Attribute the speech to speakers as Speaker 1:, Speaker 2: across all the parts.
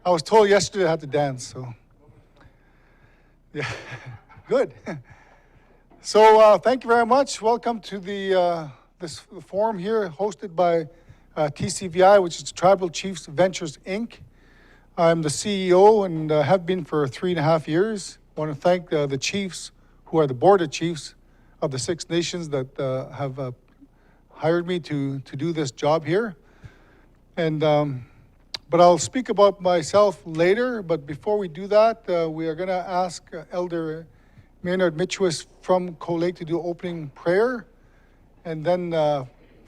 Speaker 1: I was told yesterday I had to dance, so. Yeah, good. So thank you very much. Welcome to this forum here hosted by TCVI, which is Tribal Chiefs Ventures, Inc. I'm the CEO and have been for 3.5 years. I want to thank the chiefs who are the board of chiefs of the 6 nations that have hired me to do this job here. And but I'll speak about myself later. But before we do that, we are going to ask Elder Maynard Mitchwis from Cold Lake to do opening prayer. And then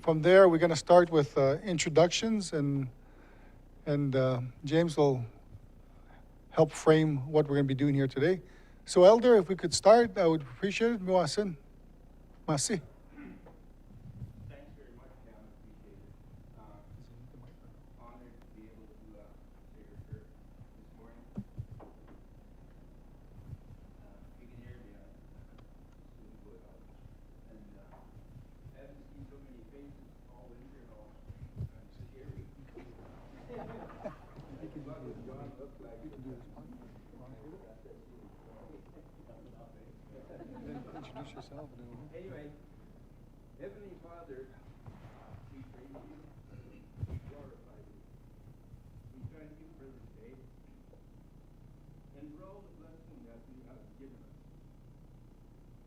Speaker 1: from there, we're going to start with introductions, and James will help frame what we're going to be doing here today. So Elder, if we could start, I would appreciate it. Merci.
Speaker 2: Thanks very much, Cam. Appreciate it. Honored to be able to say your prayer this morning. You can hear me. And I haven't seen so many faces all in here all. It's scary. What would John look like?
Speaker 1: Introduce yourself.
Speaker 2: Anyway, Heavenly Father, we praise you, we glorify you. We thank you for this day and for all the blessing that you have given us.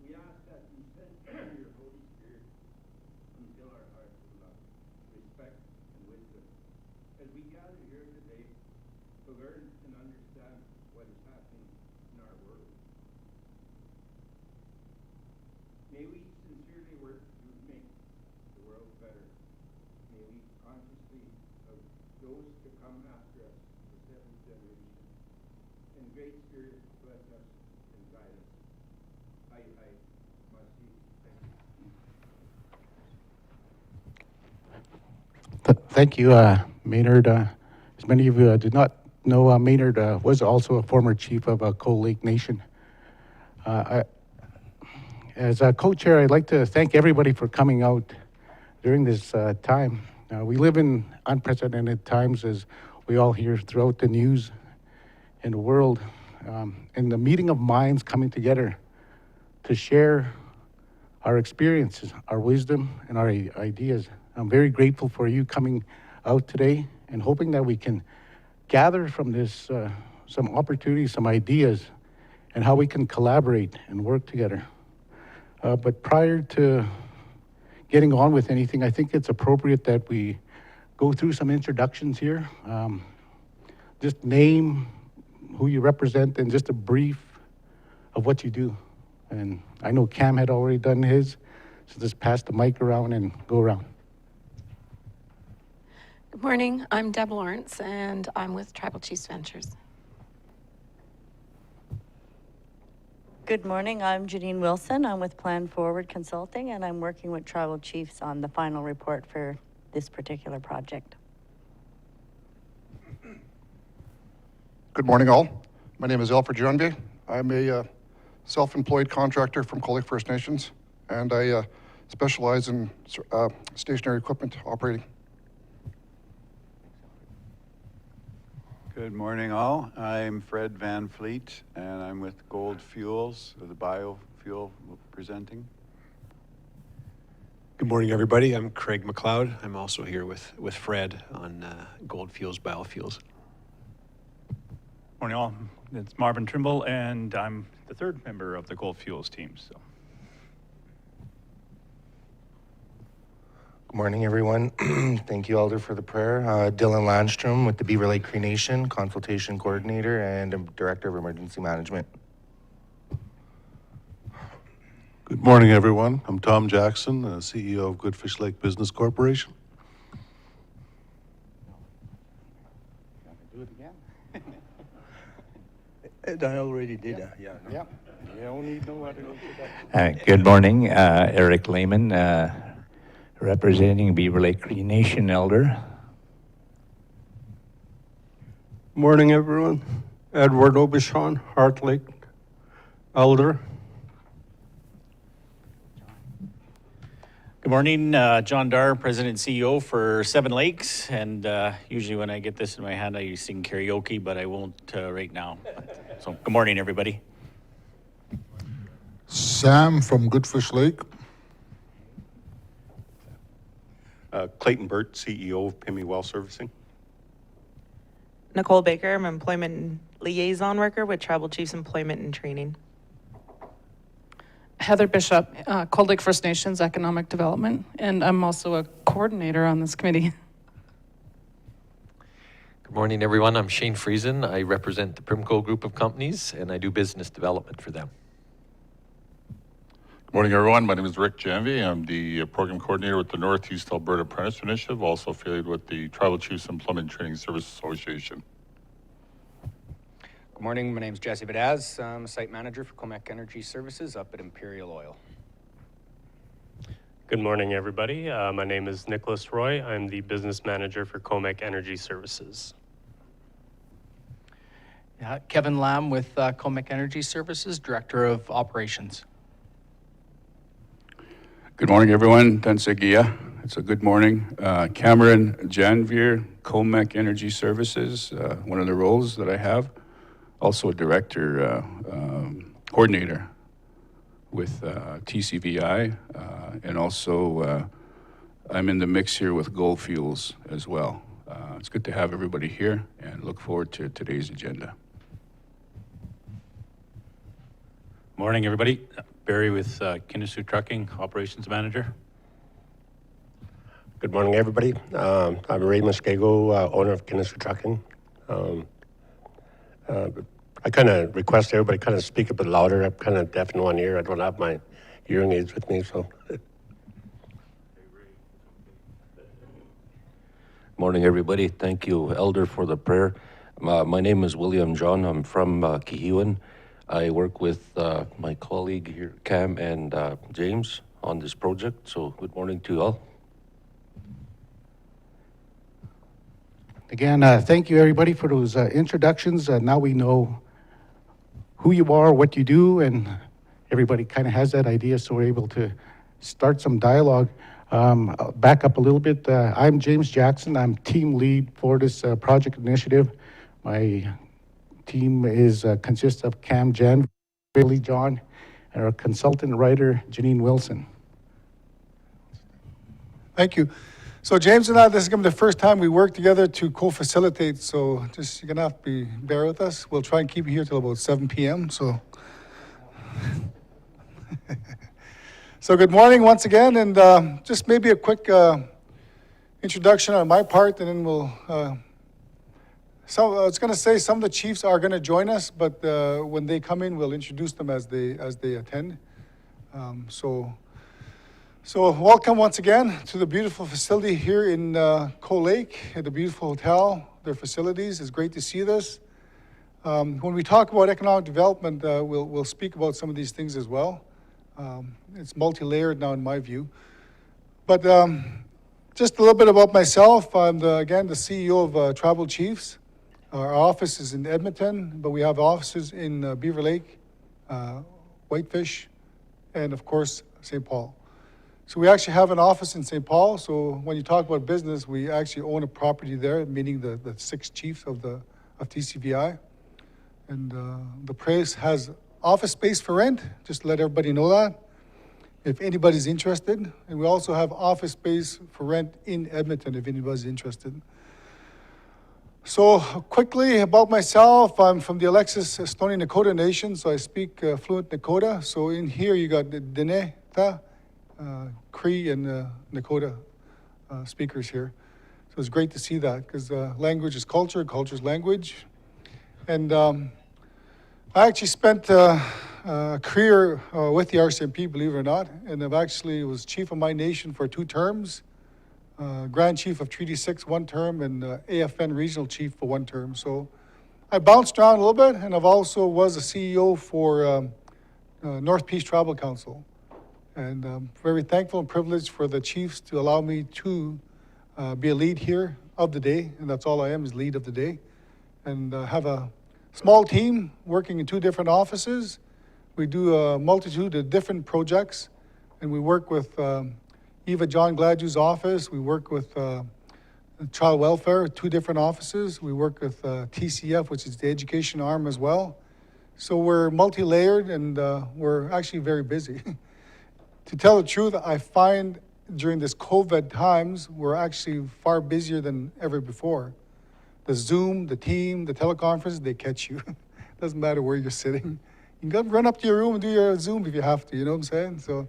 Speaker 2: We ask that you send your Holy Spirit and fill our hearts with love, respect, and wisdom as we gather here today to learn and understand what is happening in our world. May we sincerely work to make the world better. May we consciously of those to come after us, the 7th generation. And Great Spirit bless us and guide us. I must see. Thank you.
Speaker 3: Thank you, Maynard. As many of you do not know, Maynard was also a former chief of Cold Lake Nation. As a co-chair, I'd like to thank everybody for coming out during this time. We live in unprecedented times, as we all hear throughout the news in the world, and the meeting of minds coming together to share our experiences, our wisdom, and our ideas. I'm very grateful for you coming out today and hoping that we can gather from this some opportunities, some ideas, and how we can collaborate and work together. But prior to getting on with anything, I think it's appropriate that we go through some introductions here. Just name who you represent and just a brief of what you do. And I know Cam had already done his, so just pass the mic around and go around.
Speaker 4: Good morning, I'm Deb Lawrence, and I'm with Tribal Chiefs Ventures.
Speaker 5: Good morning, I'm Janine Wilson. I'm with Plan Forward Consulting, and I'm working with Tribal Chiefs on the final report for this particular project.
Speaker 6: Good morning, all. My name is Alfred JANVIER. I'm a self-employed contractor from Cold Lake First Nations, and I specialize in stationary equipment operating.
Speaker 7: Good morning, all. I'm Fred Van Fleet, and I'm with Gold Fuels, the biofuel presenting.
Speaker 8: Good morning, everybody. I'm Craig McLeod. I'm also here with Fred on Gold Fuels Biofuels.
Speaker 9: Morning, all. It's Marvin Trimble, and I'm the 3rd member of the Gold Fuels team. So.
Speaker 10: Good morning, everyone. Thank you, Alder, for the prayer. Dylan Landstrom with the Beaver Lake Cree Nation, Consultation Coordinator and Director of Emergency Management.
Speaker 11: Good morning, everyone. I'm Tom Jackson, CEO of Goodfish Lake Business Corporation.
Speaker 3: Do it again?
Speaker 12: I already did that, yeah.
Speaker 3: Yeah. You don't need no other introduction.
Speaker 13: Good morning, Eric Lehman, representing Beaver Lake Cree Nation Elder.
Speaker 12: Morning, everyone. Edward Aubuchon, Heart Lake Elder.
Speaker 14: Good morning, John Dar, President and CEO for Seven Lakes. And usually when I get this in my hand, I sing karaoke, but I won't right now. So good morning, everybody.
Speaker 11: Sam from Goodfish Lake.
Speaker 15: Clayton Burt, CEO of Pimmy Well Servicing.
Speaker 16: Nicole Baker, I'm Employment Liaison Worker with Tribal Chiefs Employment and Training.
Speaker 17: Heather Bishop, Cold Lake First Nations Economic Development, and I'm also a coordinator on this committee.
Speaker 18: Good morning, everyone. I'm Shane Friesen. I represent the Primco Group of Companies, and I do business development for them.
Speaker 11: Good morning, everyone. My name is Rick Janvier. I'm the program coordinator with the Northeast Alberta Apprentice Initiative, also affiliated with the Tribal Chiefs Employment Training Service Association.
Speaker 19: Good morning, my name is Jesse Badaz. I'm a site manager for Comac Energy Services up at Imperial Oil.
Speaker 20: Good morning, everybody. My name is Nicholas Roy. I'm the business manager for Comac Energy Services.
Speaker 21: Kevin Lamb with Comac Energy Services, Director of Operations.
Speaker 22: Good morning, everyone. Tansegia. It's a good morning. Cameron Janvier, Comac Energy Services, one of the roles that I have. Also a director, coordinator with TCVI, and also I'm in the mix here with Gold Fuels as well. It's good to have everybody here and look forward to today's agenda.
Speaker 9: Morning, everybody. Barry with Kinnessoo Trucking, Operations Manager.
Speaker 23: Good morning, everybody. I'm Ray Muskego, owner of Kinnessoo Trucking. I kind of request everybody kind of speak a bit louder. I'm kind of deaf in one ear. I don't have my hearing aids with me, so.
Speaker 24: Morning, everybody. Thank you, Elder, for the prayer. My name is William John. I'm from Kihiwan. I work with my colleague here, Cam and James, on this project. So good morning to you all.
Speaker 3: Again, thank you everybody for those introductions. Now we know who you are, what you do, and everybody kind of has that idea, so we're able to start some dialogue. I'll back up a little bit. I'm James Jackson. I'm team lead for this project initiative. My team consists of Cam Jan, Billy John, and our consultant writer, Janine Wilson.
Speaker 1: Thank you. So James and I, this is going to be the first time we work together to co-facilitate, so just you're going to have to bear with us. We'll try and keep you here till about 7 p.m., so. So good morning once again, and just maybe a quick introduction on my part, and then we'll, I was going to say some of the chiefs are going to join us, but when they come in, we'll introduce them as they attend. So welcome once again to the beautiful facility here in Cold Lake, at the beautiful hotel, their facilities. It's great to see this. When we talk about economic development, we'll speak about some of these things as well. It's multi-layered now in my view. But just a little bit about myself. I'm, again, the CEO of Tribal Chiefs. Our office is in Edmonton, but we have offices in Beaver Lake, Whitefish, and of course, St. Paul. So we actually have an office in St. Paul. So when you talk about business, we actually own a property there, meaning the 6 chiefs of TCVI. And the place has office space for rent, just to let everybody know that, if anybody's interested. And we also have office space for rent in Edmonton, if anybody's interested. So quickly about myself, I'm from the ALEXIS Stoney Nakoda Nation, so I speak fluent Nakota. So in here you got the Dene, Cree, and Nakota speakers here. So it's great to see that, because language is culture, culture is language. And I actually spent a career with the RCMP, believe it or not, and I've actually was chief of my nation for 2 terms. Grand Chief of Treaty 6 1 term, and AFN Regional Chief for 1 term. So I bounced around a little bit, and I've also was a CEO for North Peace Tribal Council. And I'm very thankful and privileged for the chiefs to allow me to be a lead here of the day, and that's all I am, is lead of the day. And have a small team working in 2 different offices. We do a multitude of different projects, and we work with Eva John Gladju's office. We work with child welfare, 2 different offices. We work with TCF, which is the education arm as well. So we're multi-layered and we're actually very busy. To tell the truth, I find during this COVID times, we're actually far busier than ever before. The Zoom, the team, the teleconference, they catch you. Doesn't matter where you're sitting. You can run up to your room and do your Zoom if you have to, you know what I'm saying? So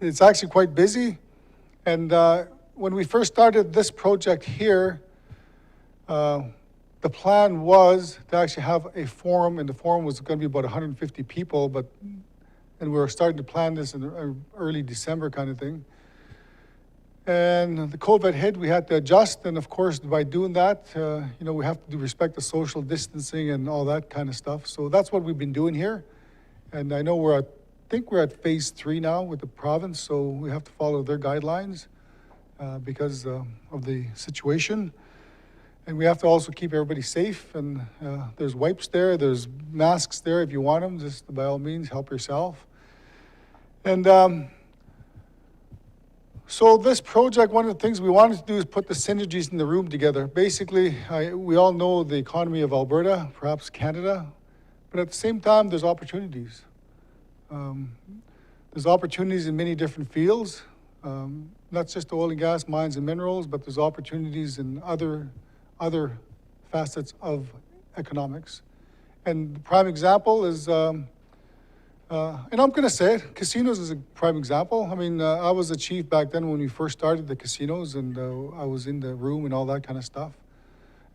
Speaker 1: it's actually quite busy. And when we first started this project here, the plan was to actually have a forum, and the forum was going to be about 150 people, and we were starting to plan this in early December kind of thing. And the COVID hit, we had to adjust, and of course, by doing that, we have to respect the social distancing and all that kind of stuff. So that's what we've been doing here. And I know I think we're at phase 3 now with the province, so we have to follow their guidelines because of the situation. And we have to also keep everybody safe, and there's wipes there, there's masks there if you want them, just by all means, help yourself. And so this project, one of the things we wanted to do is put the synergies in the room together. Basically, we all know the economy of Alberta, perhaps Canada, but at the same time, there's opportunities. There's opportunities in many different fields, not just oil and gas, mines and minerals, but there's opportunities in other facets of economics. And the prime example is, and I'm going to say it, casinos is a prime example. I mean, I was the chief back then when we first started the casinos, and I was in the room and all that kind of stuff.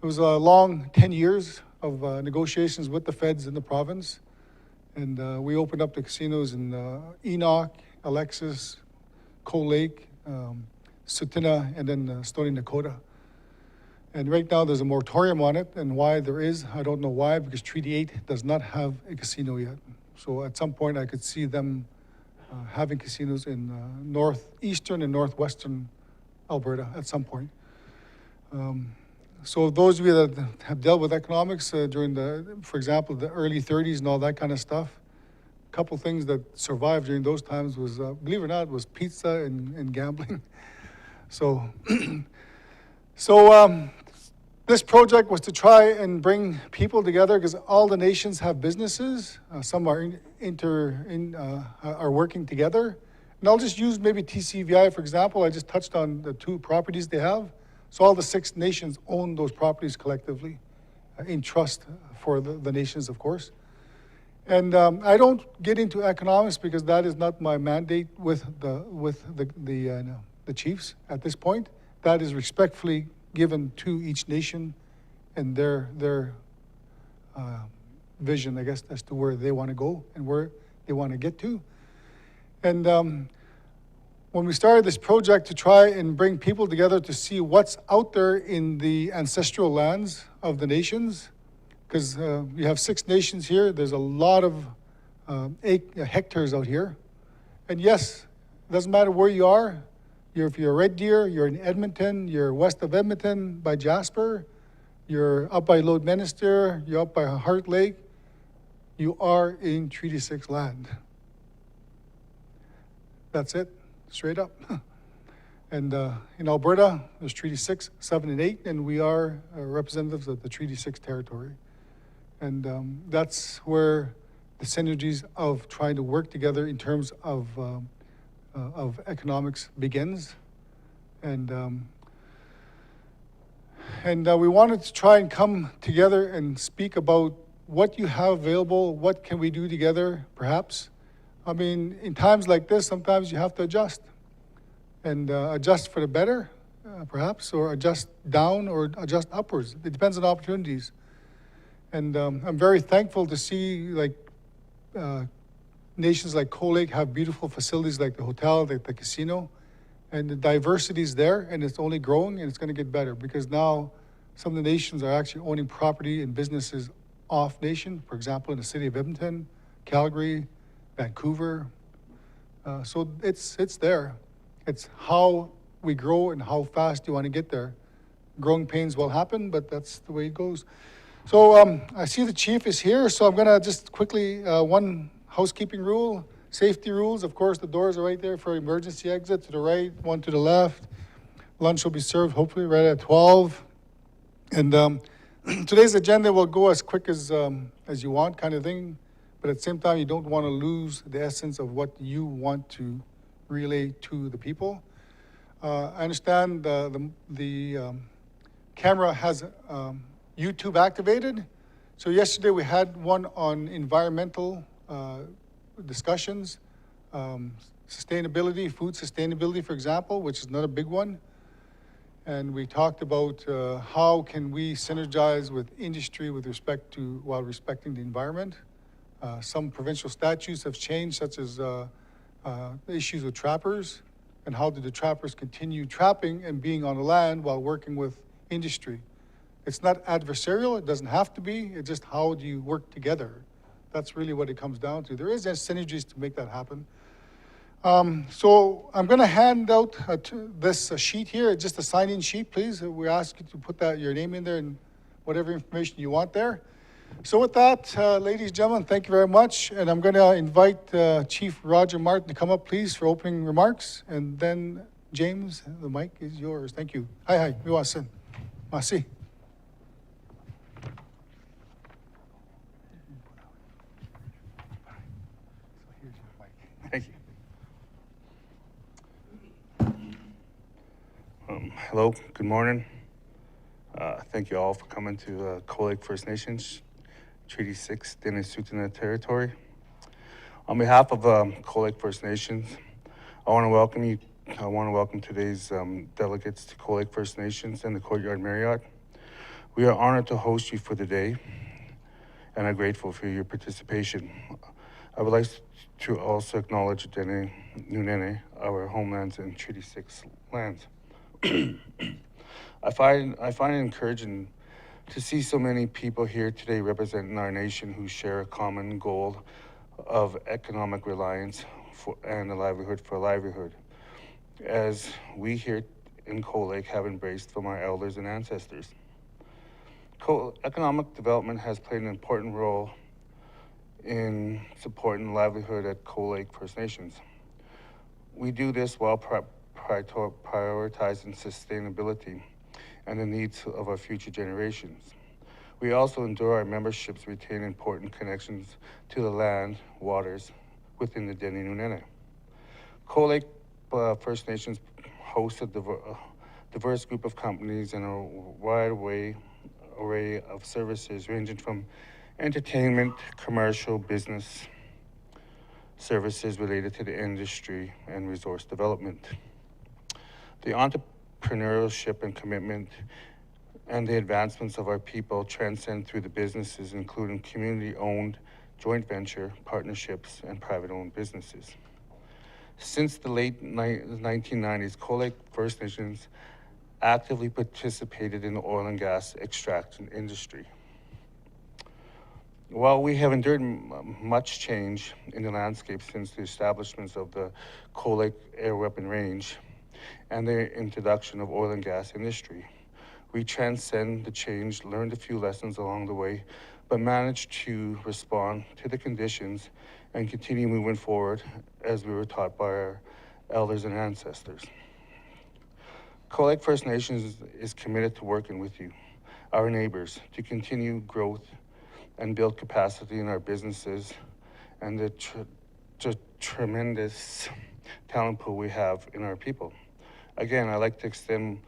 Speaker 1: It was a long 10 years of negotiations with the feds in the province. And we opened up the casinos in Enoch, Alexis, Cold Lake, Sutina, and then Stony Nakota. And right now there's a moratorium on it, and why there is, I don't know why, because Treaty 8 does not have a casino yet. So at some point I could see them having casinos in northeastern and northwestern Alberta at some point. So those of you that have dealt with economics during for example, the early 30s and all that kind of stuff, a couple things that survived during those times was, believe it or not, was pizza and gambling. So, this project was to try and bring people together because all the nations have businesses. Some are are working together. And I'll just use maybe TCVI, for example. I just touched on the 2 properties they have. So all the 6 nations own those properties collectively in trust for the nations, of course. And I don't get into economics because that is not my mandate with the chiefs at this point. That is respectfully given to each nation and their vision, I guess, as to where they want to go and where they want to get to. And when we started this project to try and bring people together to see what's out there in the ancestral lands of the nations, because you have 6 nations here, there's a lot of hectares out here. And yes, it doesn't matter where you are. If you're a Red Deer, you're in Edmonton, you're west of Edmonton by Jasper, you're up by Lloydminster, you're up by Heart Lake, you are in Treaty 6 land. That's it, straight up. And in Alberta, there's Treaty 6, 7, and 8, and we are representatives of the Treaty 6 territory. And that's where the synergies of trying to work together in terms of economics begins. And we wanted to try and come together and speak about what you have available, what can we do together, perhaps. I mean, in times like this, sometimes you have to adjust. And adjust for the better, perhaps, or adjust down or adjust upwards. It depends on opportunities. And I'm very thankful to see nations like Cold Lake have beautiful facilities like the hotel, like the casino, and the diversity is there, and it's only growing, and it's going to get better because now some of the nations are actually owning property and businesses off nation. For example, in the city of Edmonton, Calgary, Vancouver. So it's there. It's how we grow and how fast you want to get there. Growing pains will happen, but that's the way it goes. So I see the chief is here, so I'm going to just quickly, one housekeeping rule, Safety rules, of course, the doors are right there for emergency exit to the right, one to the left. Lunch will be served hopefully right at 12. And today's agenda will go as quick as you want, kind of thing. But at the same time, you don't want to lose the essence of what you want to relay to the people. I understand the camera has YouTube activated. So yesterday we had one on environmental discussions, sustainability, food sustainability, for example, which is not a big one. And we talked about how can we synergize with industry with respect to, while respecting the environment. Some provincial statutes have changed, such as issues with trappers, and how do the trappers continue trapping and being on the land while working with industry. It's not adversarial, it doesn't have to be, it's just how do you work together. That's really what it comes down to. There is synergies to make that happen. So I'm going to hand out this sheet here, just a sign-in sheet, please. We ask you to put your name in there and whatever information you want there. So with that, ladies and gentlemen, thank you very much. And I'm going to invite Chief Roger Martin to come up, please, for opening remarks. And then, James, the mic is yours. Thank you. Hi, Miwasan. Masi.
Speaker 10: Thank you. Hello, good morning. Thank you all for coming to Cold Lake First Nations, Treaty 6, Denisutana Territory. On behalf of Cold Lake First Nations, I want to welcome you. I want to welcome today's delegates to Cold Lake First Nations and the Courtyard Marriott. We are honored to host you for the day and are grateful for your participation. I would like to also acknowledge Dene Nunene, our homelands and Treaty 6 lands. I find it encouraging to see so many people here today representing our nation who share a common goal of economic reliance and a livelihood for livelihood, as we here in Cold Lake have embraced from our elders and ancestors. Economic development has played an important role in supporting livelihood at Cold Lake First Nations. We do this while prioritizing sustainability and the needs of our future generations. We also endure our memberships retain important connections to the land, waters within the Dene Nunene. Cold Lake First Nations hosts a diverse group of companies and a wide array of services ranging from entertainment, commercial, business, services related to the industry and resource development. The entrepreneurship and commitment and the advancements of our people transcend through the businesses, including community-owned, joint venture, partnerships, and private-owned businesses. Since the late 1990s, Cold Lake First Nations actively participated in the oil and gas extraction industry. While we have endured much change in the landscape since the establishment of the Cold Lake Air Weapon Range and the introduction of oil and gas industry, we transcend the change, learned a few lessons along the way, but managed to respond to the conditions and continue moving forward as we were taught by our elders and ancestors. Cold Lake First Nations is committed to working with you, our neighbors, to continue growth and build capacity in our businesses and the tremendous talent pool we have in our people. Again, I'd like to extend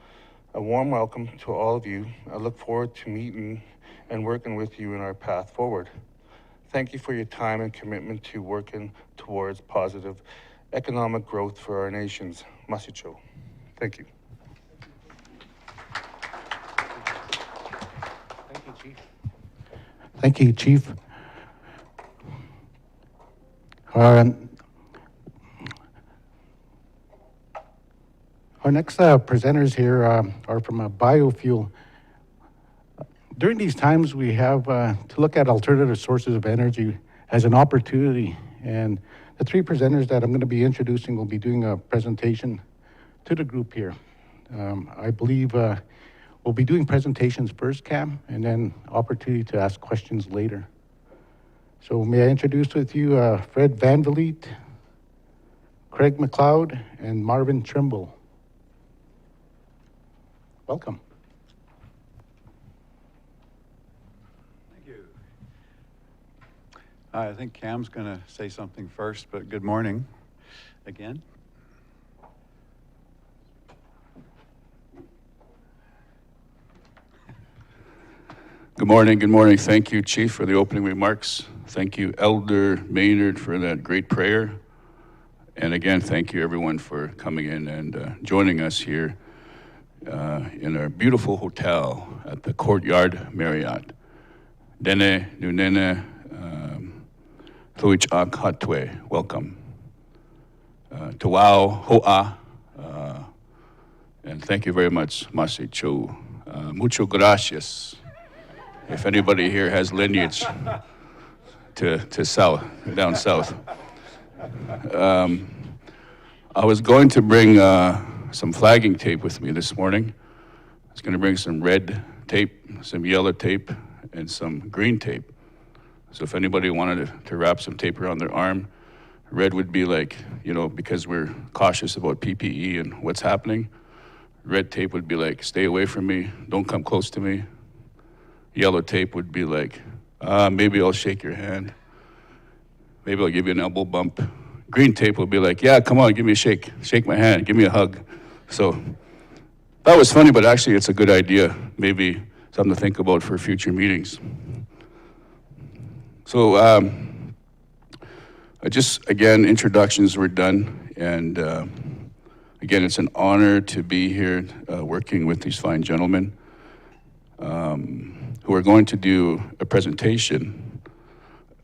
Speaker 10: a warm welcome to all of you. I look forward to meeting and working with you in our path forward. Thank you for your time and commitment to working towards positive economic growth for our nations. Masicho. Thank you.
Speaker 3: Thank you, Chief. Thank you, Chief. Our next presenters here are from a biofuel. During these times, we have to look at alternative sources of energy as an opportunity. And the three presenters that I'm going to be introducing will be doing a presentation to the group here. I believe we'll be doing presentations first, Cam, and then opportunity to ask questions later. So may I introduce with you Fred Van Vliet, Craig McLeod, and Marvin Trimble. Welcome.
Speaker 7: Thank you. I think Cam's going to say something first, but good morning again.
Speaker 22: Good morning, good morning. Thank you, Chief, for the opening remarks. Thank you, Elder Maynard, for that great prayer. And again, thank you everyone for coming in and joining us here in our beautiful hotel at the Courtyard Marriott. Dene, Nunene, Tuich Ak Hatwe, welcome. Tawao, Hoa, and thank you very much, Masi Cho. Mucho gracias. If anybody here has lineage to south, down south. I was going to bring some flagging tape with me this morning. I was going to bring some red tape, some yellow tape, and some green tape. So if anybody wanted to wrap some tape around their arm, red would be like, you know, because we're cautious about PPE and what's happening. Red tape would be like, stay away from me, don't come close to me. Yellow tape would be like, maybe I'll shake your hand. Maybe I'll give you an elbow bump. Green tape would be like, yeah, come on, give me a shake. Shake my hand, give me a hug. So that was funny, but actually it's a good idea. Maybe something to think about for future meetings. So again, introductions were done. And again, it's an honor to be here working with these fine gentlemen who are going to do a presentation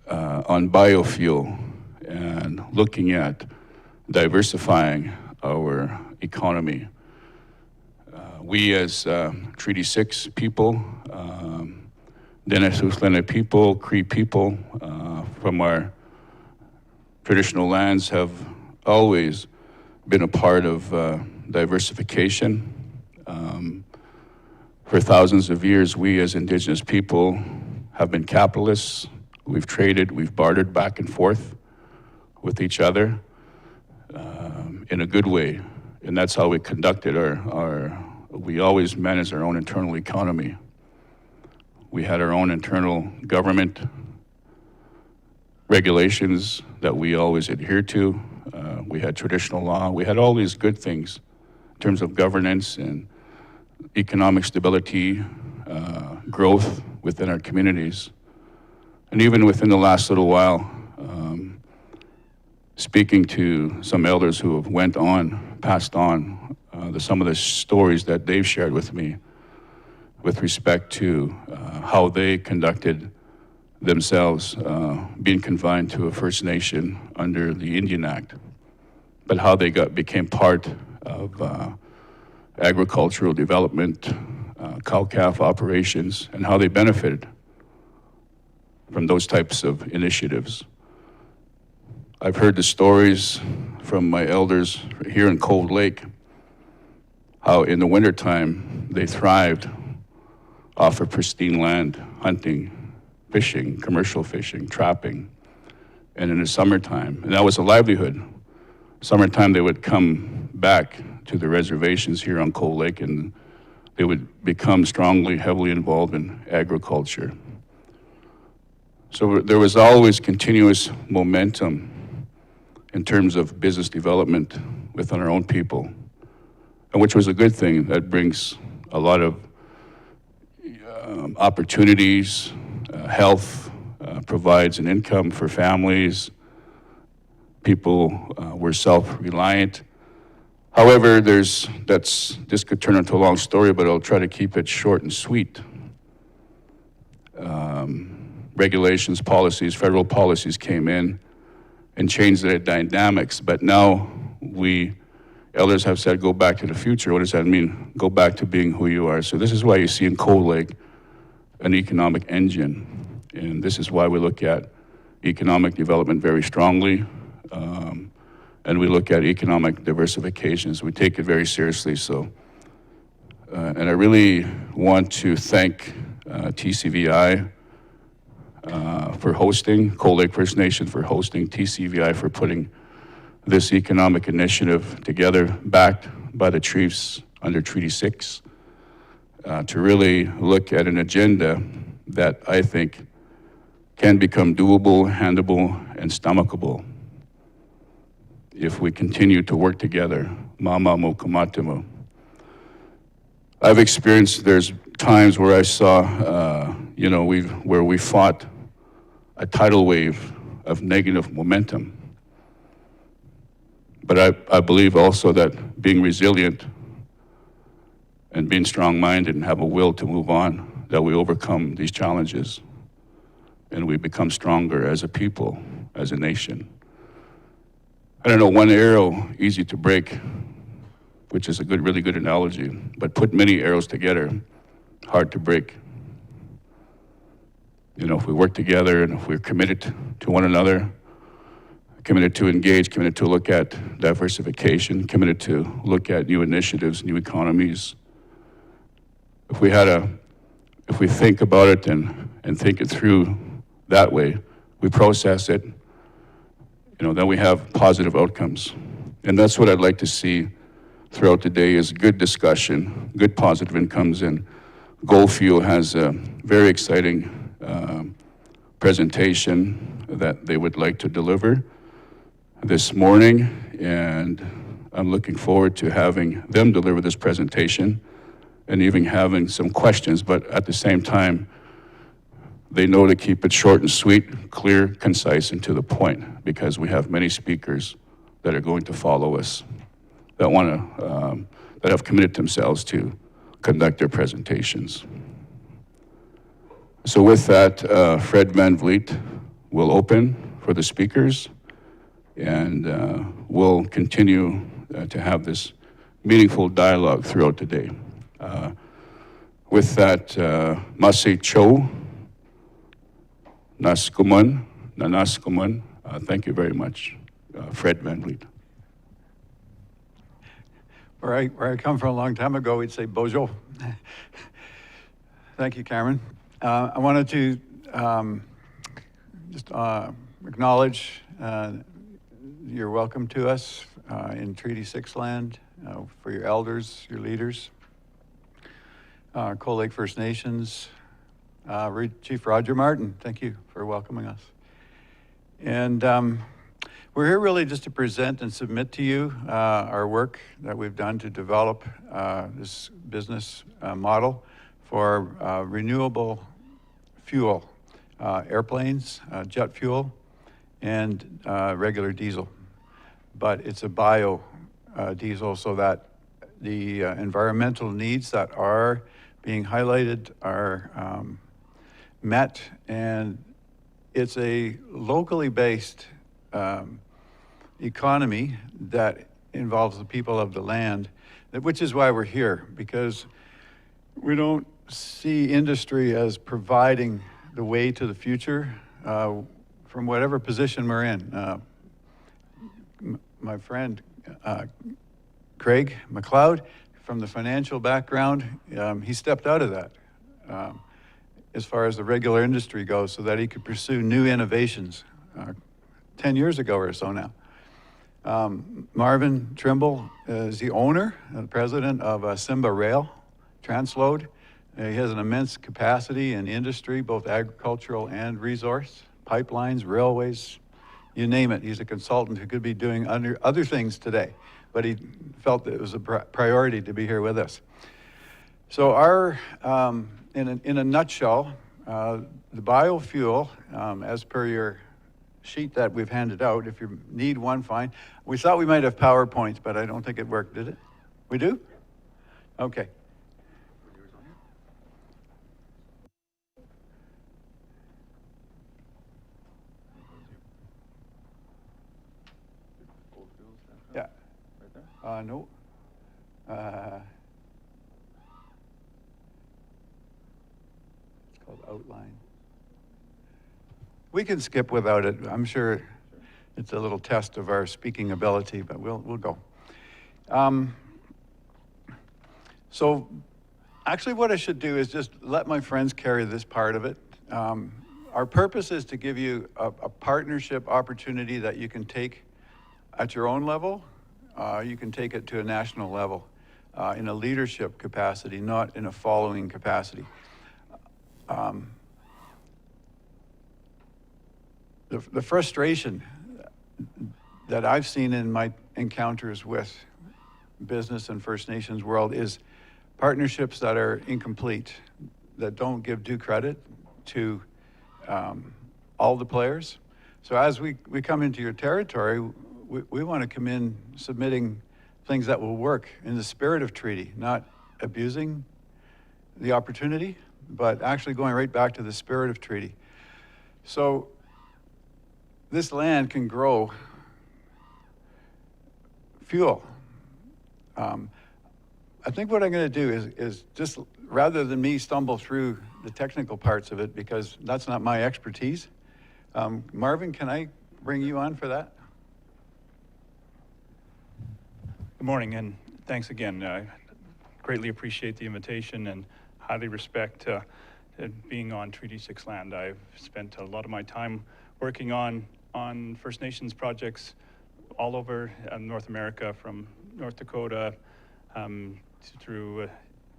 Speaker 22: on biofuel and looking at diversifying our economy. We as Treaty 6 people, Denesuslene people, Cree people from our traditional lands have always been a part of diversification. For thousands of years, we as Indigenous people have been capitalists. We've traded, we've bartered back and forth with each other in a good way. And that's how we conducted we always managed our own internal economy. We had our own internal government regulations that we always adhered to. We had traditional law. We had all these good things in terms of governance and economic stability, growth within our communities. And even within the last little while, speaking to some elders who have passed on some of the stories that they've shared with me with respect to how they conducted themselves, being confined to a First Nation under the Indian Act, but how they became part of agricultural development, cow-calf operations, and how they benefited from those types of initiatives. I've heard the stories from my elders here in Cold Lake, how in the wintertime they thrived off of pristine land, hunting, fishing, commercial fishing, trapping, and in the summertime, and that was a livelihood. Summertime they would come back to the reservations here on Cold Lake and they would become heavily involved in agriculture. So there was always continuous momentum in terms of business development within our own people, and which was a good thing. That brings a lot of opportunities, health, provides an income for families. People were self-reliant. However, this could turn into a long story, but I'll try to keep it short and sweet. Regulations, policies, federal policies came in and changed the dynamics, but now elders have said, go back to the future. What does that mean? Go back to being who you are. So this is why you see in Cold Lake an economic engine, and this is why we look at economic development very strongly. And we look at economic diversifications. We take it very seriously. So, and I really want to thank TCVI for hosting, Cold Lake First Nation for hosting, TCVI for putting this economic initiative together, backed by the chiefs under Treaty 6, to really look at an agenda that I think can become doable, handleable, and stomachable if we continue to work together. Mama mo kumatimo. I've experienced, there's times where I saw, where we fought a tidal wave of negative momentum. But I believe also that being resilient and being strong-minded and have a will to move on, that we overcome these challenges and we become stronger as a people, as a nation. I don't know, one arrow, easy to break, which is a really good analogy, but put many arrows together, hard to break. If we work together and if we're committed to one another, committed to engage, committed to look at diversification, committed to look at new initiatives, new economies. If we think about it and think it through that way, we process it, then we have positive outcomes. And that's what I'd like to see throughout the day is good discussion, good positive outcomes. And Goldfuel has a very exciting presentation that they would like to deliver this morning, and I'm looking forward to having them deliver this presentation and even having some questions, but at the same time, they know to keep it short and sweet, clear, concise, and to the point, because we have many speakers that are going to follow us that that have committed themselves to conduct their presentations. So with that, Fred Van Vliet will open for the speakers, and we'll continue to have this meaningful dialogue throughout the day. With that, Masi Cho, Naskuman, Nanaskuman, thank you very much, Fred Van Vliet.
Speaker 7: Where I come from a long time ago, we'd say Bojo. Thank you, Cameron. I wanted to just acknowledge your welcome to us in Treaty 6 land, for your elders, your leaders, Cold Lake First Nations, Chief Roger Marten, thank you for welcoming us. And we're here really just to present and submit to you our work that we've done to develop this business model for renewable fuel, airplanes, jet fuel, and regular diesel. But it's a bio diesel, so that the environmental needs that are being highlighted are met, and it's a locally based economy that involves the people of the land, which is why we're here, because we don't see industry as providing the way to the future from whatever position we're in. My friend Craig McLeod, from the financial background, he stepped out of that as far as the regular industry goes, so that he could pursue new innovations 10 years ago or so now. Marvin Trimble is the owner and president of Simba Rail Transload. He has an immense capacity in industry, both agricultural and resource, pipelines, railways, you name it. He's a consultant who could be doing other things today, but he felt that it was a priority to be here with us. So our, in a nutshell, the biofuel, as per your sheet that we've handed out, if you need one, fine. We thought we might have PowerPoints, but I don't think it worked, did it? We do? Okay. Yeah. No. It's called outline. We can skip without it. I'm sure it's a little test of our speaking ability, but we'll go. So actually what I should do is just let my friends carry this part of it. Our purpose is to give you a partnership opportunity that you can take at your own level, you can take it to a national level in a leadership capacity, not in a following capacity. The frustration that I've seen in my encounters with business and First Nations world is partnerships that are incomplete, that don't give due credit to all the players. So as we come into your territory, we want to come in submitting things that will work in the spirit of treaty, not abusing the opportunity, but actually going right back to the spirit of treaty. So this land can grow fuel. I think what I'm going to do is just, rather than me stumble through the technical parts of it, because that's not my expertise, Marvin, can I bring you on for that?
Speaker 2: Good morning, and thanks again. I greatly appreciate the invitation and highly respect being on Treaty 6 land. I've spent a lot of my time working on First Nations projects all over North America, from North Dakota through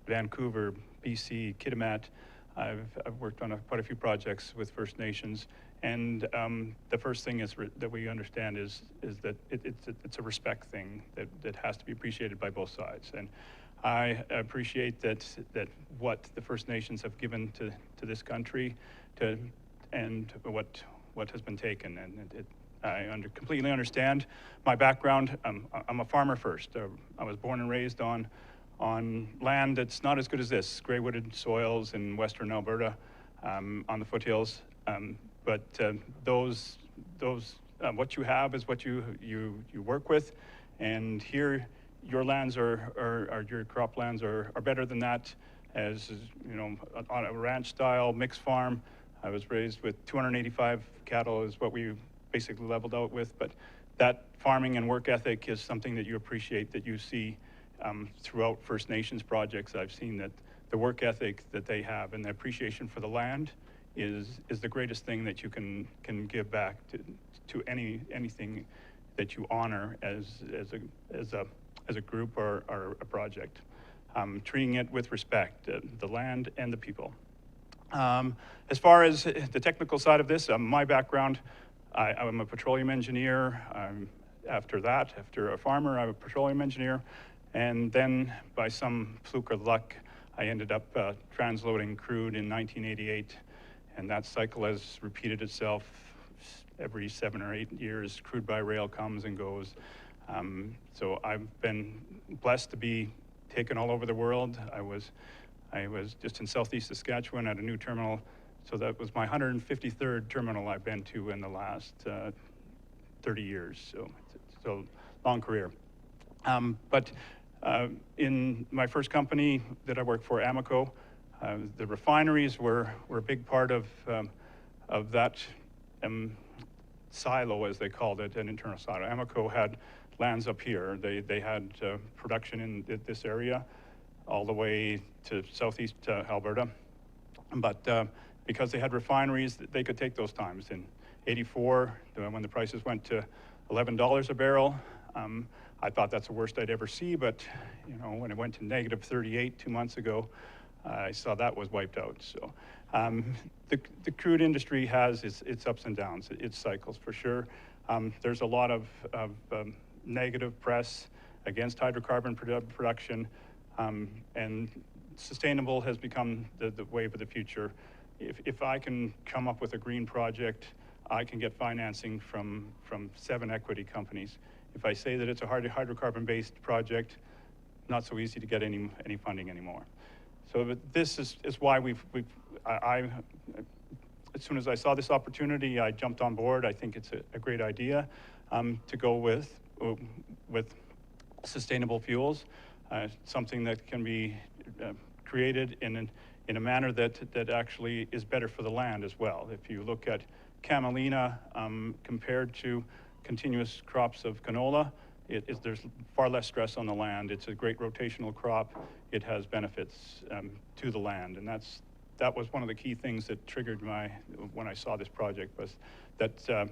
Speaker 2: Vancouver, BC, Kitimat. I've worked on quite a few projects with First Nations, and the first thing that we understand is that it's a respect thing that has to be appreciated by both sides. And I appreciate that what the First Nations have given to this country, and what has been taken, and I completely understand. My background, I'm a farmer first. I was born and raised on land that's not as good as this, gray-wooded soils in Western Alberta, on the foothills. But what you have is what you work with, and here your lands your croplands are better than that. As you know, on a ranch-style mixed farm, I was raised with 285 cattle is what we basically leveled out with, but that farming and work ethic is something that you appreciate, that you see throughout First Nations projects. I've seen that the work ethic that they have and the appreciation for the land is the greatest thing that you can give back to anything that you honor as a group or a project. Treating it with respect, the land and the people. As far as the technical side of this, my background, I'm a petroleum engineer. After a farmer, I'm a petroleum engineer. And then by some fluke of luck, I ended up transloading crude in 1988. And that cycle has repeated itself every 7 or 8 years. Crude by rail comes and goes. So I've been blessed to be taken all over the world. I was just in southeast Saskatchewan at a new terminal. So that was my 153rd terminal I've been to in the last 30 years. So long career. But in my first company that I worked for, Amoco, the refineries were a big part of that silo, as they called it, an internal silo. Amoco had lands up here. They had production in this area all the way to southeast Alberta. But because they had refineries, they could take those times. In '84, when the prices went to $11 a barrel, I thought that's the worst I'd ever see, but you know, when it went to negative 38 2 months ago, I saw that was wiped out. So the crude industry has its ups and downs, its cycles for sure. There's a lot of negative press against hydrocarbon production, and sustainable has become the wave of the future. If I can come up with a green project, I can get financing from 7 equity companies. If I say that it's a hydrocarbon-based project, not so easy to get any funding anymore. So this is why as soon as I saw this opportunity, I jumped on board. I think it's a great idea to go with sustainable fuels, something that can be created in a manner that actually is better for the land as well. If you look at camelina compared to continuous crops of canola, there's far less stress on the land. It's a great rotational crop. It has benefits to the land, and that was one of the key things that triggered when I saw this project, was that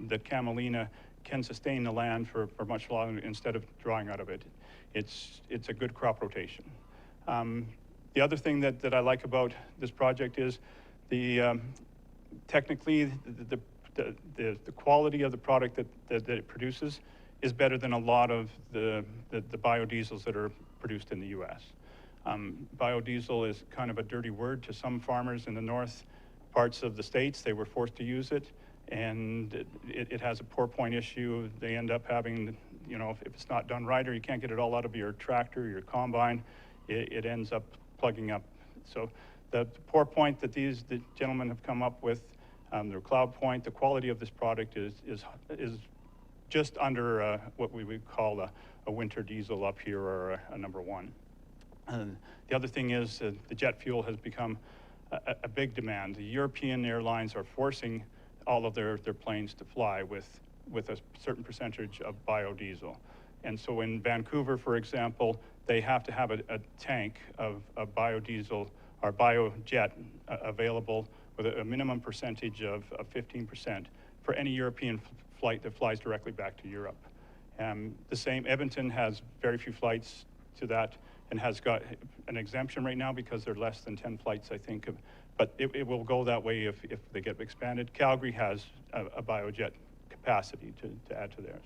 Speaker 2: that camelina can sustain the land for much longer instead of drawing out of it. It's a good crop rotation. The other thing that I like about this project is technically the quality of the product that it produces is better than a lot of the biodiesels that are produced in the U.S. Biodiesel is kind of a dirty word to some farmers in the north parts of the states. They were forced to use it, and it has a pour point issue. They end up having, you know, if it's not done right or you can't get it all out of your tractor, your combine, it ends up plugging up. So the pour point that the gentlemen have come up with, their cloud point, the quality of this product is just under what we would call a winter diesel up here, or a number one. And the other thing is the jet fuel has become a big demand. The European airlines are forcing all of their planes to fly with a certain percentage of biodiesel. And so in Vancouver, for example, they have to have a tank of biodiesel or biojet available with a minimum percentage of 15% for any European flight that flies directly back to Europe. The same, Edmonton has very few flights to that and has got an exemption right now because there are less than 10 flights, I think, but it will go that way if they get expanded. Calgary has a biojet capacity to add to theirs.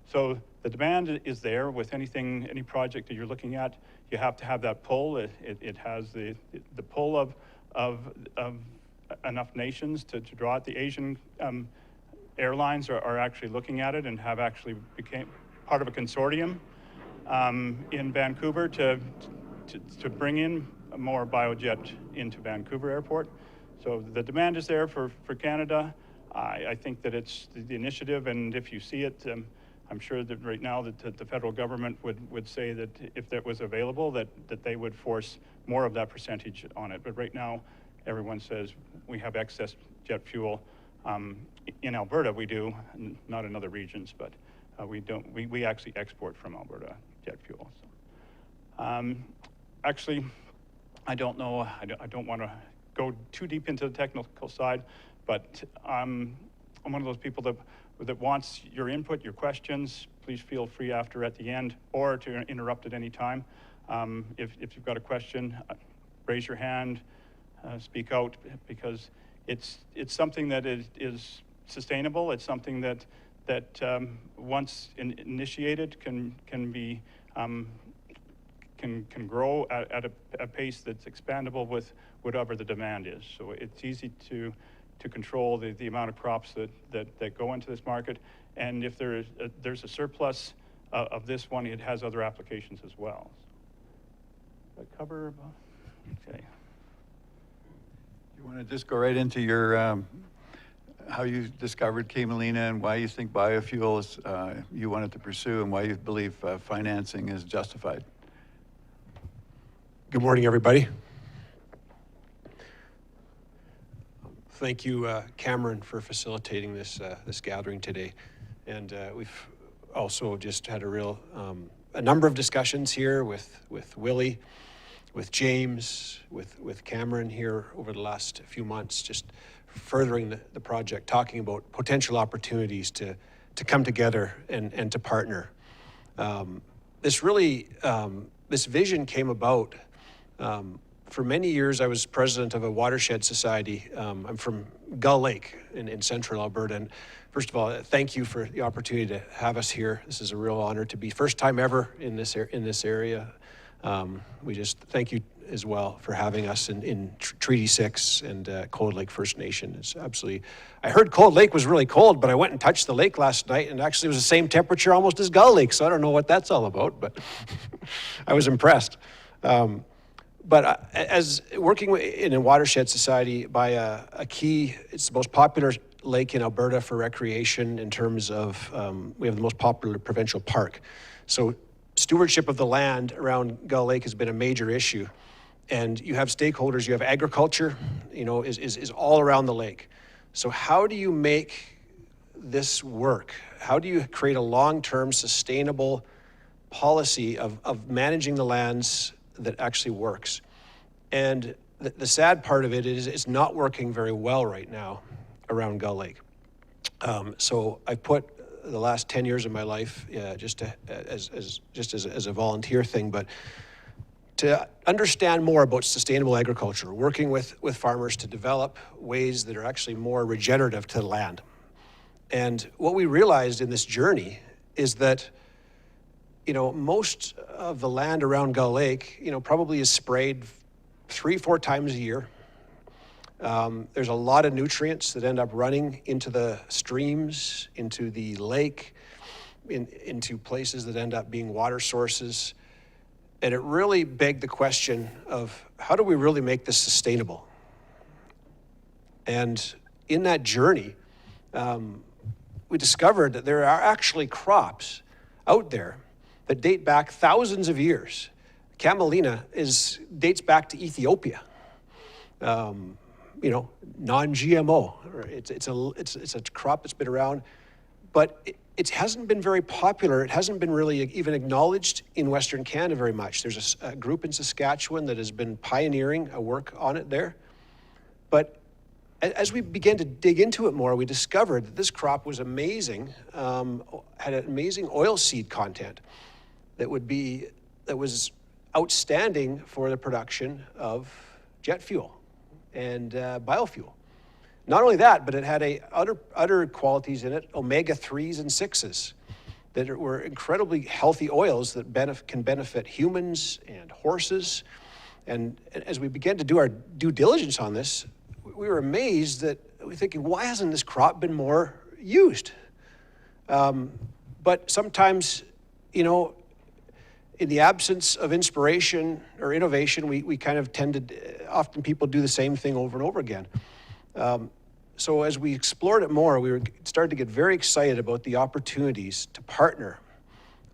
Speaker 2: So the demand is there with anything, any project that you're looking at. You have to have that pull. It has the pull of enough nations to draw it. The Asian airlines are actually looking at it and have actually became part of a consortium in Vancouver to bring in more biojet into Vancouver Airport. So the demand is there for Canada. I think that it's the initiative, and if you see it, I'm sure that right now that the federal government would say that if that was available, that they would force more of that percentage on it. But right now, everyone says we have excess jet fuel. In Alberta, we do, not in other regions, but we don't. We actually export from Alberta jet fuel. So, actually, I don't know. I don't want to go too deep into the technical side, but I'm one of those people that wants your input, your questions. Please feel free at the end, or to interrupt at any time. If you've got a question, raise your hand, speak out, because it's something that is sustainable. It's something that once initiated can be can grow at a pace that's expandable with whatever the demand is. So it's easy to control the amount of crops that go into this market. And if there's a surplus of this one, it has other applications as well. Did I cover? Okay.
Speaker 7: You want to just go right into your how you discovered camelina and why you think biofuels you wanted to pursue, and why you believe financing is justified?
Speaker 4: Good morning, everybody. Thank you, Cameron, for facilitating this gathering today. And we've also just had a number of discussions here with Willie, with James, with Cameron here over the last few months, just furthering the project, talking about potential opportunities to come together and to partner. This vision came about. For many years, I was president of a watershed society. I'm from Gull Lake in central Alberta. And first of all, thank you for the opportunity to have us here. This is a real honor to be first time ever in this area. We just thank you as well for having us in Treaty 6 and Cold Lake First Nation. It's absolutely, I heard Cold Lake was really cold, but I went and touched the lake last night, and actually it was the same temperature almost as Gull Lake, so I don't know what that's all about, but I was impressed. But as working in a watershed society by a key, it's the most popular lake in Alberta for recreation in terms of, we have the most popular provincial park. So stewardship of the land around Gull Lake has been a major issue. And you have stakeholders, you have agriculture, is all around the lake. So how do you make this work? How do you create a long-term sustainable policy of managing the lands that actually works? And the sad part of it is it's not working very well right now around Gull Lake. So I put the last 10 years of my life just as a volunteer thing, but to understand more about sustainable agriculture, working with farmers to develop ways that are actually more regenerative to the land. And what we realized in this journey is that, most of the land around Gull Lake, probably is sprayed 3-4 times a year. There's a lot of nutrients that end up running into the streams, into the lake, into places that end up being water sources. And it really begged the question of how do we really make this sustainable? And in that journey, we discovered that there are actually crops out there that date back thousands of years. Camelina dates back to Ethiopia. Non-GMO. It's a crop that's been around, but it hasn't been very popular. It hasn't been really even acknowledged in Western Canada very much. There's a group in Saskatchewan that has been pioneering a work on it there. But as we began to dig into it more, we discovered that this crop was amazing, had an amazing oil seed content that was outstanding for the production of jet fuel and biofuel. Not only that, but it had other qualities in it, omega-3s and 6s, that were incredibly healthy oils that can benefit humans and horses. And as we began to do our due diligence on this, we were amazed that we're thinking, why hasn't this crop been more used? But sometimes, in the absence of inspiration or innovation, we kind of often people do the same thing over and over again. So as we explored it more, we started to get very excited about the opportunities to partner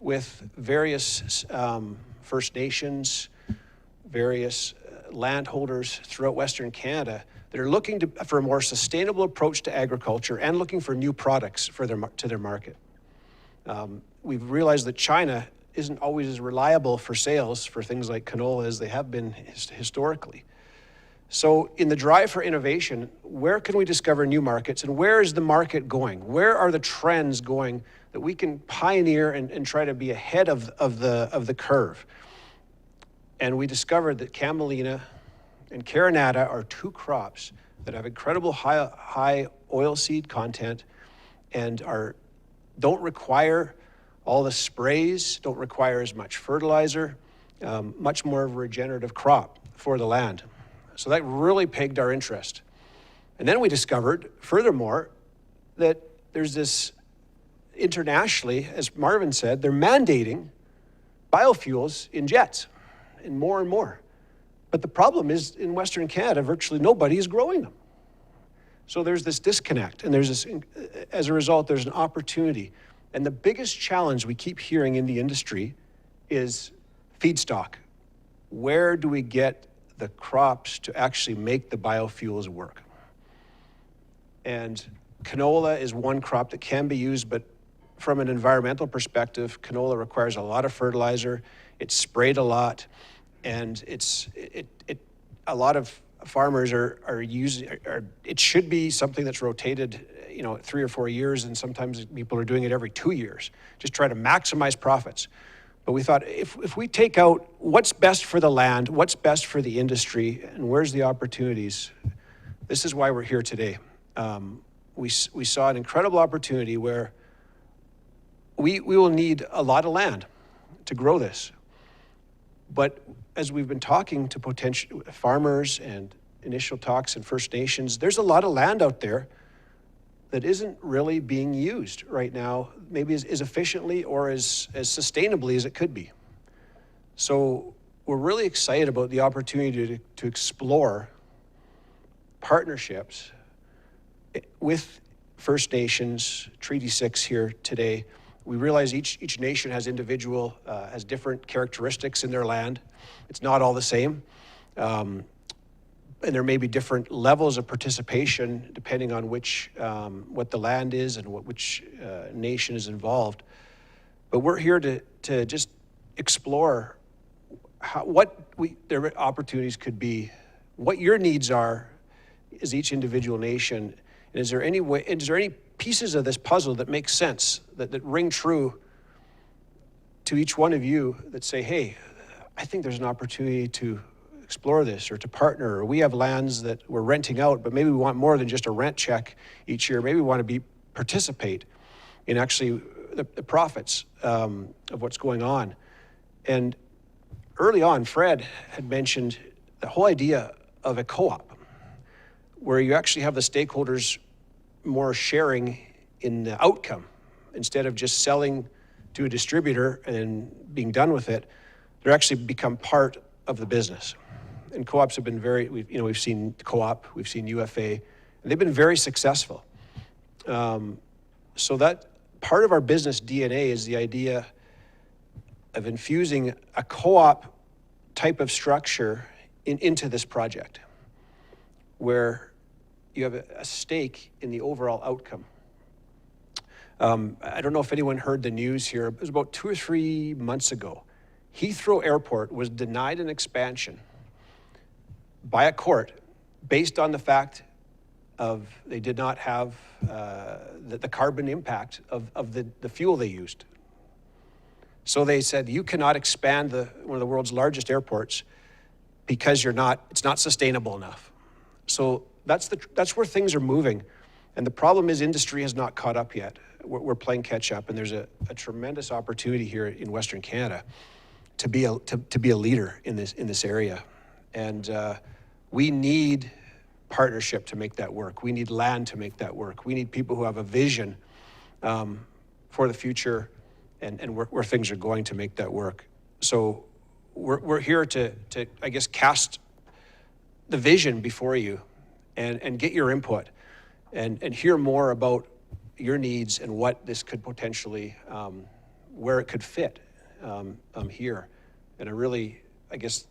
Speaker 4: with various First Nations, various landholders throughout Western Canada that are looking for a more sustainable approach to agriculture and looking for new products to their market. We've realized that China isn't always as reliable for sales for things like canola as they have been historically. So in the drive for innovation, where can we discover new markets and where is the market going? Where are the trends going that we can pioneer and try to be ahead of the curve? And we discovered that camelina and carinata are two crops that have incredible high oil seed content and don't require all the sprays, don't require as much fertilizer, much more of a regenerative crop for the land. So that really pegged our interest. And then we discovered, furthermore, that there's this internationally, as Marvin said, they're mandating biofuels in jets and more. But the problem is in Western Canada, virtually nobody is growing them. So there's this disconnect, and as a result, there's an opportunity. And the biggest challenge we keep hearing in the industry is feedstock. Where do we get the crops to actually make the biofuels work? And canola is one crop that can be used, but from an environmental perspective, canola requires a lot of fertilizer. It's sprayed a lot, and a lot of farmers are using. It should be something that's rotated, 3 or 4 years, and sometimes people are doing it every 2 years. Just try to maximize profits. But we thought if we take out what's best for the land, what's best for the industry, and where's the opportunities, this is why we're here today. We saw an incredible opportunity where we will need a lot of land to grow this. But as we've been talking to potential farmers and initial talks in First Nations, there's a lot of land out there that isn't really being used right now, maybe as efficiently or as sustainably as it could be. So we're really excited about the opportunity to explore partnerships with First Nations, Treaty 6 here today. We realize each nation has different characteristics in their land. It's not all the same. And there may be different levels of participation depending on what the land is and which nation is involved. But we're here to just explore what their opportunities could be, what your needs are as each individual nation, And is there any pieces of this puzzle that make sense, that ring true to each one of you that say, hey, I think there's an opportunity to explore this or to partner, or we have lands that we're renting out, but maybe we want more than just a rent check each year. Maybe we want to participate in actually the profits of what's going on. And early on, Fred had mentioned the whole idea of a co-op, where you actually have the stakeholders more sharing in the outcome instead of just selling to a distributor and being done with it. They're actually become part of the business. And co-ops have been we've seen co-op, we've seen UFA, and they've been very successful. So that part of our business DNA is the idea of infusing a co-op type of structure into this project, where you have a stake in the overall outcome. I don't know if anyone heard the news here. It was about 2 or 3 months ago. Heathrow Airport was denied an expansion by a court based on the fact of they did not have the carbon impact of the fuel they used. So they said, you cannot expand one of the world's largest airports because it's not sustainable enough. So that's where things are moving. And the problem is industry has not caught up yet. We're playing catch up, and there's a tremendous opportunity here in Western Canada to be a leader in this area. And we need partnership to make that work. We need land to make that work. We need people who have a vision for the future and where things are going to make that work. So we're here to I guess, cast the vision before you and get your input and hear more about your needs and what this could potentially, where it could fit here. And I really, I guess,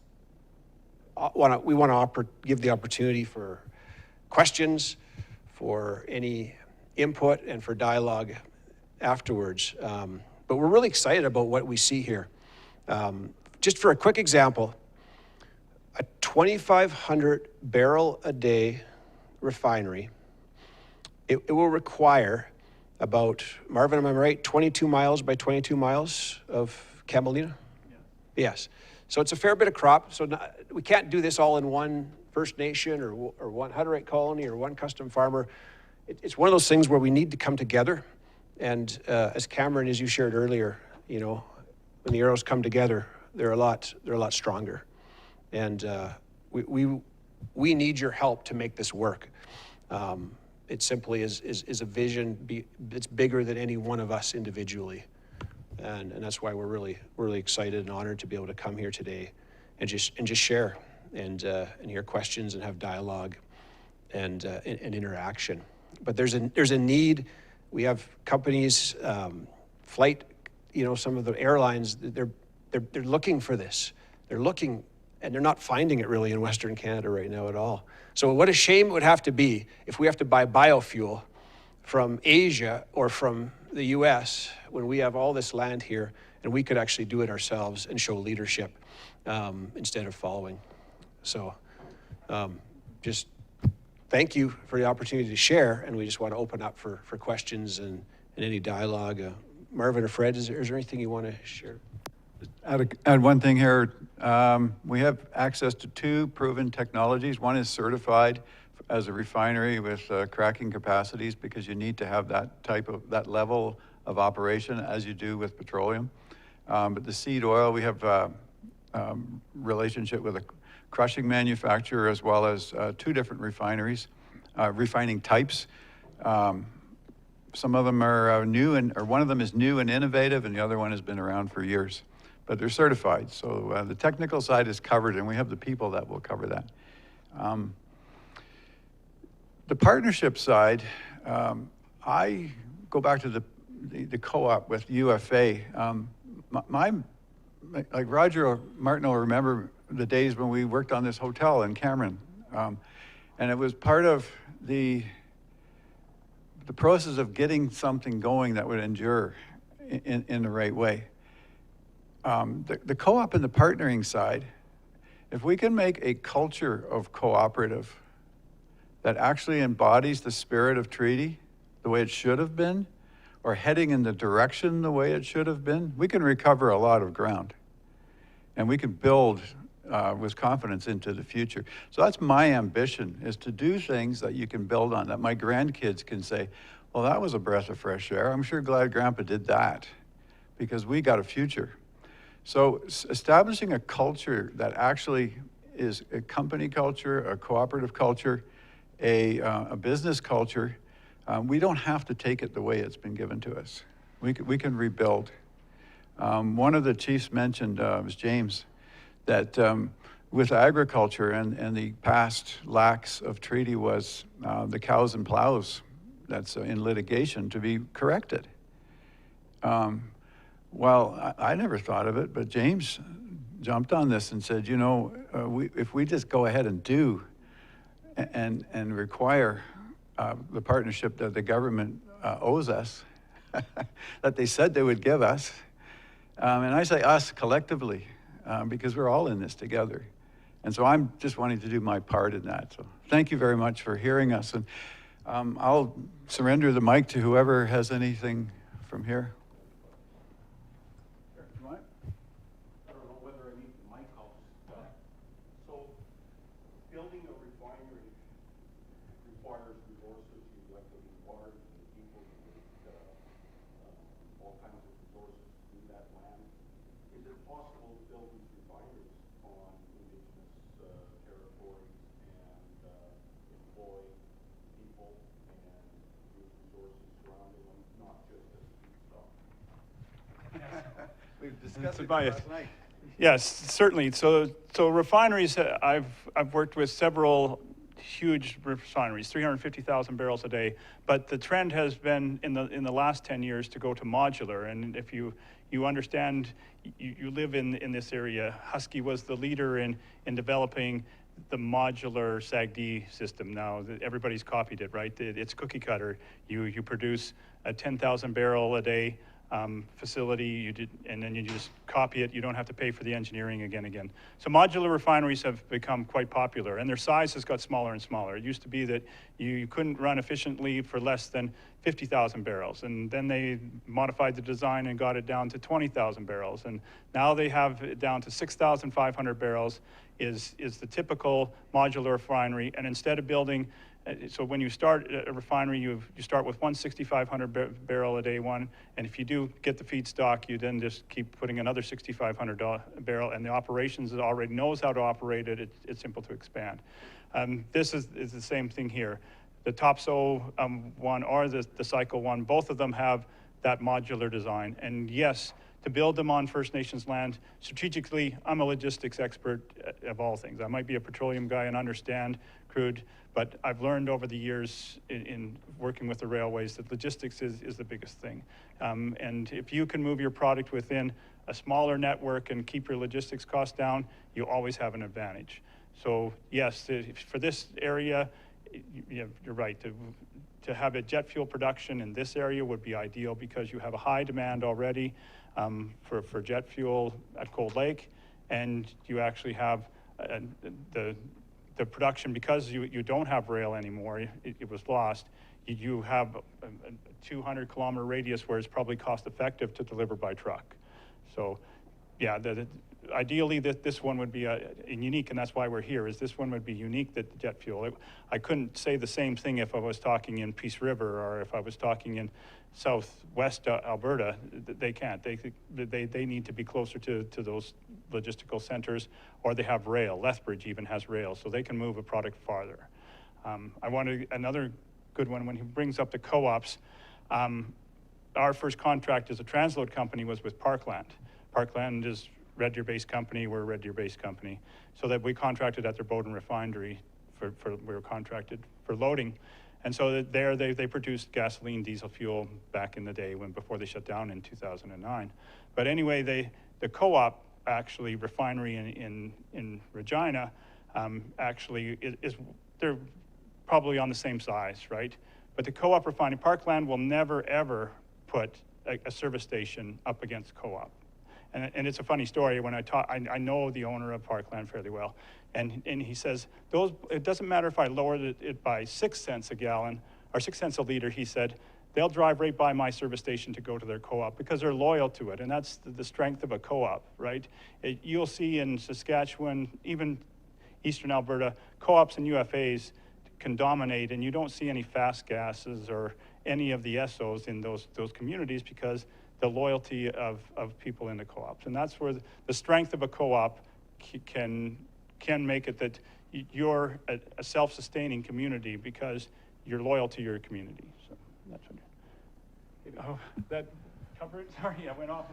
Speaker 4: we want to give the opportunity for questions, for any input, and for dialogue afterwards. But we're really excited about what we see here. Just for a quick example, a 2,500 barrel a day refinery, it will require about, Marvin, am I right, 22 miles by 22 miles of camelina? Yeah. Yes. So it's a fair bit of crop. So we can't do this all in one First Nation or one Hutterite colony or one custom farmer. It's one of those things where we need to come together. And as Cameron, as you shared earlier, when the arrows come together, they're a lot stronger. And we need your help to make this work. It simply is a vision it's bigger than any one of us individually. And that's why we're really excited and honored to be able to come here today and just share and hear questions and have dialogue and interaction. But there's a need. We have companies, flight, some of the airlines, they're looking for this. They're looking, and they're not finding it really in Western Canada right now at all. So what a shame it would have to be if we have to buy biofuel from Asia or from the US when we have all this land here and we could actually do it ourselves and show leadership instead of following. So just thank you for the opportunity to share, and we just want to open up for questions and any dialogue. Marvin or Fred, is there anything you want to share?
Speaker 7: Add one thing here. We have access to 2 proven technologies. One is certified as a refinery with cracking capacities, because you need to have that level of operation as you do with petroleum. But the seed oil, we have relationship with a crushing manufacturer as well as 2 different refineries, refining types. Some of them are new, or one of them is new and innovative, and the other one has been around for years. But they're certified, so the technical side is covered, and we have the people that will cover that. The partnership side, I go back to the co-op with UFA. Like Roger or Martin will remember the days when we worked on this hotel in Cameron, and it was part of the process of getting something going that would endure in the right way. The co-op and the partnering side, if we can make a culture of cooperative that actually embodies the spirit of treaty the way it should have been, or heading in the direction the way it should have been, we can recover a lot of ground. And we can build with confidence into the future. So that's my ambition, is to do things that you can build on, that my grandkids can say, well, that was a breath of fresh air. I'm sure glad Grandpa did that, because we got a future. So establishing a culture that actually is a company culture, a cooperative culture, a business culture, we don't have to take it the way it's been given to us. We can rebuild. One of the chiefs mentioned, was James, that with agriculture and the past lacks of treaty was the cows and plows that's in litigation to be corrected. Well, I never thought of it, but James jumped on this and said, you know, if we just go ahead and do and require the partnership that the government owes us, that they said they would give us, and I say us collectively, because we're all in this together. And so I'm just wanting to do my part in that. So thank you very much for hearing us. And I'll surrender the mic to whoever has anything from here.
Speaker 2: I don't know whether I need the mic. So building a refinery requires resources. You like to be water, people, all kinds of resources to do that land. Is it possible to build these refineries on indigenous territories and employ people and use resources surrounding them, not just as feedstock?
Speaker 7: We've discussed it
Speaker 2: Tobias.
Speaker 7: last night.
Speaker 2: Yes, certainly. So refineries, I've worked with several huge refineries, 350,000 barrels a day. But the trend has been in the last 10 years to go to modular. And if you understand, you live in this area. Husky was the leader in developing the modular SAGD system. Now everybody's copied it, right? It's cookie cutter. You produce a 10,000 barrel a day facility, and then you just copy it. You don't have to pay for the engineering again. So modular refineries have become quite popular, and their size has got smaller and smaller. It used to be that you couldn't run efficiently for less than 50,000 barrels, and then they modified the design and got it down to 20,000 barrels, and now they have it down to 6,500 barrels is the typical modular refinery. And instead of building, so when you start a refinery, you start with one 6,500 barrel a day one, and if you do get the feedstock, you then just keep putting another 6,500 barrel, and the operations already knows how to operate it. It's simple to expand. This is the same thing here. The Topso one or the Cycle one, both of them have that modular design. And yes, to build them on First Nations land, strategically, I'm a logistics expert of all things. I might be a petroleum guy and understand crude, but I've learned over the years in working with the railways that logistics is the biggest thing. And if you can move your product within a smaller network and keep your logistics costs down, you always have an advantage. So yes, for this area, you're right. To have a jet fuel production in this area would be ideal because you have a high demand already for jet fuel at Cold Lake, and you actually have the production, because you don't have rail anymore, it was lost. You have a 200-kilometer radius where it's probably cost effective to deliver by truck. So yeah, ideally this one would be unique, and that's why we're here, is this one would be unique, that the jet fuel. I couldn't say the same thing if I was talking in Peace River or if I was talking in southwest Alberta. They can't. They need to be closer to those logistical centers, or they have rail. Lethbridge even has rail, so they can move a product farther. I wanted another good one when he brings up the co-ops. Our first contract as a transload company was with Parkland. Parkland is Red Deer-based company. We're a Red Deer-based company, so that we contracted at their Bowden refinery we were contracted for loading. And so there they produced gasoline, diesel fuel back in the day before they shut down in 2009. But anyway, the co-op actually refinery in Regina actually they're probably on the same size, right? But the co-op refinery, Parkland will never ever put a service station up against co-op. And it's a funny story. When I know the owner of Parkland fairly well, and he says, it doesn't matter if I lowered it by 6 cents a gallon or 6 cents a liter, he said, they'll drive right by my service station to go to their co-op because they're loyal to it. And that's the strength of a co-op, right? You'll see in Saskatchewan, even Eastern Alberta, co-ops and UFAs can dominate, and you don't see any fast gases or any of the SOs in those communities because the loyalty of people in the co-ops. And that's where the strength of a co-op can make it that you're a self-sustaining community because you're loyal to your community. So that's what. Oh, that covered it? Sorry, I went off.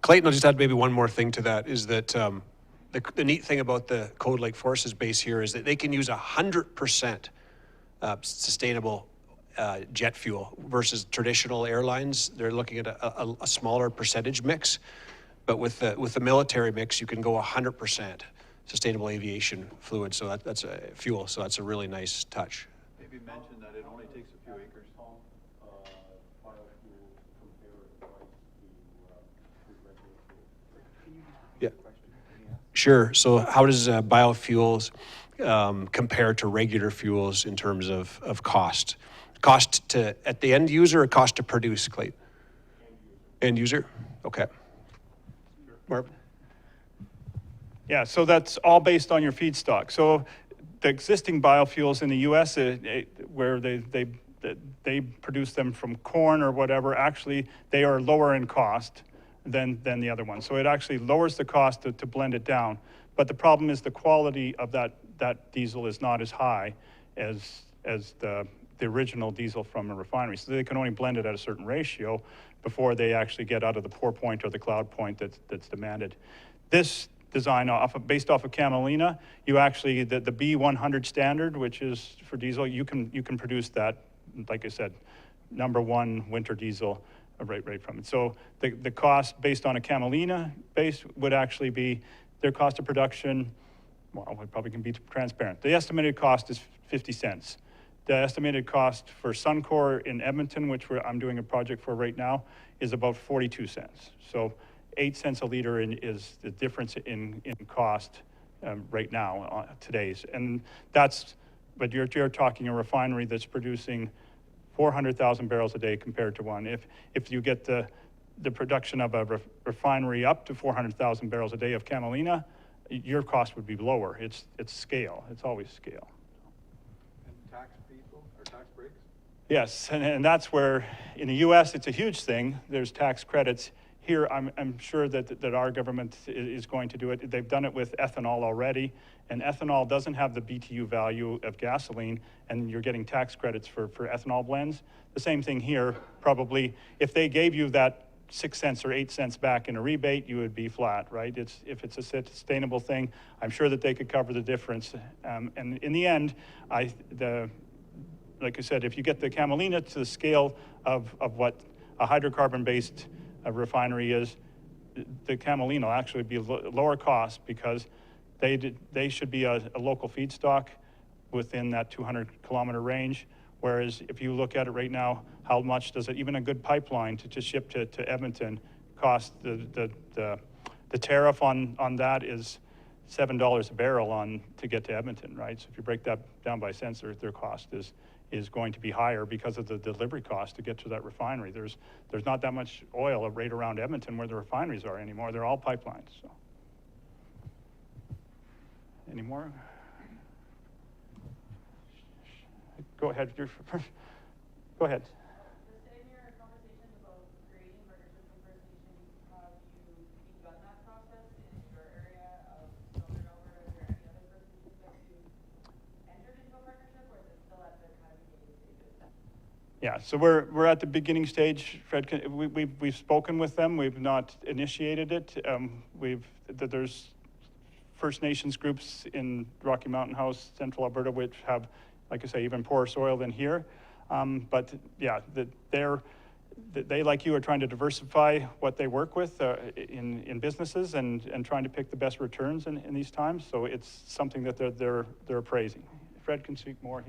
Speaker 4: Clayton, I'll just add maybe one more thing to that is that the neat thing about the Cold Lake Forces base here is that they can use 100% sustainable jet fuel versus traditional airlines. They're looking at a smaller percentage mix, but with the military mix, you can go 100% sustainable aviation fluid. So that's a fuel. So that's a really nice touch.
Speaker 7: Maybe mention that it only takes a few acres.
Speaker 4: Yeah. Sure. So how does biofuels compare to regular fuels in terms of cost? Cost to at the end user or cost to produce, Clayton? End user? Okay. Marvin?
Speaker 2: Yeah, so that's all based on your feedstock. So the existing biofuels in the U.S., where they produce them from corn or whatever, actually they are lower in cost than the other one. So it actually lowers the cost to blend it down. But the problem is the quality of that diesel is not as high as the original diesel from a refinery. So they can only blend it at a certain ratio before they actually get out of the pour point or the cloud point that's demanded. This design based off of camelina, you actually, the B100 standard, which is for diesel, you can produce that, like I said, #1 winter diesel right from it. So the cost based on a camelina base would actually be their cost of production, well, we probably can be transparent. The estimated cost is 50 cents. The estimated cost for Suncor in Edmonton, which I'm doing a project for right now, is about 42 cents. So 8 cents a liter is the difference in cost right now, today's. And that's, but you're talking a refinery that's producing 400,000 barrels a day compared to one. If you get the production of a refinery up to 400,000 barrels a day of camelina, your cost would be lower. It's scale. It's always scale.
Speaker 7: And tax people or tax breaks?
Speaker 2: Yes, and that's where in the U.S. it's a huge thing. There's tax credits. Here, I'm sure that our government is going to do it. They've done it with ethanol already, and ethanol doesn't have the BTU value of gasoline, and you're getting tax credits for ethanol blends. The same thing here, probably, if they gave you that 6 cents or 8 cents back in a rebate, you would be flat, right? If it's a sustainable thing, I'm sure that they could cover the difference. And in the end, like I said, if you get the camelina to the scale of what a hydrocarbon-based refinery is, the camelina will actually be lower cost because they should be a local feedstock within that 200-kilometer range. Whereas if you look at it right now, how much does it, even a good pipeline to ship to Edmonton cost? The tariff on that is $7 a barrel to get to Edmonton, right? So if you break that down by cents, their cost is going to be higher because of the delivery cost to get to that refinery. There's not that much oil right around Edmonton where the refineries are anymore. They're all pipelines. So. Any more? Go ahead. Go ahead. Yeah, so we're at the beginning stage. Fred, we've spoken with them. We've not initiated it. There's First Nations groups in Rocky Mountain House, Central Alberta, which have, like I say, even poorer soil than here. But yeah, they, like you, are trying to diversify what they work with in businesses and trying to pick the best returns in these times. So it's something that they're appraising. Fred can speak more.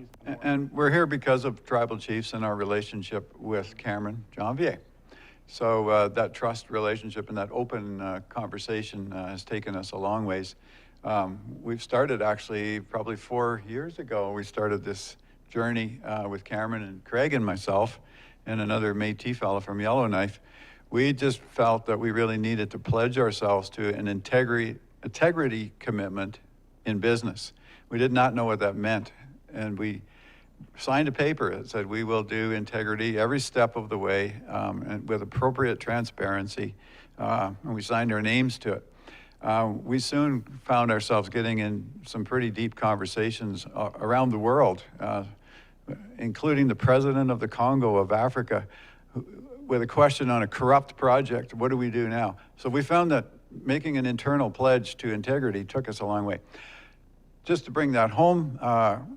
Speaker 7: And we're here because of tribal chiefs and our relationship with Cameron Janvier. So that trust relationship and that open conversation has taken us a long ways. We've started actually probably 4 years ago. We started this journey with Cameron and Craig and myself and another Métis fellow from Yellowknife. We just felt that we really needed to pledge ourselves to an integrity commitment in business. We did not know what that meant, and we signed a paper that said we will do integrity every step of the way and with appropriate transparency, and we signed our names to it. We soon found ourselves getting in some pretty deep conversations around the world, including the president of the Congo of Africa, with a question on a corrupt project. What do we do now? So we found that making an internal pledge to integrity took us a long way. Just to bring that home,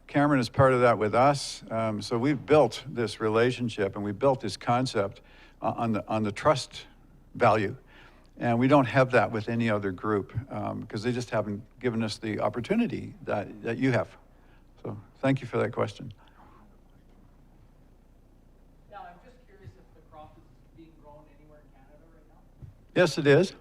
Speaker 7: Cameron is part of that with us. So we've built this relationship and we built this concept on the trust value. And we don't have that with any other group because they just haven't given us the opportunity that you have. So thank you for that question.
Speaker 21: Yeah, I'm just curious if the crop is being grown anywhere in Canada right now?
Speaker 7: Yes, it is.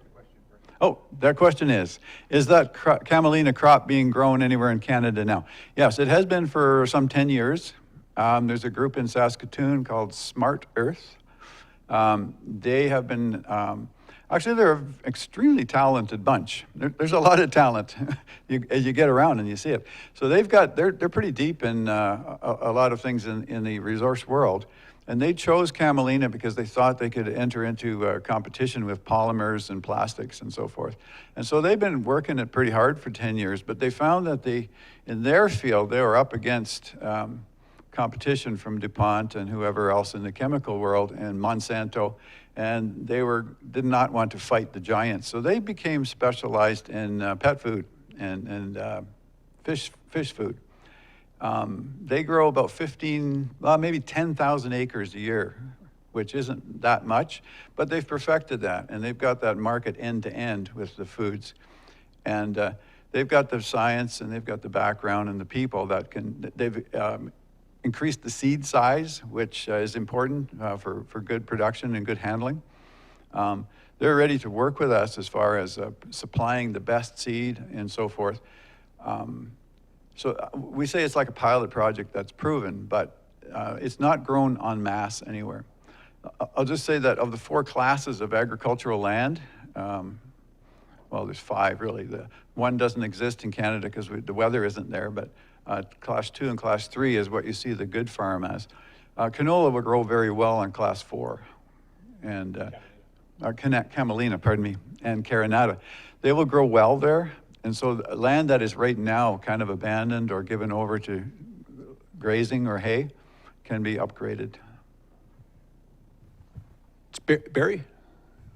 Speaker 7: Oh, that question is that camelina crop being grown anywhere in Canada now? Yes, it has been for some 10 years. There's a group in Saskatoon called Smart Earth. They have been, actually they're an extremely talented bunch. There's a lot of talent as you get around and you see it. So they're pretty deep in a lot of things in the resource world. And they chose camelina because they thought they could enter into competition with polymers and plastics and so forth. And so they've been working it pretty hard for 10 years, but they found that in their field, they were up against competition from DuPont and whoever else in the chemical world and Monsanto, and they did not want to fight the giants. So they became specialized in pet food and fish food. They grow about maybe 10,000 acres a year, which isn't that much, but they've perfected that, and they've got that market end to end with the foods. And they've got the science, and they've got the background and the people they've increased the seed size, which is important for good production and good handling. They're ready to work with us as far as supplying the best seed and so forth. So we say it's like a pilot project that's proven, but it's not grown en masse anywhere. I'll just say that of the 4 classes of agricultural land, well, there's 5 really. The one doesn't exist in Canada because the weather isn't there, but class 2 and class 3 is what you see the good farm as. Canola will grow very well on class 4. And camelina, pardon me, and carinata. They will grow well there. And so land that is right now kind of abandoned or given over to grazing or hay can be upgraded.
Speaker 4: It's Barry?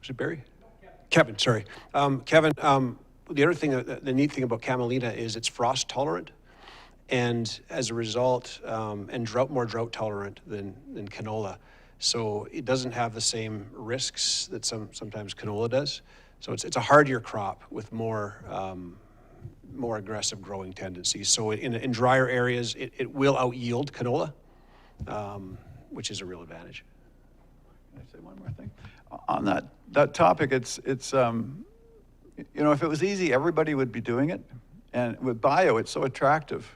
Speaker 4: Is it Barry? No, Kevin, sorry. Kevin, the other thing, the neat thing about camelina is it's frost tolerant. And as a result, and more drought tolerant than canola. So it doesn't have the same risks that sometimes canola does. So it's a hardier crop with more aggressive growing tendencies. So in drier areas, it will out-yield canola, which is a real advantage.
Speaker 7: Can I say one more thing? On that topic, it's you know, if it was easy, everybody would be doing it. And with bio, it's so attractive.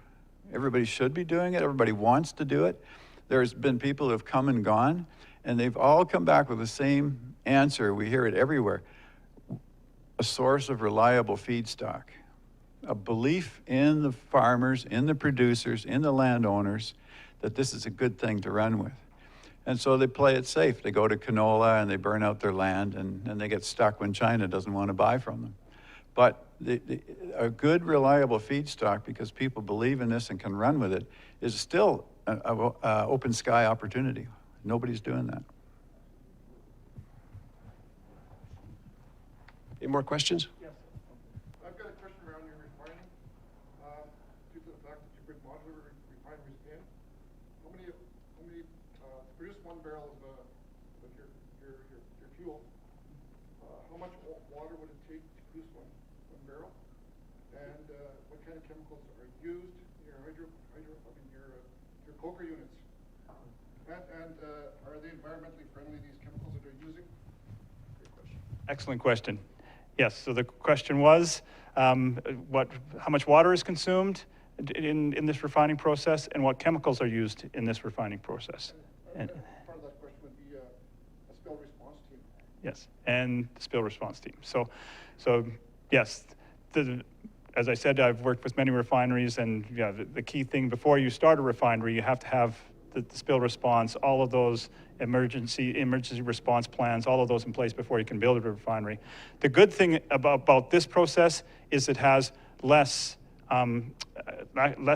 Speaker 7: Everybody should be doing it. Everybody wants to do it. There's been people who have come and gone, and they've all come back with the same answer. We hear it everywhere. A source of reliable feedstock, a belief in the farmers, in the producers, in the landowners, that this is a good thing to run with. And so they play it safe. They go to canola and they burn out their land and they get stuck when China doesn't want to buy from them. But a good, reliable feedstock, because people believe in this and can run with it, is still an open sky opportunity. Nobody's doing that.
Speaker 4: Any more questions?
Speaker 1: Yes. I've got a question around your refining. Due to the fact that you bring modular refineries in, how many to produce 1 barrel of your fuel, how much water would it take to produce one barrel? And what kind of chemicals are used in your your coker units? And are they environmentally friendly, these chemicals that they're using?
Speaker 2: Excellent question. Yes, so the question was, how much water is consumed in this refining process, and what chemicals are used in this refining process? And,
Speaker 1: part of that question would be a spill response team.
Speaker 2: yes, and the spill response team. So yes, as I said, I've worked with many refineries, and yeah, the key thing before you start a refinery, you have to have the spill response, all of those emergency response plans, all of those in place before you can build a refinery. The good thing about this process is it has less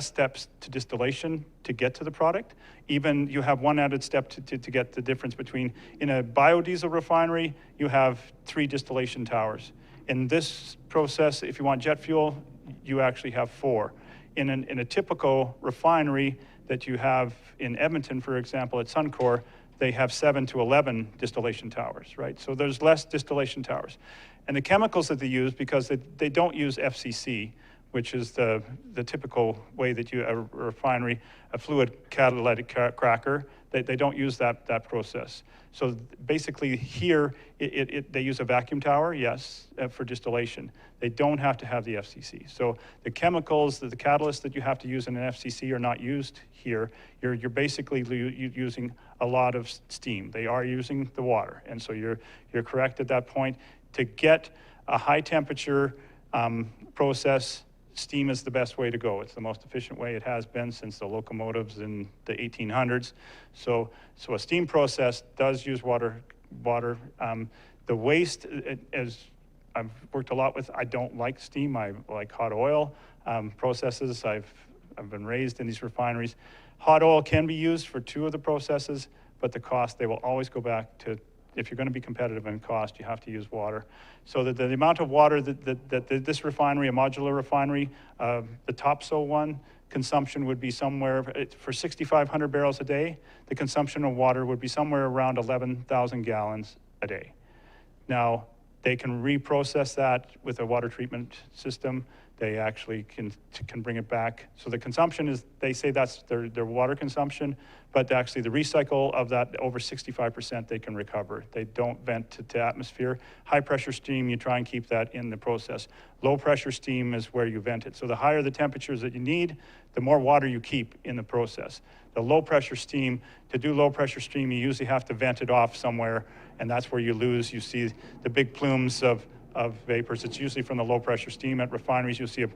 Speaker 2: steps to distillation to get to the product. Even you have one added step to get the difference between, in a biodiesel refinery, you have 3 distillation towers. In this process, if you want jet fuel, you actually have 4. In a typical refinery that you have in Edmonton, for example, at Suncor, they have 7 to 11 distillation towers, right? So there's less distillation towers. And the chemicals that they use, because they don't use FCC, which is the typical way that a refinery, a fluid catalytic cracker, they don't use that process. So basically here, they use a vacuum tower, yes, for distillation. They don't have to have the FCC. So the chemicals, the catalysts that you have to use in an FCC are not used here. You're basically using a lot of steam. They are using the water. And so you're correct at that point. To get a high temperature process, steam is the best way to go. It's the most efficient way. It has been since the locomotives in the 1800s. So a steam process does use water. The waste, as I've worked a lot with, I don't like steam. I like hot oil processes. I've been raised in these refineries. Hot oil can be used for 2 of the processes, but the cost, they will always go back to, if you're going to be competitive in cost, you have to use water. So that the amount of water that this refinery, a modular refinery, the Topso one, consumption would be somewhere, for 6,500 barrels a day, the consumption of water would be somewhere around 11,000 gallons a day. Now, they can reprocess that with a water treatment system. They actually can bring it back. So the consumption is, they say that's their water consumption, but actually the recycle of that, over 65% they can recover. They don't vent to atmosphere. High pressure steam, you try and keep that in the process. Low pressure steam is where you vent it. So the higher the temperatures that you need, the more water you keep in the process. The low pressure steam, to do low pressure steam, you usually have to vent it off somewhere, and that's where you see the big plumes of vapors. It's usually from the low pressure steam. At refineries, you'll see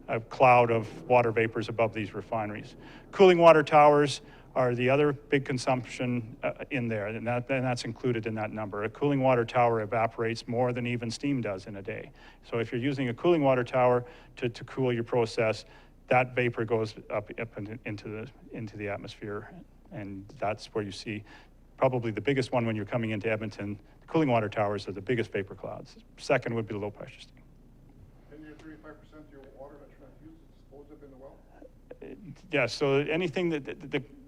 Speaker 2: a cloud of water vapors above these refineries. Cooling water towers are the other big consumption in there, and that's included in that number. A cooling water tower evaporates more than even steam does in a day. So if you're using a cooling water tower to cool your process, that vapor goes up into the atmosphere, and that's where you see probably the biggest one when you're coming into Edmonton. The cooling water towers are the biggest vapor clouds. Second would be the low pressure steam.
Speaker 1: And your 35% of your water that you use is disposed of in the well?
Speaker 2: Yeah, so anything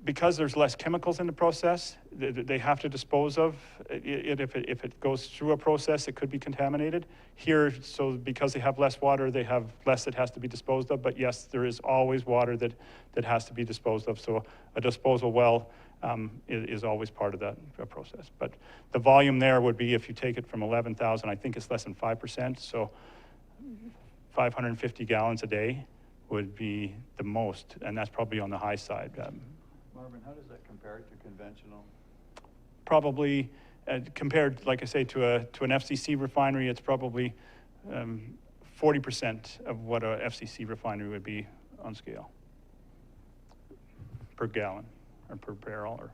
Speaker 2: because there's less chemicals in the process, they have to dispose of it. If it goes through a process, it could be contaminated. Here, so because they have less water, they have less that has to be disposed of. But yes, there is always water that has to be disposed of. So a disposal well is always part of that process. But the volume there would be, if you take it from 11,000, I think it's less than 5%. So 550 gallons a day would be the most, and that's probably on the high side.
Speaker 7: Marvin, how does that compare to conventional?
Speaker 2: Probably compared, like I say, to an FCC refinery, it's probably 40% of what a FCC refinery would be on scale per gallon or per barrel. Or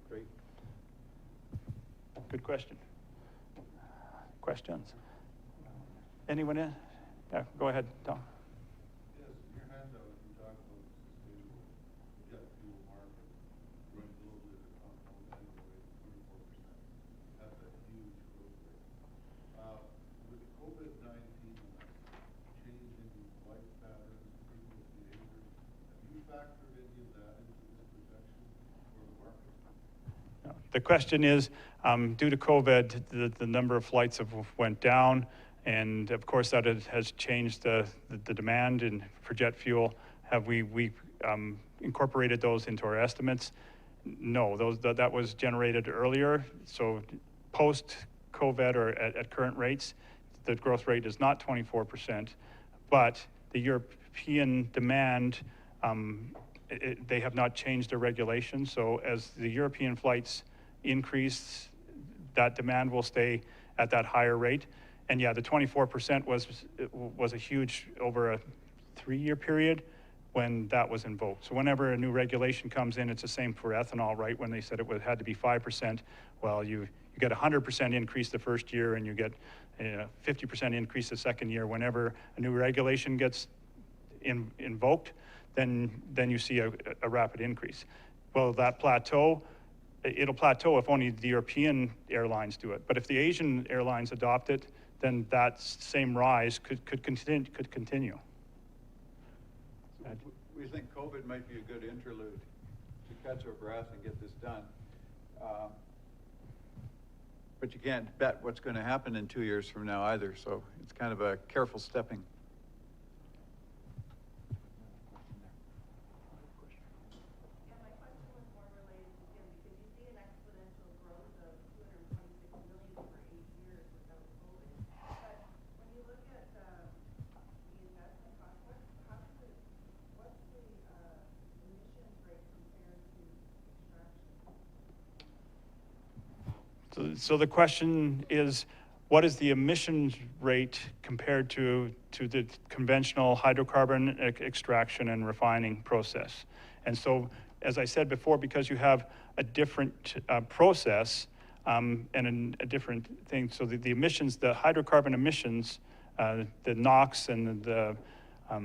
Speaker 7: great.
Speaker 2: Good question. Questions? Anyone in? Yeah, go ahead, Tom. The question is, due to COVID, the number of flights have went down, and of course that has changed the demand for jet fuel. Have we incorporated those into our estimates? No, that was generated earlier. So post-COVID or at current rates, the growth rate is not 24%, but the European demand, they have not changed their regulations. So as the European flights increase, that demand will stay at that higher rate. And yeah, the 24% was a huge, over a 3-year period when that was invoked. So whenever a new regulation comes in, it's the same for ethanol, right? When they said had to be 5%, well, you get 100% increase the first year and you get 50% increase the second year. Whenever a new regulation gets invoked, then you see a rapid increase. Well, that plateau, it'll plateau if only the European airlines do it. But if the Asian airlines adopt it, then that same rise could continue.
Speaker 7: We think COVID might be a good interlude to catch our breath and get this done. But you can't bet what's going to happen in 2 years from now either, so it's kind of a careful stepping.
Speaker 2: So the question is, what is the emissions rate compared to the conventional hydrocarbon extraction and refining process? And so, as I said before, because you have a different process and a different thing, so the emissions, the hydrocarbon emissions, the NOx and the I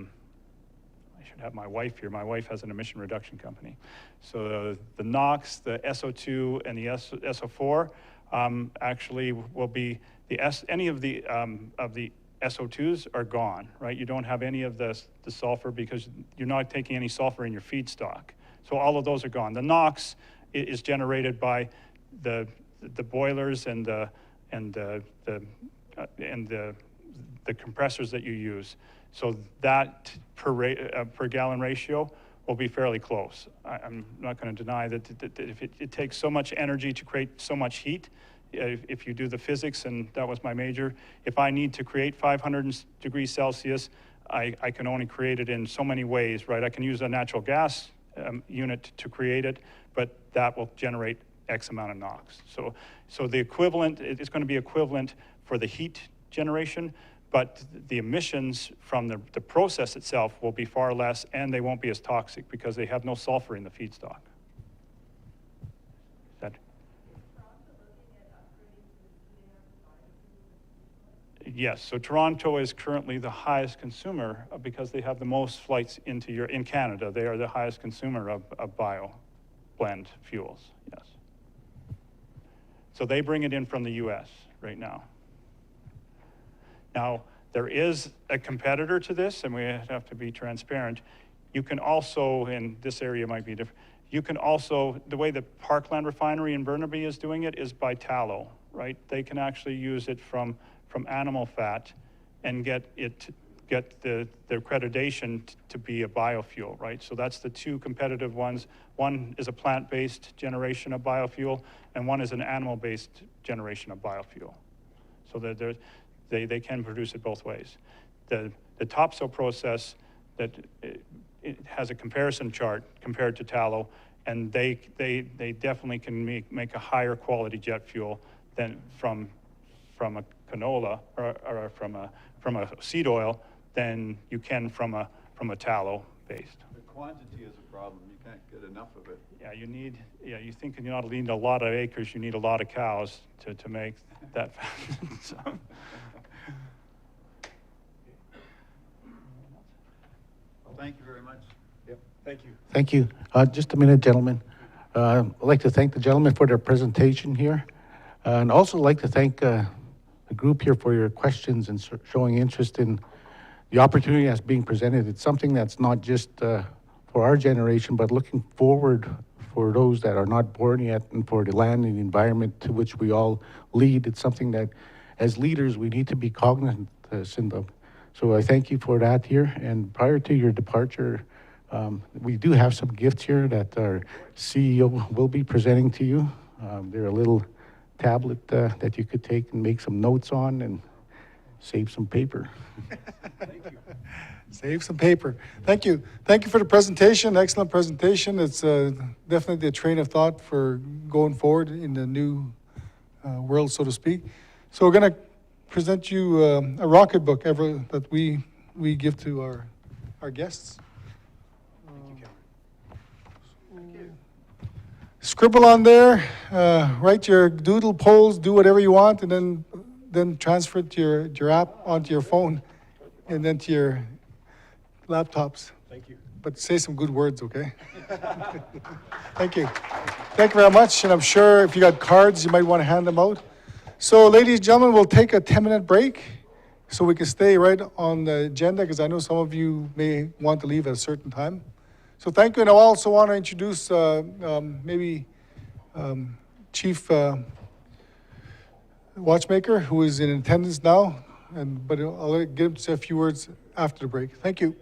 Speaker 2: should have my wife here. My wife has an emission reduction company. So the NOx, the SO2, and the SO4 actually will be any of the SO2s are gone, right? You don't have any of the sulfur because you're not taking any sulfur in your feedstock. So all of those are gone. The NOx is generated by the boilers and the compressors that you use. So that per gallon ratio will be fairly close. I'm not going to deny that if it takes so much energy to create so much heat, if you do the physics, and that was my major, if I need to create 500 degrees Celsius, I can only create it in so many ways, right? I can use a natural gas unit to create it, but that will generate X amount of NOx. So the equivalent, it's going to be equivalent for the heat generation, but the emissions from the process itself will be far less, and they won't be as toxic because they have no sulfur in the feedstock. Yes, so Toronto is currently the highest consumer because they have the most flights in Canada. They are the highest consumer of bio blend fuels, yes. So they bring it in from the US right now. Now, there is a competitor to this, and we have to be transparent. You can also, and this area might be different, you can also, the way the Parkland refinery in Burnaby is doing it is by tallow, right? They can actually use it from animal fat and get the accreditation to be a biofuel, right? So that's the two competitive ones. One is a plant-based generation of biofuel, and one is an animal-based generation of biofuel. So that they can produce it both ways. The topsoil process, that it has a comparison chart compared to tallow, and they definitely can make a higher quality jet fuel than from a canola or from a seed oil than you can from a tallow based.
Speaker 7: The quantity is a problem. You can't get enough of it.
Speaker 2: Yeah, you think you not need a lot of acres, you need a lot of cows to make that. So.
Speaker 7: Thank you very much.
Speaker 4: Yep, thank you.
Speaker 3: Thank you. Just a minute, gentlemen. I'd like to thank the gentlemen for their presentation here. And also like to thank the group here for your questions and showing interest in the opportunity that's being presented. It's something that's not just for our generation, but looking forward for those that are not born yet and for the land and the environment to which we all lead. It's something that as leaders we need to be cognizant of. So I thank you for that here. And prior to your departure, We do have some gifts here that our CEO will be presenting to you. They're a little tablet that you could take and make some notes on and save some paper.
Speaker 1: Save some paper. Thank you. Thank you for the presentation. Excellent presentation. It's definitely a train of thought for going forward in the new world, so to speak. So we're going to present you a rocket book that we give to our guests. Scribble on there, write your doodle polls, do whatever you want, and then transfer it to your app onto your phone and then to your laptops.
Speaker 4: Thank you.
Speaker 1: But say some good words, okay? Thank you. Thank you very much. And I'm sure if you got cards, you might want to hand them out. So, ladies and gentlemen, we'll take a 10-minute break so we can stay right on the agenda because I know some of you may want to leave at a certain time. So thank you. And I also want to introduce Chief Watchmaker, who is in attendance now. But I'll get him to say a few words after the break. Thank you.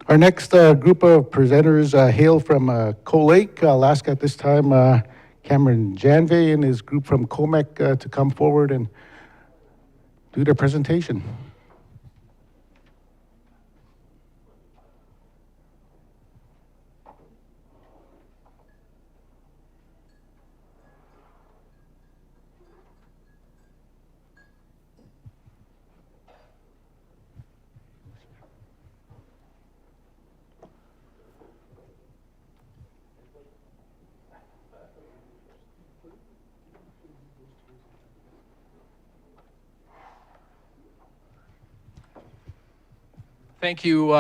Speaker 3: Our next group of presenters hail from Cold Lake. I'll ask at this time Cameron Janvier and his group from COMEC to come forward and do their presentation.
Speaker 21: Thank you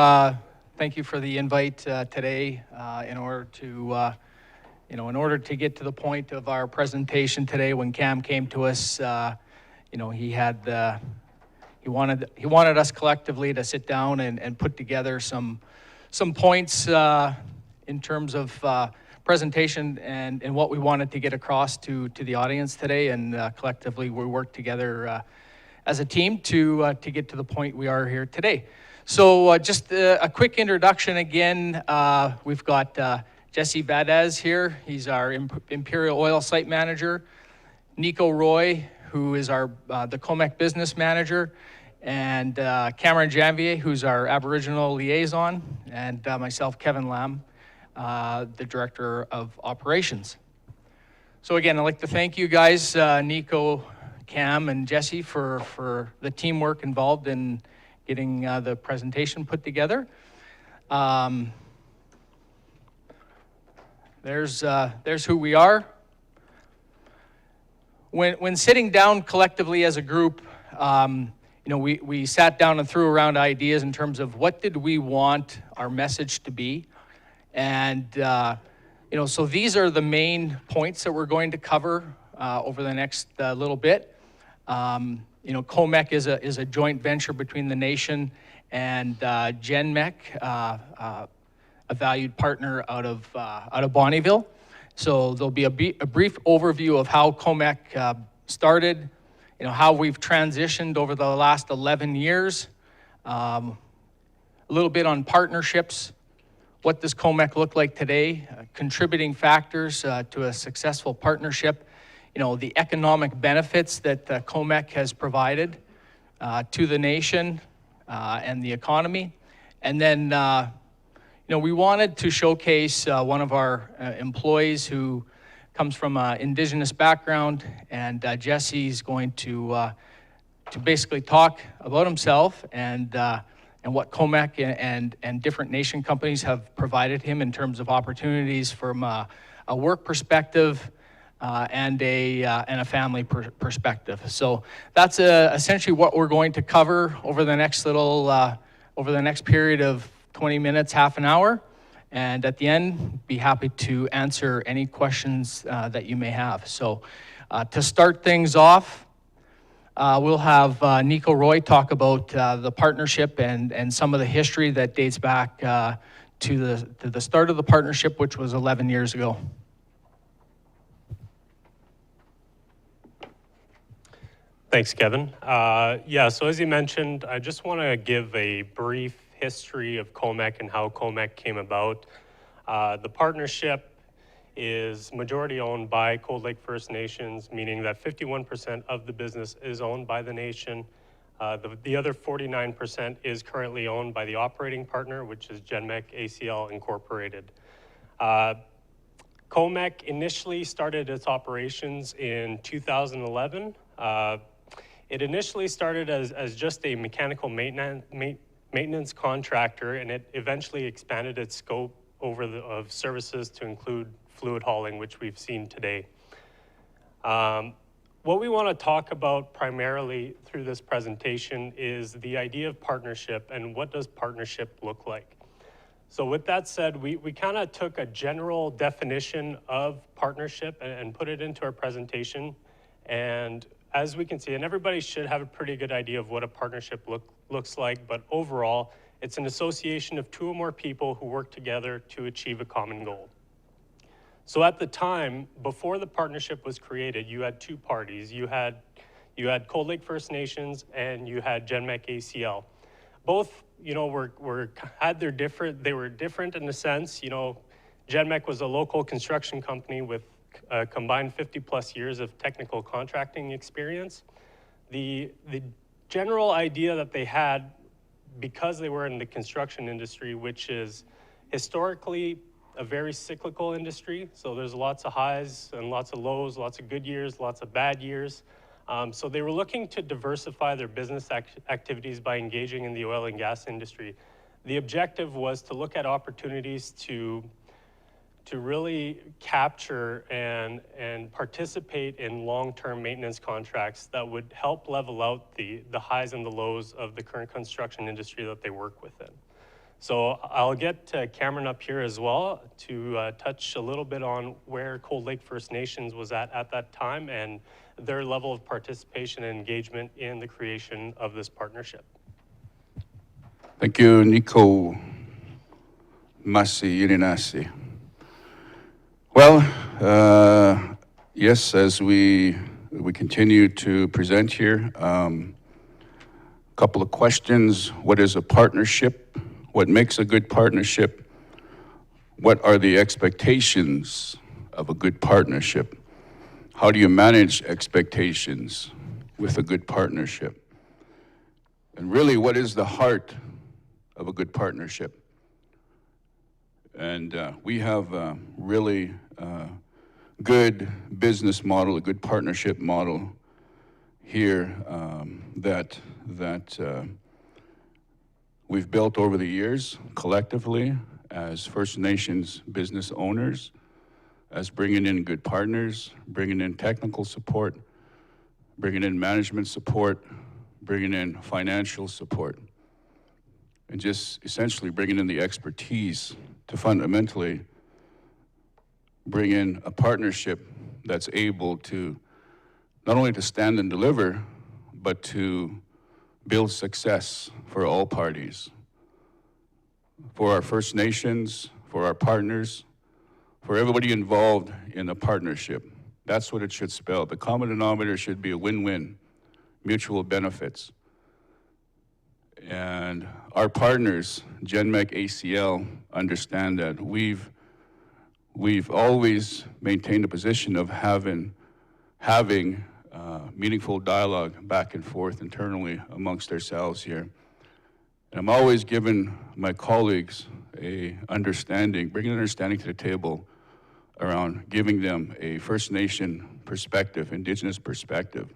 Speaker 21: for the invite today. In order to, in order to get to the point of our presentation today, when Cam came to us, he had he wanted us collectively to sit down and put together some points in terms of presentation and what we wanted to get across to the audience today, and collectively we worked together as a team to get to the point we are here today. So just a quick introduction again. We've got Jesse Vadez here. He's our Imperial Oil Site Manager. Nico Roy, who is our the COMEC Business Manager. And Cameron Janvier, who's our Aboriginal Liaison. And myself, Kevin Lam, the Director of Operations. So again, I'd like to thank you guys, Nico, Cam, and Jesse for the teamwork involved in getting the presentation put together. There's who we are. When sitting down collectively as a group, we sat down and threw around ideas in terms of what did we want our message to be. And, so these are the main points that we're going to cover over the next little bit. COMEC is a joint venture between the nation and GenMec, a valued partner out of Bonnyville. So there'll be a brief overview of how COMEC started, how we've transitioned over the last 11 years, a little bit on partnerships, what does COMEC look like today, contributing factors to a successful partnership, the economic benefits that COMEC has provided to the nation and the economy. And then, we wanted to showcase one of our employees who comes from an Indigenous background, and Jesse's going to basically talk about himself and what COMEC and different nation companies have provided him in terms of opportunities from a work perspective and a family perspective. So that's essentially what we're going to cover over the next period of 20 minutes, half an hour. And at the end, be happy to answer any questions that you may have. So to start things off, we'll have Nico Roy talk about the partnership and some of the history that dates back to the start of the partnership, which was 11 years ago.
Speaker 20: Thanks, Kevin. So as you mentioned, I just want to give a brief history of COMEC and how COMEC came about. The partnership is majority owned by Cold Lake First Nations, meaning that 51% of the business is owned by the nation. The other 49% is currently owned by the operating partner, which is GenMec ACL Incorporated. COMEC initially started its operations in 2011. It initially started as just a mechanical maintenance contractor, and it eventually expanded its scope of services to include fluid hauling, which we've seen today. What we want to talk about primarily through this presentation is the idea of partnership and what does partnership look like. So with that said, we kind of took a general definition of partnership and put it into our presentation. And as we can see, and everybody should have a pretty good idea of what a partnership looks like, but overall, it's an association of two or more people who work together to achieve a common goal. So at the time, before the partnership was created, you had two parties. You had Cold Lake First Nations and you had GenMec ACL. Both, you know, they were different in a sense. You know, GenMec was a local construction company with a combined 50 plus years of technical contracting experience. The general idea that they had, because they were in the construction industry, which is historically a very cyclical industry, so there's lots of highs and lots of lows, lots of good years, lots of bad years. So they were looking to diversify their business activities by engaging in the oil and gas industry. The objective was to look at opportunities to really capture and participate in long-term maintenance contracts that would help level out the highs and the lows of the current construction industry that they work within. So I'll get Cameron up here as well to touch a little bit on where Cold Lake First Nations was at that time and their level of participation and engagement in the creation of this partnership.
Speaker 22: Thank you, Nico Masi Irinasi. Well, yes, as we continue to present here, a couple of questions. What is a partnership? What makes a good partnership? What are the expectations of a good partnership? How do you manage expectations with a good partnership? And really, what is the heart of a good partnership? And we have a really good business model, a good partnership model here that we've built over the years collectively as First Nations business owners, as bringing in good partners, bringing in technical support, bringing in management support, bringing in financial support, and just essentially bringing in the expertise to fundamentally bring in a partnership that's able to not only to stand and deliver, but to build success for all parties, for our First Nations, for our partners, for everybody involved in a partnership. That's what it should spell. The common denominator should be a win-win, mutual benefits. And our partners, GenMec ACL, understand that we've always maintained a position of having meaningful dialogue back and forth internally amongst ourselves here. And I'm always giving my colleagues bringing an understanding to the table around giving them a First Nation perspective, Indigenous perspective.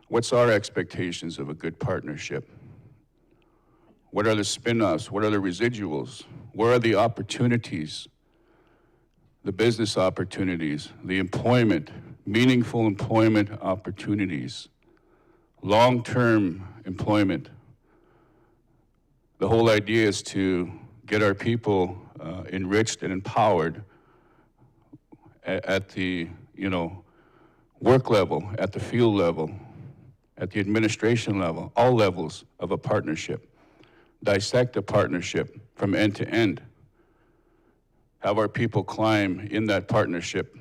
Speaker 22: What's our expectations of a good partnership? What are the spin-offs? What are the residuals? Where are the opportunities? The business opportunities, the employment, meaningful employment opportunities, long-term employment. The whole idea is to get our people enriched and empowered at the work level, at the field level, at the administration level, all levels of a partnership. Dissect a partnership from end to end. Have our people climb in that partnership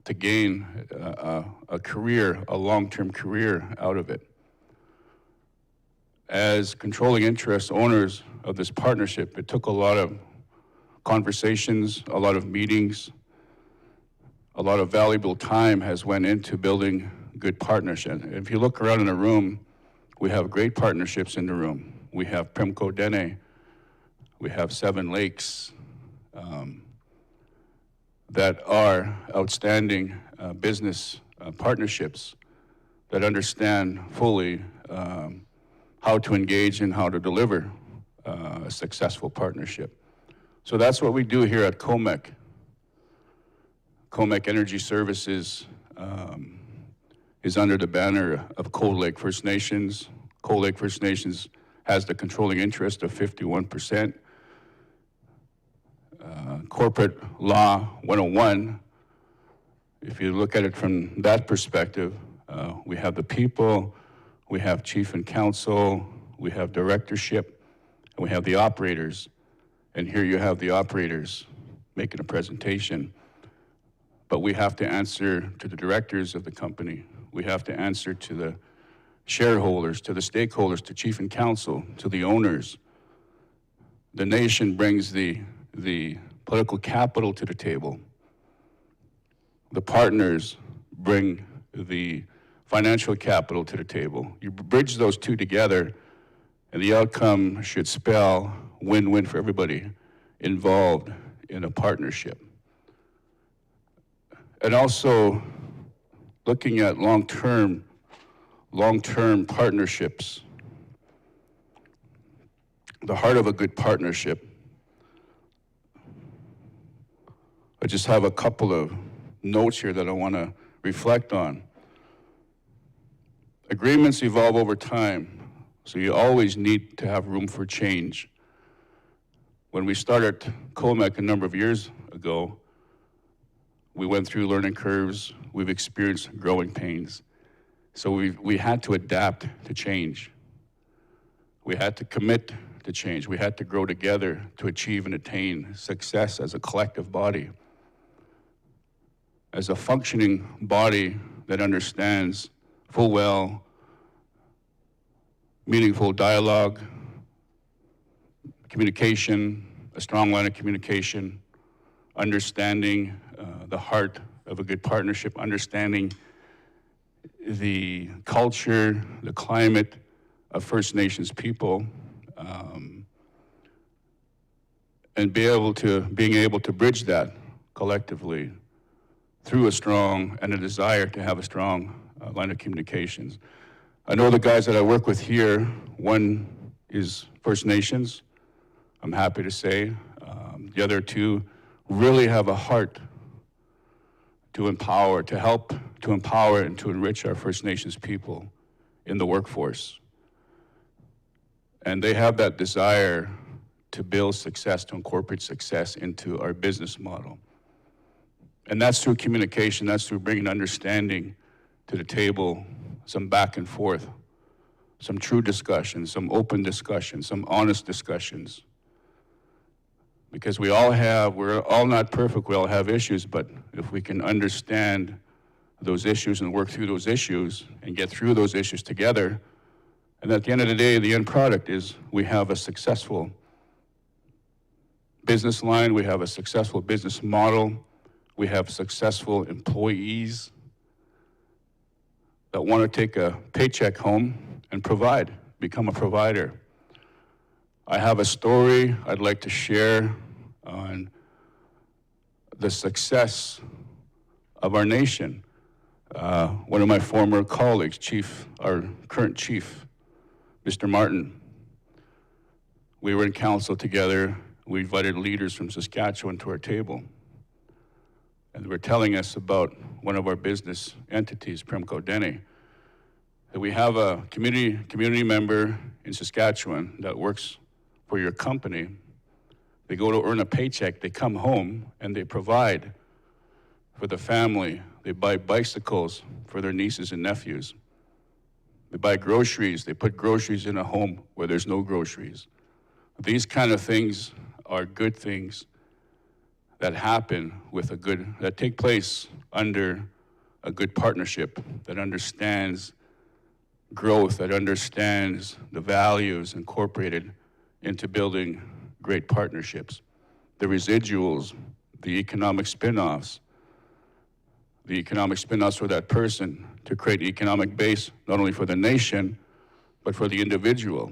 Speaker 22: to gain a career, a long-term career out of it. As controlling interest owners of this partnership, it took a lot of conversations, a lot of meetings, a lot of valuable time has went into building good partnership. If you look around in the room, we have great partnerships in the room. We have Primco Dene, we have Seven Lakes, that are outstanding business partnerships that understand fully how to engage and how to deliver a successful partnership. So that's what we do here at COMEC. COMEC Energy Services is under the banner of Cold Lake First Nations. Cold Lake First Nations has the controlling interest of 51%. Corporate Law 101, if you look at it from that perspective, we have the people, we have chief and council, we have directorship, and we have the operators. And here you have the operators making a presentation. but we have to answer to the directors of the company. We have to answer to the shareholders, to the stakeholders, to chief and council, to the owners. The nation brings the political capital to the table. The partners bring the financial capital to the table. You bridge those two together, and the outcome should spell win-win for everybody involved in a partnership. And also looking at long-term partnerships. The heart of a good partnership. I just have a couple of notes here that I want to reflect on. Agreements evolve over time, so you always need to have room for change. When we started COMEC a number of years ago, we went through learning curves, we've experienced growing pains. So we had to adapt to change. We had to commit to change. We had to grow together to achieve and attain success as a collective body. As a functioning body that understands full well meaningful dialogue, communication, a strong line of communication, understanding the heart of a good partnership, understanding the culture, the climate of First Nations people, and being able to bridge that collectively through a strong and a desire to have a strong line of communications. I know the guys that I work with here, one is First Nations, I'm happy to say. The other two really have a heart to empower, to help to empower and to enrich our First Nations people in the workforce. And they have that desire to build success, to incorporate success into our business model. And that's through communication, that's through bringing understanding to the table, some back and forth, some true discussions, some open discussions, some honest discussions. Because we're all not perfect, we all have issues, but if we can understand those issues and work through those issues and get through those issues together, and at the end of the day, the end product is we have a successful business line, we have a successful business model, we have successful employees that want to take a paycheck home and provide, become a provider. I have a story I'd like to share on the success of our nation. One of my former colleagues, our current chief, Mr. Marten, we were in council together. We invited leaders from Saskatchewan to our table. And they were telling us about one of our business entities, Primco Denny, that we have a community member in Saskatchewan that works for your company. They go to earn a paycheck, they come home and they provide for the family. They buy bicycles for their nieces and nephews. They buy groceries, they put groceries in a home where there's no groceries. These kind of things are good things that happen that take place under a good partnership that understands growth, that understands the values incorporated into building great partnerships. The residuals, the economic spin-offs for that person to create economic base, not only for the nation, but for the individual.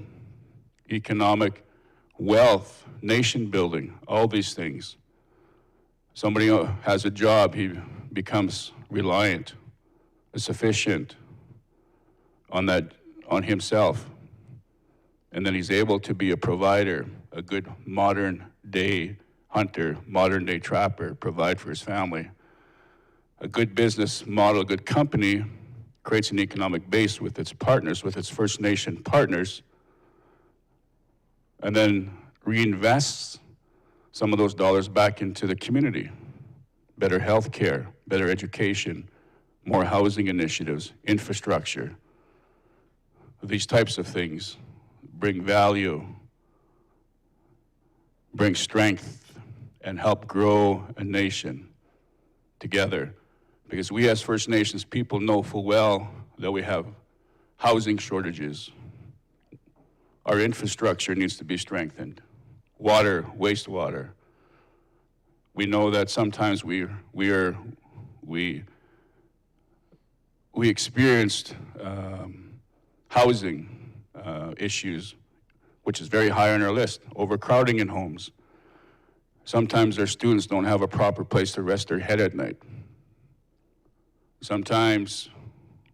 Speaker 22: Economic wealth, nation building, all these things. Somebody has a job, he becomes reliant, sufficient on himself. And then he's able to be a provider, a good modern day hunter, modern day trapper, provide for his family. A good business model, a good company creates an economic base with its partners, with its First Nation partners, and then reinvests some of those dollars back into the community. Better health care, better education, more housing initiatives, infrastructure. These types of things bring value, bring strength, and help grow a nation. together. Because we as First Nations people know full well that we have housing shortages. Our infrastructure needs to be strengthened. Water, wastewater. We know that sometimes we experienced housing issues, which is very high on our list. Overcrowding in homes. Sometimes our students don't have a proper place to rest their head at night. Sometimes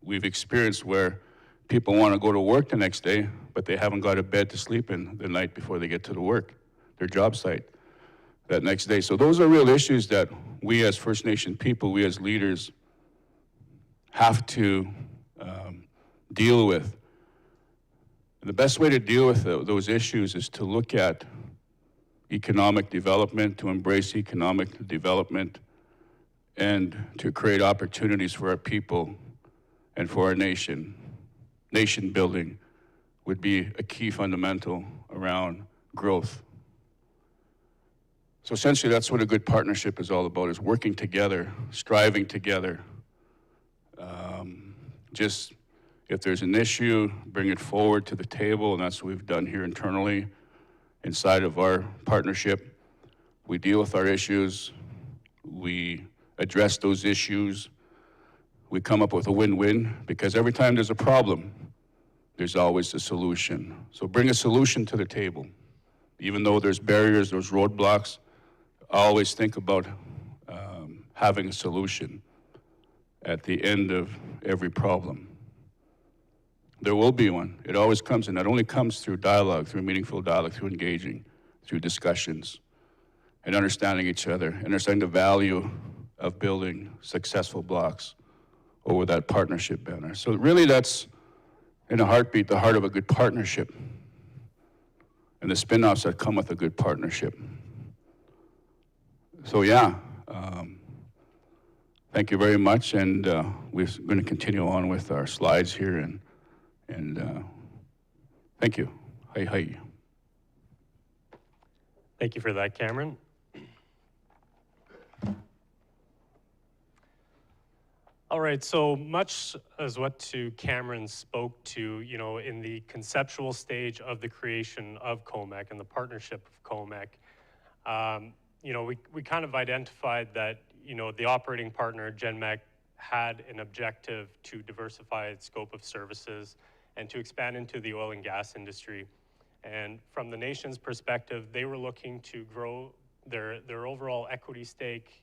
Speaker 22: we've experienced where people want to go to work the next day, but they haven't got a bed to sleep in the night before they get to the work, their job site, that next day. So those are real issues that we as First Nation people, we as leaders, have to deal with. And the best way to deal with those issues is to look at economic development, to embrace economic development, and to create opportunities for our people and for our nation. Nation building would be a key fundamental around growth. So essentially that's what a good partnership is all about, is working together, striving together. Just if there's an issue, bring it forward to the table, and that's what we've done here internally inside of our partnership. We deal with our issues, we address those issues, we come up with a win-win, because every time there's a problem, there's always a solution. So bring a solution to the table. Even though there's barriers, there's roadblocks, always think about having a solution at the end of every problem. There will be one. It always comes, and that only comes through dialogue, through meaningful dialogue, through engaging, through discussions, and understanding each other, understanding the value of building successful blocks over that partnership banner. So really that's, in a heartbeat, the heart of a good partnership, and the spin-offs that come with a good partnership. So yeah, thank you very much, and we're going to continue on with our slides here, and thank you. Hi, hi.
Speaker 20: Thank you for that, Cameron. All right, so much as what Cameron spoke to, you know, in the conceptual stage of the creation of COMEC and the partnership of COMEC, you know, we kind of identified that, you know, the operating partner, GenMec, had an objective to diversify its scope of services and to expand into the oil and gas industry. And from the nation's perspective, they were looking to grow their overall equity stake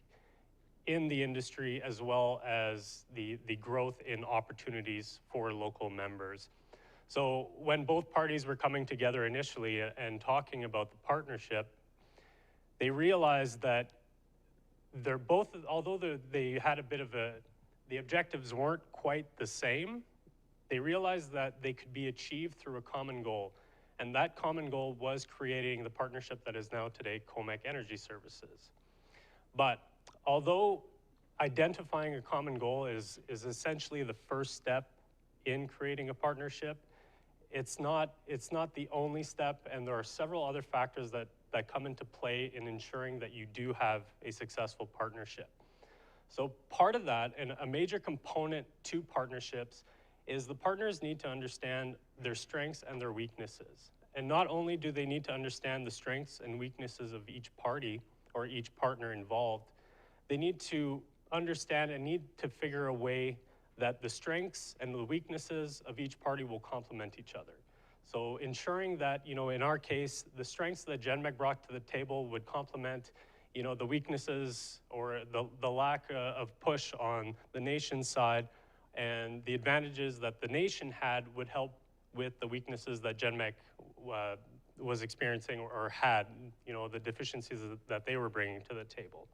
Speaker 20: in the industry, as well as the growth in opportunities for local members. So when both parties were coming together initially and talking about the partnership, they realized that they're both, although they had a bit of the objectives weren't quite the same, they realized that they could be achieved through a common goal. And that common goal was creating the partnership that is now today COMEC Energy Services. But although identifying a common goal is essentially the first step in creating a partnership, it's not the only step, and there are several other factors that come into play in ensuring that you do have a successful partnership. So part of that, and a major component to partnerships, is the partners need to understand their strengths and their weaknesses. And not only do they need to understand the strengths and weaknesses of each party or each partner involved, they need to understand and need to figure a way that the strengths and the weaknesses of each party will complement each other. So ensuring that, you know, in our case, the strengths that GenMec brought to the table would complement, you know, the weaknesses or the lack of push on the nation's side, and the advantages that the nation had would help with the weaknesses that GenMec was experiencing or had, you know, the deficiencies that they were bringing to the table.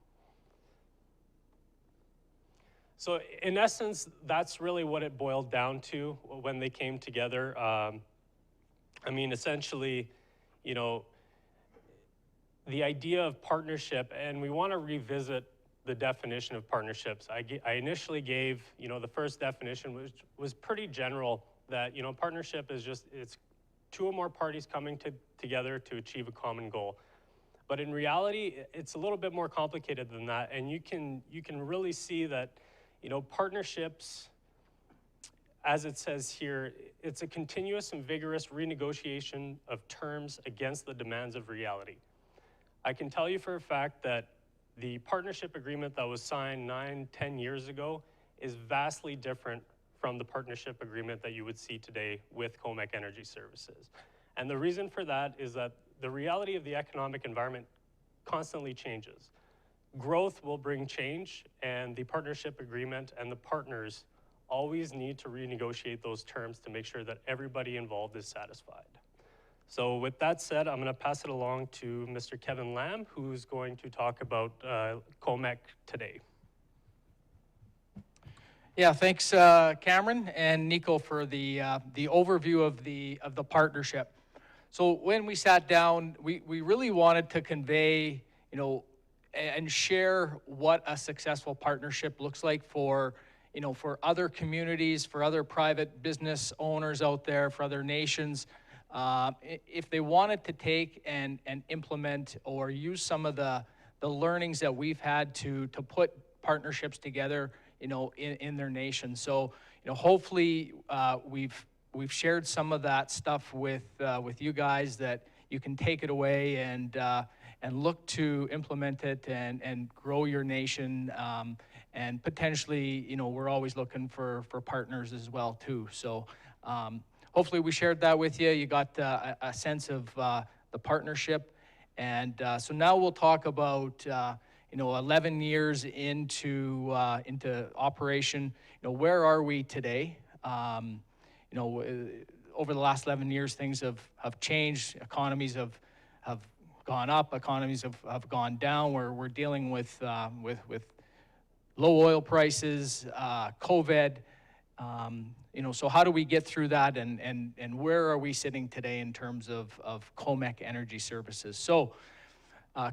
Speaker 20: So in essence, that's really what it boiled down to when they came together. I mean, essentially, you know, the idea of partnership, and we want to revisit the definition of partnerships. I initially gave, you know, the first definition, which was pretty general, that, you know, partnership is just, it's two or more parties coming together to achieve a common goal. But in reality, it's a little bit more complicated than that. And you can really see that, you know, partnerships, as it says here, it's a continuous and vigorous renegotiation of terms against the demands of reality. I can tell you for a fact that the partnership agreement that was signed 9-10 years ago is vastly different from the partnership agreement that you would see today with COMEC Energy Services. And the reason for that is that the reality of the economic environment constantly changes. Growth will bring change, and the partnership agreement and the partners always need to renegotiate those terms to make sure that everybody involved is satisfied. So with that said, I'm going to pass it along to Mr. Kevin Lamb, who's going to talk about COMEC today.
Speaker 21: Yeah, thanks, Cameron and Nico, for the overview of the partnership. So when we sat down, we really wanted to convey, you know, and share what a successful partnership looks like for, you know, for other communities, for other private business owners out there, for other nations, if they wanted to take and implement or use some of the learnings that we've had to put partnerships together, you know, in their nation. So, you know, hopefully we've shared some of that stuff with you guys, that you can take it away and look to implement it and grow your nation, and potentially, you know, we're always looking for partners as well too. So hopefully we shared that with you. You got a sense of the partnership, and so now we'll talk about you know, 11 years into operation. You know, where are we today? You know, over the last 11 years, things have changed. Economies have gone up. Economies have gone down. We're dealing with low oil prices, COVID. You know, so how do we get through that, and where are we sitting today in terms of COMEC Energy Services? So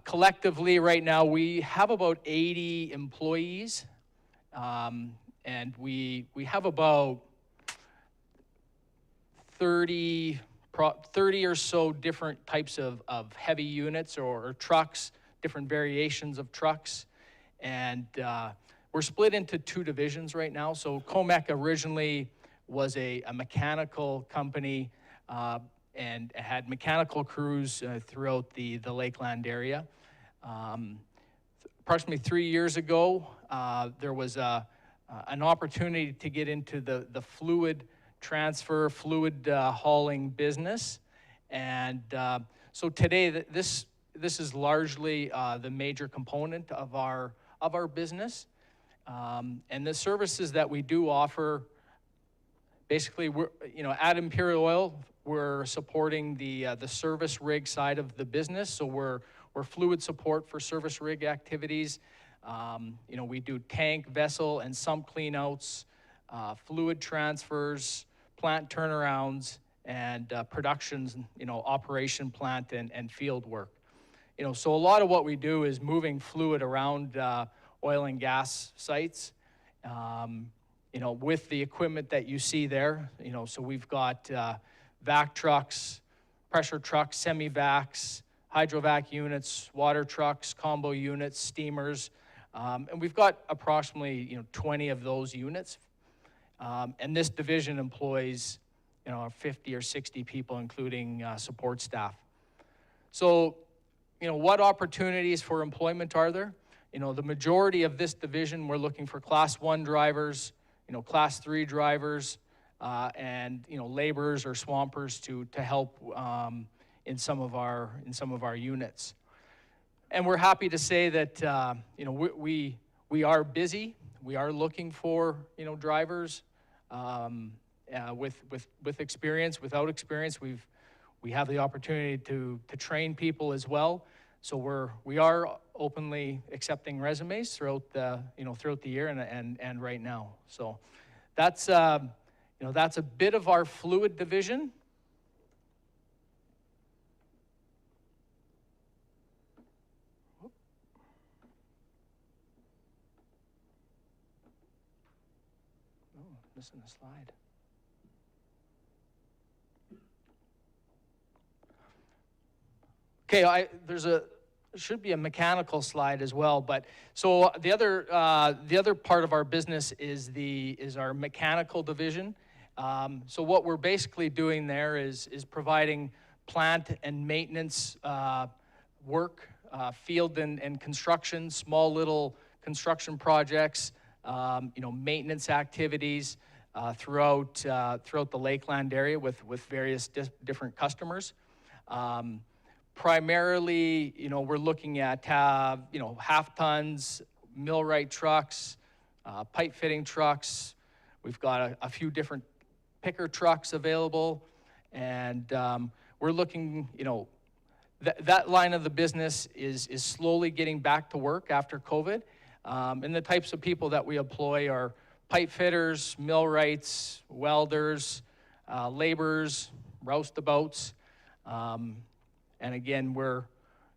Speaker 21: collectively right now we have about 80 employees, and we have about 30 or so different types of heavy units or trucks, different variations of trucks. And we're split into two divisions right now. So COMEC originally was a mechanical company, and had mechanical crews throughout the Lakeland area. Approximately 3 years ago, there was an opportunity to get into the fluid transfer, fluid hauling business. And so today, this is largely the major component of our business. And the services that we do offer, basically, we're, you know, at Imperial Oil, we're supporting the service rig side of the business. So we're fluid support for service rig activities. You know, we do tank, vessel, and sump cleanouts, fluid transfers, plant turnarounds, and productions, you know, operation plant and field work. You know, so a lot of what we do is moving fluid around oil and gas sites. You know, with the equipment that you see there, you know, so we've got vac trucks, pressure trucks, semi-vacs, hydrovac units, water trucks, combo units, steamers, and we've got approximately, you know, 20 of those units. And this division employs, you know, 50 or 60 people, including support staff. So, you know, what opportunities for employment are there? You know, the majority of this division, we're looking for Class 1 drivers, you know, Class 3 drivers, and, you know, laborers or swampers to help in some of our units. And we're happy to say that you know, we are busy. We are looking for, you know, drivers with experience. Without experience, we have the opportunity to train people as well. So we are openly accepting resumes throughout the year and right now. So that's you know, that's a bit of our fluid division. Oh, missing a slide. Okay, there's should be a mechanical slide as well. But so the other part of our business is our mechanical division. So what we're basically doing there is providing plant and maintenance work, field and construction, small little construction projects, maintenance activities throughout the Lakeland area with various different customers. Primarily, we're looking at half tons, millwright trucks, pipe fitting trucks. We've got a few different picker trucks available, and we're looking, that line of the business is slowly getting back to work after COVID. And the types of people that we employ are pipe fitters, millwrights, welders, laborers, roustabouts. And again,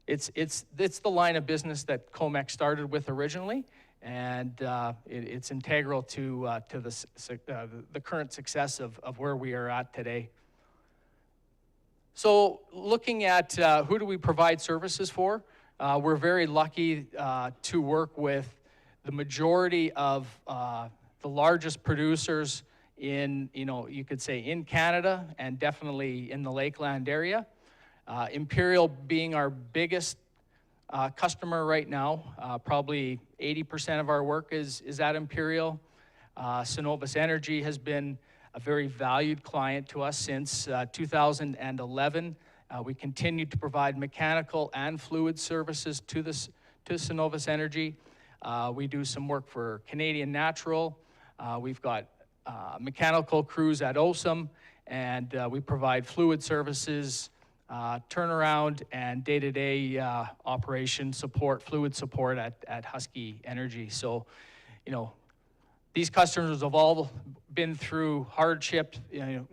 Speaker 21: it's the line of business that COMEX started with originally, and it's integral to the current success of where we are at today. So looking at who do we provide services for, we're very lucky to work with the majority of the largest producers in, you could say in Canada and definitely in the Lakeland area. Imperial being our biggest customer right now, probably 80% of our work is at Imperial. Cenovus Energy has been a very valued client to us since 2011. We continue to provide mechanical and fluid services to Cenovus Energy. We do some work for Canadian Natural. We've got mechanical crews at OSUM, and we provide fluid services, turnaround, and day-to-day operation support, fluid support at Husky Energy. So, these customers have all been through hardship,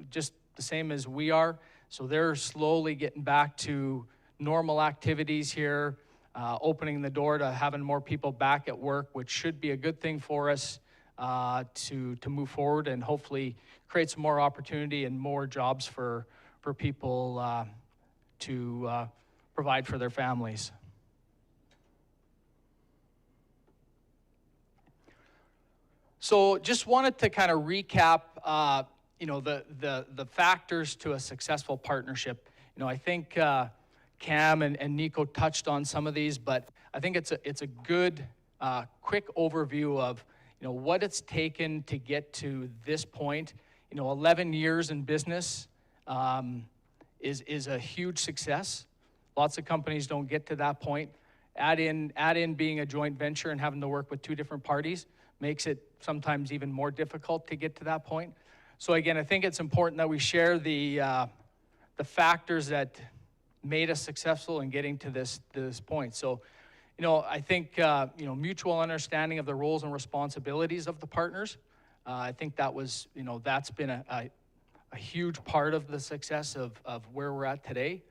Speaker 21: just the same as we are. So they're slowly getting back to normal activities here, opening the door to having more people back at work, which should be a good thing for us to move forward and hopefully create some more opportunity and more jobs for people to provide for their families. So just wanted to kind of recap, the factors to a successful partnership. I think Cam and Nico touched on some of these, but I think it's a good, quick overview of, what it's taken to get to this point. 11 years in business is a huge success. Lots of companies don't get to that point. Add in being a joint venture and having to work with two different parties makes it sometimes even more difficult to get to that point. So again, I think it's important that we share the factors that made us successful in getting to this point. So, I think mutual understanding of the roles and responsibilities of the partners. I think that was, that's been a huge part of the success of where we're at today.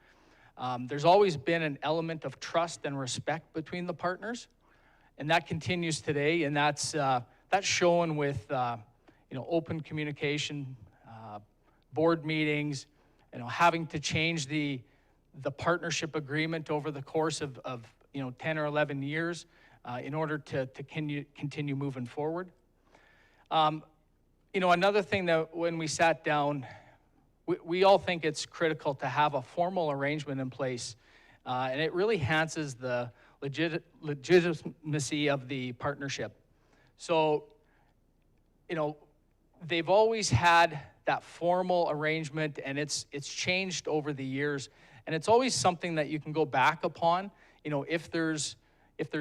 Speaker 21: There's always been an element of trust and respect between the partners, and that continues today, and that's shown with open communication, board meetings, having to change the partnership agreement over the course of 10 or 11 years in order to continue moving forward. Another thing that when we sat down, we all think it's critical to have a formal arrangement in place, and it really enhances the legitimacy of the partnership. So, they've always had that formal arrangement, and it's changed over the years, and it's always something that you can go back upon. If there's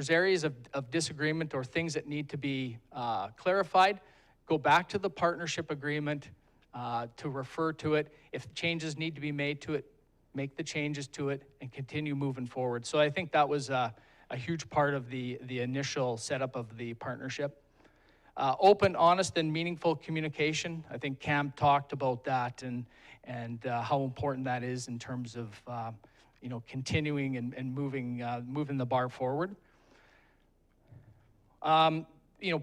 Speaker 21: areas of disagreement or things that need to be clarified, go back to the partnership agreement to refer to it. If changes need to be made to it, make the changes to it and continue moving forward. So I think that was a huge part of the initial setup of the partnership. Open, honest, and meaningful communication. I think Cam talked about that and how important that is in terms of continuing and moving the bar forward.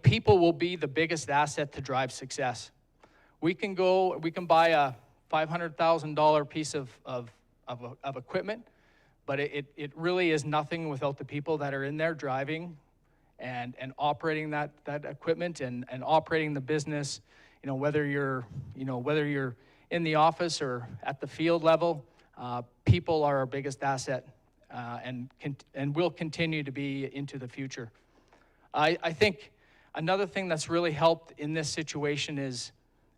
Speaker 21: People will be the biggest asset to drive success. We can buy a $500,000 piece of equipment, but it really is nothing without the people that are in there driving and operating that equipment and operating the business. You know, whether you're in the office or at the field level, people are our biggest asset, and will continue to be into the future. I think another thing that's really helped in this situation is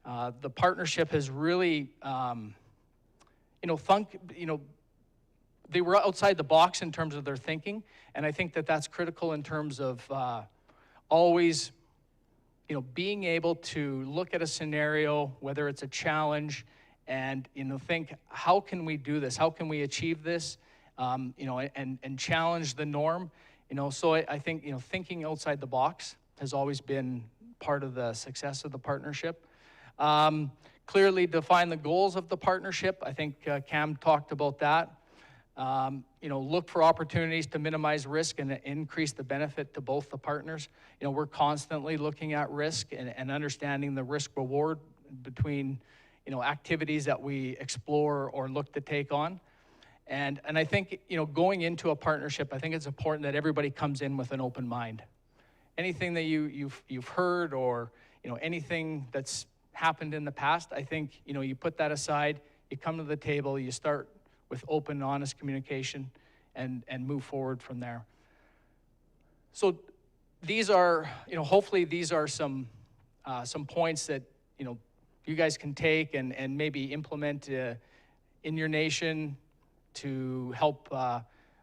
Speaker 21: the partnership has really, they were outside the box in terms of their thinking, and I think that that's critical in terms of always, being able to look at a scenario, whether it's a challenge, and think, how can we do this? How can we achieve this? And challenge the norm. So I think thinking outside the box has always been part of the success of the partnership. Clearly define the goals of the partnership. I think Cam talked about that. Look for opportunities to minimize risk and increase the benefit to both the partners. We're constantly looking at risk and understanding the risk reward between, activities that we explore or look to take on. And I think, going into a partnership, I think it's important that everybody comes in with an open mind. Anything that you've heard or, anything that's happened in the past, I think, you put that aside, you come to the table, you start with open, honest communication and move forward from there. So these are, hopefully these are some points that, you guys can take and maybe implement in your nation to help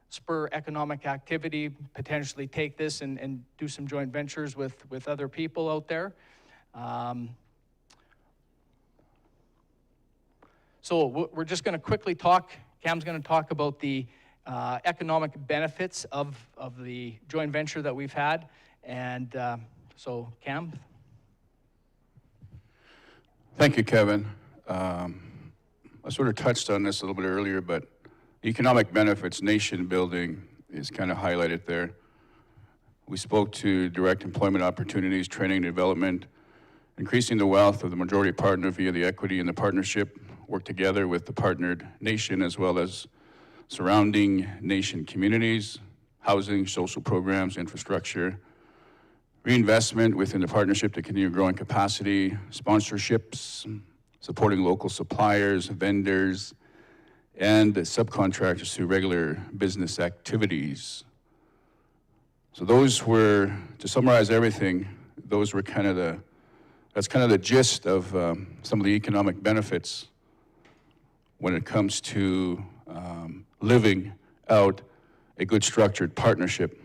Speaker 21: spur economic activity, potentially take this and do some joint ventures with other people out there. So we're just going to quickly talk. Cam's going to talk about the economic benefits of the joint venture that we've had. And so, Cam.
Speaker 22: Thank you, Kevin. I sort of touched on this a little bit earlier, but economic benefits, nation building is kind of highlighted there. We spoke to direct employment opportunities, training and development, increasing the wealth of the majority partner via the equity in the partnership, work together with the partnered nation as well as surrounding nation communities, housing, social programs, infrastructure, reinvestment within the partnership to continue growing capacity, sponsorships, supporting local suppliers, vendors, and subcontractors through regular business activities. So those were, to summarize everything, those were that's kind of the gist of some of the economic benefits when it comes to living out a good structured partnership.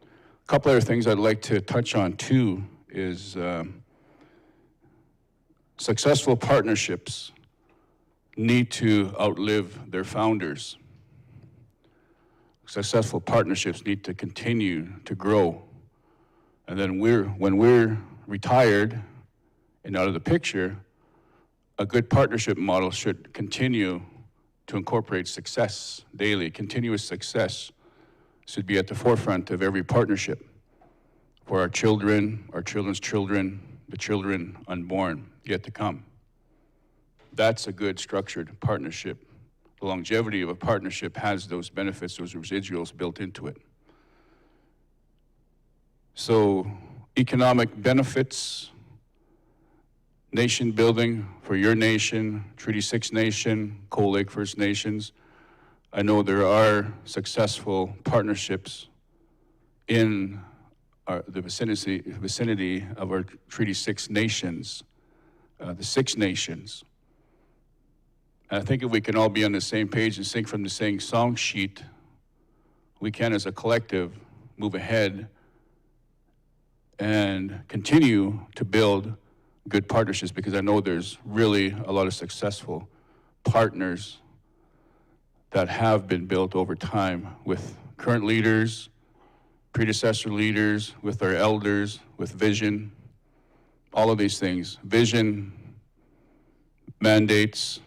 Speaker 22: A couple other things I'd like to touch on too is successful partnerships need to outlive their founders. Successful partnerships need to continue to grow. And then when we're retired and out of the picture, a good partnership model should continue to incorporate success daily. Continuous success should be at the forefront of every partnership for our children, our children's children, the children unborn yet to come. That's a good structured partnership. The longevity of a partnership has those benefits, those residuals built into it. So economic benefits, nation building for your nation, Treaty 6 Nation, Cold Lake First Nations. I know there are successful partnerships in the vicinity of our Treaty 6 Nations, the 6 Nations. And I think if we can all be on the same page and sing from the same song sheet, we can, as a collective, move ahead and continue to build good partnerships, because I know there's really a lot of successful partners that have been built over time with current leaders, predecessor leaders, with our elders, with vision, all of these things. Vision, mandates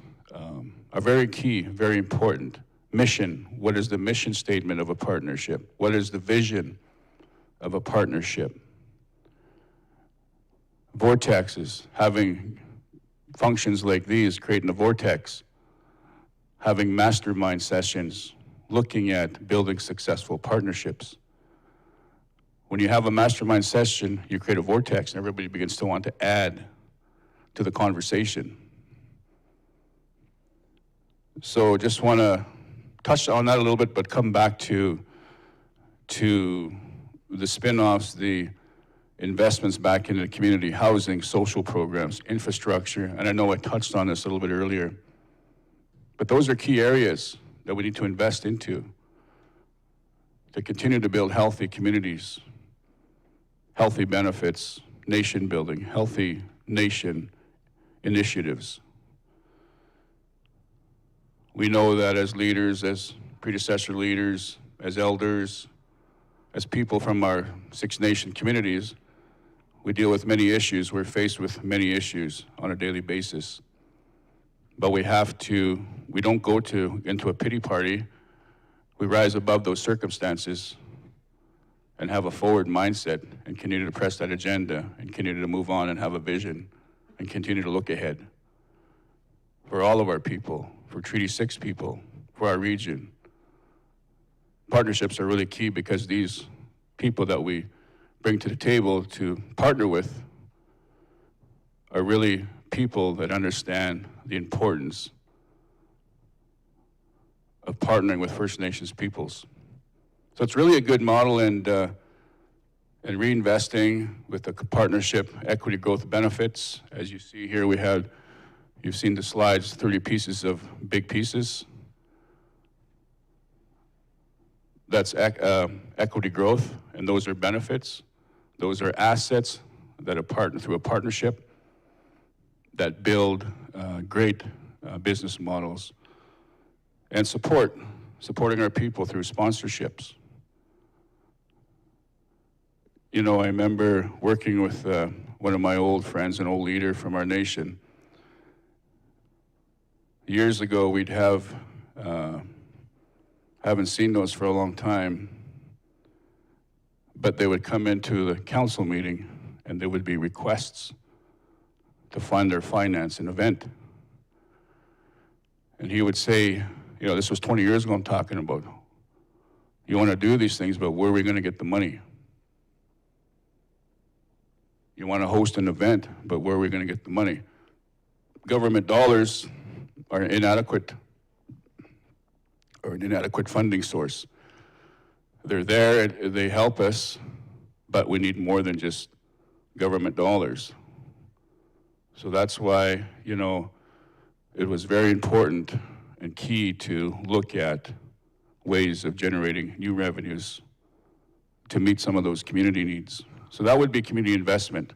Speaker 22: are very key, very important. Mission, what is the mission statement of a partnership? What is the vision of a partnership? Vortexes, having functions like these, creating a vortex, having mastermind sessions looking at building successful partnerships. When you have a mastermind session, you create a vortex and everybody begins to want to add to the conversation. So just want to touch on that a little bit, but come back to the spin-offs, the investments back into the community, housing, social programs, infrastructure, and I know I touched on this a little bit earlier. But those are key areas that we need to invest into to continue to build healthy communities, healthy benefits, nation building, healthy nation initiatives. We know that as leaders, as predecessor leaders, as elders, as people from our Six Nation communities, we deal with many issues. We're faced with many issues on a daily basis. But we don't go into a pity party. We rise above those circumstances and have a forward mindset and continue to press that agenda and continue to move on and have a vision and continue to look ahead for all of our people, for Treaty 6 people, for our region. Partnerships are really key because these people that we bring to the table to partner with are really people that understand the importance of partnering with First Nations peoples. So it's really a good model, and reinvesting with the partnership equity growth benefits. As you see here, you've seen the slides, 30 pieces of big pieces. That's equity growth, and those are benefits. Those are assets that are partnered through a partnership that build great business models and supporting our people through sponsorships. You know, I remember working with one of my old friends, an old leader from our nation. Years ago, we'd have, haven't seen those for a long time, but they would come into the council meeting and there would be requests to fund or finance an event. And he would say, you know, this was 20 years ago I'm talking about. You want to do these things, but where are we going to get the money? You want to host an event, but where are we going to get the money? Government dollars are inadequate, or an inadequate funding source. They're there, they help us, but we need more than just government dollars. So that's why, you know, it was very important and key to look at ways of generating new revenues to meet some of those community needs. So that would be community investment,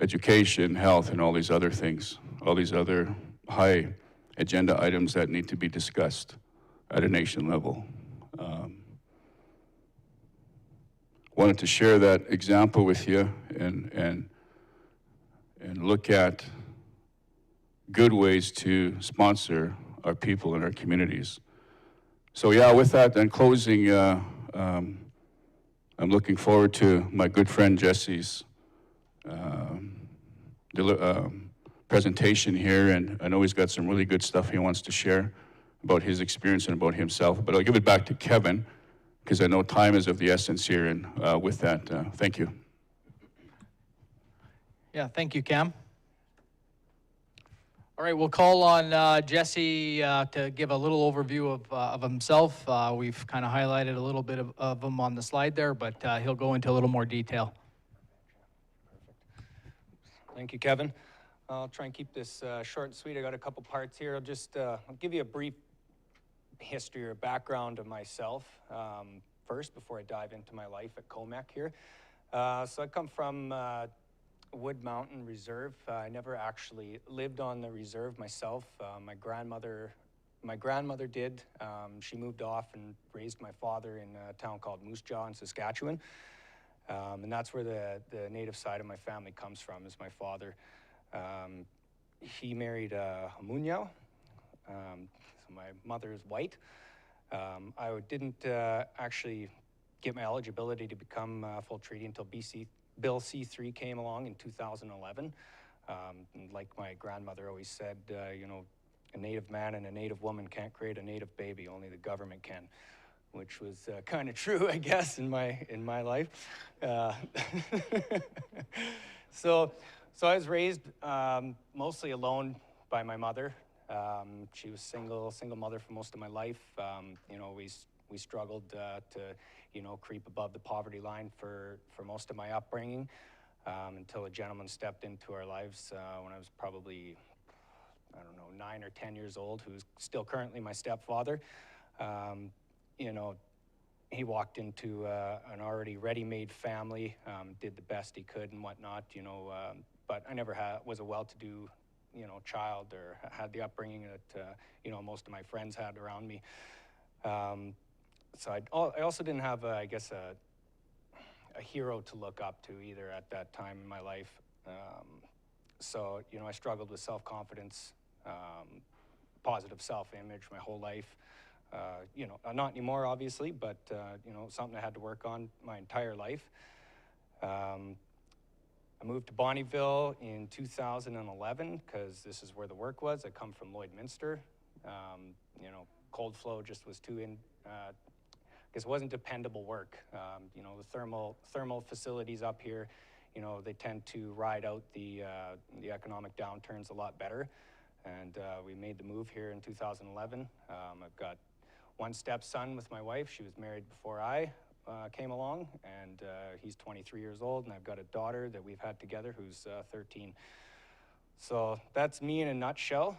Speaker 22: education, health, and all these other things, all these other high agenda items that need to be discussed at a nation level. Wanted to share that example with you and look at good ways to sponsor our people and our communities. So yeah, with that, then closing, I'm looking forward to my good friend Jesse's presentation here, and I know he's got some really good stuff he wants to share about his experience and about himself, but I'll give it back to Kevin, because I know time is of the essence here, and with that, thank you.
Speaker 21: Yeah, thank you, Cam. All right, we'll call on Jesse to give a little overview of himself. We've kind of highlighted a little bit of him on the slide there, but he'll go into a little more detail.
Speaker 19: Thank you, Kevin. I'll try and keep this short and sweet. I got a couple parts here. I'll give you a brief history or background of myself first before I dive into my life at COMEC here. So I come from Wood Mountain Reserve. I never actually lived on the reserve myself. My grandmother did. She moved off and raised my father in a town called Moose Jaw in Saskatchewan. And that's where the native side of my family comes from, is my father. He married a Muñoz, so my mother is white. I didn't actually get my eligibility to become full treaty until Bill C-3 came along in 2011. And like my grandmother always said, you know, a native man and a native woman can't create a native baby, only the government can, which was kind of true, I guess, in my life. So I was raised mostly alone by my mother. She was single mother for most of my life. You know, we struggled to, you know, creep above the poverty line for most of my upbringing until a gentleman stepped into our lives when I was probably, I don't know, 9 or 10 years old, who's still currently my stepfather. You know, he walked into an already ready-made family, did the best he could and whatnot, you know, but I never was a well-to-do, you know, child or had the upbringing that, you know, most of my friends had around me. So I also didn't have, I guess, a hero to look up to either at that time in my life. So, you know, I struggled with self-confidence, positive self-image my whole life. You know, not anymore, obviously, but, you know, something I had to work on my entire life. I moved to Bonnyville in 2011 because this is where the work was. I come from Lloydminster. You know, cold flow just was too I guess it wasn't dependable work. You know, the thermal facilities up here, you know, they tend to ride out the economic downturns a lot better. And we made the move here in 2011. I've got one stepson with my wife. She was married before I came along, and he's 23 years old, and I've got a daughter that we've had together who's 13. So that's me in a nutshell.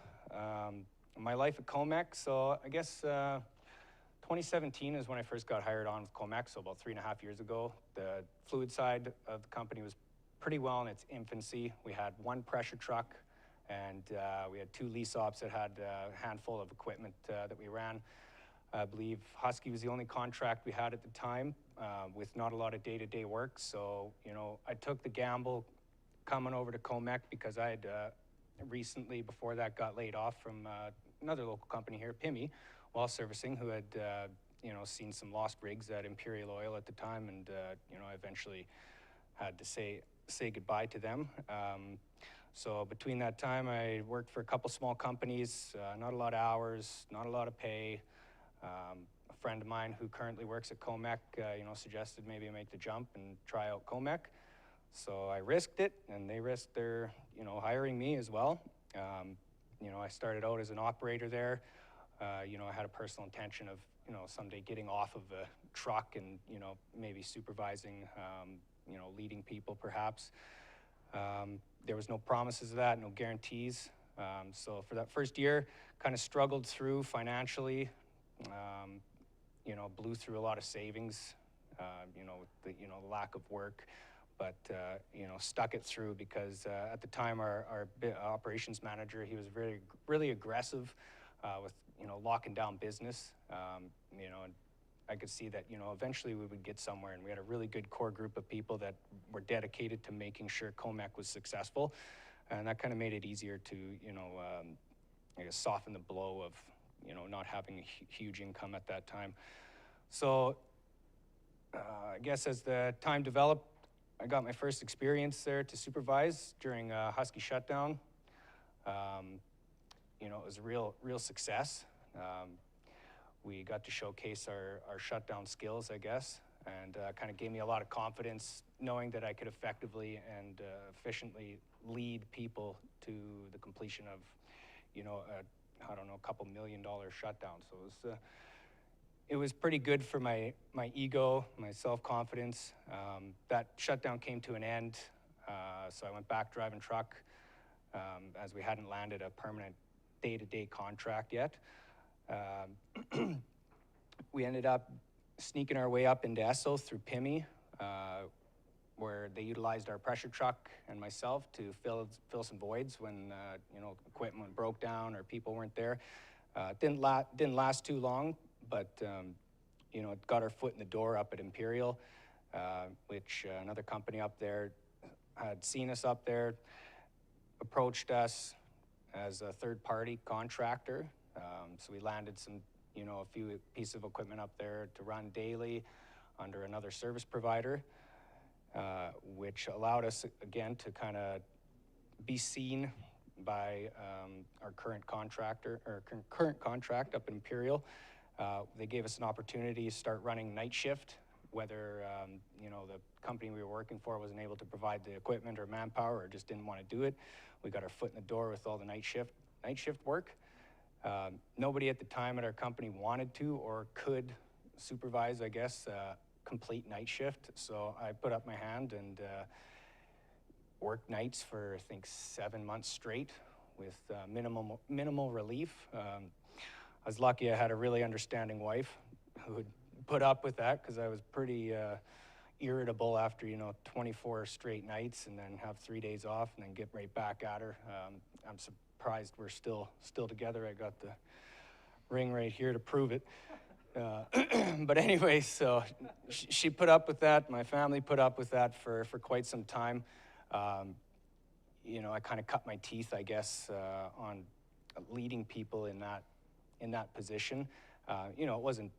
Speaker 19: My life at Comex, so I guess 2017 is when I first got hired on with Comex, so about 3.5 years ago. The fluid side of the company was pretty well in its infancy. We had one pressure truck, and we had 2 lease ops that had a handful of equipment that we ran. I believe Husky was the only contract we had at the time with not a lot of day-to-day work. So, you know, I took the gamble coming over to Comec because I had recently, before that, got laid off from another local company here, PIMI, Well Servicing, who had, you know, seen some lost rigs at Imperial Oil at the time. And, you know, I eventually had to say goodbye to them. So between that time, I worked for a couple small companies, not a lot of hours, not a lot of pay. A friend of mine who currently works at Comec, you know, suggested maybe I make the jump and try out Comec. So I risked it, and they risked their, you know, hiring me as well. You know, I started out as an operator there. You know, I had a personal intention of, you know, someday getting off of a truck and, you know, maybe supervising, you know, leading people perhaps. There was no promises of that, no guarantees. So for that first year, kind of struggled through financially. You know, blew through a lot of savings, you know, the lack of work, but, you know, stuck it through because at the time our operations manager, he was really aggressive with, you know, locking down business, you know, and I could see that, you know, eventually we would get somewhere, and we had a really good core group of people that were dedicated to making sure Comec was successful, and that kind of made it easier to, you know, I guess soften the blow of, you know, not having a huge income at that time. So I guess as the time developed, I got my first experience there to supervise during a Husky shutdown. You know, it was a real success. We got to showcase our shutdown skills, I guess, and kind of gave me a lot of confidence knowing that I could effectively and efficiently lead people to the completion of, you know, I don't know, a couple $1 million shutdown. So it was pretty good for my ego, my self-confidence. That shutdown came to an end, so I went back driving truck as we hadn't landed a permanent day-to-day contract yet. We ended up sneaking our way up into Esso through PIMI, where they utilized our pressure truck and myself to fill some voids when you know, equipment broke down or people weren't there. Didn't last too long, but you know, it got our foot in the door up at Imperial, which another company up there had seen us up there, approached us as a third-party contractor. So we landed some, you know, a few pieces of equipment up there to run daily under another service provider, which allowed us, again, to kind of be seen by our current contractor, or current contract up in Imperial. They gave us an opportunity to start running night shift, whether you know, the company we were working for wasn't able to provide the equipment or manpower or just didn't want to do it. We got our foot in the door with all the night shift work. Nobody at the time at our company wanted to or could supervise, I guess, complete night shift. So I put up my hand and worked nights for, I think, 7 months straight with minimal relief. I was lucky I had a really understanding wife who would put up with that, because I was pretty irritable after, you know, 24 straight nights and then have 3 days off and then get right back at her. I'm surprised we're still together. I got the ring right here to prove it. But anyway, so she put up with that. My family put up with that for quite some time. You know, I kind of cut my teeth, I guess, on leading people in that position. You know, it wasn't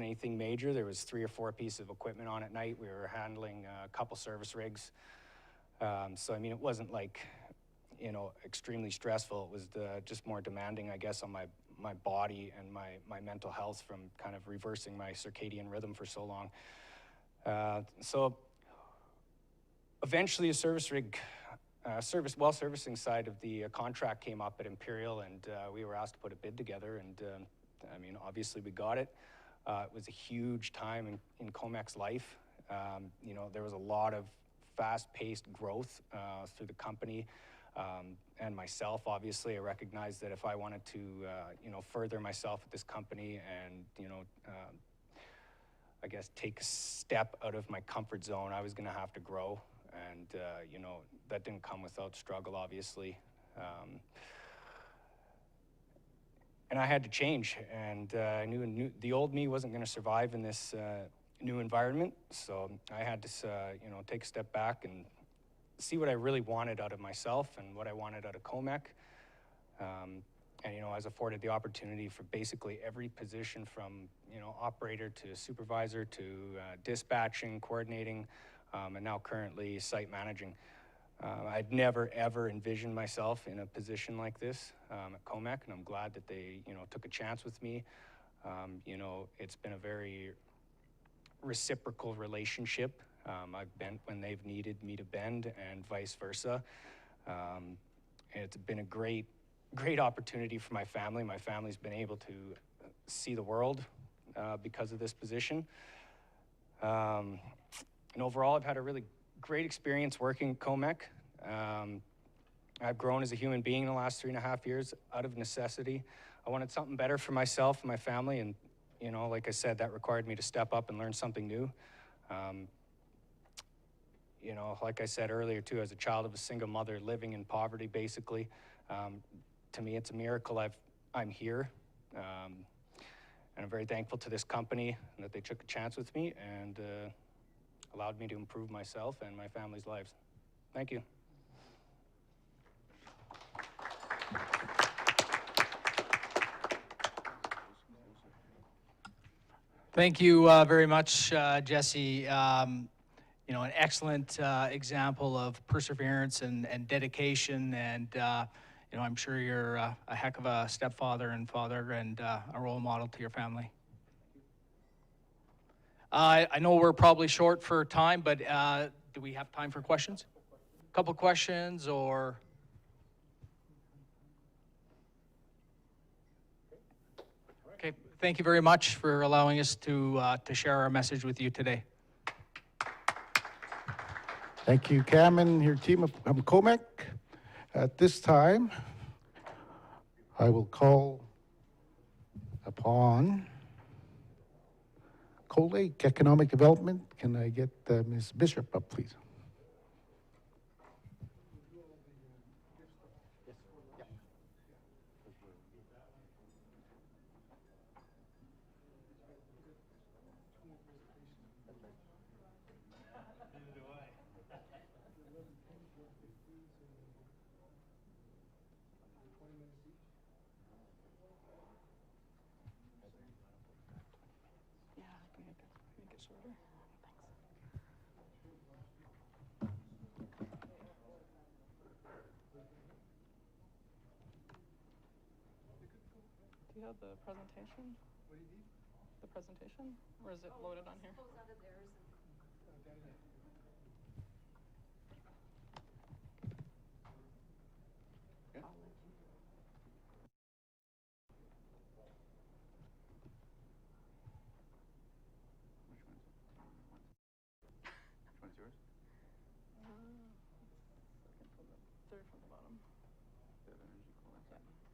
Speaker 19: anything major. There was 3 or 4 pieces of equipment on at night. We were handling a couple service rigs. So I mean, it wasn't like, you know, extremely stressful. It was just more demanding, I guess, on my body and my mental health from kind of reversing my circadian rhythm for so long. So eventually a service rig, well servicing side of the contract came up at Imperial, and we were asked to put a bid together, and I mean, obviously we got it. It was a huge time in Comec's life. You know, there was a lot of fast-paced growth through the company. And myself, obviously, I recognized that if I wanted to, you know, further myself at this company and, you know, I guess take a step out of my comfort zone, I was going to have to grow. And, you know, that didn't come without struggle, obviously. And I had to change, and I knew the old me wasn't going to survive in this new environment. So I had to, you know, take a step back and see what I really wanted out of myself and what I wanted out of Comec. And, you know, I was afforded the opportunity for basically every position from, you know, operator to supervisor to dispatching, coordinating, and now currently site managing. I'd never, ever envisioned myself in a position like this at Comec, and I'm glad that they, you know, took a chance with me. You know, it's been a very reciprocal relationship. I've bent when they've needed me to bend, and vice versa. It's been a great opportunity for my family. My family's been able to see the world because of this position. And overall, I've had a really great experience working at Comec. I've grown as a human being in the last 3.5 years out of necessity. I wanted something better for myself and my family, and, you know, like I said, that required me to step up and learn something new. You know, like I said earlier too, as a child of a single mother living in poverty, basically, to me, it's a miracle I'm here. And I'm very thankful to this company and that they took a chance with me and allowed me to improve myself and my family's lives. Thank you.
Speaker 21: Thank you very much, Jesse. You know, an excellent example of perseverance and dedication, and you know, I'm sure you're a heck of a stepfather and father and a role model to your family. I know we're probably short for time, but do we have time for questions? A couple questions, or? Okay, thank you very much for allowing us to share our message with you today.
Speaker 3: Thank you, Cam and your team of Comec. At this time, I will call upon Cold Lake Economic Development. Can I get Ms. Bishop up, please?
Speaker 17: you have the presentation? What do you need? The presentation? Or is it loaded on here?
Speaker 7: Which one's yours?
Speaker 17: Second from the third from the bottom.
Speaker 7: Energy cool.
Speaker 17: Yeah.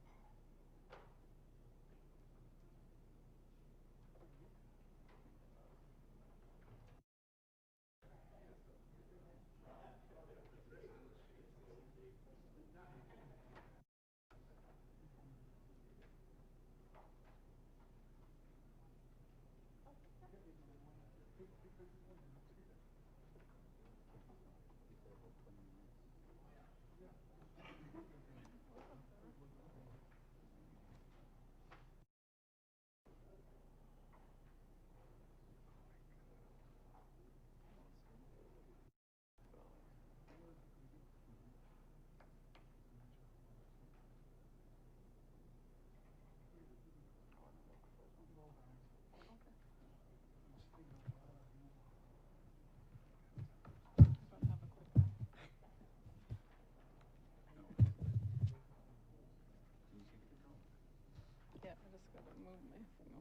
Speaker 17: Yeah, I just gotta move my thing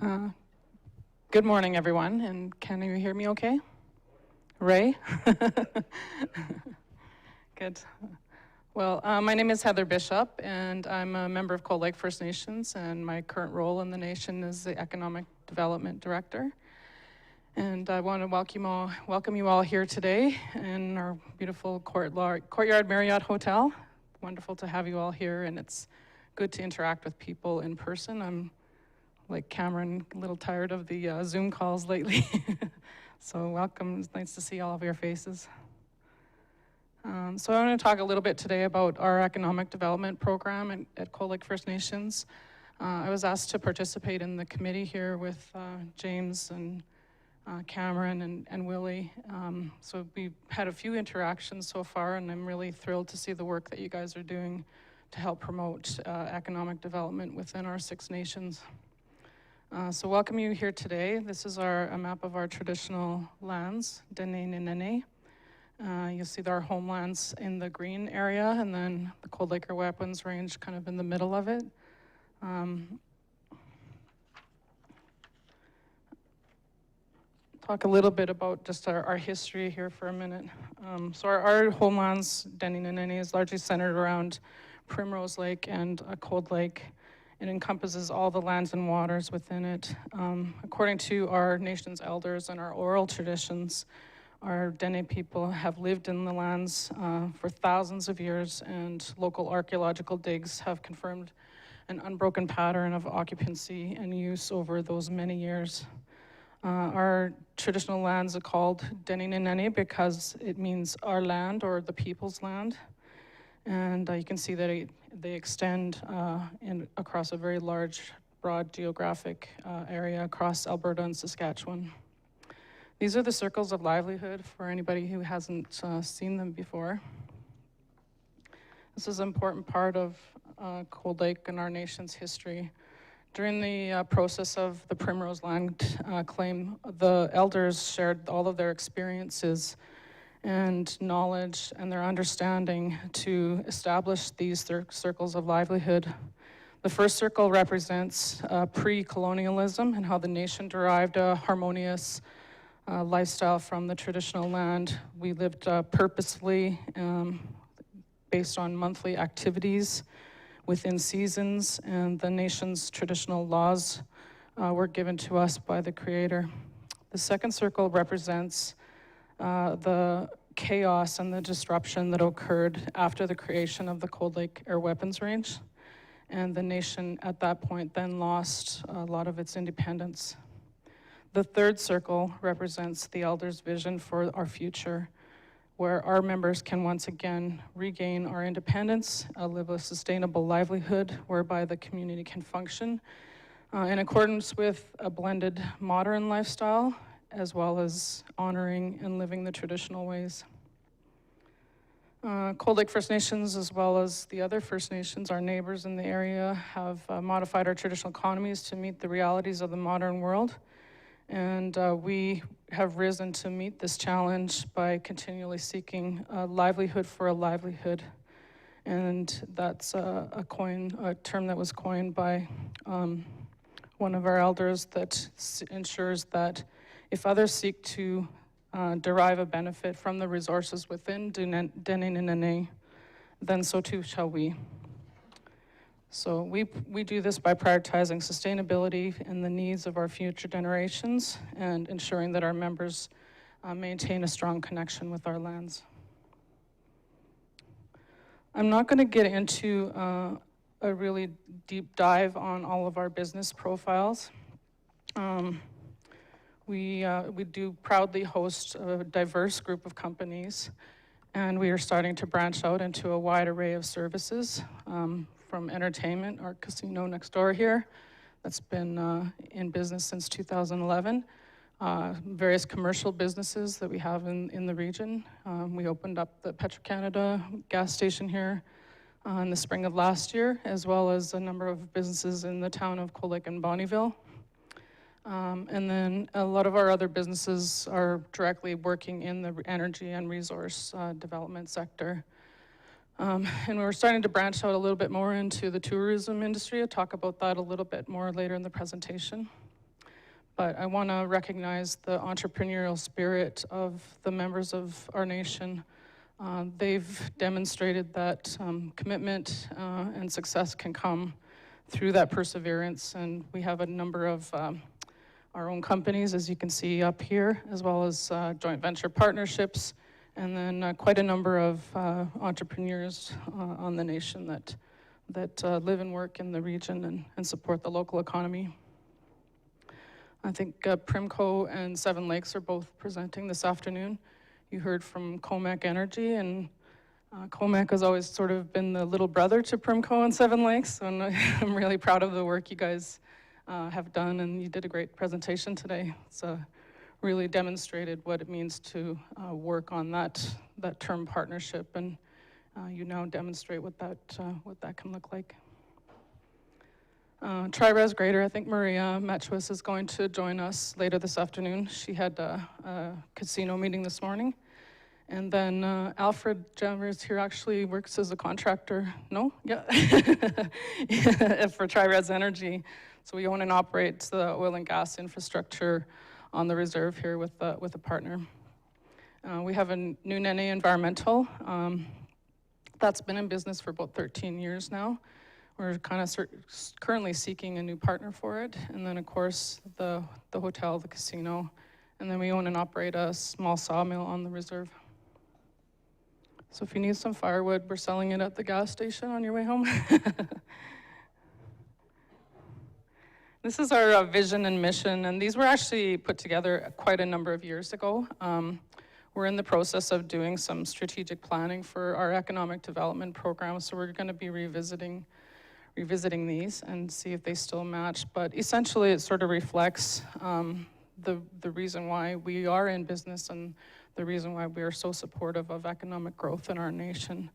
Speaker 17: over. Good morning, everyone, and can you hear me okay? Ray? Good. Well, my name is Heather Bishop, and I'm a member of Cold Lake First Nations, and my current role in the nation is the Economic Development Director. And I want to welcome you all here today in our beautiful Courtyard Marriott Hotel. Wonderful to have you all here, and it's good to interact with people in person. I'm, like Cameron, a little tired of the Zoom calls lately. So welcome, it's nice to see all of your faces. So I want to talk a little bit today about our economic development program at Cold Lake First Nations. I was asked to participate in the committee here with James and Cameron and Willie. So we've had a few interactions so far, and I'm really thrilled to see the work that you guys are doing to help promote economic development within our 6 nations. So welcome you here today. This is a map of our traditional lands, Dene Nene. You'll see our homelands in the green area, and then the Cold Lake Weapons Range kind of in the middle of it. Talk a little bit about just our history here for a minute. So our homelands, Dene Nene, is largely centered around Primrose Lake and Cold Lake. It encompasses all the lands and waters within it. According to our nation's elders and our oral traditions, our Dene people have lived in the lands for thousands of years, and local archaeological digs have confirmed an unbroken pattern of occupancy and use over those many years. Our traditional lands are called Dene Nene because it means our land or the people's land. And you can see that they extend across a very large, broad geographic area across Alberta and Saskatchewan. These are the circles of livelihood for anybody who hasn't seen them before. This is an important part of Cold Lake and our nation's history. During the process of the Primrose Land claim, the elders shared all of their experiences and knowledge and their understanding to establish these circles of livelihood. The first circle represents pre-colonialism and how the nation derived a harmonious lifestyle from the traditional land. We lived purposefully based on monthly activities within seasons, and the nation's traditional laws were given to us by the Creator. The second circle represents the chaos and the disruption that occurred after the creation of the Cold Lake Air Weapons Range. And the nation at that point then lost a lot of its independence. The third circle represents the elders' vision for our future, where our members can once again regain our independence, live a sustainable livelihood whereby the community can function in accordance with a blended modern lifestyle, as well as honoring and living the traditional ways. Cold Lake First Nations, as well as the other First Nations, our neighbors in the area, have modified our traditional economies to meet the realities of the modern world. And we have risen to meet this challenge by continually seeking a livelihood for a livelihood. And that's a term that was coined by one of our elders that ensures that if others seek to derive a benefit from the resources within Denininene, then so too shall we. So we do this by prioritizing sustainability and the needs of our future generations and ensuring that our members maintain a strong connection with our lands. I'm not going to get into a really deep dive on all of our business profiles. We do proudly host a diverse group of companies, and we are starting to branch out into a wide array of services, from entertainment, our casino next door here, that's been in business since 2011, various commercial businesses that we have in the region. We opened up the Petro-Canada gas station here in the spring of last year, as well as a number of businesses in the town of Cold Lake and Bonnyville. And then a lot of our other businesses are directly working in the energy and resource development sector. And we're starting to branch out a little bit more into the tourism industry. I'll talk about that a little bit more later in the presentation. But I want to recognize the entrepreneurial spirit of the members of our nation. They've demonstrated that commitment and success can come through that perseverance, and we have a number of our own companies, as you can see up here, as well as joint venture partnerships, and then quite a number of entrepreneurs on the nation that live and work in the region and support the local economy. I think Primco and Seven Lakes are both presenting this afternoon. You heard from Comac Energy, and Comac has always sort of been the little brother to Primco and Seven Lakes, and I'm really proud of the work you guys have done, and you did a great presentation today. It's really demonstrated what it means to work on that term partnership, and you now demonstrate what that can look like. Tri-Res Grader, I think Maria Metchwis is going to join us later this afternoon. She had a casino meeting this morning. And then Alfred Jammer is here, actually works as a contractor. No? Yeah. For Tri-Res Energy. So we own and operate the oil and gas infrastructure on the reserve here with a partner. We have a new Nene Environmental. That's been in business for about 13 years now. We're kind of currently seeking a new partner for it. And then, of course, the hotel, the casino. And then we own and operate a small sawmill on the reserve. So if you need some firewood, we're selling it at the gas station on your way home. This is our vision and mission, and these were actually put together quite a number of years ago. We're in the process of doing some strategic planning for our economic development program, so we're going to be revisiting these and see if they still match. But essentially, it sort of reflects the reason why we are in business and the reason why we are so supportive of economic growth in our nation,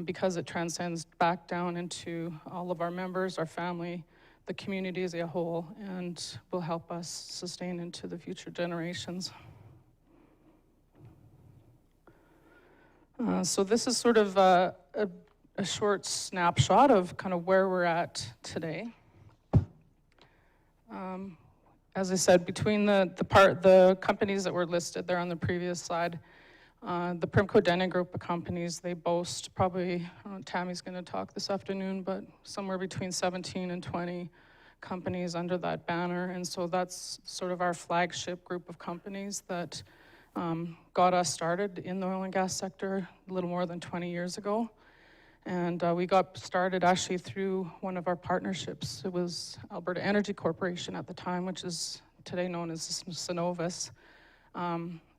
Speaker 17: because it transcends back down into all of our members, our family, the community as a whole, and will help us sustain into the future generations. So this is sort of a short snapshot of kind of where we're at today. As I said, between the companies that were listed there on the previous slide, the Primco Denny group of companies, they boast probably, Tammy's going to talk this afternoon, but somewhere between 17 and 20 companies under that banner. And so that's sort of our flagship group of companies that got us started in the oil and gas sector a little more than 20 years ago. And we got started actually through one of our partnerships. It was Alberta Energy Corporation at the time, which is today known as Cenovus.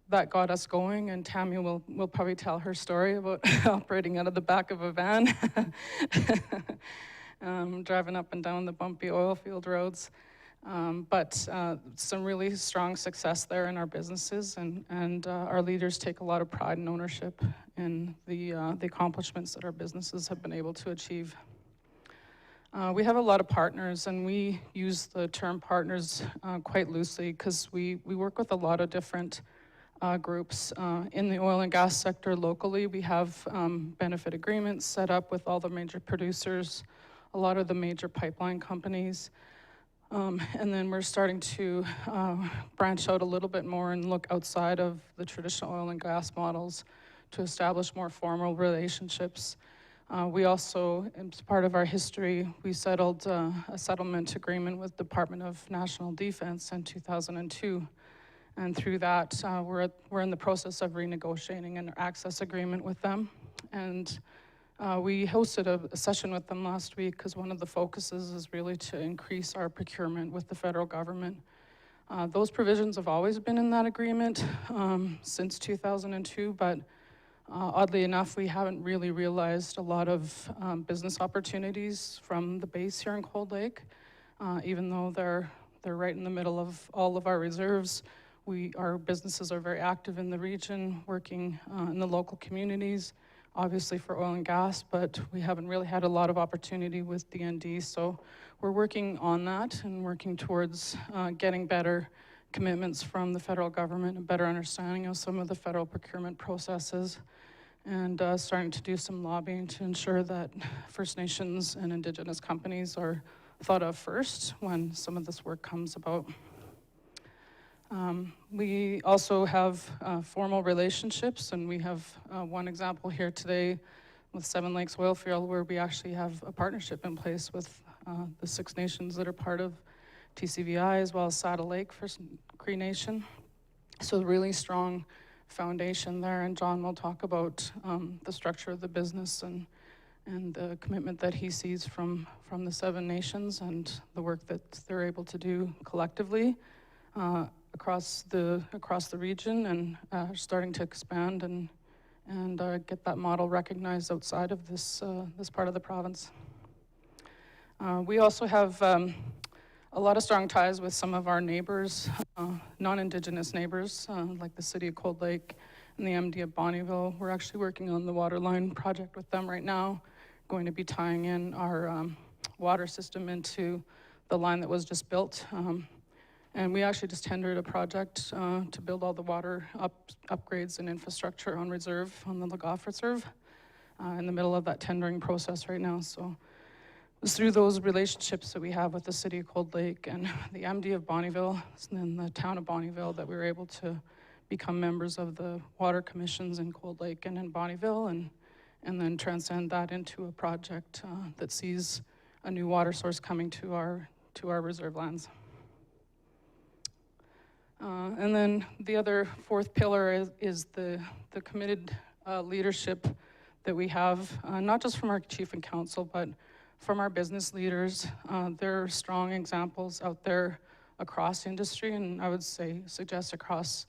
Speaker 17: That got us going, and Tammy will probably tell her story about operating out of the back of a van, driving up and down the bumpy oil field roads. But some really strong success there in our businesses, and our leaders take a lot of pride and ownership in the accomplishments that our businesses have been able to achieve. We have a lot of partners, and we use the term partners quite loosely because we work with a lot of different groups. In the oil and gas sector locally, we have benefit agreements set up with all the major producers, a lot of the major pipeline companies. And then we're starting to branch out a little bit more and look outside of the traditional oil and gas models to establish more formal relationships. We also, as part of our history, we settled a settlement agreement with Department of National Defense in 2002. And through that, we're in the process of renegotiating an access agreement with them. And we hosted a session with them last week because one of the focuses is really to increase our procurement with the federal government. Those provisions have always been in that agreement since 2002, but oddly enough, we haven't really realized a lot of business opportunities from the base here in Cold Lake. Even though they're right in the middle of all of our reserves, our businesses are very active in the region, working in the local communities, obviously for oil and gas, but we haven't really had a lot of opportunity with DND. So we're working on that and working towards getting better commitments from the federal government, a better understanding of some of the federal procurement processes, and starting to do some lobbying to ensure that First Nations and Indigenous companies are thought of first when some of this work comes about. We also have formal relationships, and we have one example here today with Seven Lakes Oilfield, where we actually have a partnership in place with the Six Nations that are part of TCVI, as well as Saddle Lake First Cree Nation. So a really strong foundation there, and John will talk about the structure of the business and the commitment that he sees from the Seven Nations and the work that they're able to do collectively across the region, and starting to expand and get that model recognized outside of this part of the province. We also have a lot of strong ties with some of our neighbors, non-Indigenous neighbors, like the City of Cold Lake and the MD of Bonnyville. We're actually working on the water line project with them right now, going to be tying in our water system into the line that was just built. And we actually just tendered a project to build all the water upgrades and infrastructure on reserve, on the Legoff Reserve, in the middle of that tendering process right now. So it's through those relationships that we have with the City of Cold Lake and the MD of Bonnyville and the town of Bonnyville that we were able to become members of the water commissions in Cold Lake and in Bonnyville, and then transcend that into a project that sees a new water source coming to our reserve lands. And then the other fourth pillar is the committed leadership that we have, not just from our chief and council, but from our business leaders. There are strong examples out there across industry, and I would suggest across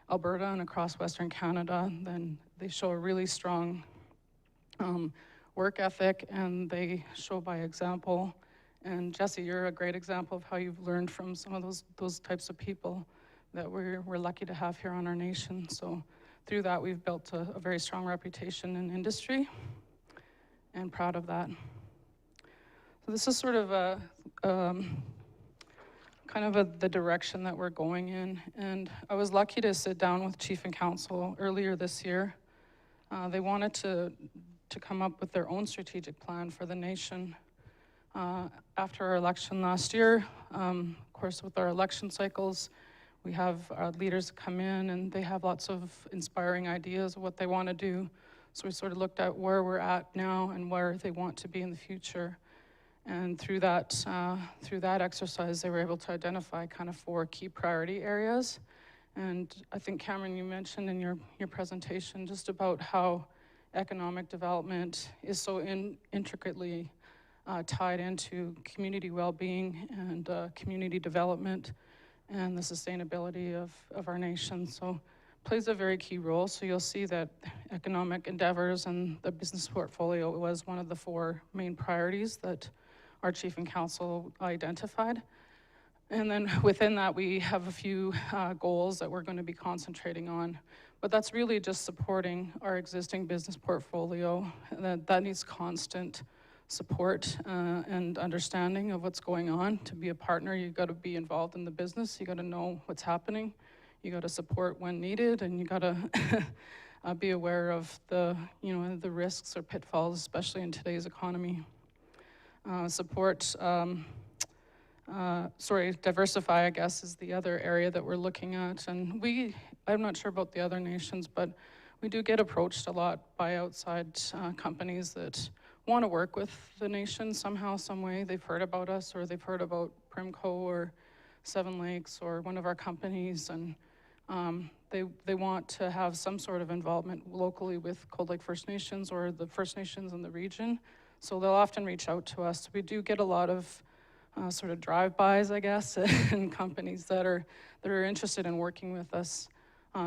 Speaker 17: Alberta and across Western Canada. Then they show a really strong work ethic, and they show by example. And Jesse, you're a great example of how you've learned from some of those types of people that we're lucky to have here on our nation. So through that, we've built a very strong reputation in industry, and proud of that. So this is sort of the direction that we're going in. And I was lucky to sit down with Chief and Council earlier this year. They wanted to come up with their own strategic plan for the nation. After our election last year, of course, with our election cycles, we have our leaders come in and they have lots of inspiring ideas of what they want to do. So we sort of looked at where we're at now and where they want to be in the future. And through that exercise, they were able to identify kind of 4 key priority areas. And I think, Cameron, you mentioned in your presentation just about how economic development is so intricately tied into community well-being and community development and the sustainability of our nation. So plays a very key role. So you'll see that economic endeavors and the business portfolio was one of the 4 main priorities that our chief and council identified. And then within that, we have a few goals that we're going to be concentrating on. But that's really just supporting our existing business portfolio. That needs constant support and understanding of what's going on. To be a partner, you've got to be involved in the business. You got to know what's happening. You got to support when needed, and you got to be aware of the risks or pitfalls, especially in today's economy. Diversify, I guess, is the other area that we're looking at. And I'm not sure about the other nations, but we do get approached a lot by outside companies that want to work with the nation somehow, some way. They've heard about us, or they've heard about Primco or Seven Lakes or one of our companies, and they want to have some sort of involvement locally with Cold Lake First Nations or the First Nations in the region. So they'll often reach out to us. We do get a lot of sort of drive-bys, I guess, and companies that are interested in working with us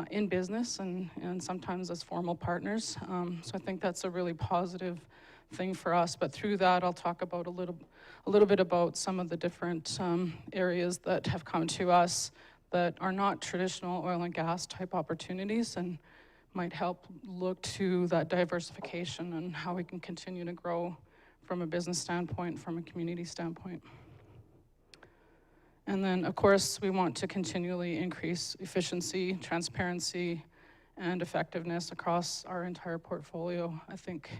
Speaker 17: in business and sometimes as formal partners. So I think that's a really positive thing for us. But through that, I'll talk about a little bit about some of the different areas that have come to us that are not traditional oil and gas type opportunities and might help look to that diversification and how we can continue to grow from a business standpoint, from a community standpoint. And then, of course, we want to continually increase efficiency, transparency, and effectiveness across our entire portfolio. I think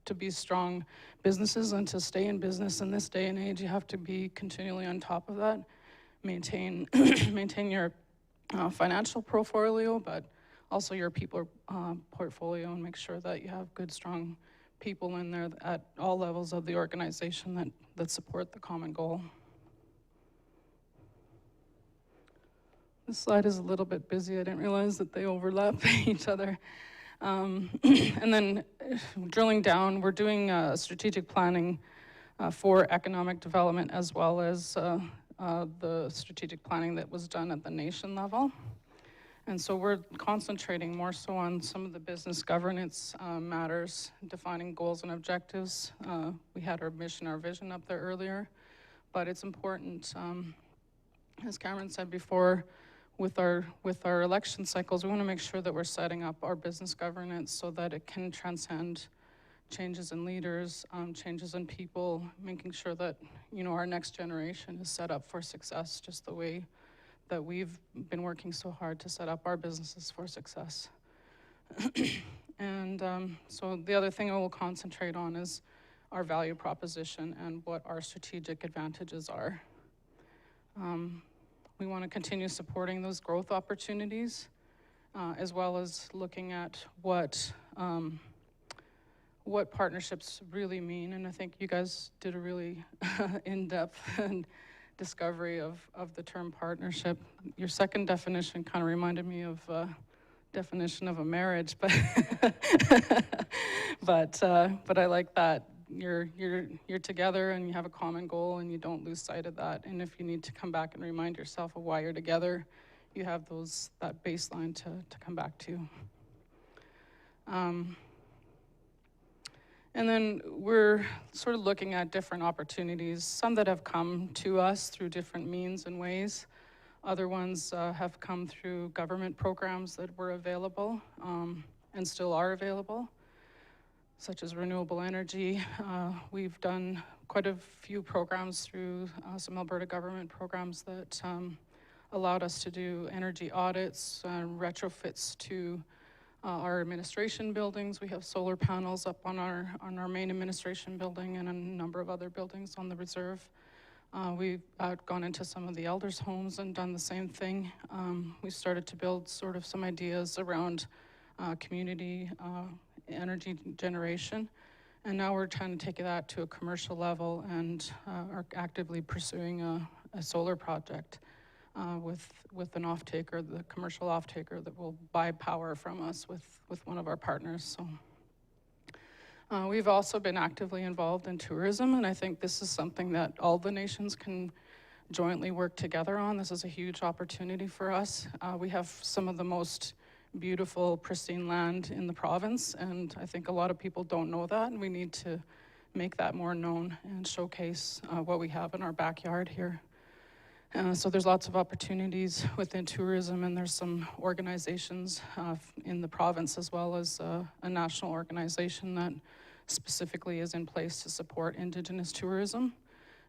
Speaker 17: to be strong businesses and to stay in business in this day and age, you have to be continually on top of that, maintain your financial portfolio, but also your people portfolio, and make sure that you have good, strong people in there at all levels of the organization that support the common goal. This slide is a little bit busy. I didn't realize that they overlap each other. And then drilling down, we're doing strategic planning for economic development, as well as the strategic planning that was done at the nation level. And so we're concentrating more so on some of the business governance matters, defining goals and objectives. We had our mission, our vision up there earlier, but it's important, as Cameron said before, with our election cycles, we want to make sure that we're setting up our business governance so that it can transcend changes in leaders, changes in people, making sure that our next generation is set up for success, just the way that we've been working so hard to set up our businesses for success. And so the other thing I will concentrate on is our value proposition and what our strategic advantages are. We want to continue supporting those growth opportunities, as well as looking at what partnerships really mean. And I think you guys did a really in-depth discovery of the term partnership. Your second definition kind of reminded me of definition of a marriage, but but I like that. You're together and you have a common goal and you don't lose sight of that. And if you need to come back and remind yourself of why you're together, you have that baseline to come back to. And then we're sort of looking at different opportunities, some that have come to us through different means and ways. Other ones have come through government programs that were available and still are available, such as renewable energy. We've done quite a few programs through some Alberta government programs that allowed us to do energy audits, retrofits to our administration buildings. We have solar panels up on our main administration building and a number of other buildings on the reserve. We've gone into some of the elders' homes and done the same thing. We started to build sort of some ideas around community energy generation. And now we're trying to take that to a commercial level and are actively pursuing a solar project with an off-taker, the commercial off-taker that will buy power from us with one of our partners. So we've also been actively involved in tourism, and I think this is something that all the nations can jointly work together on. This is a huge opportunity for us. We have some of the most beautiful, pristine land in the province, and I think a lot of people don't know that, and we need to make that more known and showcase what we have in our backyard here. So there's lots of opportunities within tourism, and there's some organizations in the province as well as a national organization that specifically is in place to support Indigenous tourism.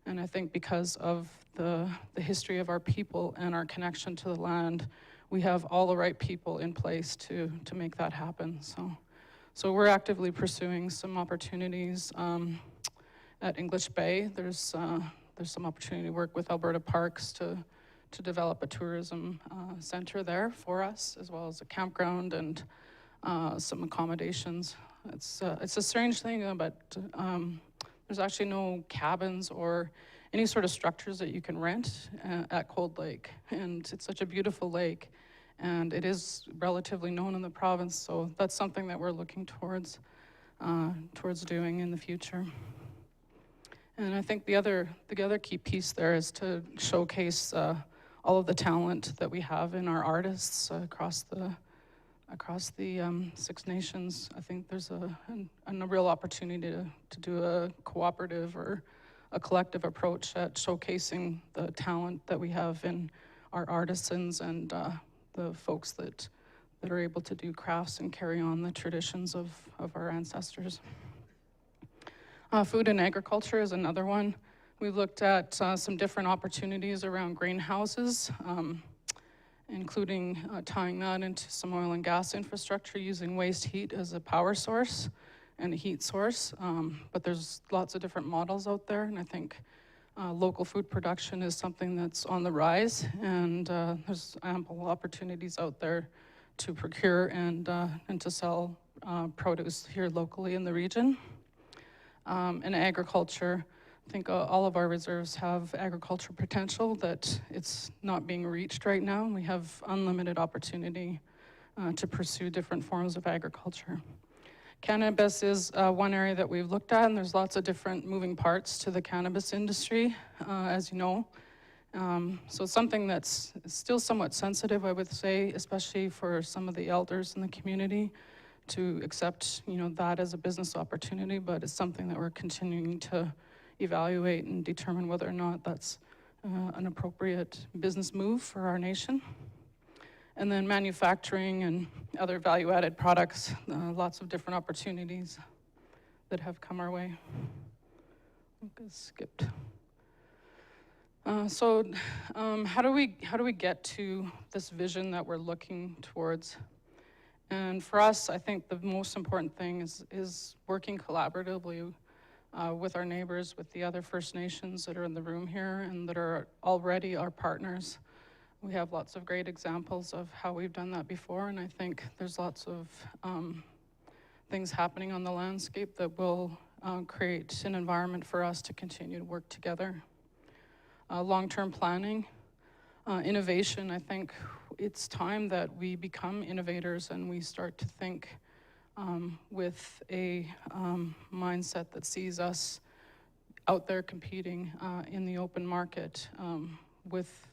Speaker 17: And I think because of the history of our people and our connection to the land, we have all the right people in place to make that happen. So we're actively pursuing some opportunities at English Bay. There's some opportunity to work with Alberta Parks to develop a tourism center there for us, as well as a campground and some accommodations. It's a strange thing, but there's actually no cabins or any sort of structures that you can rent at Cold Lake. And it's such a beautiful lake, and it is relatively known in the province, so that's something that we're looking towards doing in the future. And I think the other key piece there is to showcase all of the talent that we have in our artists across the Six Nations. I think there's a real opportunity to do a cooperative or a collective approach at showcasing the talent that we have in our artisans and the folks that are able to do crafts and carry on the traditions of our ancestors. Food and agriculture is another one. We've looked at some different opportunities around greenhouses, including tying that into some oil and gas infrastructure, using waste heat as a power source and a heat source. But there's lots of different models out there, and I think local food production is something that's on the rise, and there's ample opportunities out there to procure and to sell produce here locally in the region. And agriculture, I think all of our reserves have agriculture potential that it's not being reached right now. We have unlimited opportunity to pursue different forms of agriculture. Cannabis is one area that we've looked at, and there's lots of different moving parts to the cannabis industry, as you know. So it's something that's still somewhat sensitive, I would say, especially for some of the elders in the community, to accept, that as a business opportunity, but it's something that we're continuing to evaluate and determine whether or not that's an appropriate business move for our nation. And then manufacturing and other value-added products, lots of different opportunities that have come our way. I think I skipped. So how do we get to this vision that we're looking towards? And for us, I think the most important thing is working collaboratively with our neighbors, with the other First Nations that are in the room here and that are already our partners. We have lots of great examples of how we've done that before, and I think there's lots of things happening on the landscape that will create an environment for us to continue to work together. Long-term planning, innovation, I think it's time that we become innovators and we start to think with a mindset that sees us out there competing in the open market with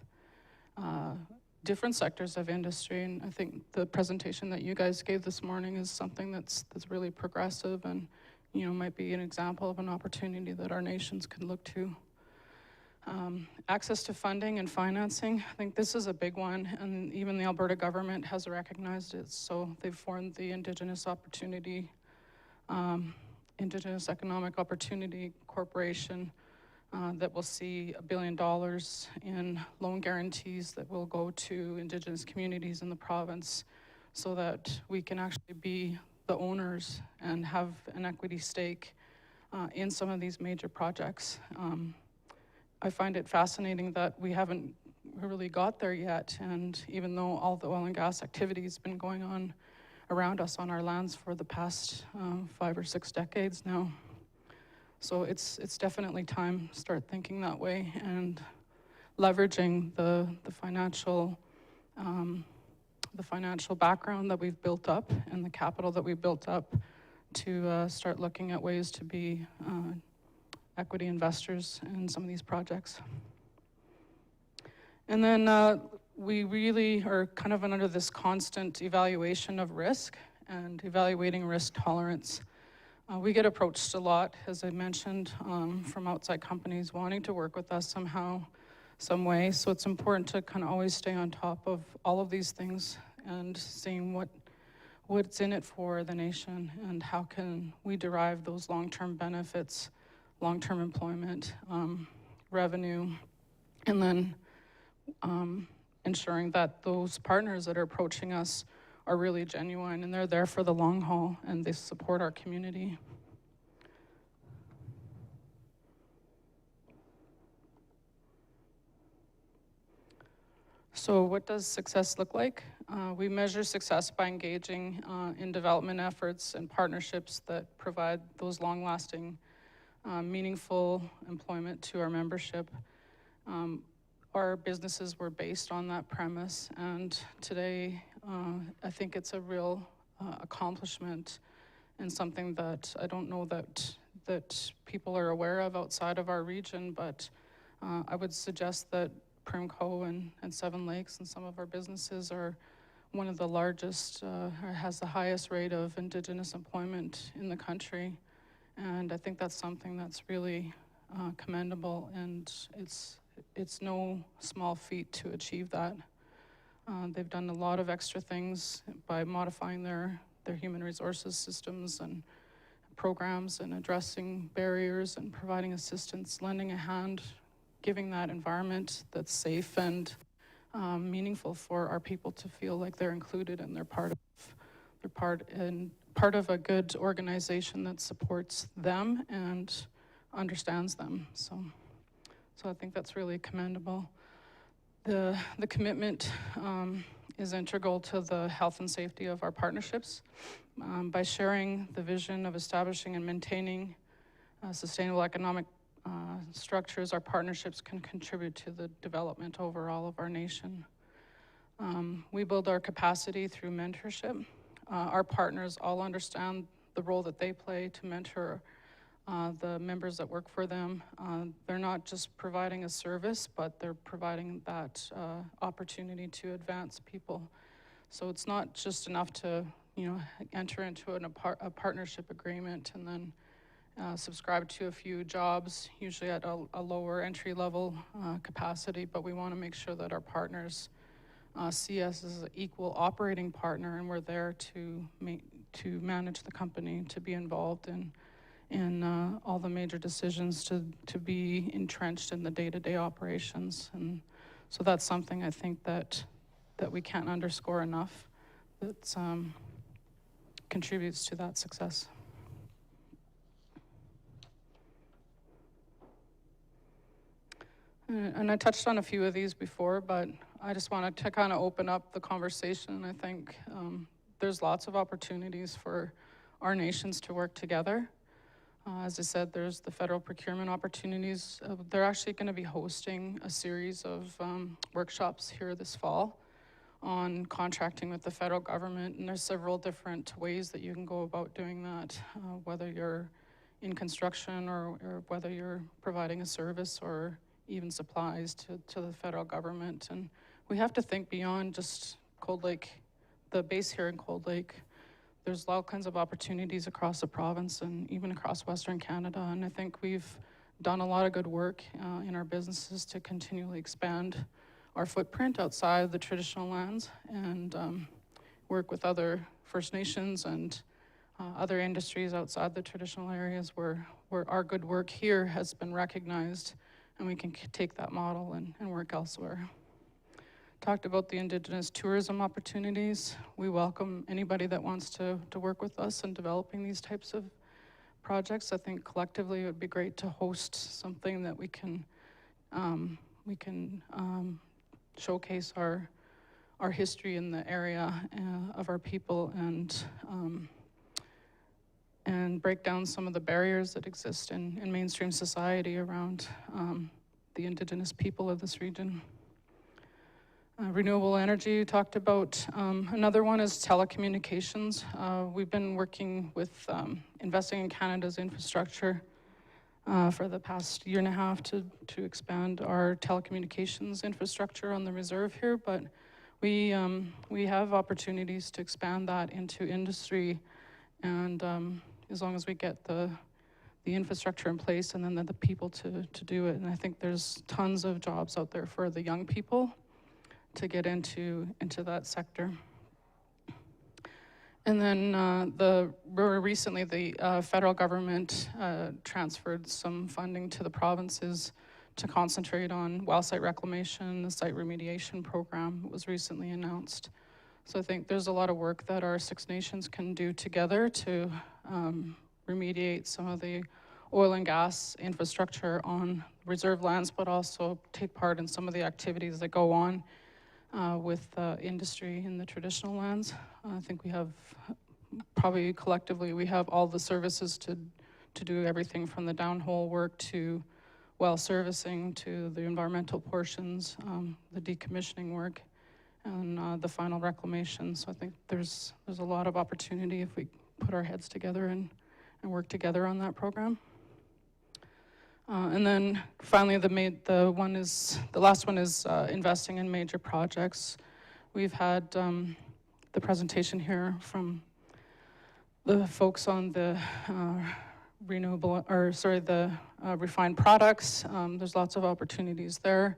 Speaker 17: different sectors of industry. And I think the presentation that you guys gave this morning is something that's really progressive and might be an example of an opportunity that our nations could look to. Access to funding and financing, I think this is a big one, and even the Alberta government has recognized it. So they've formed the Indigenous Economic Opportunity Corporation that will see $1 billion in loan guarantees that will go to Indigenous communities in the province so that we can actually be the owners and have an equity stake in some of these major projects. I find it fascinating that we haven't really got there yet, and even though all the oil and gas activity has been going on around us on our lands for the past 5 or 6 decades now. So it's definitely time to start thinking that way and leveraging the financial background that we've built up and the capital that we've built up to start looking at ways to be equity investors in some of these projects. And then we really are kind of under this constant evaluation of risk and evaluating risk tolerance. We get approached a lot, as I mentioned, from outside companies wanting to work with us somehow some way. So it's important to kind of always stay on top of all of these things and seeing what's in it for the nation and how can we derive those long-term benefits, long-term employment, revenue, and then ensuring that those partners that are approaching us are really genuine and they're there for the long haul and they support our community. So what does success look like? We measure success by engaging in development efforts and partnerships that provide those long-lasting, meaningful employment to our membership. Our businesses were based on that premise, and today I think it's a real accomplishment and something that I don't know that people are aware of outside of our region, but I would suggest that Primco and Seven Lakes and some of our businesses are one of the largest, or has the highest rate of Indigenous employment in the country. And I think that's something that's really commendable, and it's no small feat to achieve that. They've done a lot of extra things by modifying their human resources systems and programs and addressing barriers and providing assistance, lending a hand, giving that environment that's safe and meaningful for our people to feel like they're included and they're part of a good organization that supports them and understands them. So I think that's really commendable. The commitment is integral to the health and safety of our partnerships. By sharing the vision of establishing and maintaining sustainable economic structures, our partnerships can contribute to the development overall of our nation. We build our capacity through mentorship. Our partners all understand the role that they play to mentor the members that work for them. They're not just providing a service, but they're providing that opportunity to advance people. So it's not just enough to, enter into a partnership agreement and then subscribe to a few jobs, usually at a lower entry-level capacity, but we want to make sure that our partners see us as an equal operating partner, and we're there to manage the company, to be involved in all the major decisions, to be entrenched in the day-to-day operations. And so that's something I think that we can't underscore enough, that contributes to that success. And I touched on a few of these before, but I just wanted to kind of open up the conversation. I think there's lots of opportunities for our nations to work together. As I said, there's the federal procurement opportunities. They're actually going to be hosting a series of workshops here this fall on contracting with the federal government, and there's several different ways that you can go about doing that, whether you're in construction or whether you're providing a service or even supplies to the federal government. And we have to think beyond just Cold Lake, the base here in Cold Lake. There's all kinds of opportunities across the province and even across Western Canada. And I think we've done a lot of good work in our businesses to continually expand our footprint outside the traditional lands and work with other First Nations and other industries outside the traditional areas where our good work here has been recognized, and we can take that model and work elsewhere. Talked about the Indigenous tourism opportunities. We welcome anybody that wants to work with us in developing these types of projects. I think collectively it would be great to host something that we can showcase our history in the area of our people and break down some of the barriers that exist in mainstream society around the Indigenous people of this region. Renewable energy, talked about. Another one is telecommunications. We've been working with investing in Canada's infrastructure for the past year and a half to expand our telecommunications infrastructure on the reserve here, but we have opportunities to expand that into industry, and as long as we get the the infrastructure in place and then the people to do it. And I think there's tons of jobs out there for the young people to get into that sector. And then recently the federal government transferred some funding to the provinces to concentrate on well site reclamation. The site remediation program was recently announced. So I think there's a lot of work that our Six Nations can do together to remediate some of the oil and gas infrastructure on reserve lands, but also take part in some of the activities that go on with industry in the traditional lands. I think we have, probably collectively, we have all the services to do everything from the downhole work to well servicing to the environmental portions, the decommissioning work, and the final reclamation. So I think there's a lot of opportunity if we put our heads together and work together on that program. And then finally, the last one is investing in major projects. We've had the presentation here from the folks on the refined products. There's lots of opportunities there.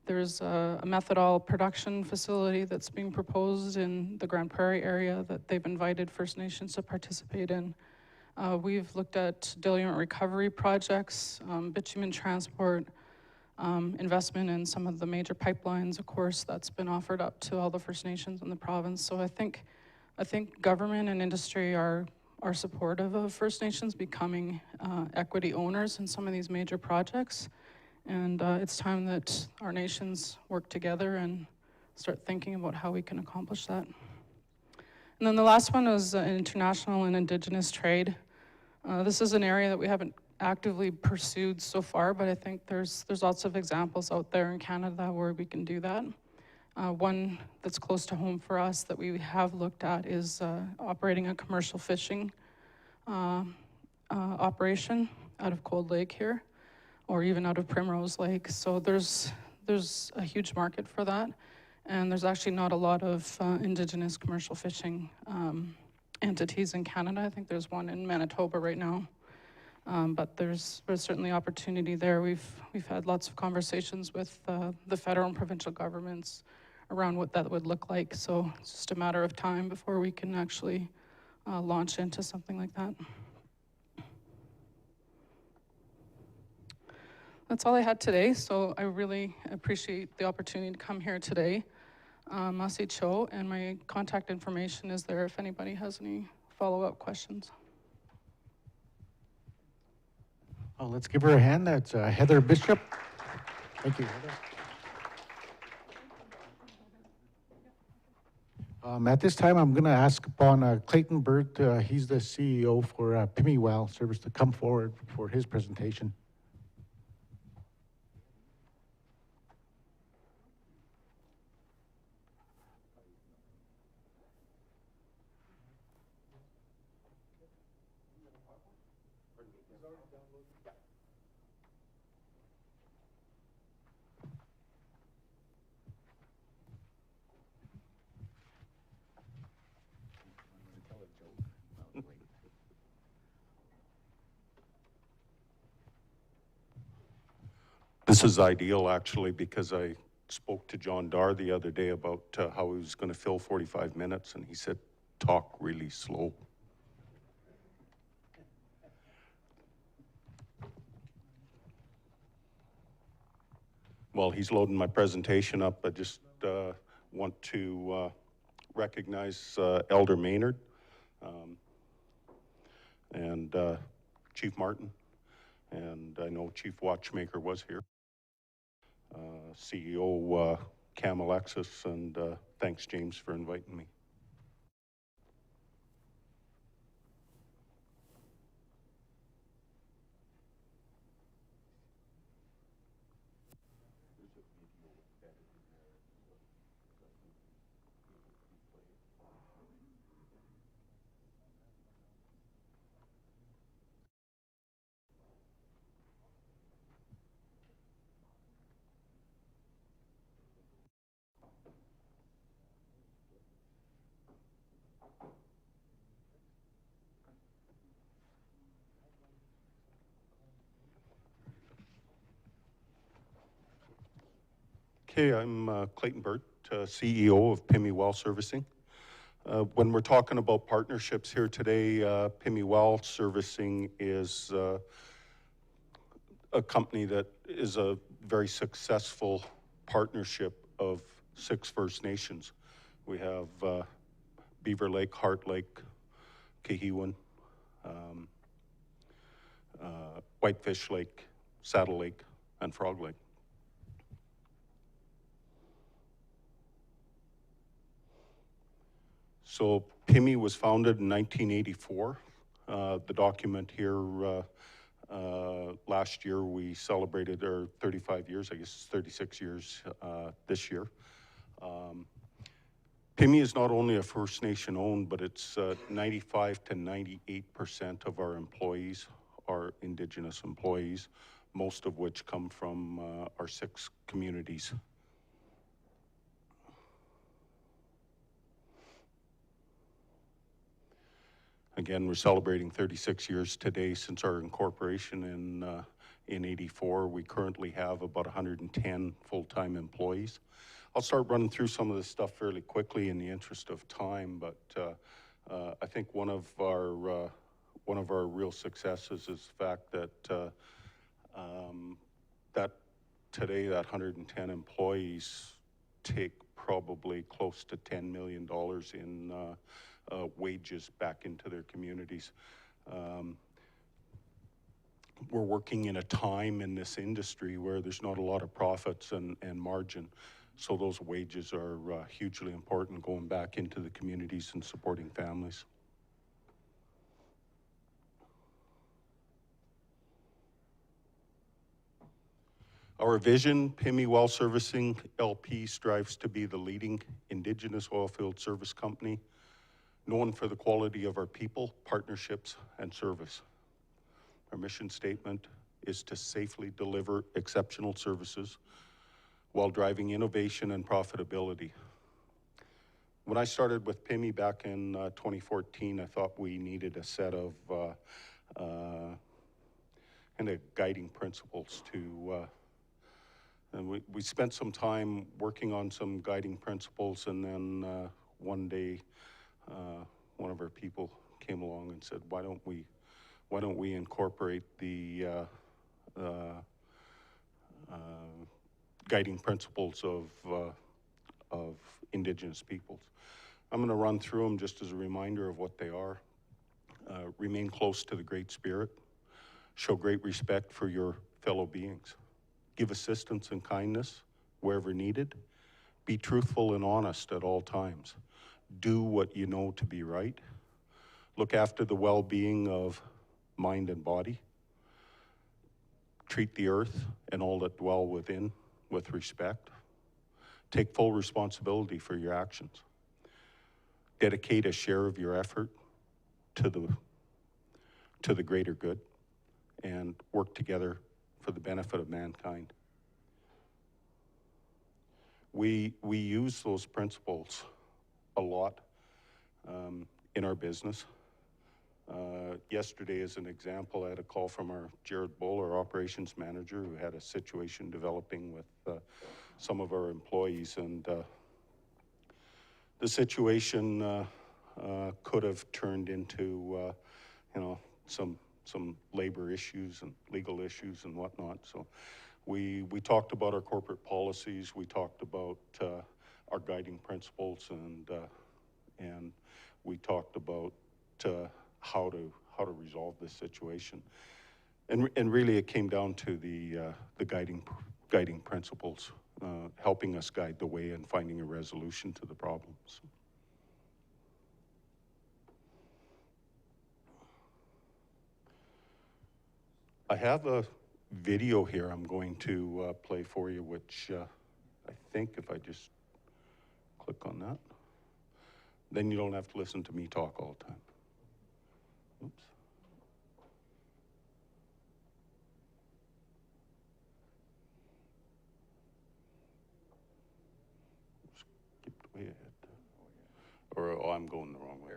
Speaker 17: There's a methanol production facility that's being proposed in the Grand Prairie area that they've invited First Nations to participate in. We've looked at diluent recovery projects, bitumen transport, investment in some of the major pipelines, of course, that's been offered up to all the First Nations in the province. So I think government and industry are supportive of First Nations becoming equity owners in some of these major projects. And it's time that our nations work together and start thinking about how we can accomplish that. And then the last one is international and Indigenous trade. This is an area that we haven't actively pursued so far, but I think there's lots of examples out there in Canada where we can do that. One that's close to home for us that we have looked at is operating a commercial fishing operation out of Cold Lake here, or even out of Primrose Lake. So there's a huge market for that. And there's actually not a lot of Indigenous commercial fishing entities in Canada. I think there's one in Manitoba right now. But there's certainly opportunity there. We've had lots of conversations with the federal and provincial governments around what that would look like. So it's just a matter of time before we can actually launch into something like that. That's all I had today, so I really appreciate the opportunity to come here today. Masi Cho, and my contact information is there if anybody has any follow-up questions.
Speaker 3: Oh, let's give her a hand. That's Heather Bishop. Thank you, Heather. At this time, I'm going to ask upon Clayton Burt, he's the CEO for Pimi Well Service, to come forward for his presentation.
Speaker 15: This is ideal, actually, because I spoke to John Dar the other day about how he was going to fill 45 minutes, and he said, talk really slow. While he's loading my presentation up, I just want to recognize Elder Maynard and Chief Martin, and I know Chief Watchmaker was here. CEO Cam ALEXIS, and thanks, James, for inviting me. Okay, I'm Clayton Burt, CEO of PIMI Well Servicing. When we're talking about partnerships here today, PIMI Well Servicing is a company that is a very successful partnership of 6 First Nations. We have Beaver Lake, Heart Lake, Kahiwan, Whitefish Lake, Saddle Lake, and Frog Lake. So PIMI was founded in 1984. The document here, last year we celebrated our 35 years, I guess it's 36 years this year. PIMI is not only a First Nation owned, but it's 95 to 98% of our employees are Indigenous employees, most of which come from our 6 communities. Again, we're celebrating 36 years today since our incorporation in 84. We currently have about 110 full-time employees. I'll start running through some of this stuff fairly quickly in the interest of time, but I think one of our real successes is the fact that that today that 110 employees take probably close to $10 million in wages back into their communities. We're working in a time in this industry where there's not a lot of profits and margin. So those wages are hugely important going back into the communities and supporting families. Our vision, PIMI Well Servicing LP, strives to be the leading Indigenous oilfield service company, known for the quality of our people, partnerships, and service. Our mission statement is to safely deliver exceptional services while driving innovation and profitability. When I started with PIMI back in 2014, I thought we needed a set of kind of guiding principles to, and we spent some time working on some guiding principles, and then one day one of our people came along and said, why don't we incorporate the guiding principles of Indigenous peoples. I'm going to run through them just as a reminder of what they are. Remain close to the Great Spirit. Show great respect for your fellow beings. Give assistance and kindness wherever needed. Be truthful and honest at all times. Do what you know to be right. Look after the well-being of mind and body. Treat the earth and all that dwell within with respect. Take full responsibility for your actions. Dedicate a share of your effort to the greater good, and work together for the benefit of mankind. We use those principles a lot in our business. Yesterday, as an example, I had a call from our Jared Bull, our operations manager, who had a situation developing with some of our employees, and the situation could have turned into some labor issues and legal issues and whatnot. So we talked about our corporate policies, we talked about our guiding principles, and we talked about how to resolve this situation. And really it came down to the guiding principles, helping us guide the way and finding a resolution to the problems. I have a video here I'm going to play for you, which I think if I just click on that, then you don't have to listen to me talk all the time. Oops. Skipped way ahead. Or oh, I'm going the wrong way.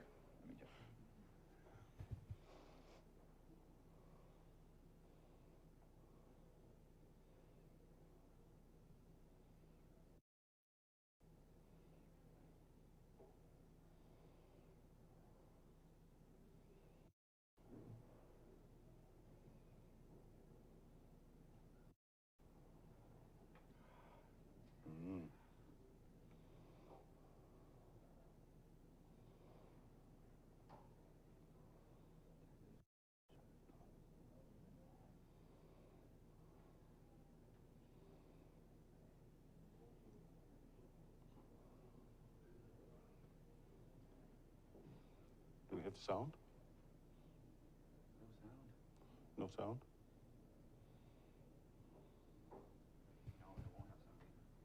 Speaker 15: have sound? No sound?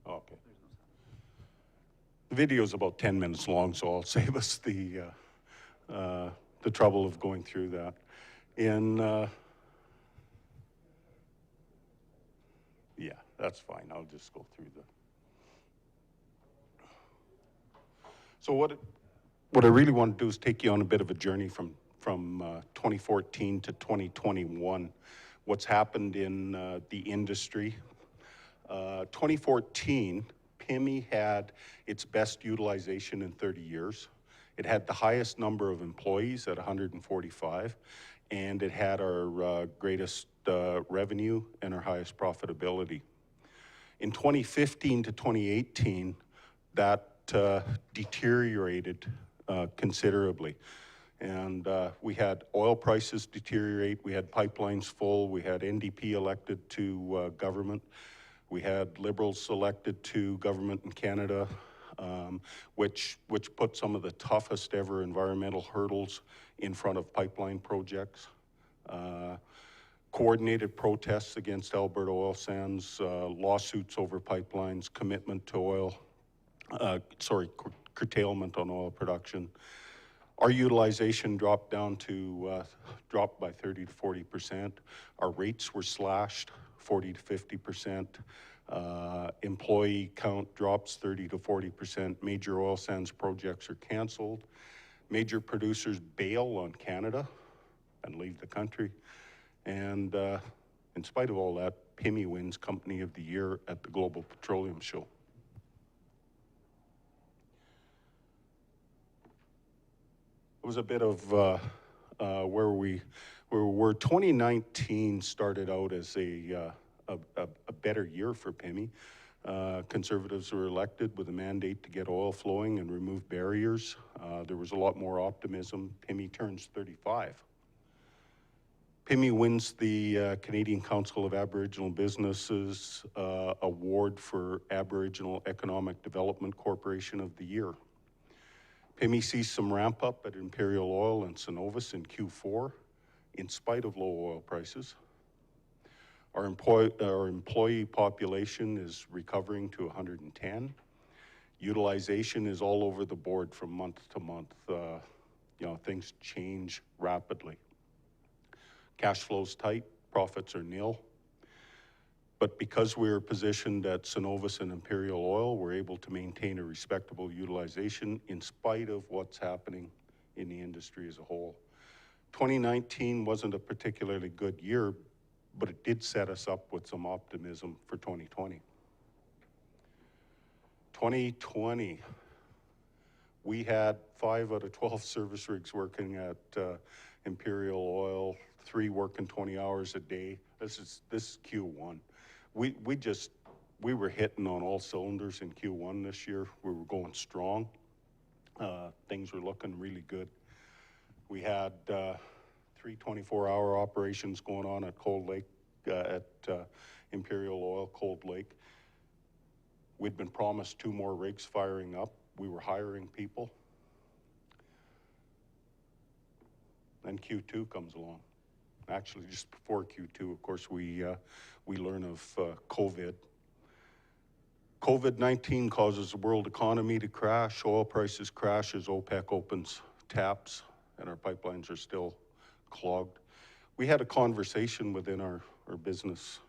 Speaker 15: Okay. The video is about 10 minutes long, so I'll save us the trouble of going through that. Yeah, that's fine. I'll just go through the. So what I really want to do is take you on a bit of a journey from 2014 to 2021. What's happened in the industry. 2014, PIMI had its best utilization in 30 years. It had the highest number of employees at 145, and it had our greatest revenue and our highest profitability. In 2015 to 2018, that deteriorated considerably. And we had oil prices deteriorate, we had pipelines full, we had NDP elected to government, we had Liberals elected to government in Canada, which put some of the toughest ever environmental hurdles in front of pipeline projects. Coordinated protests against Alberta oil sands, lawsuits over pipelines, commitment to oil, curtailment on oil production. Our utilization dropped by 30 to 40%. Our rates were slashed 40 to 50%. Employee count drops 30 to 40%. Major oil sands projects are canceled. Major producers bail on Canada and leave the country. And in spite of all that, PIMI wins Company of the Year at the Global Petroleum Show. It was a bit of where we were. 2019 started out as a better year for PIMI. Conservatives were elected with a mandate to get oil flowing and remove barriers. There was a lot more optimism. PIMI turns 35. PIMI wins the Canadian Council of Aboriginal Businesses Award for Aboriginal Economic Development Corporation of the Year. PIMI sees some ramp up at Imperial Oil and Cenovus in Q4, in spite of low oil prices. Our employee population is recovering to 110. Utilization is all over the board from month to month. Things change rapidly. Cash flow's tight, profits are nil. But because we're positioned at Cenovus and Imperial Oil, we're able to maintain a respectable utilization in spite of what's happening in the industry as a whole. 2019 wasn't a particularly good year, but it did set us up with some optimism for 2020. 2020, we had 5 out of 12 service rigs working at Imperial Oil, 3 working 20 hours a day. This is Q1. We were hitting on all cylinders in Q1 this year. We were going strong. Things were looking really good. We had 3 24-hour operations going on at Cold Lake, at Imperial Oil, Cold Lake. We'd been promised 2 more rigs firing up. We were hiring people. Then Q2 comes along. Actually, just before Q2, of course, we learn of COVID. COVID-19 causes the world economy to crash. Oil prices crash as OPEC opens taps, and our pipelines are still clogged. We had a conversation within our business,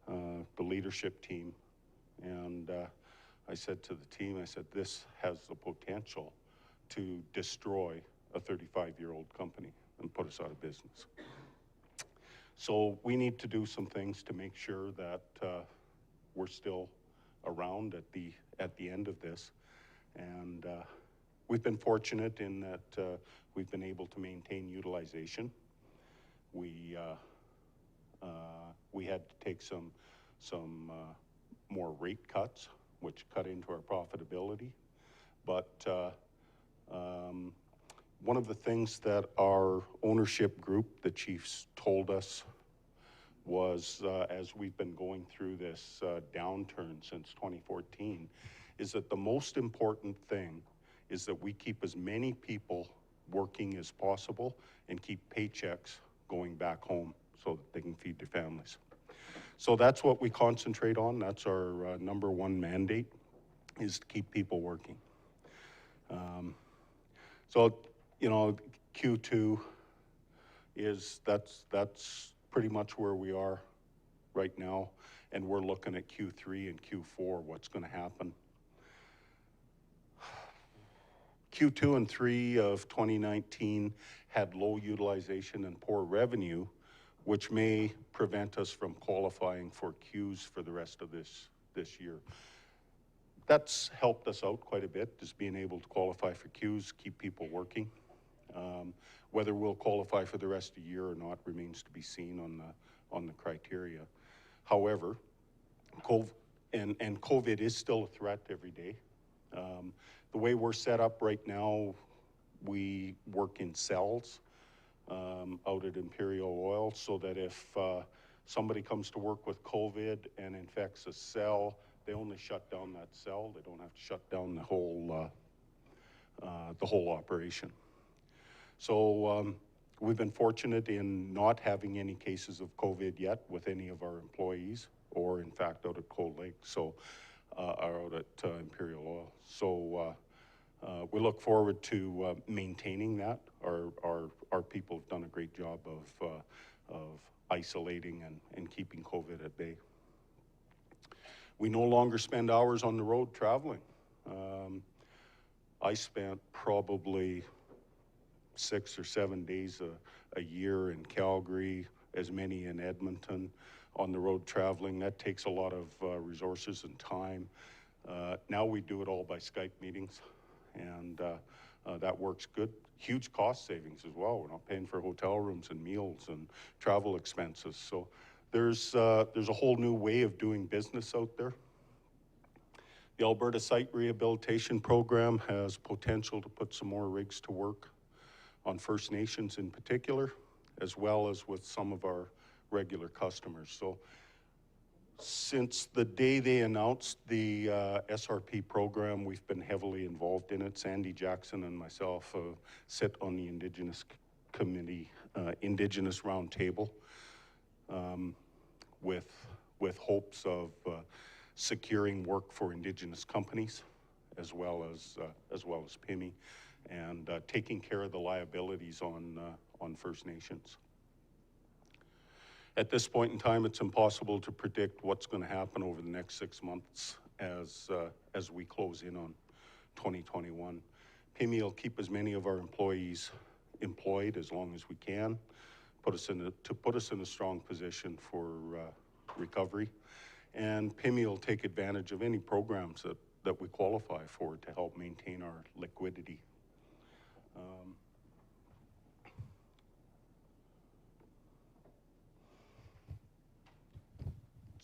Speaker 15: the leadership team, and I said to the team, this has the potential to destroy a 35-year-old company and put us out of business. So we need to do some things to make sure that we're still around at the end of this. And we've been fortunate in that we've been able to maintain utilization. We had to take some more rate cuts, which cut into our profitability. But one of the things that our ownership group, the chiefs, told us was, as we've been going through this downturn since 2014, is that the most important thing is that we keep as many people working as possible and keep paychecks going back home so that they can feed their families. So that's what we concentrate on. That's our number one mandate, is to keep people working. So, you know, Q2 is, that's pretty much where we are right now, and we're looking at Q3 and Q4, what's going to happen. Q2 and 3 of 2019 had low utilization and poor revenue, which may prevent us from qualifying for Qs for the rest of this year. That's helped us out quite a bit, just being able to qualify for Qs, keep people working. Whether we'll qualify for the rest of the year or not remains to be seen on the criteria. However, COVID is still a threat every day. The way we're set up right now, we work in cells out at Imperial Oil, so that if somebody comes to work with COVID and infects a cell, they only shut down that cell. They don't have to shut down the whole operation. So we've been fortunate in not having any cases of COVID yet with any of our employees, or in fact out at Cold Lake, so or out at Imperial Oil. So we look forward to maintaining that. Our people have done a great job of isolating and keeping COVID at bay. We no longer spend hours on the road traveling. I spent probably 6 or 7 days a year in Calgary, as many in Edmonton, on the road traveling. That takes a lot of resources and time. Now we do it all by Skype meetings, and that works good. Huge cost savings as well. We're not paying for hotel rooms and meals and travel expenses. So there's a whole new way of doing business out there. The Alberta Site Rehabilitation Program has potential to put some more rigs to work on First Nations in particular, as well as with some of our regular customers. So since the day they announced the SRP program, we've been heavily involved in it. Sandy Jackson and myself sit on the Indigenous Committee, Indigenous Roundtable, with hopes of securing work for Indigenous companies, as well as PIMI, and taking care of the liabilities on First Nations. At this point in time, it's impossible to predict what's going to happen over the next 6 months as we close in on 2021. PIMI will keep as many of our employees employed as long as we can, put us in a strong position for recovery. And PIMI will take advantage of any programs that we qualify for to help maintain our liquidity.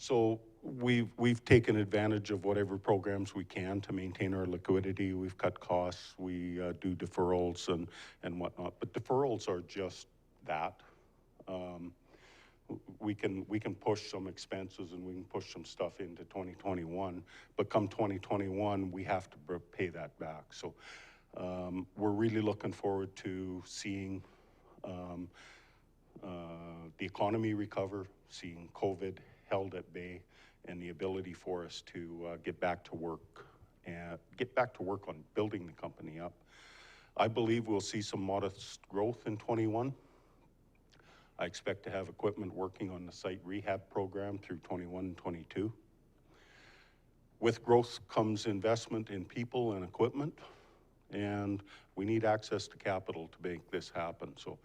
Speaker 15: So we've taken advantage of whatever programs we can to maintain our liquidity. We've cut costs, we do deferrals and whatnot, but deferrals are just that. We can push some expenses and we can push some stuff into 2021, but come 2021, we have to pay that back. So we're really looking forward to seeing the economy recover, seeing COVID held at bay, and the ability for us to get back to work on building the company up. I believe we'll see some modest growth in 21. I expect to have equipment working on the site rehab program through 21 and 22. With growth comes investment in people and equipment, and we need access to capital to make this happen. So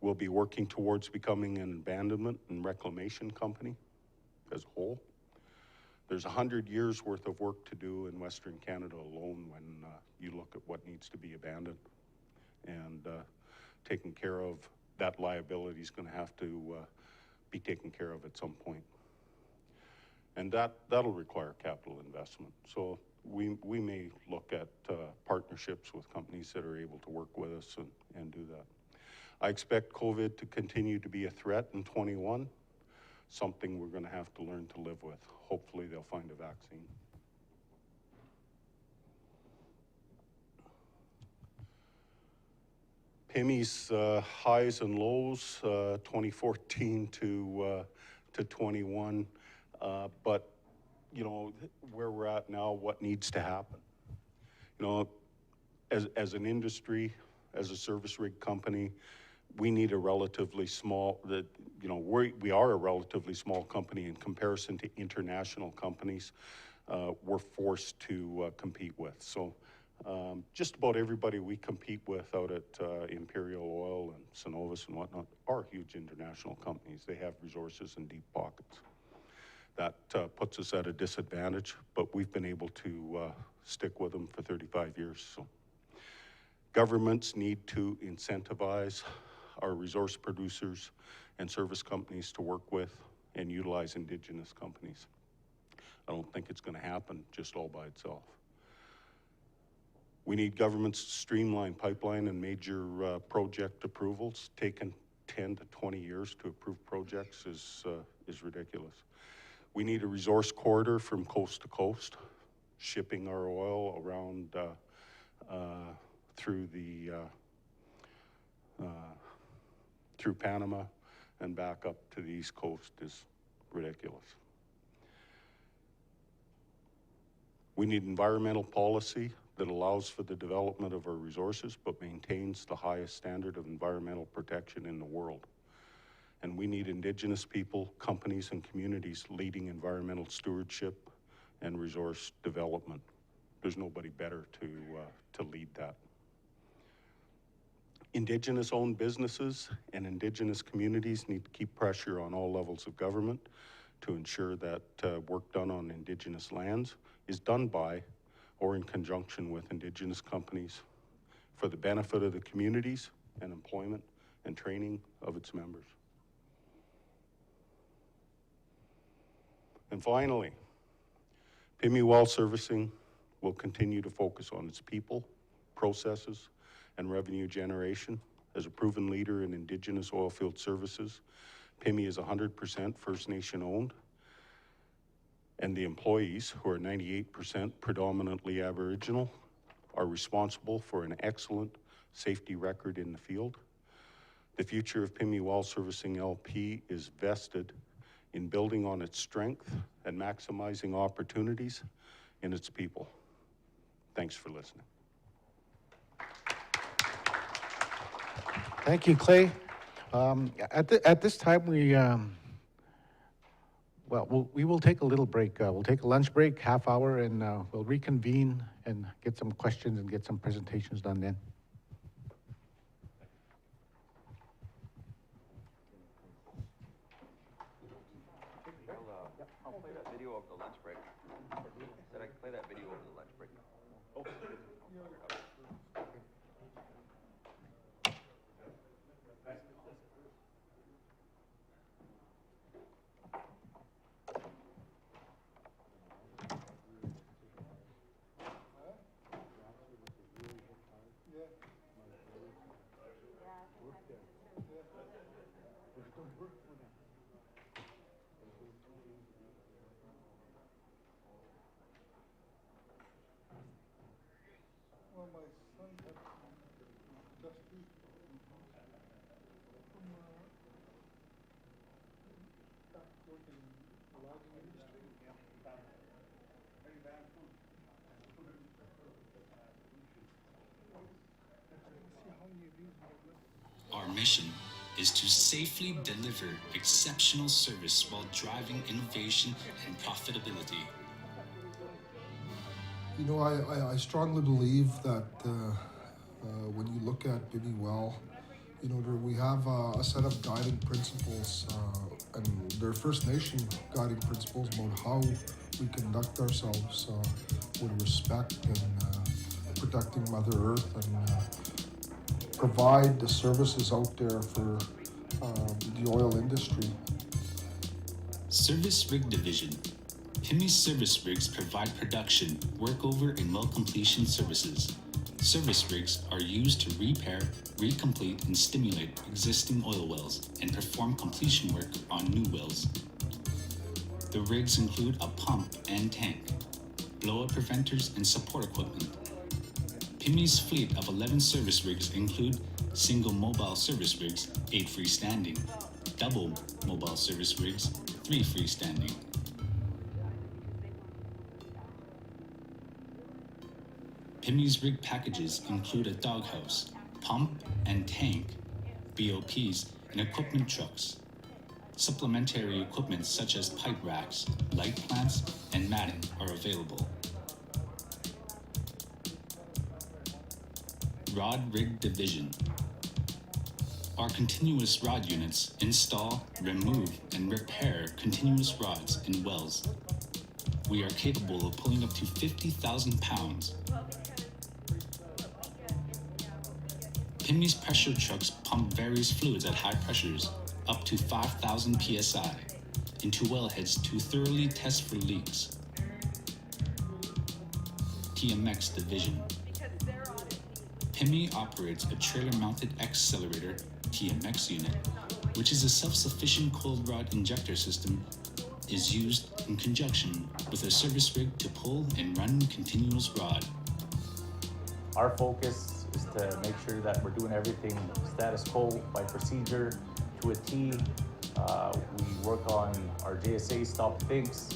Speaker 15: we'll be working towards becoming an abandonment and reclamation company as a whole. There's 100 years worth of work to do in Western Canada alone when you look at what needs to be abandoned, and taking care of that liability is going to have to be taken care of at some point. And that'll require capital investment. So we may look at partnerships with companies that are able to work with us and do that. I expect COVID to continue to be a threat in 21, something we're going to have to learn to live with. Hopefully they'll find a vaccine. PIMI's highs and lows, 2014 to 21, but you know, where we're at now, what needs to happen. You know, as an industry, as a service rig company, we need a relatively small, we are a relatively small company in comparison to international companies we're forced to compete with. So just about everybody we compete with out at Imperial Oil and Cenovus and whatnot are huge international companies. They have resources and deep pockets. That puts us at a disadvantage, but we've been able to stick with them for 35 years. So governments need to incentivize our resource producers and service companies to work with and utilize Indigenous companies. I don't think it's going to happen just all by itself. We need governments to streamline pipeline and major project approvals. Taking 10 to 20 years to approve projects is ridiculous. We need a resource corridor from coast to coast, shipping our oil around through Panama and back up to the East Coast is ridiculous. We need environmental policy that allows for the development of our resources but maintains the highest standard of environmental protection in the world. And we need Indigenous people, companies, and communities leading environmental stewardship and resource development. There's nobody better to lead that. Indigenous-owned businesses and Indigenous communities need to keep pressure on all levels of government to ensure that work done on Indigenous lands is done by or in conjunction with Indigenous companies for the benefit of the communities and employment and training of its members. And finally, PIMI Well Servicing will continue to focus on its people, processes, and revenue generation. As a proven leader in Indigenous oilfield services, PIMI is 100% First Nation owned, and the employees, who are 98% predominantly Aboriginal, are responsible for an excellent safety record in the field. The future of PIMI Well Servicing LP is vested in building on its strength and maximizing opportunities in its people. Thanks for listening.
Speaker 3: Thank you, Clay. At this time, we will take a little break. We'll take a lunch break, half hour, and we'll reconvene and get some questions and get some presentations done then.
Speaker 5: I'll play that video of the lunch break. Said I could play that video over the lunch break.
Speaker 1: Well, my son had just working in the logging industry.
Speaker 6: Our mission is to safely deliver exceptional service while driving innovation and profitability.
Speaker 8: You know, I strongly believe that when you look at PIMI Well, you know, we have a set of guiding principles, and they're First Nation guiding principles about how we conduct ourselves with respect and protecting Mother Earth and provide the services out there for the oil industry.
Speaker 6: Service Rig Division. PIMI's service rigs provide production, workover, and well completion services. Service rigs are used to repair, recomplete, and stimulate existing oil wells and perform completion work on new wells. The rigs include a pump and tank, blowout preventers, and support equipment. PIMI's fleet of 11 service rigs include single mobile service rigs, 8 freestanding, double mobile service rigs, 3 freestanding. PIMI's rig packages include a doghouse, pump and tank, BOPs, and equipment trucks. Supplementary equipment such as pipe racks, light plants, and matting are available. Rod Rig Division. Our continuous rod units install, remove, and repair continuous rods in wells. We are capable of pulling up to 50,000 pounds. PIMI's pressure trucks pump various fluids at high pressures, up to 5,000 psi, into wellheads to thoroughly test for leaks. TMX Division. PIMI operates a trailer-mounted accelerator, TMX unit, which is a self-sufficient cold rod injector system, is used in conjunction with a service rig to pull and run continuous rod.
Speaker 12: Our focus is to make sure that we're doing everything status quo by procedure to a T. We work on our JSA stop thinks,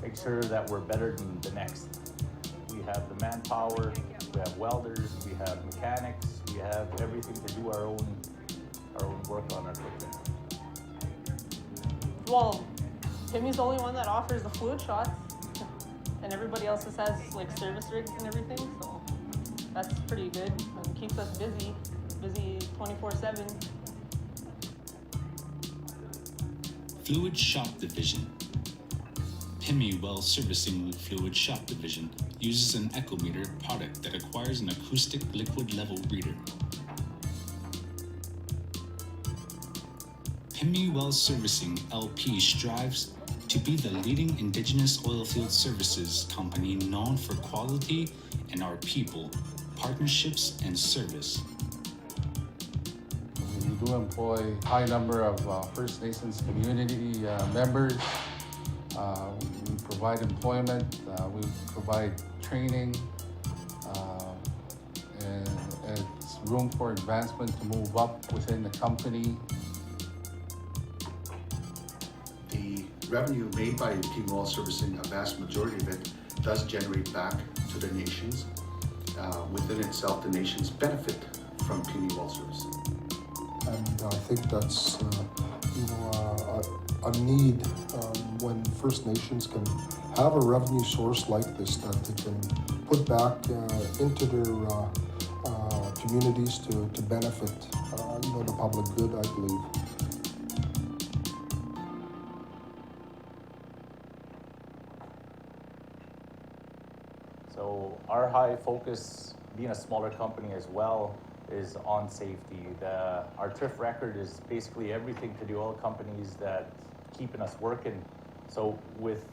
Speaker 12: make sure that we're better than the next. We have the manpower, we have welders, we have mechanics, we have everything to do our own work on our equipment.
Speaker 13: Well, PIMI's the only one that offers the fluid shots, and everybody else just has like service rigs and everything, so that's pretty good and keeps us busy 24/7.
Speaker 6: Fluid Shop Division. PIMI Well Servicing Fluid Shop Division uses an echometer product that acquires an acoustic liquid level reader. PIMI Well Servicing LP strives to be the leading Indigenous oilfield services company known for quality and our people, partnerships, and service.
Speaker 3: We do employ a high number of First Nations community members. We provide employment, we provide training, and it's room for advancement to move up within the company.
Speaker 14: The revenue made by PIMI Well Servicing, a vast majority of it does generate back to the nations. Within itself, the nations benefit from PIMI Well Servicing.
Speaker 8: And I think that's a need when First Nations can have a revenue source like this that they can put back into their communities to benefit the public good, I believe.
Speaker 12: So our high focus, being a smaller company as well, is on safety. Our TRIF record is basically everything to the oil companies that keeping us working. So with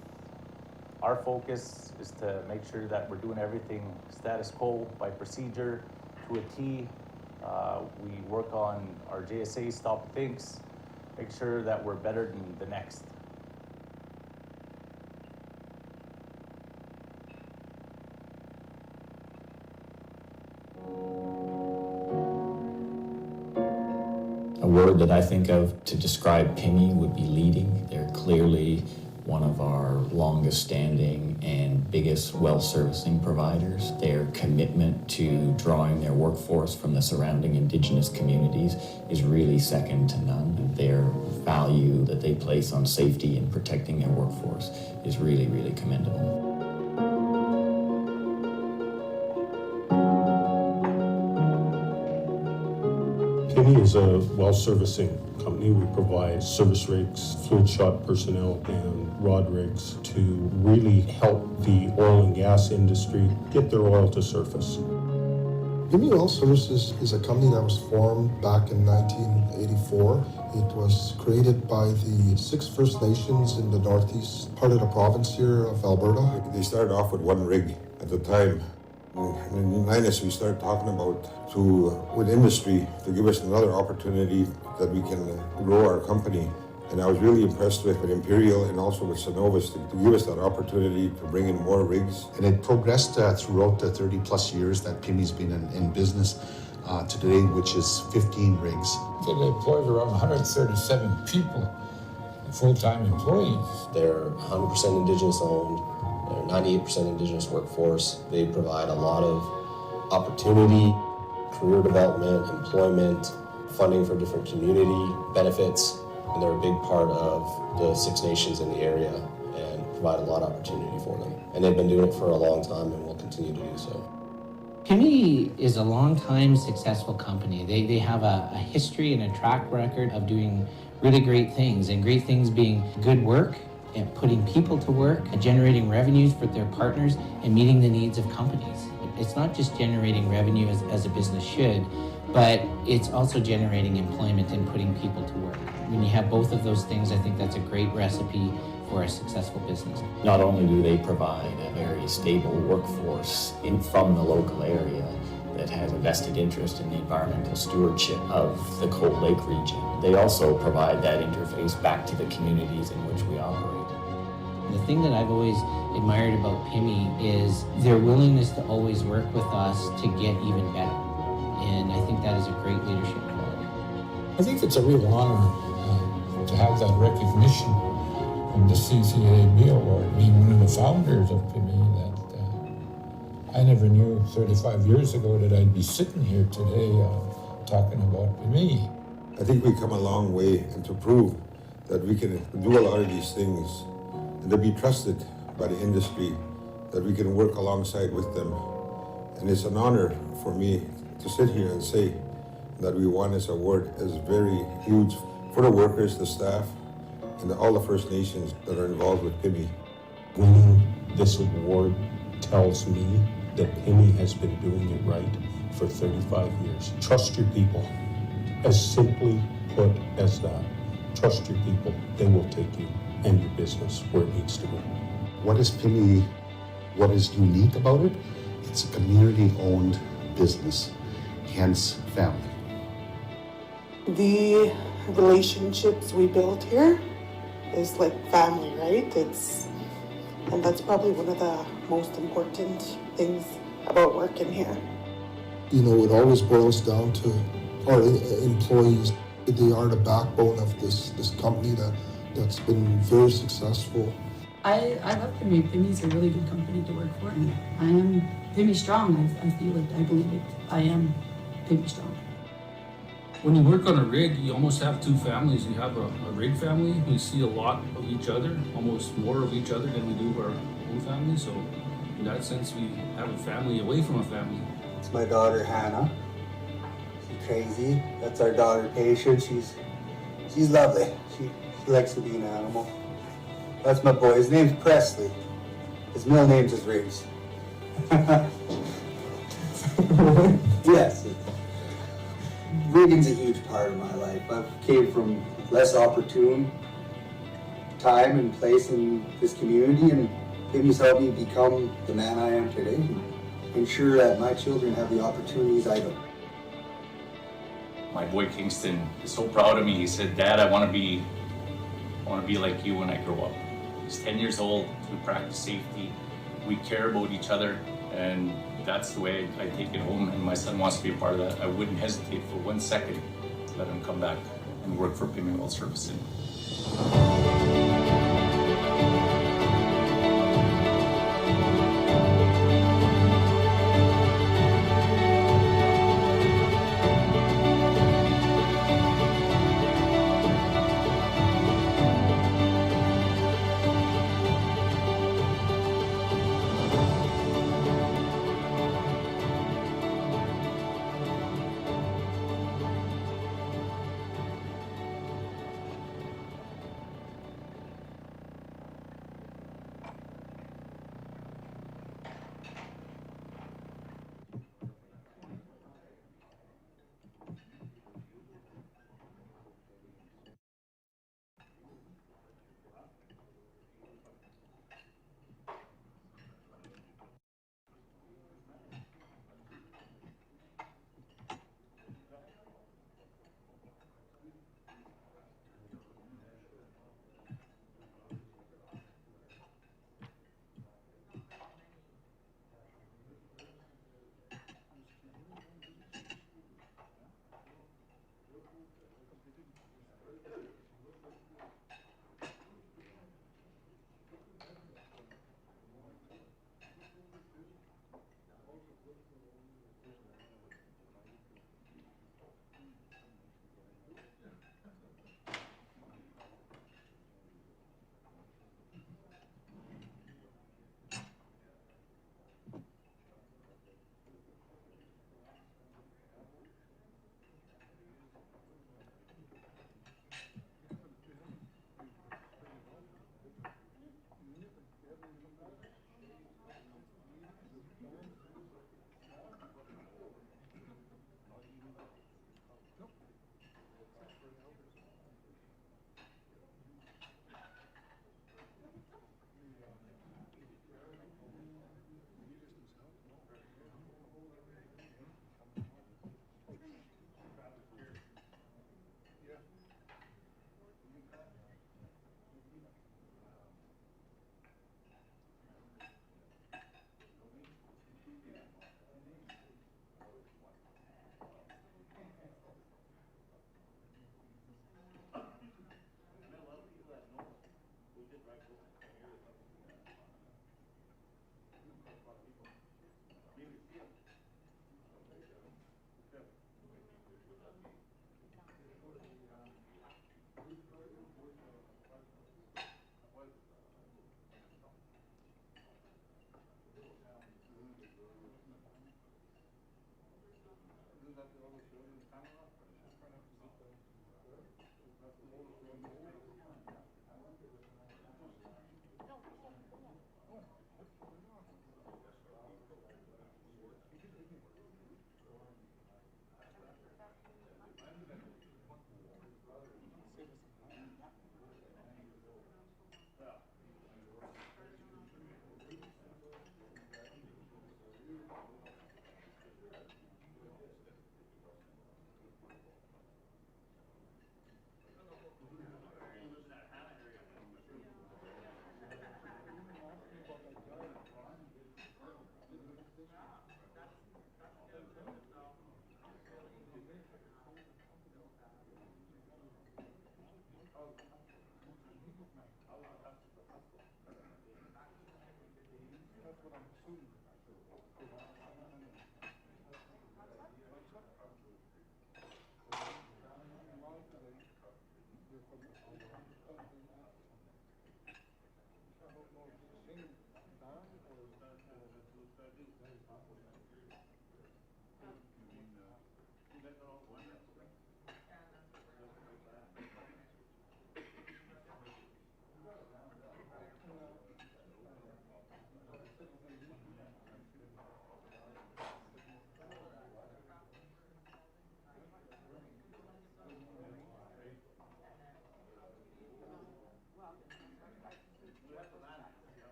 Speaker 12: our focus is to make sure that we're doing everything status quo by procedure to a T. We work on our JSA stop thinks, make sure that we're better than the next.
Speaker 16: A word that I think of to describe PIMI would be leading. They're clearly one of our longest standing and biggest well servicing providers. Their commitment to drawing their workforce from the surrounding Indigenous communities is really second to none. Their value that they place on safety and protecting their workforce is really, really commendable.
Speaker 23: PIMI is a well servicing company. We provide service rigs, fluid shop personnel, and rod rigs to really help the oil and gas industry get their oil to surface.
Speaker 8: PIMI Well Services is a company that was formed back in 1984. It was created by the 6 First Nations in the northeast part of the province here of Alberta.
Speaker 25: They started off with 1 rig at the time. In the 90s, we started talking about with industry to give us another opportunity that we can grow our company. And I was really impressed with Imperial and also with Synovus to give us that opportunity to bring in more rigs.
Speaker 9: And it progressed throughout the 30 plus years that PIMI's been in business to today, which is 15 rigs.
Speaker 10: They employed around 137 people, full-time employees.
Speaker 11: They're 100% Indigenous owned. They're 98% Indigenous workforce. They provide a lot of opportunity, career development, employment, funding for different community benefits. And they're a big part of the Six Nations in the area and provide a lot of opportunity for them. And they've been doing it for a long time and will continue to do so.
Speaker 18: PIMI is a long-time successful company. They have a history and a track record of doing really great things, and great things being good work and putting people to work and generating revenues for their partners and meeting the needs of companies. It's not just generating revenue as a business should, but it's also generating employment and putting people to work. When you have both of those things, I think that's a great recipe for a successful business.
Speaker 16: Not only do they provide a very stable workforce from the local area that has a vested interest in the environmental stewardship of the Cold Lake region, they also provide that interface back to the communities in which we operate.
Speaker 18: The thing that I've always admired about PIMI is their willingness to always work with us to get even better. And I think that is a great leadership quality.
Speaker 10: I think it's a real honor to have that recognition from the CCAB Award, being one of the founders of PIMI, that I never knew 35 years ago that I'd be sitting here today talking about PIMI.
Speaker 25: I think we've come a long way and to prove that we can do a lot of these things and to be trusted by the industry, that we can work alongside with them. And it's an honor for me to sit here and say that we won this award is very huge for the workers, the staff, and all the First Nations that are involved with PIMI.
Speaker 23: Winning this award tells me that PIMI has been doing it right for 35 years. Trust your people. As simply put as that. Trust your people. They will take you and your business where it needs to go.
Speaker 9: What is PIMI, what is unique about it? It's a community-owned business, hence family.
Speaker 24: The relationships we build here is like family, right? And that's probably one of the most important things about working here.
Speaker 8: You know, it always boils down to our employees. They are the backbone of this company that's been very successful.
Speaker 26: I love PIMI. PIMI's a really good company to work for, and I am PIMI strong. I feel it. I believe it. I am PIMI strong.
Speaker 27: When you work on a rig, you almost have two families. You have a rig family. We see a lot of each other, almost more of each other than we do of our own family. So in that sense, we have a family away from a family.
Speaker 28: It's my daughter, Hannah. She's crazy. That's our daughter, Patience. She's lovely. She likes to be an animal. That's my boy. His name's Presley. His middle name's is Riggs. Yes. Rigging's a huge part of my life. I came from less opportune time and place in this community, and PIMI's helped me become the man I am today and ensure that my children have the opportunities I do.
Speaker 29: My boy Kingston is so proud of me. He said, "Dad, I want to be like you when I grow up." He's 10 years old. We practice safety. We care about each other, and that's the way I take it home. And my son wants to be a part of that. I wouldn't hesitate for 1 second to let him come back and work for PIMI Well Servicing.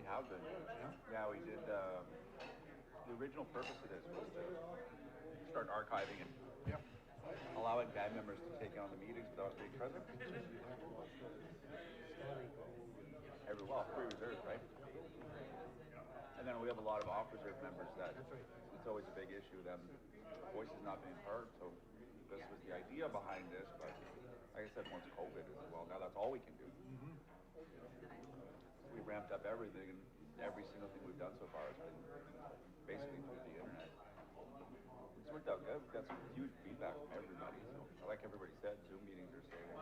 Speaker 5: have been. Yeah, we did. The original purpose of this was to start archiving and allowing band members to take on the meetings without being present. Free reserves, right? And then we have a lot of off-reserve members that it's always a big issue, them voices not being heard. So this was the idea behind this, but like I said, once COVID as well, now that's all we can do. We ramped up everything, and every single thing we've done so far has been basically through the internet. It's worked out good. We've got some huge feedback from everybody. So, like everybody said, Zoom meetings are saving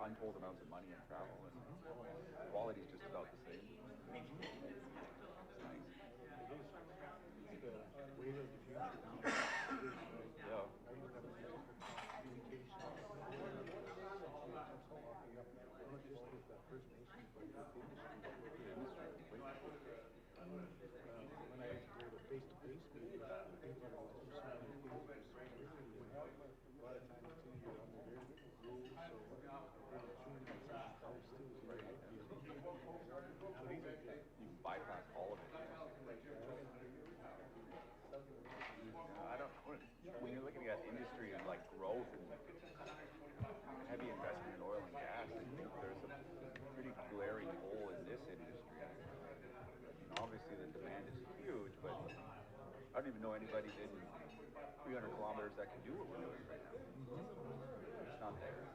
Speaker 5: untold amounts of money in travel, and the quality is just about the same. It's nice. Yeah.
Speaker 3: When I used to go to face-to-face meetings, people are too small to do this. A lot of times too, you're on the very little rules, so they're tuning in some cars too, so you might be able to. So these are good.
Speaker 5: You can bypass all of it. I don't. When you're looking at industry and like growth and heavy investment in oil and gas, I think there's a pretty glaring hole in this industry. Obviously, the demand is huge, but I don't even know anybody in 300 kilometers that can do what we're doing right now. It's not there.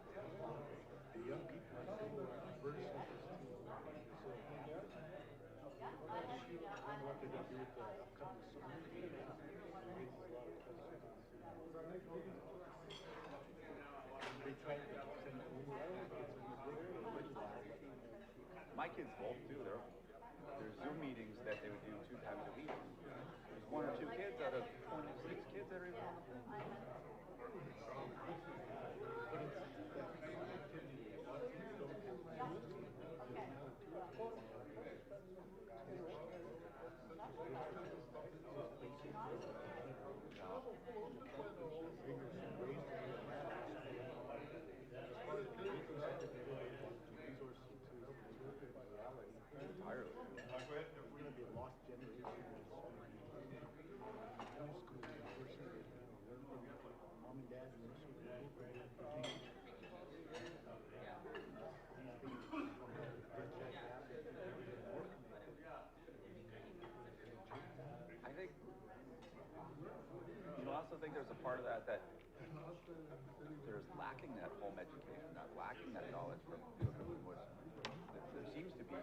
Speaker 3: The young people are saying very surface to what they're going to do with the upcoming summer. They try to send
Speaker 5: my kids both do. There's Zoom meetings that they would do 2 times a week. There's 1 or 2 kids out of 26 kids that are even on the phone. Entirely.
Speaker 3: We're going to be a lost generation. Homeschool, unfortunately, learn from mom and dad and
Speaker 5: I think, I also think there's a part of that there's lacking that home education, not lacking that knowledge from there seems to be a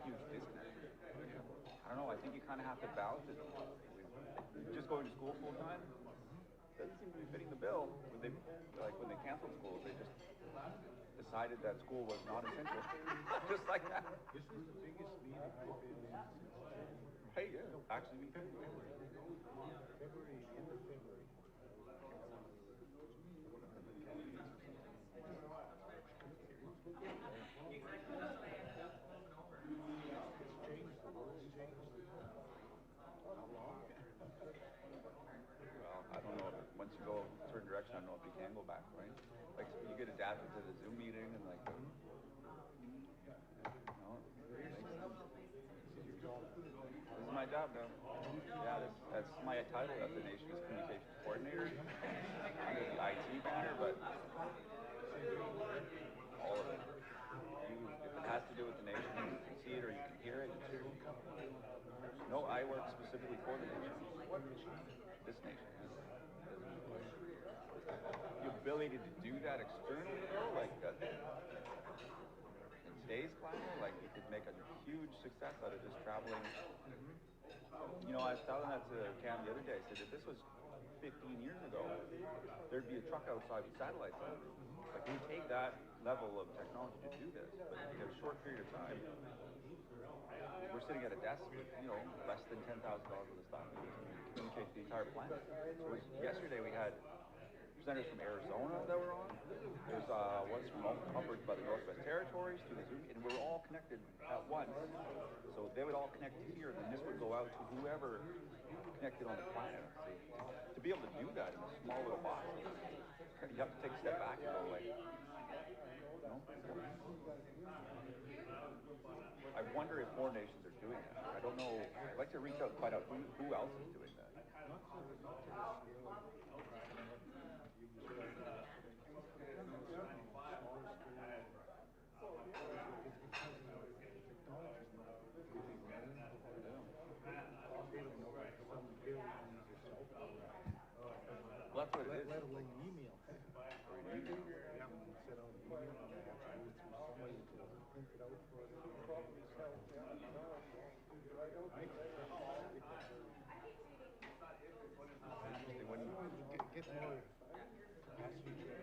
Speaker 5: huge disconnect. I don't know, I think you kind of have to balance it. Just going to school full time doesn't seem to be fitting the bill. When they canceled schools, they just decided that school was not essential. Just like that.
Speaker 3: This is the biggest need I've been in.
Speaker 5: Hey, yeah, actually me too.
Speaker 3: February, the end of February.
Speaker 5: Well, I don't know if once you go a certain direction, I don't know if you can go back, right? Like you get adapted to the Zoom meeting and like, this is my job now. Yeah, that's my title at the Nation's Communications Coordinator under the IT banner, but all of it. If it has to do with the nation, you can see it or you can hear it. No, I work specifically for the nation. This nation. The ability to do that externally, though, like that. In today's climate, like you could make a huge success out of just traveling. I was telling that to Cam the other day. I said if this was 15 years ago, there'd be a truck outside with satellites on it. Like we take that level of technology to do this, but in a short period of time, we're sitting at a desk with less than $10,000 worth of stuff. We can communicate to the entire planet. So yesterday we had presenters from Arizona that were on. There's ones from upwards by the Northwest Territories to the Zoom, and we're all connected at once. So they would all connect to here, and then this would go out to whoever connected on the planet. So to be able to do that in a small little box, you have to take a step back and go like, I wonder if more nations are doing that. I don't know. I'd like to reach out and find out who else is doing that. Well, that's what it is.
Speaker 3: Let alone email. Or an email. Yeah, when you send out an email, and you have to go through somebody to print it out for the. When you get more capacity.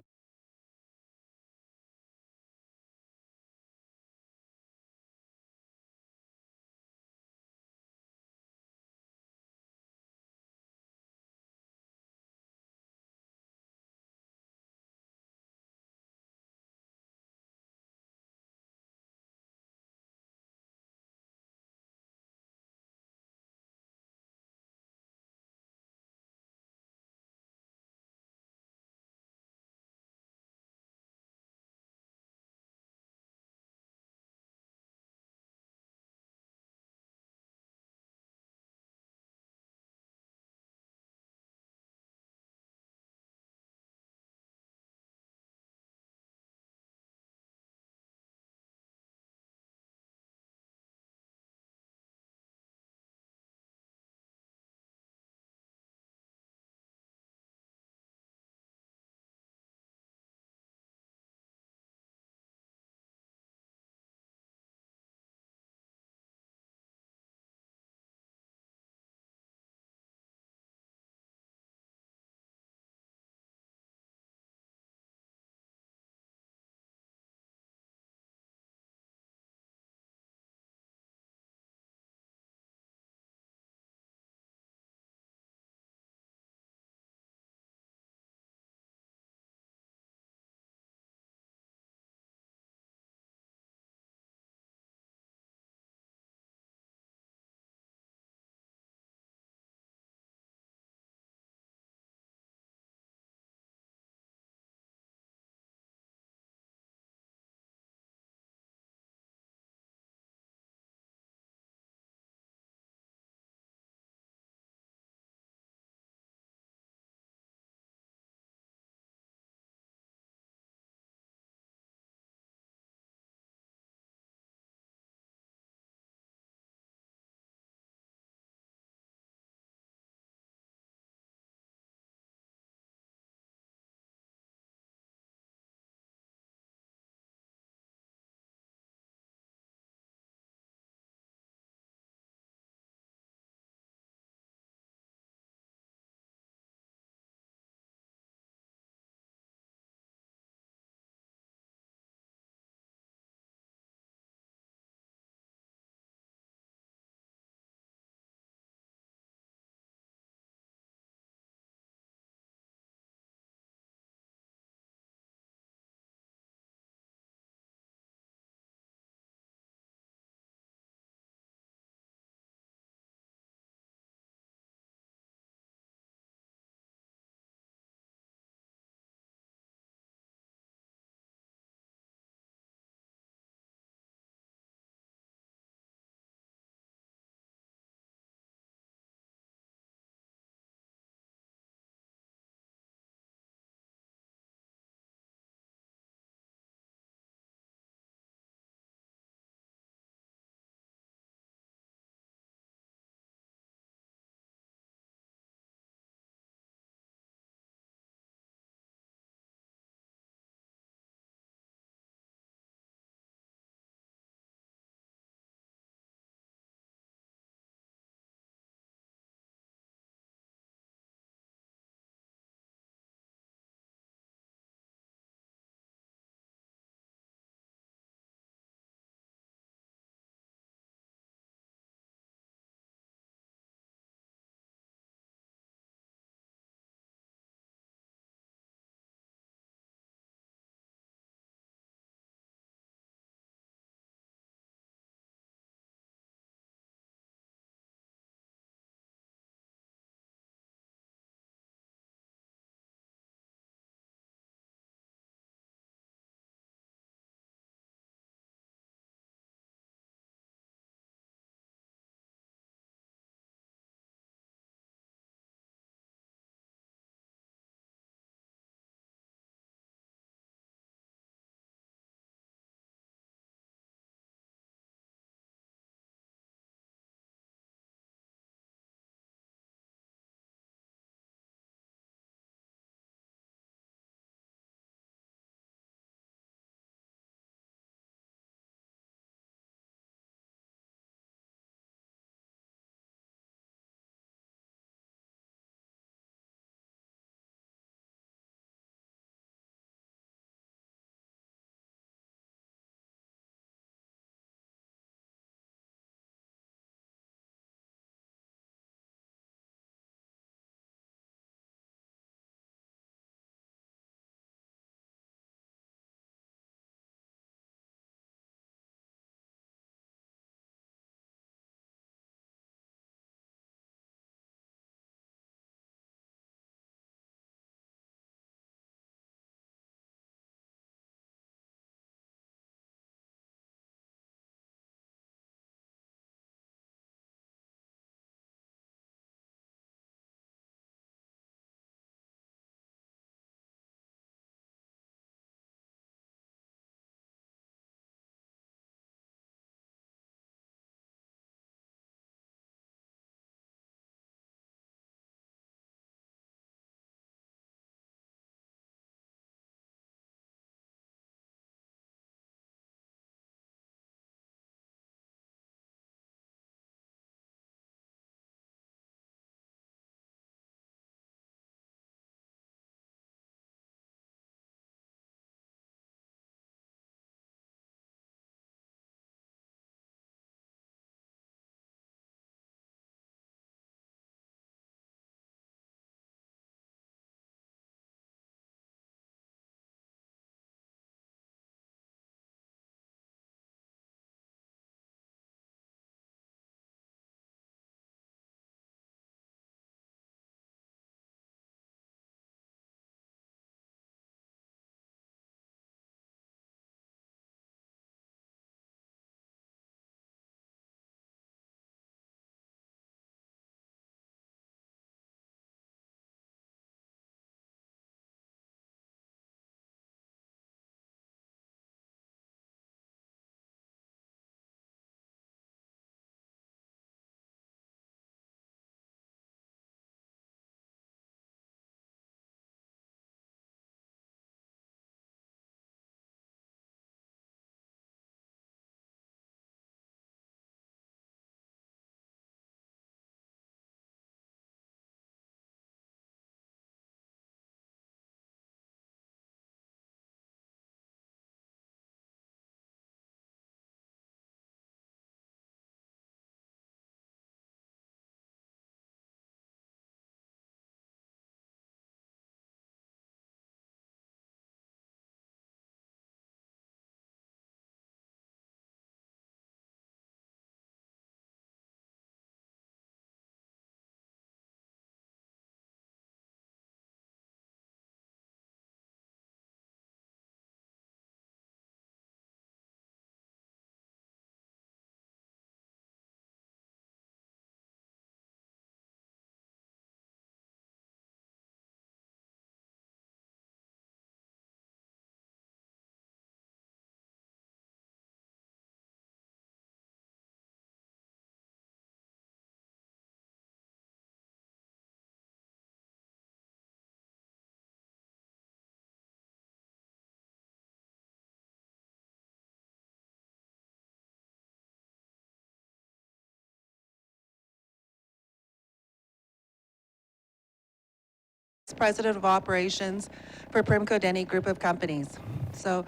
Speaker 2: President of Operations for Primco Denny Group of Companies. So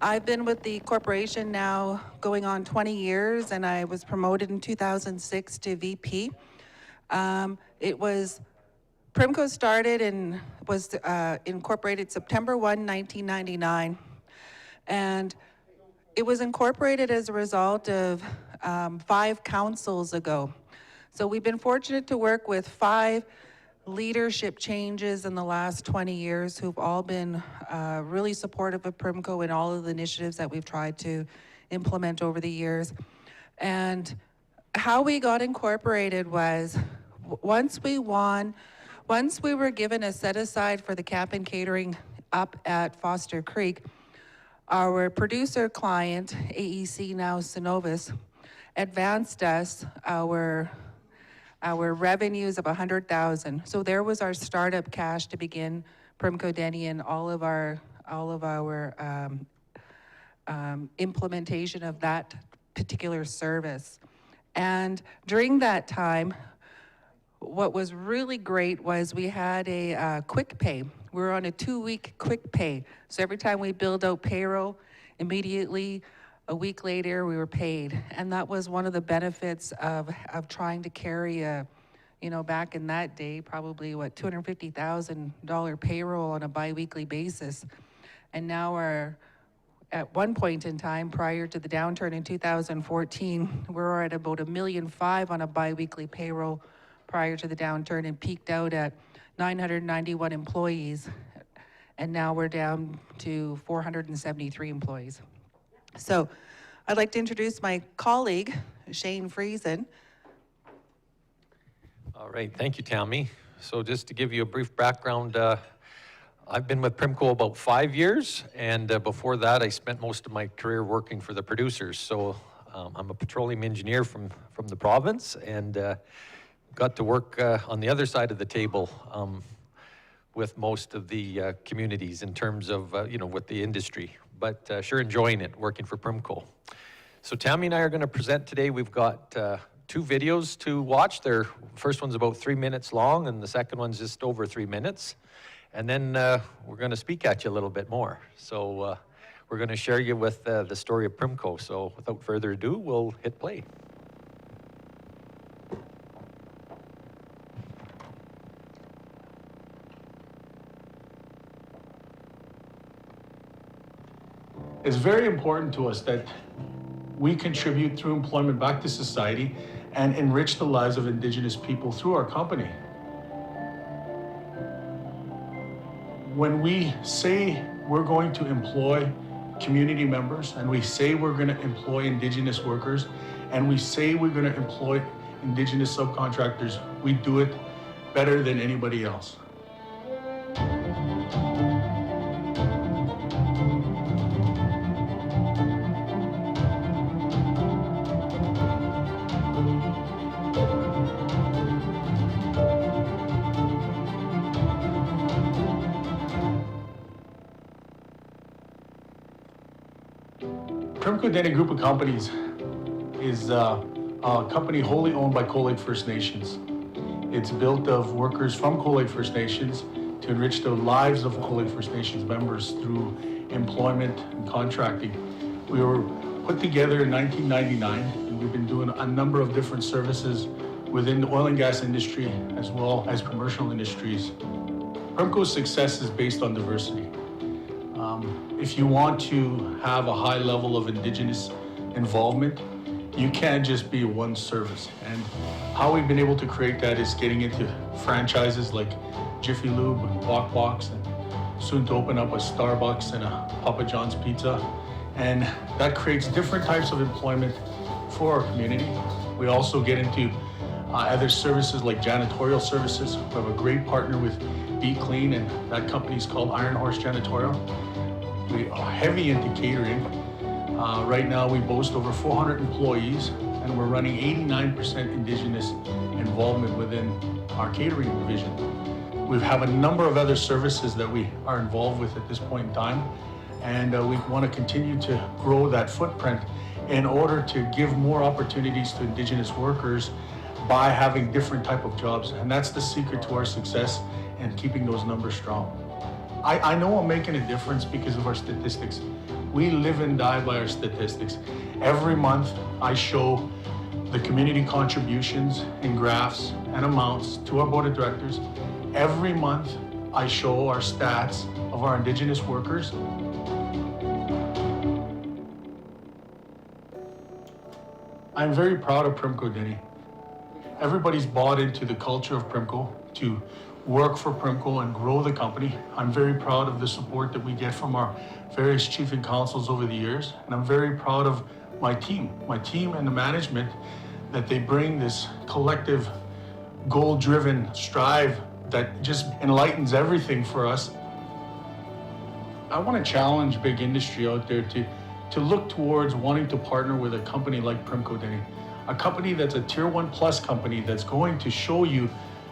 Speaker 2: I've been with the corporation now going on 20 years, and I was promoted in 2006 to VP. Primco started and was incorporated September 1, 1999. And it was incorporated as a result of 5 councils ago. So we've been fortunate to work with 5 leadership changes in the last 20 years who've all been really supportive of Primco and all of the initiatives that we've tried to implement over the years. And how we got incorporated was once we were given a set aside for the camp and catering up at Foster Creek, our producer client, AEC, now Synovus, advanced us our revenues of $100,000. So there was our startup cash to begin Primco Denny and all of our implementation of that particular service. And during that time, what was really great was we had a quick pay. We were on a 2-week quick pay. So every time we billed out payroll, immediately a week later we were paid. And that was one of the benefits of trying to carry back in that day, probably $250,000 payroll on a biweekly basis. And now at one point in time, prior to the downturn in 2014, we're at about $1.5 million on a biweekly payroll prior to the downturn, and peaked out at 991 employees. And now we're down to 473 employees. So I'd like to introduce my colleague, Shane Friesen.
Speaker 4: All right, thank you, Tammy. So just to give you a brief background, I've been with Primco about 5 years, and before that I spent most of my career working for the producers. So I'm a petroleum engineer from the province, and got to work on the other side of the table with most of the communities in terms of, with the industry, but sure enjoying it, working for Primco. So Tammy and I are going to present today. We've got 2 videos to watch. The first one's about 3 minutes long, and the second one's just over 3 minutes. And then we're going to speak at you a little bit more. So we're going to share you with the story of Primco. So without further ado, we'll hit play.
Speaker 7: It's very important to us that we contribute through employment back to society and enrich the lives of Indigenous people through our company. When we say we're going to employ community members, and we say we're going to employ Indigenous workers, and we say we're going to employ Indigenous subcontractors, we do it better than anybody else. Primco Denny Group of Companies is a company wholly owned by Cold Lake First Nations. It's built of workers from Cold Lake First Nations to enrich the lives of Cold Lake First Nations members through employment and contracting. We were put together in 1999, and we've been doing a number of different services within the oil and gas industry as well as commercial industries. Primco's success is based on diversity. If you want to have a high level of Indigenous involvement, you can't just be one service. And how we've been able to create that is getting into franchises like Jiffy Lube and Walk Box, and soon to open up a Starbucks and a Papa John's Pizza. And that creates different types of employment for our community. We also get into other services like janitorial services. We have a great partner with Be Clean, and that company is called Iron Horse Janitorial. We are heavy into catering. Right now we boast over 400 employees, and we're running 89% Indigenous involvement within our catering division. We have a number of other services that we are involved with at this point in time, and we want to continue to grow that footprint in order to give more opportunities to Indigenous workers by having different type of jobs. And that's the secret to our success, and keeping those numbers strong. I know I'm making a difference because of our statistics. We live and die by our statistics. Every month I show the community contributions in graphs and amounts to our board of directors. Every month I show our stats of our Indigenous workers. I'm very proud of Primco Denny. Everybody's bought into the culture of Primco to work for Primco and grow the company. I'm very proud of the support that we get from our various chief and councils over the years. And I'm very proud of my team and the management, that they bring this collective goal-driven strive that just enlightens everything for us. I want to challenge big industry out there to look towards wanting to partner with a company like Primco Denny, a company that's a Tier 1 plus company that's going to show you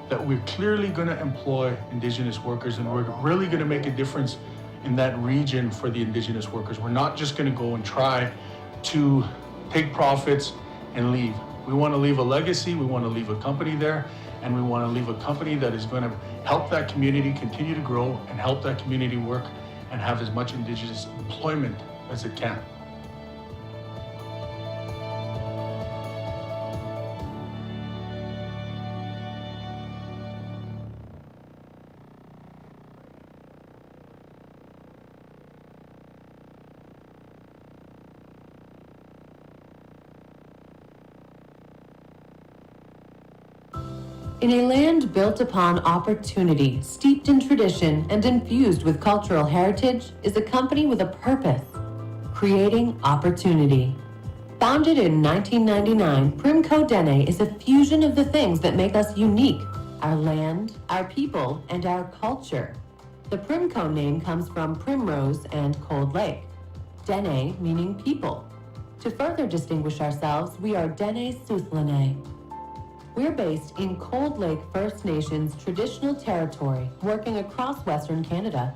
Speaker 7: that we're clearly going to employ Indigenous workers and we're really going to make a difference in that region for the Indigenous workers. We're not just going to go and try to take profits and leave. We want to leave a legacy, we want to leave a company there, and we want to leave a company that is going to help that community continue to grow and help that community work and have as much Indigenous employment as it can.
Speaker 1: In a land built upon opportunity, steeped in tradition, and infused with cultural heritage, is a company with a purpose: creating opportunity. Founded in 1999, Primco Denny is a fusion of the things that make us unique: our land, our people, and our culture. The Primco name comes from Primrose and Cold Lake, Dene meaning people. To further distinguish ourselves, we are Dene Suthlane. We're based in Cold Lake First Nations traditional territory, working across Western Canada.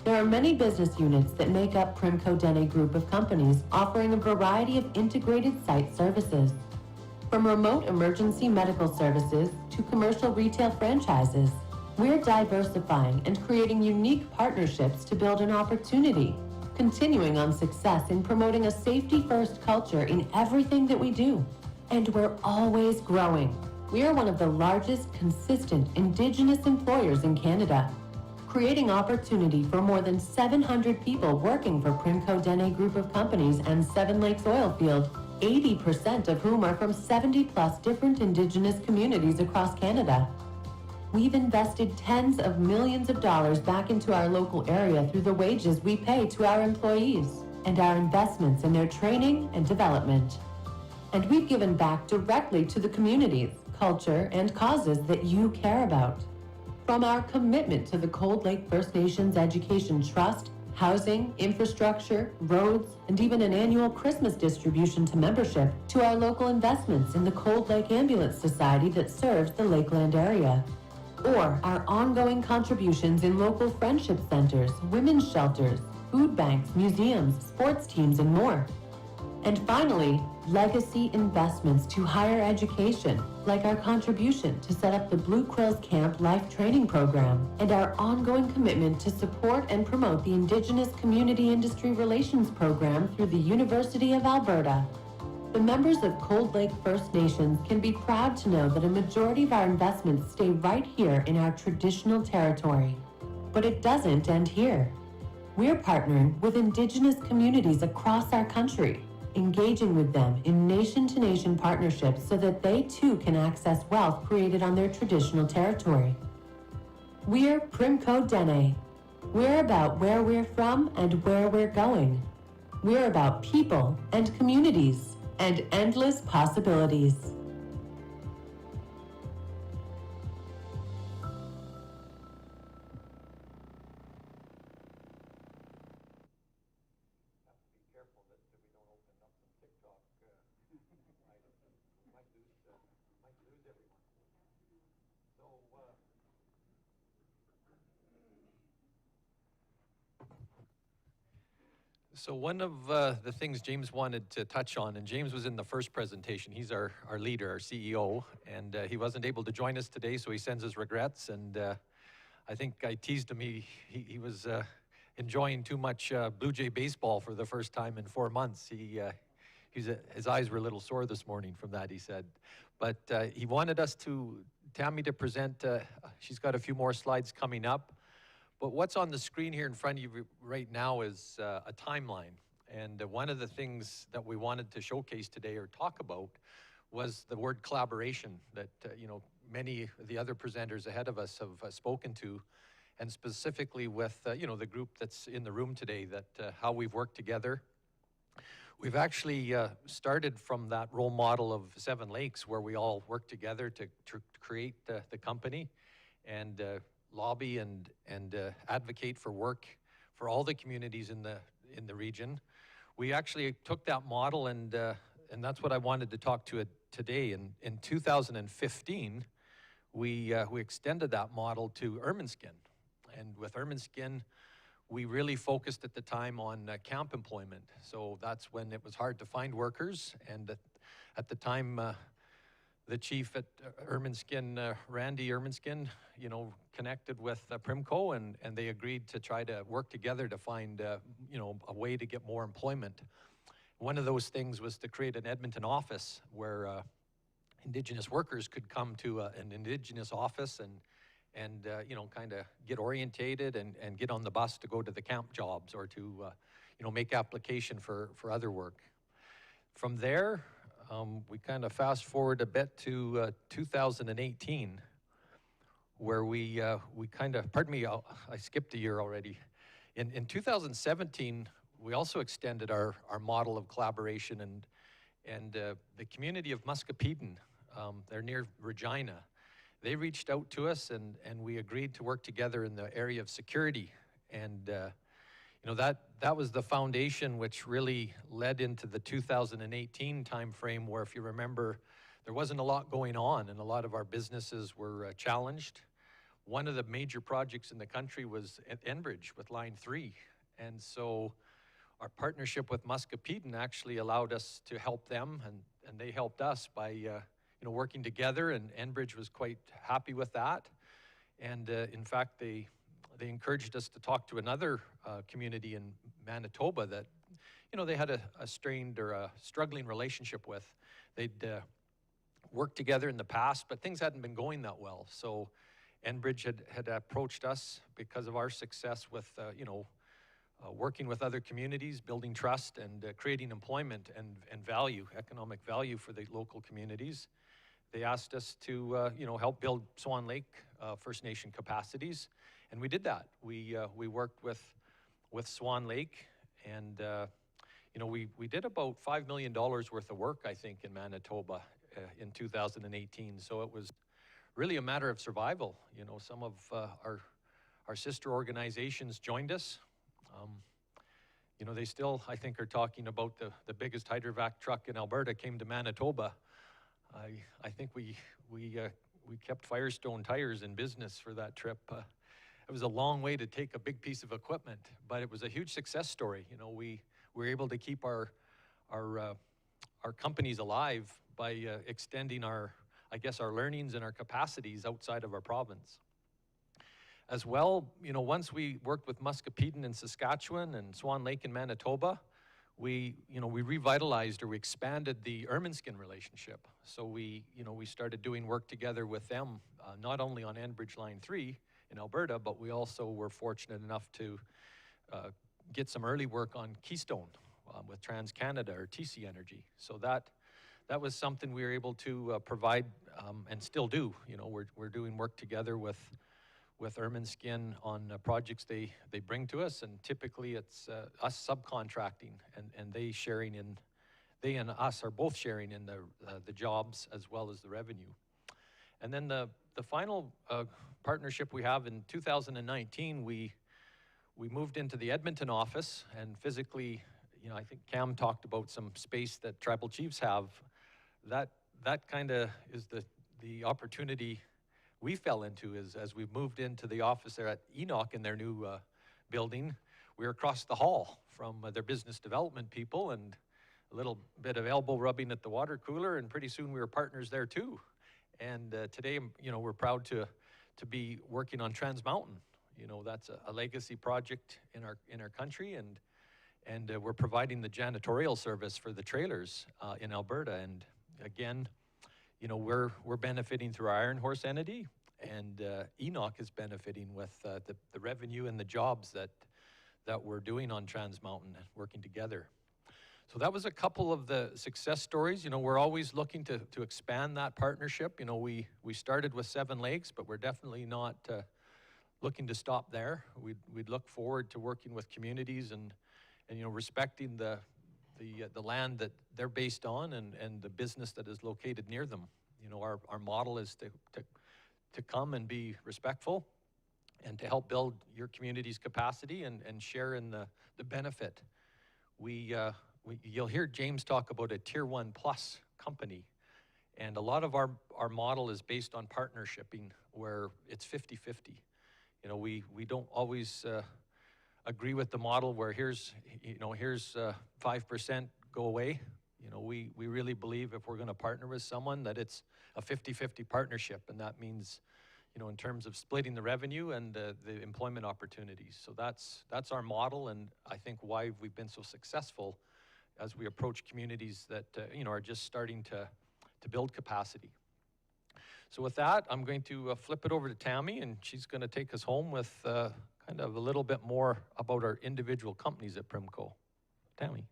Speaker 1: There are many business units that make up Primco Denny group of companies, offering a variety of integrated site services. From remote emergency medical services to commercial retail franchises, we're diversifying and creating unique partnerships to build an opportunity, continuing on success in promoting a safety-first culture in everything that we do. And we're always growing. We are one of the largest consistent Indigenous employers in Canada, creating opportunity for more than 700 people working for Primco Denny group of companies and Seven Lakes Oilfield, 80% of whom are from 70 plus different Indigenous communities across Canada. We've invested tens of millions of dollars back into our local area through the wages we pay to our employees and our investments in their training and development. And we've given back directly to the communities, culture, and causes that you care about. From our commitment to the Cold Lake First Nations Education Trust, housing, infrastructure, roads, and even an annual Christmas distribution to membership, to our local investments in the Cold Lake Ambulance Society that serves the Lakeland area. Or our ongoing contributions in local friendship centers, women's shelters, food banks, museums, sports teams, and more. And finally, legacy investments to higher education, like our contribution to set up the Blue Quills Camp Life Training Program, and our ongoing commitment to support and promote the Indigenous Community Industry Relations Program through the University of Alberta. The members of Cold Lake First Nations can be proud to know that a majority of our investments stay right here in our traditional territory. But it doesn't end here. We're partnering with Indigenous communities across our country, engaging with them in nation-to-nation partnerships so that they too can access wealth created on their traditional territory. We're Primco Denny. We're about where we're from and where we're going. We're about people and communities and endless possibilities.
Speaker 4: So one of the things James wanted to touch on, and James was in the first presentation, he's our leader, our CEO, and he wasn't able to join us today, so he sends his regrets, and I think I teased him, he was enjoying too much Blue Jay baseball for the first time in 4 months. His eyes were a little sore this morning from that, he said. But he wanted Tammy to present, she's got a few more slides coming up. But what's on the screen here in front of you right now is a timeline. And one of the things that we wanted to showcase today or talk about was the word collaboration that, many of the other presenters ahead of us have spoken to, and specifically with, the group that's in the room today, that how we've worked together. We've actually started from that role model of Seven Lakes, where we all work together to create the company and lobby and advocate for work for all the communities in the region. We actually took that model and that's what I wanted to talk to today. In 2015, we extended that model to Ermineskin. And with Ermineskin, we really focused at the time on camp employment. So that's when it was hard to find workers. And at the time, the chief at Ermineskin, Randy Ermineskin, connected with Primco, and they agreed to try to work together to find, a way to get more employment. One of those things was to create an Edmonton office where Indigenous workers could come to an Indigenous office and kind of get orientated and get on the bus to go to the camp jobs or to, make application for other work. From there, we kind of fast forward a bit to 2018, where we kind of, pardon me, I skipped a year already. In 2017, we also extended our model of collaboration, and the community of Muscapeden, they're near Regina. They reached out to us, and we agreed to work together in the area of security. And that was the foundation which really led into the 2018 timeframe, where, if you remember, there wasn't a lot going on, and a lot of our businesses were challenged. One of the major projects in the country was at Enbridge with Line 3, and so our partnership with Muscapeden actually allowed us to help them, and they helped us by working together, and Enbridge was quite happy with that. And in fact, they encouraged us to talk to another community in Manitoba that, they had a strained or a struggling relationship with. They'd worked together in the past, but things hadn't been going that well. So Enbridge had approached us because of our success with, working with other communities, building trust, and creating employment and value, economic value for the local communities. They asked us to, help build Swan Lake First Nation capacities, and we did that. We worked with Swan Lake, and we did about $5 million worth of work, I think, in Manitoba in 2018. So it was really a matter of survival. Some of our sister organizations joined us. They still, I think, are talking about the biggest hydrovac truck in Alberta came to Manitoba. I think we kept Firestone tires in business for that trip. It was a long way to take a big piece of equipment, but it was a huge success story. We were able to keep our companies alive by extending our learnings and our capacities outside of our province. As well, once we worked with Muscapeden in Saskatchewan and Swan Lake in Manitoba, we revitalized or we expanded the Ermineskin relationship. So we started doing work together with them, not only on Enbridge Line 3 in Alberta, but we also were fortunate enough to get some early work on Keystone with TransCanada or TC Energy. So that was something we were able to provide and still do. We're doing work together with Ermineskin on projects they bring to us, and typically it's us subcontracting and they and us are both sharing in the jobs as well as the revenue. And then the final partnership we have in 2019, we moved into the Edmonton office, and physically, I think Cam talked about some space that tribal chiefs have. That kind of is the opportunity we fell into as we moved into the office there at Enoch in their new building. We were across the hall from their business development people, and a little bit of elbow rubbing at the water cooler, and pretty soon we were partners there too. And today, we're proud to to be working on Trans Mountain. You know, that's a legacy project in our country, and we're providing the janitorial service for the trailers in Alberta. And again, you know, we're benefiting through our Iron Horse entity, and Enoch is benefiting with the revenue and the jobs that we're doing on Trans Mountain, working together. So that was a couple of the success stories. You know, we're always looking to expand that partnership. You know, we started with 7 Lakes, but we're definitely not looking to stop there. We'd look forward to working with communities and you know, respecting the land that they're based on and the business that is located near them. You know, our model is to come and be respectful and to help build your community's capacity and share in the benefit. You'll hear James talk about a Tier 1 plus company, and a lot of our model is based on partnershiping where it's 50-50. You know, we don't always agree with the model where here's 5% go away. You know, we really believe if we're going to partner with someone that it's a 50-50 partnership, and that means, you know, in terms of splitting the revenue and the employment opportunities. So that's our model, and I think why we've been so successful as we approach communities that you know, are just starting to build capacity. So with that, I'm going to flip it over to Tammy, and she's going to take us home with kind of a little bit more about our individual companies at Primco. Tammy.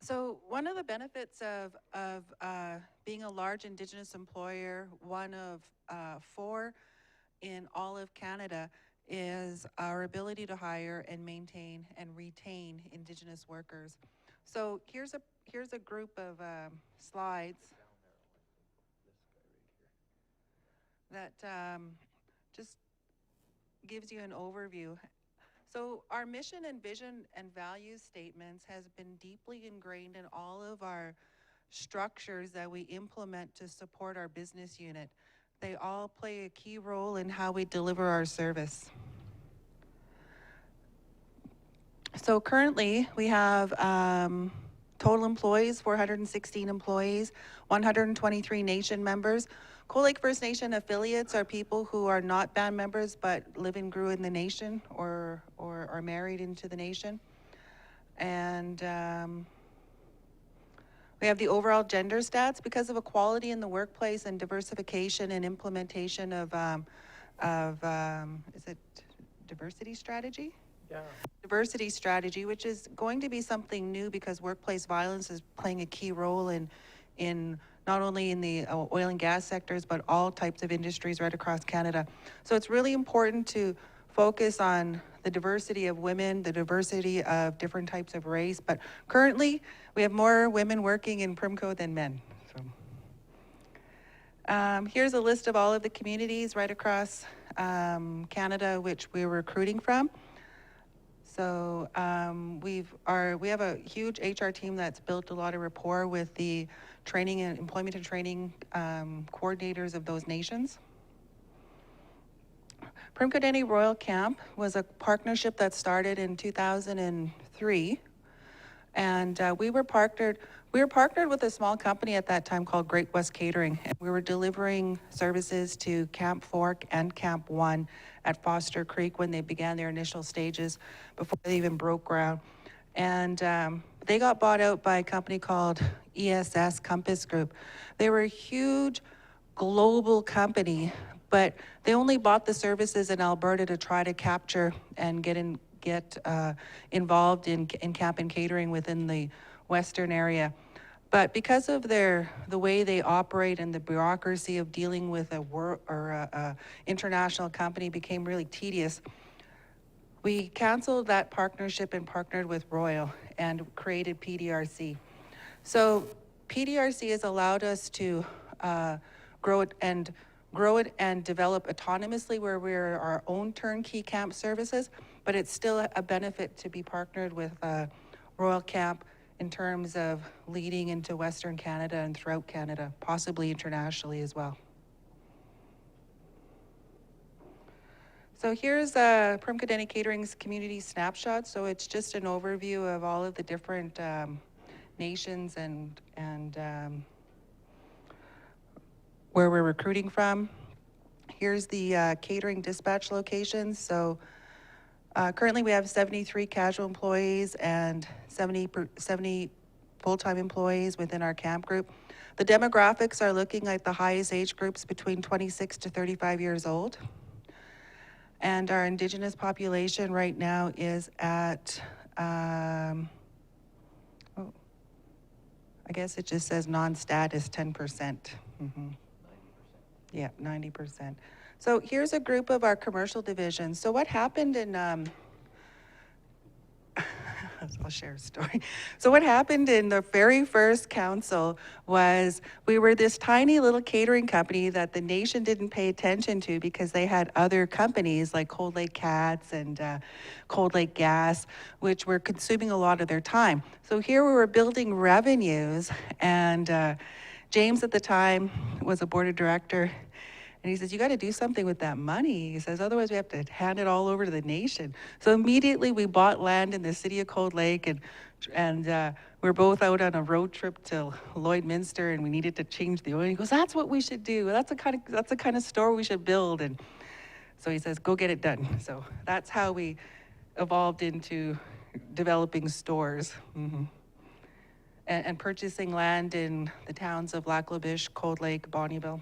Speaker 2: So one of the benefits of being a large Indigenous employer, one of 4 in all of Canada, is our ability to hire and maintain and retain Indigenous workers. So here's a group of slides that just gives you an overview. So our mission and vision and value statements has been deeply ingrained in all of our structures that we implement to support our business unit. They all play a key role in how we deliver our service. So currently we have total employees, 416 employees, 123 nation members. Cold Lake First Nation affiliates are people who are not band members but live and grew in the nation or are married into the nation. And we have the overall gender stats because of equality in the workplace and diversification and implementation of is it diversity strategy? Yeah. Diversity strategy, which is going to be something new because workplace violence is playing a key role in not only in the oil and gas sectors, but all types of industries right across Canada. So it's really important to focus on the diversity of women, the diversity of different types of race. But currently, we have more women working in Primco than men. So here's a list of all of the communities right across Canada, which we're recruiting from. So we have a huge HR team that's built a lot of rapport with the training and employment and training coordinators of those nations. Primco Denny Royal Camp was a partnership that started in 2003, and we were partnered with a small company at that time called Great West Catering, and we were delivering services to Camp Fork and Camp 1 at Foster Creek when they began their initial stages before they even broke ground. And they got bought out by a company called ESS Compass Group. They were a huge global company, but they only bought the services in Alberta to try to capture and get involved in camp and catering within the Western area. But because of the way they operate and the bureaucracy of dealing with a international company became really tedious, we canceled that partnership and partnered with Royal and created PDRC. So PDRC has allowed us to grow it and develop autonomously where we're our own turnkey camp services, but it's still a benefit to be partnered with Royal Camp in terms of leading into Western Canada and throughout Canada, possibly internationally as well. So here's Primco Denny Catering's community snapshot. So it's just an overview of all of the different nations and where we're recruiting from. Here's the catering dispatch locations. So currently we have 73 casual employees and 70 full-time employees within our camp group. The demographics are looking like the highest age groups between 26 to 35 years old. And our Indigenous population right now is at, I guess it just says non-status 10%. Yeah, 90%. So here's a group of our commercial divisions. So what happened in, I'll share a story. So what happened in the very first council was we were this tiny little catering company that the nation didn't pay attention to because they had other companies like Cold Lake Cats and Cold Lake Gas, which were consuming a lot of their time. So here we were building revenues, and James at the time was a board of director. And he says, you got to do something with that money. He says, otherwise we have to hand it all over to the nation. So immediately we bought land in the city of Cold Lake, and we're both out on a road trip to Lloydminster, and we needed to change the oil. He goes, that's what we should do. That's the kind of store we should build. And so he says, go get it done. So that's how we evolved into developing stores. And purchasing land in the towns of Lac La Biche, Cold Lake, Bonnyville.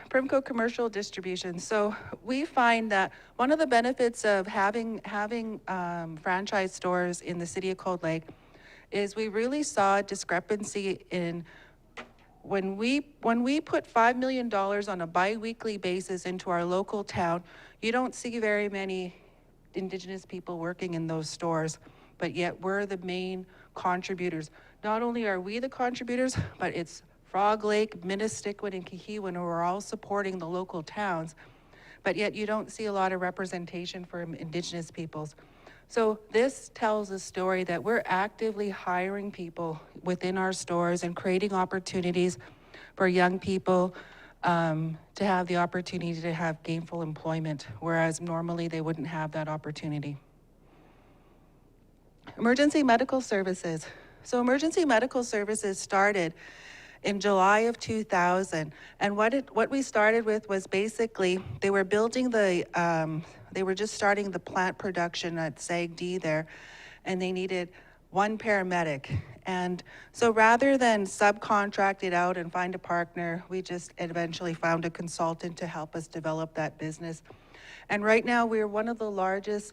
Speaker 2: Primco Commercial Distribution. So we find that one of the benefits of having franchise stores in the city of Cold Lake is we really saw a discrepancy in when we put $5 million on a bi-weekly basis into our local town. You don't see very many Indigenous people working in those stores, but yet we're the main contributors. Not only are we the contributors, but it's Frog Lake, Minnestickwin, and Kihiwin, who are all supporting the local towns, but yet you don't see a lot of representation for Indigenous peoples. So this tells a story that we're actively hiring people within our stores and creating opportunities for young people to have the opportunity to have gainful employment, whereas normally they wouldn't have that opportunity. Emergency medical services. So emergency medical services started in July of 2000, and what we started with was basically they were building they were just starting the plant production at SAGD there, and they needed one paramedic. And so rather than subcontract it out and find a partner, we just eventually found a consultant to help us develop that business. And right now we're one of the largest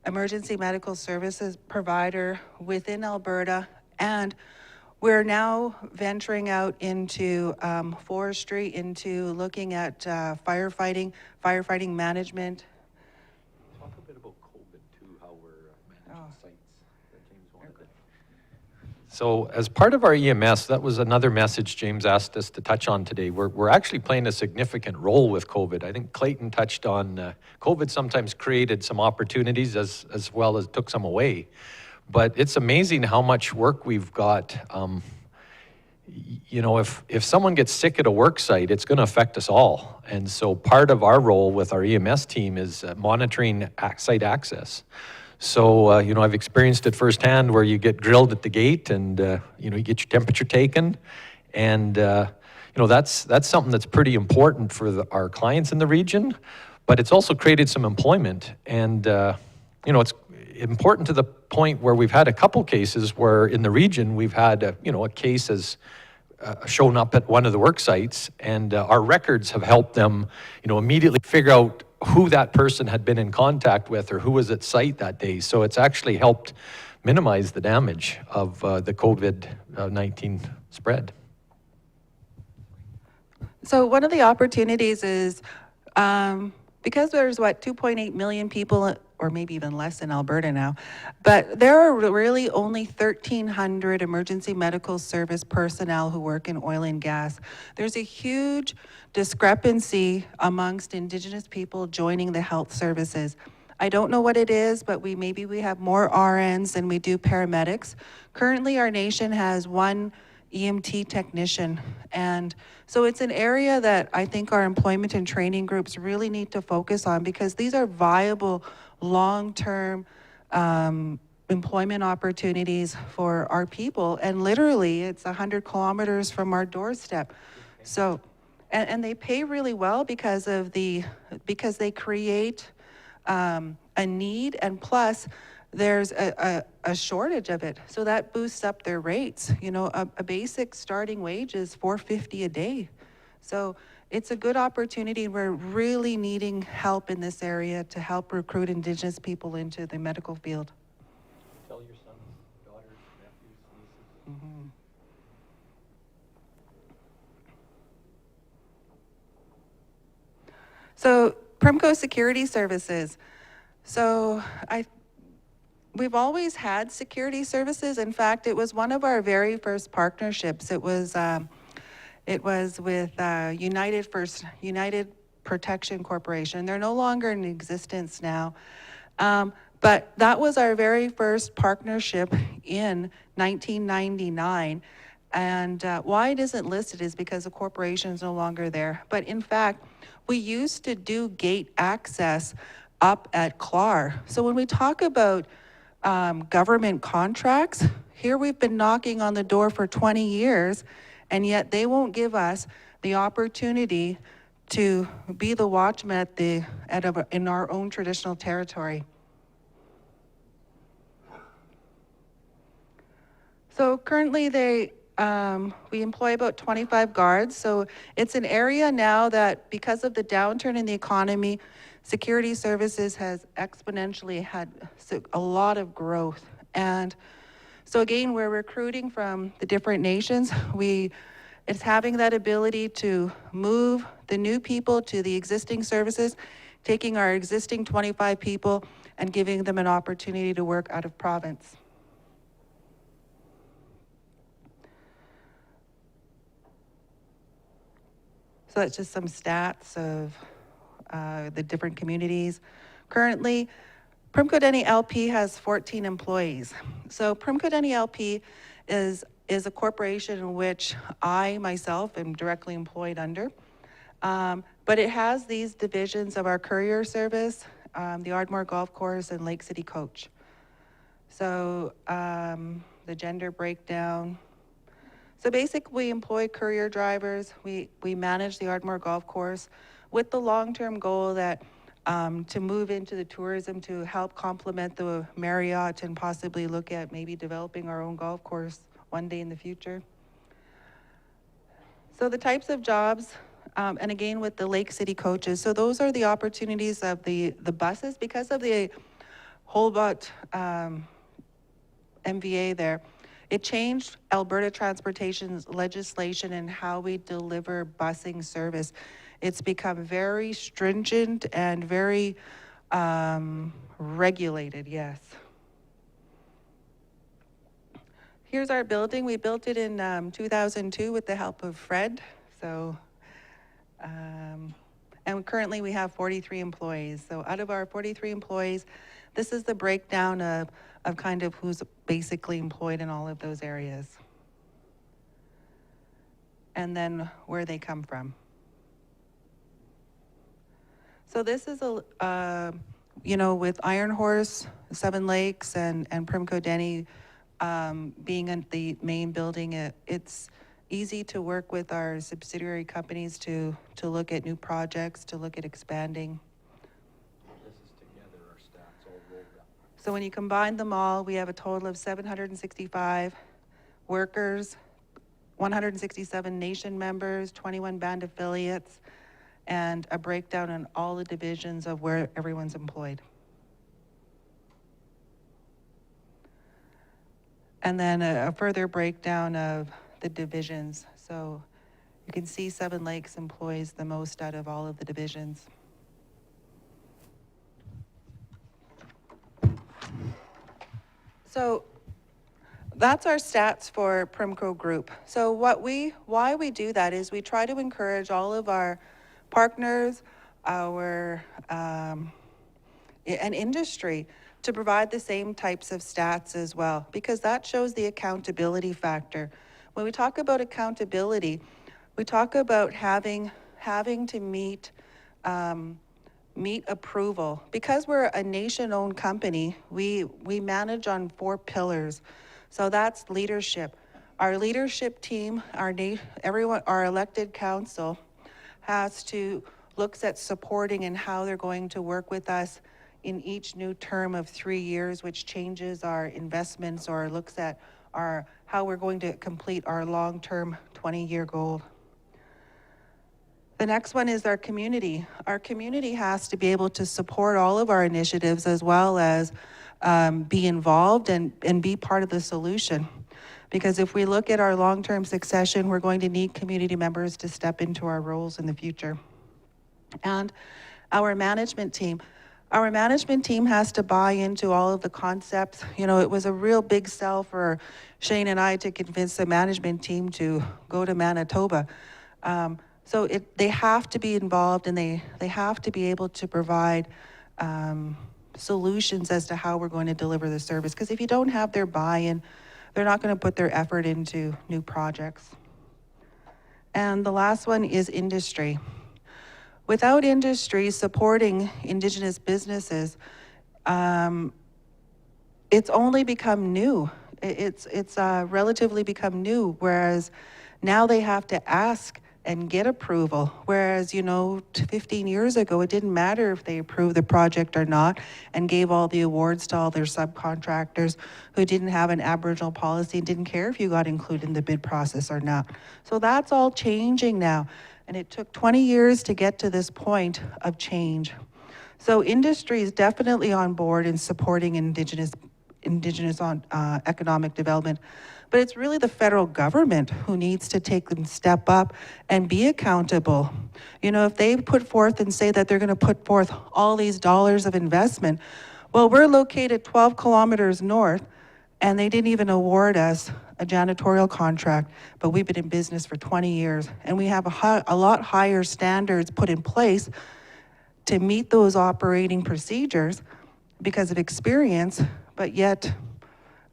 Speaker 2: emergency medical services provider within Alberta, and we're now venturing out into forestry, into looking at firefighting management.
Speaker 4: Talk a bit about COVID too, how we're managing sites that James wanted to. So as part of our EMS, that was another message James asked us to touch on today. We're actually playing a significant role with COVID. I think Clayton touched on COVID sometimes created some opportunities as well as took some away. But it's amazing how much work we've got. You know, if someone gets sick at a work site, it's going to affect us all. And so part of our role with our EMS team is monitoring site access. So, you know, I've experienced it firsthand where you get grilled at the gate and, you know, you get your temperature taken. And, you know, that's something that's pretty important for our clients in the region, but it's also created some employment. And, you know, it's important to the point where we've had a couple cases where in the region we've had a case has shown up at one of the work sites, and our records have helped them immediately figure out who that person had been in contact with or who was at site that day. So it's actually helped minimize the damage of the COVID-19 spread.
Speaker 2: So one of the opportunities is because there's 2.8 million people, or maybe even less in Alberta now, but there are really only 1,300 emergency medical service personnel who work in oil and gas. There's a huge discrepancy amongst Indigenous people joining the health services. I don't know what it is, but maybe we have more RNs than we do paramedics. Currently, our nation has one EMT technician. And so it's an area that I think our employment and training groups really need to focus on, because these are viable, long-term employment opportunities for our people. And literally, it's 100 kilometers from our doorstep. So, and they pay really well because they create a need, and plus there's a shortage of it. So that boosts up their rates. You know, a basic starting wage is $4.50 a day. So it's a good opportunity. We're really needing help in this area to help recruit Indigenous people into the medical field.
Speaker 4: Tell your sons, daughters, nephews, nieces.
Speaker 2: Mm-hmm. So Primco Security Services. So we've always had security services. In fact, it was one of our very first partnerships. It was with United Protection Corporation. They're no longer in existence now. But that was our very first partnership in 1999. And why it isn't listed is because the corporation is no longer there. But in fact, we used to do gate access up at CLAR. So when we talk about government contracts, here we've been knocking on the door for 20 years, and yet they won't give us the opportunity to be the watchman in our own traditional territory. So currently we employ about 25 guards. So it's an area now that, because of the downturn in the economy, security services has exponentially had a lot of growth. And so again, we're recruiting from the different nations. It's having that ability to move the new people to the existing services, taking our existing 25 people and giving them an opportunity to work out of province. So that's just some stats of the different communities. Currently, Primco Denny LP has 14 employees. So Primco Denny LP is a corporation in which I myself am directly employed under. But it has these divisions of our courier service, the Ardmore Golf Course, and Lake City Coach. So the gender breakdown. So basically, we employ courier drivers. We manage the Ardmore Golf Course with the long-term goal that to move into the tourism to help complement the Marriott and possibly look at maybe developing our own golf course one day in the future. So the types of jobs, and again with the Lake City coaches, so those are the opportunities of the buses. Because of the Holbot MVA there, it changed Alberta Transportation's legislation and how we deliver busing service. It's become very stringent and very regulated, yes. Here's our building. We built it in 2002 with the help of Fred. So, and currently we have 43 employees. So out of our 43 employees, this is the breakdown of kind of who's basically employed in all of those areas. And then where they come from. So this is with Iron Horse, Seven Lakes, and Primco Denny being in the main building, it's easy to work with our subsidiary companies to look at new projects, to look at expanding.
Speaker 4: This is together, our stats all rolled up.
Speaker 2: So when you combine them all, we have a total of 765 workers, 167 nation members, 21 band affiliates, and a breakdown on all the divisions of where everyone's employed. And then a further breakdown of the divisions. So you can see Seven Lakes employs the most out of all of the divisions. So that's our stats for Primco Group. So why we do that is we try to encourage all of our partners, and industry to provide the same types of stats as well, because that shows the accountability factor. When we talk about accountability, we talk about having to meet approval. Because we're a nation-owned company, we manage on 4 pillars. So that's leadership. Our leadership team, our elected council looks at supporting and how they're going to work with us in each new term of 3 years, which changes our investments or looks at how we're going to complete our long-term 20-year goal. The next one is our community. Our community has to be able to support all of our initiatives as well as be involved and be part of the solution. Because if we look at our long-term succession, we're going to need community members to step into our roles in the future. And our management team. Our management team has to buy into all of the concepts. You know, it was a real big sell for Shane and I to convince the management team to go to Manitoba. So they have to be involved, and they have to be able to provide solutions as to how we're going to deliver the service. Because if you don't have their buy-in, they're not going to put their effort into new projects. And the last one is industry. Without industry supporting Indigenous businesses, it's only become new. It's relatively become new, whereas now they have to ask and get approval. Whereas, 15 years ago, it didn't matter if they approved the project or not and gave all the awards to all their subcontractors who didn't have an Aboriginal policy and didn't care if you got included in the bid process or not. So that's all changing now. And it took 20 years to get to this point of change. So industry is definitely on board in supporting Indigenous economic development. But it's really the federal government who needs to take and step up and be accountable. If they put forth and say that they're going to put forth all these dollars of investment, well, we're located 12 kilometers north, and they didn't even award us a janitorial contract, but we've been in business for 20 years, and we have a lot higher standards put in place to meet those operating procedures because of experience, but yet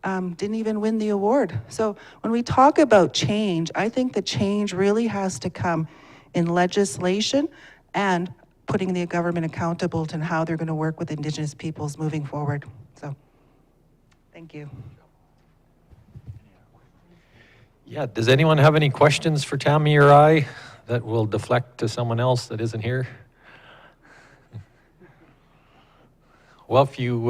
Speaker 2: didn't even win the award. So when we talk about change, I think the change really has to come in legislation and putting the government accountable to how they're going to work with Indigenous peoples moving forward. So, thank you.
Speaker 4: Yeah, does anyone have any questions for Tammy or I that will deflect to someone else that isn't here? Well, if you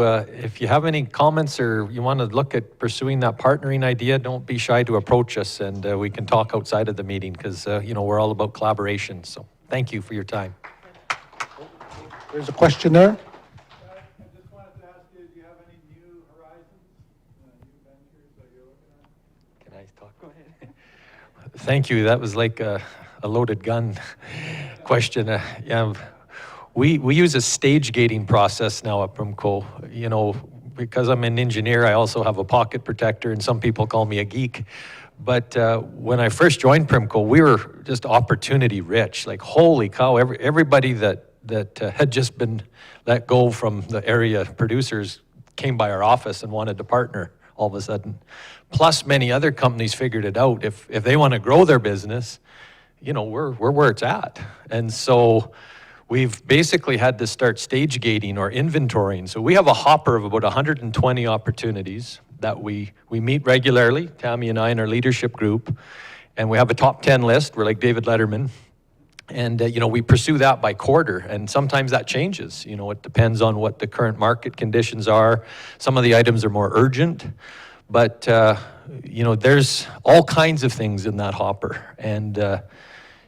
Speaker 4: have any comments or you want to look at pursuing that partnering idea, don't be shy to approach us, and we can talk outside of the meeting because we're all about collaboration. So thank you for your time.
Speaker 3: There's a question there.
Speaker 4: Can I talk? Go ahead. Thank you. That was like a loaded gun question. Yeah. We use a stage gating process now at Primco. Because I'm an engineer, I also have a pocket protector, and some people call me a geek. But when I first joined Primco, we were just opportunity rich. Like, holy cow, everybody that had just been let go from the area producers came by our office and wanted to partner all of a sudden. Plus, many other companies figured it out. If they want to grow their business, we're where it's at. And so we've basically had to start stage gating or inventorying. So we have a hopper of about 120 opportunities that we meet regularly, Tammy and I and our leadership group, and we have a top 10 list. We're like David Letterman. And, we pursue that by quarter, and sometimes that changes. It depends on what the current market conditions are. Some of the items are more urgent, but, there's all kinds of things in that hopper. And,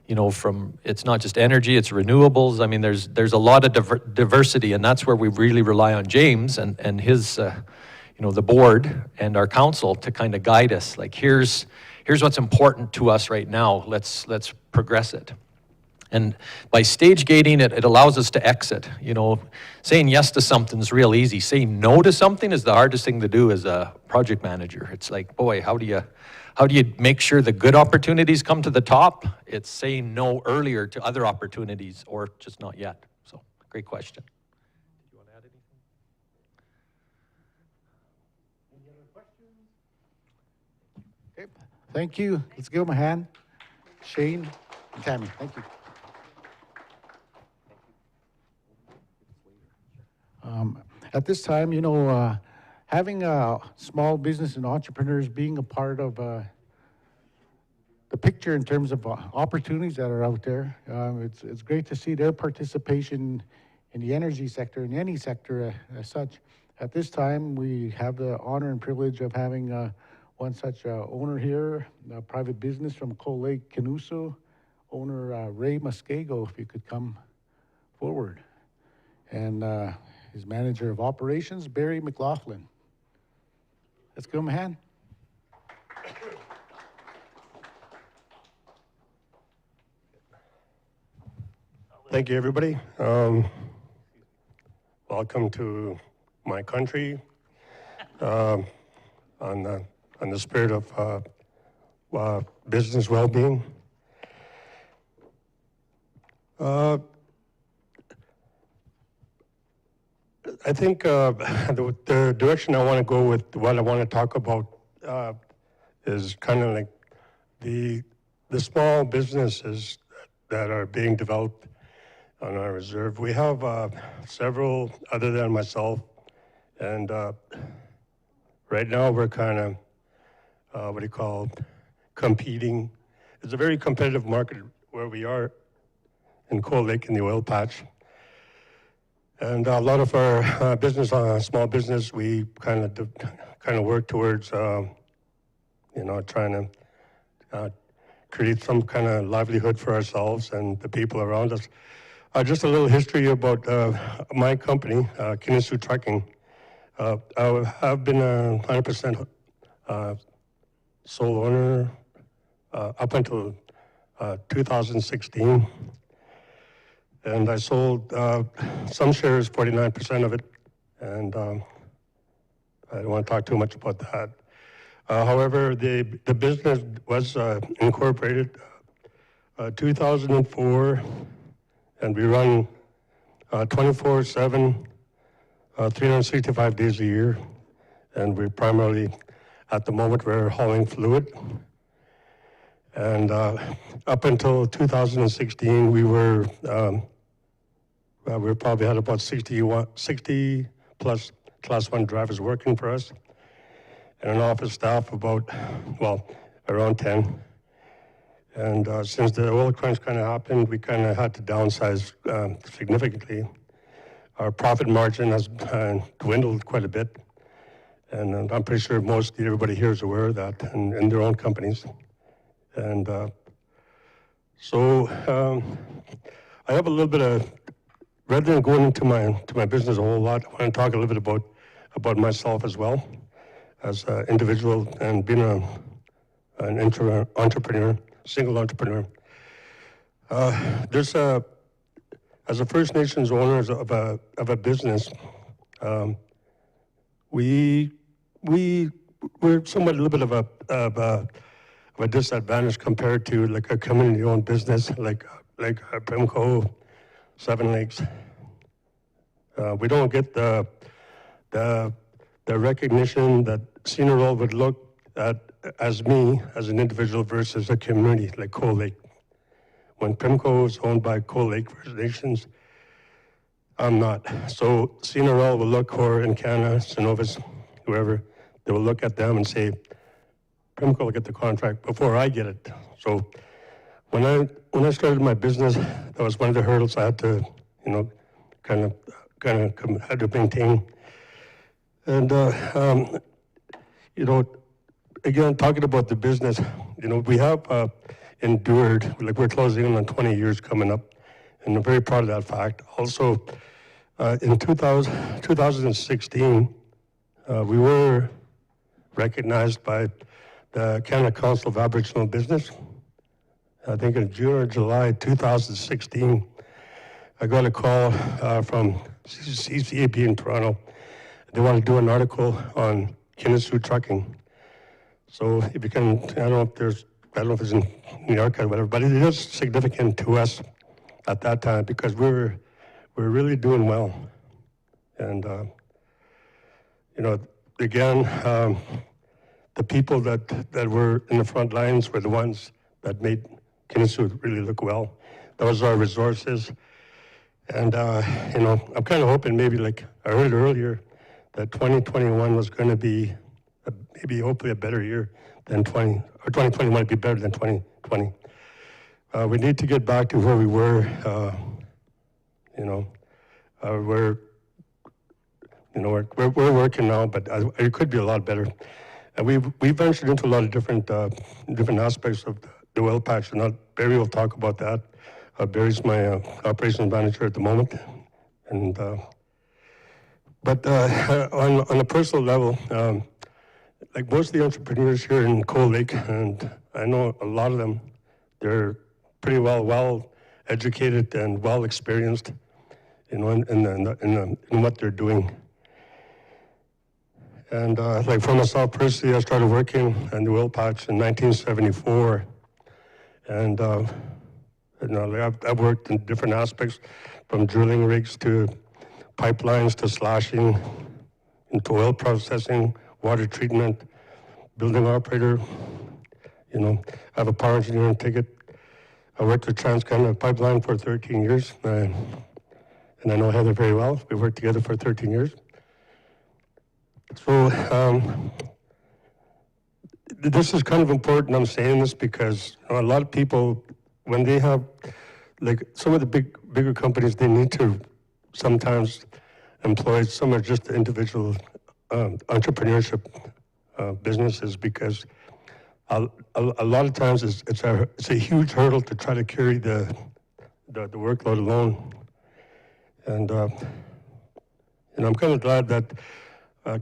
Speaker 4: it's not just energy, it's renewables. I mean, there's a lot of diversity, and that's where we really rely on James and his, the board and our council to kind of guide us. Like, here's what's important to us right now. Let's progress it. And by stage gating, it allows us to exit. Saying yes to something's real easy. Saying no to something is the hardest thing to do as a project manager. It's like, boy, how do you make sure the good opportunities come to the top? It's saying no earlier to other opportunities, or just not yet. So, great question. Do you want to add anything?
Speaker 3: Any other questions? Okay. Thank you. Let's give them a hand. Shane and Tammy, thank you. At this time, having small business and entrepreneurs being a part of the picture in terms of opportunities that are out there, it's great to see their participation in the energy sector, in any sector as such. At this time, we have the honor and privilege of having one such owner here, a private business from Cold Lake, Canuso, owner Ray Muskego, if you could come forward. And his manager of operations, Barry McLaughlin. Let's give him a hand.
Speaker 6: Thank you, everybody. Welcome to my country. On the spirit of business well-being. I think the direction I want to go with what I want to talk about is kind of like the small businesses that are being developed on our reserve. We have several other than myself, and right now we're kind of competing. It's a very competitive market where we are in Cold Lake in the oil patch. And a lot of our business, small business, we kind of work towards, trying to create some kind of livelihood for ourselves and the people around us. Just a little history about my company, Canuso Trucking. I've been a 100% sole owner up until 2016. And I sold some shares, 49% of it, and I don't want to talk too much about that. However, the business was incorporated 2004, and we run 24/7, 365 days a year, and we primarily, at the moment, we're hauling fluid. And up until 2016, we probably had about 60 plus Class 1 drivers working for us, and an office staff around 10. And since the oil crunch kind of happened, we kind of had to downsize significantly. Our profit margin has dwindled quite a bit, and I'm pretty sure everybody here is aware of that in their own companies. And so I have a little bit of, rather than going into my business a whole lot, I want to talk a little bit about myself as well, as an individual and being an entrepreneur, single entrepreneur. As a First Nations owner of a business, we're somewhat a little bit of a disadvantage compared to like a community-owned business like Primco, Seven Lakes. We don't get the recognition that Senior Role would look at as me, as an individual versus a community like Cold Lake. When Primco is owned by Cold Lake First Nations, I'm not. So CNRL will look for Encana, Synovus, whoever, they will look at them and say, Primco will get the contract before I get it. So when I started my business, that was one of the hurdles I had to, kind of had to maintain. And again, talking about the business, we have endured, like we're closing in on 20 years coming up, and I'm very proud of that fact. Also, in 2016, we were recognized by the Canada Council of Aboriginal Business. I think in June or July 2016, I got a call from CCAB in Toronto. They want to do an article on Canuso Trucking. So if you can, I don't know if it's in the archive or whatever, but it is significant to us at that time because we're really doing well. And, again, the people that were in the front lines were the ones that made Kinnisuit really look well. Those are our resources. And, you know, I'm kind of hoping maybe, like I heard earlier, that 2021 was going to be maybe hopefully a better year than 2020 might be better than 2020. We need to get back to where we were, you know, we're working now, but it could be a lot better. And we've ventured into a lot of different aspects of the oil patch. And Barry will talk about that. Barry's my operations manager at the moment. And but on a personal level, like most of the entrepreneurs here in Cold Lake, and I know a lot of them, they're pretty well educated and well experienced, you know, in what they're doing. And like for myself personally, I started working in the oil patch in 1974. And you know, I've worked in different aspects, from drilling rigs to pipelines to slashing, into oil processing, water treatment, building operator. You know, I have a power engineering ticket. I worked with Trans-Canada Pipeline for 13 years, and I know Heather very well. We worked together for 13 years. So this is kind of important. I'm saying this because, you know, a lot of people, when they have, like some of the bigger companies, they need to sometimes employ some of just the individual entrepreneurship businesses, because a lot of times it's a huge hurdle to try to carry the workload alone. And you know, I'm kind of glad that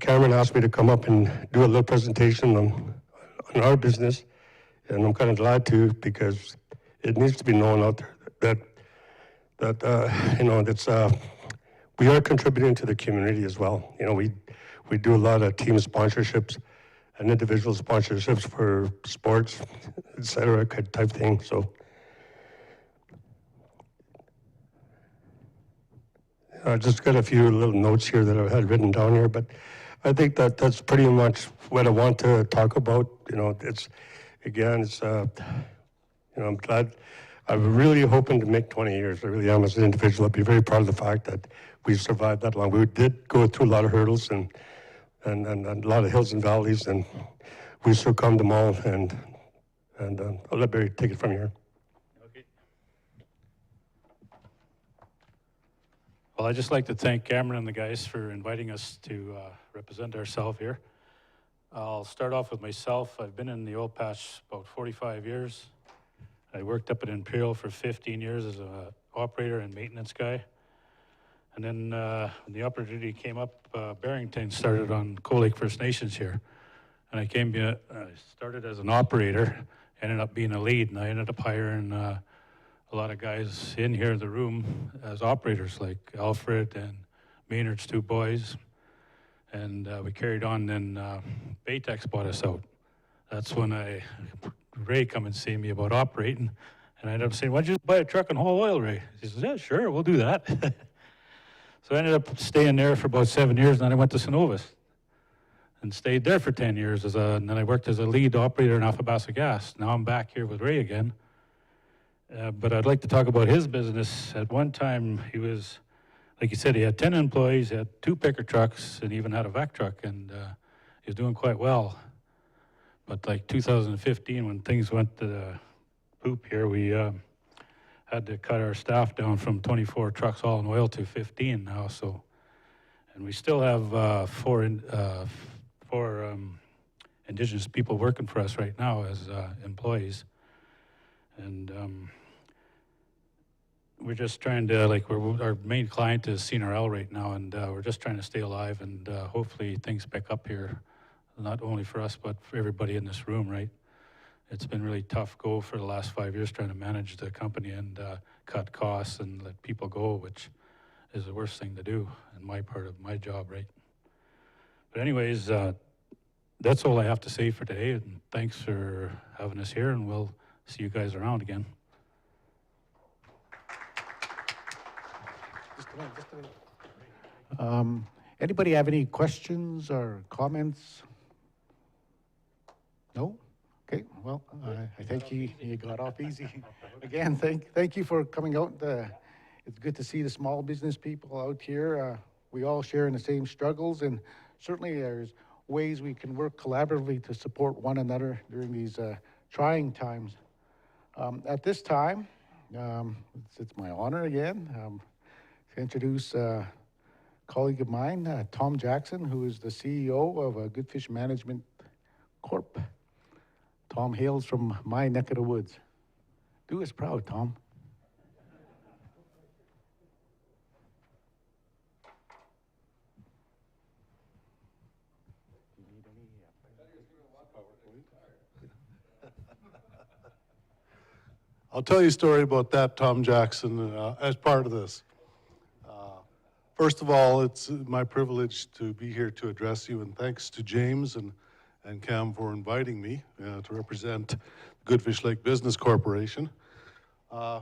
Speaker 6: Cameron asked me to come up and do a little presentation on our business, and I'm kind of glad to, because it needs to be known out there that you know, that's we are contributing to the community as well. You know, we do a lot of team sponsorships and individual sponsorships for sports, etc., type thing. So I just got a few little notes here that I had written down here, but I think that's pretty much what I want to talk about. You know, it's, again, it's, you know, I'm glad, I'm really hoping to make 20 years. I really am, as an individual. I'd be very proud of the fact that we survived that long. We did go through a lot of hurdles and a lot of hills and valleys, and we succumbed them all, and I'll let Barry take it from here.
Speaker 12: Well, I'd just like to thank Cameron and the guys for inviting us to represent ourselves here. I'll start off with myself. I've been in the oil patch about 45 years. I worked up at Imperial for 15 years as an operator and maintenance guy. And then when the opportunity came up, Barrington started on Cold Lake First Nations here. And I started as an operator, ended up being a lead, and I ended up hiring a lot of guys in here in the room as operators, like Alfred and Maynard's two boys. And we carried on, then Baytex bought us out. That's when Ray come and see me about operating, and I ended up saying, why don't you just buy a truck and haul oil, Ray? He says, yeah, sure, we'll do that. So I ended up staying there for about 7 years, and then I went to Synovus and stayed there for 10 years, and then I worked as a lead operator in Athabasca Gas. Now I'm back here with Ray again. But I'd like to talk about his business. At one time, he was, like you said, he had 10 employees, he had 2 picker trucks, and even had a vac truck, and he was doing quite well. But like 2015, when things went to the poop here, we had to cut our staff down from 24 trucks all in oil to 15 now. So, and we still have four Indigenous people working for us right now as employees. And we're just trying to, like, our main client is CNRL right now, and we're just trying to stay alive, and hopefully things pick up here, not only for us, but for everybody in this room, right? It's been really tough go for the last 5 years trying to manage the company and cut costs and let people go, which is the worst thing to do in my part of my job, right? But anyways, that's all I have to say for today, and thanks for having us here, and we'll see you guys around again.
Speaker 3: Anybody have any questions or comments? No? Okay, well, I think you got off easy. Again, thank you for coming out. It's good to see the small business people out here. We all share in the same struggles, and certainly there's ways we can work collaboratively to support one another during these trying times. At this time, it's my honor again to introduce a colleague of mine, Tom Jackson, who is the CEO of Good Fish Management Corp. Tom hails from my neck of the woods. Do us proud, Tom.
Speaker 11: I'll tell you a story about that, Tom Jackson, as part of this. First of all, it's my privilege to be here to address you, and thanks to James and Cam for inviting me to represent Good Fish Lake Business Corporation. I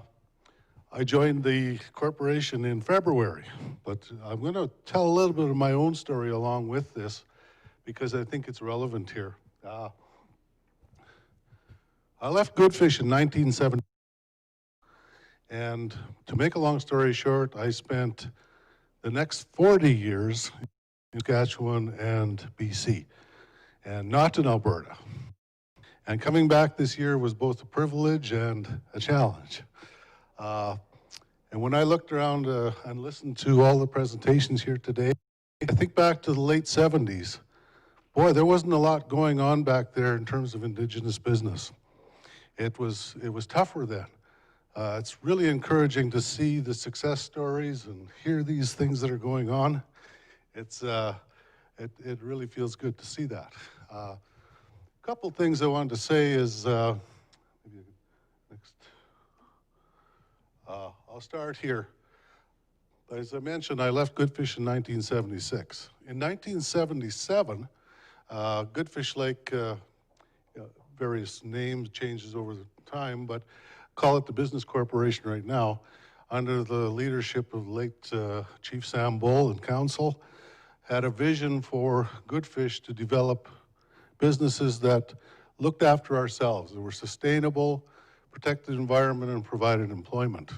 Speaker 11: joined the corporation in February, but I'm going to tell a little bit of my own story along with this because I think it's relevant here. I left Good Fish in 1970, and to make a long story short, I spent the next 40 years in Saskatchewan and BC, and not in Alberta. And coming back this year was both a privilege and a challenge. And when I looked around and listened to all the presentations here today, I think back to the late 70s. Boy, there wasn't a lot going on back there in terms of Indigenous business. It was tougher then. It's really encouraging to see the success stories and hear these things that are going on. It really feels good to see that. A couple things I wanted to say is, maybe next. I'll start here. As I mentioned, I left Good Fish in 1976. In 1977, Good Fish Lake, various names, changes over the time, but call it the Business Corporation right now, under the leadership of late Chief Sam Bull and Council, had a vision for Good Fish to develop businesses that looked after ourselves, that were sustainable, protected the environment, and provided employment.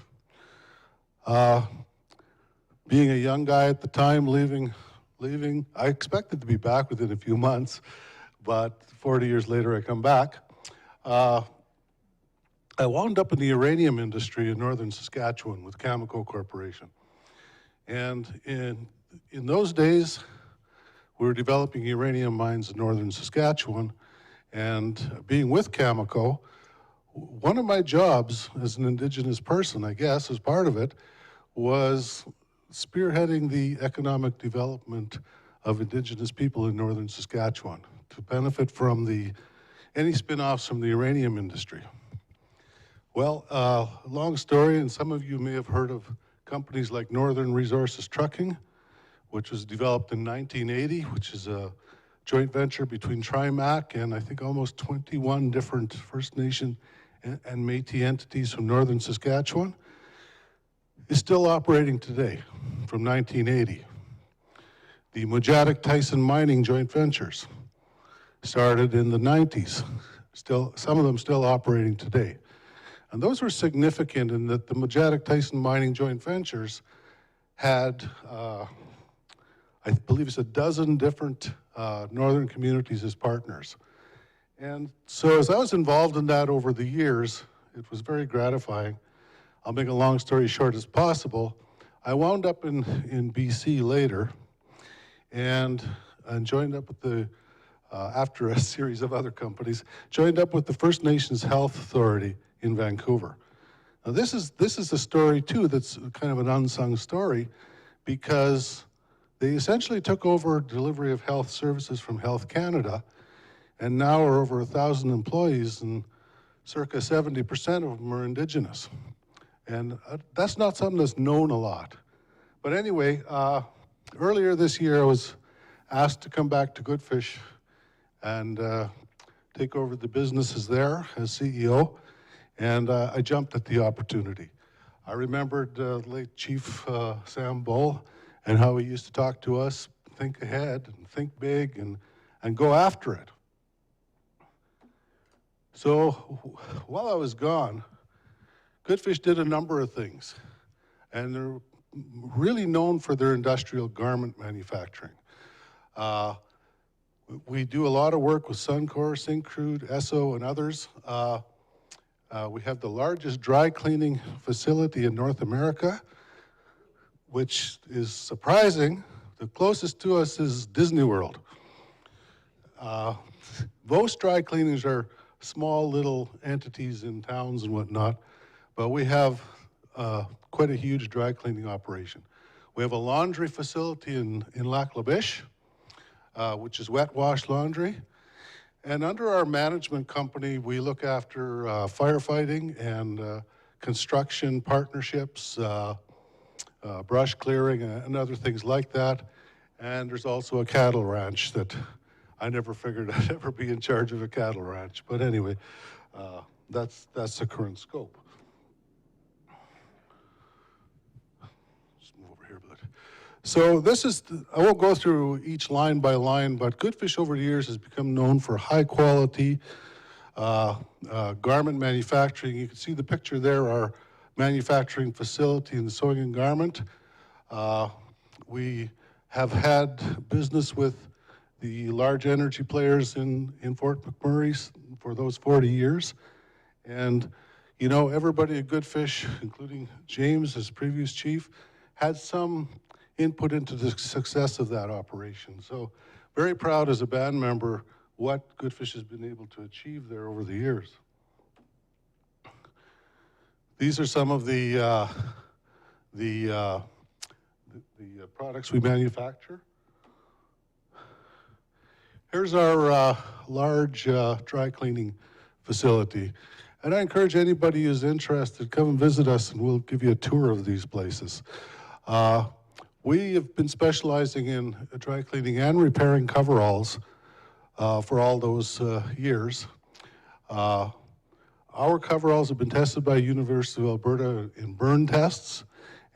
Speaker 11: Being a young guy at the time, leaving, I expected to be back within a few months, but 40 years later I come back. I wound up in the uranium industry in northern Saskatchewan with Cameco Corporation. And in those days, we were developing uranium mines in northern Saskatchewan, and being with Cameco, one of my jobs as an Indigenous person, I guess, as part of it, was spearheading the economic development of Indigenous people in northern Saskatchewan to benefit from any spin-offs from the uranium industry. Well, long story, and some of you may have heard of companies like Northern Resources Trucking, which was developed in 1980, which is a joint venture between TriMac and I think almost 21 different First Nation and Métis entities from northern Saskatchewan, is still operating today from 1980. The Mujaddick Tyson Mining joint ventures started in the 90s, some of them still operating today. And those were significant in that the Mujaddick Tyson Mining joint ventures had, I believe it's a dozen different northern communities as partners. And so as I was involved in that over the years, it was very gratifying. I'll make a long story short as possible. I wound up in BC later and joined up with the, after a series of other companies, joined up with the First Nations Health Authority in Vancouver. Now this is a story too that's kind of an unsung story because they essentially took over delivery of health services from Health Canada and now are over 1,000 employees and circa 70% of them are Indigenous. And that's not something that's known a lot. But anyway, earlier this year I was asked to come back to Good Fish and take over the businesses there as CEO. And I jumped at the opportunity. I remembered late Chief Sam Bull and how he used to talk to us, think ahead and think big and go after it. So while I was gone, Goodfish did a number of things, and they're really known for their industrial garment manufacturing. We do a lot of work with Suncor, Syncrude, Esso, and others. We have the largest dry cleaning facility in North America, which is surprising. The closest to us is Disney World. Most dry cleaners are small little entities in towns and whatnot, but we have quite a huge dry cleaning operation. We have a laundry facility in Lac La Biche, which is wet wash laundry. And under our management company, we look after firefighting and construction partnerships, brush clearing, and other things like that. And there's also a cattle ranch that I never figured I'd ever be in charge of a cattle ranch. But anyway, that's the current scope. Just move over here a bit. So this is, I won't go through each line by line, but Goodfish over the years has become known for high quality garment manufacturing. You can see the picture there, our manufacturing facility in the sewing and garment. We have had business with the large energy players in Fort McMurray for those 40 years. And, you know, everybody at Goodfish, including James, as previous chief, had some input into the success of that operation. So very proud as a band member what Goodfish has been able to achieve there over the years. These are some of the products we manufacture. Here's our large dry cleaning facility. And I encourage anybody who's interested, come and visit us and we'll give you a tour of these places. We have been specializing in dry cleaning and repairing coveralls for all those years. Our coveralls have been tested by University of Alberta in burn tests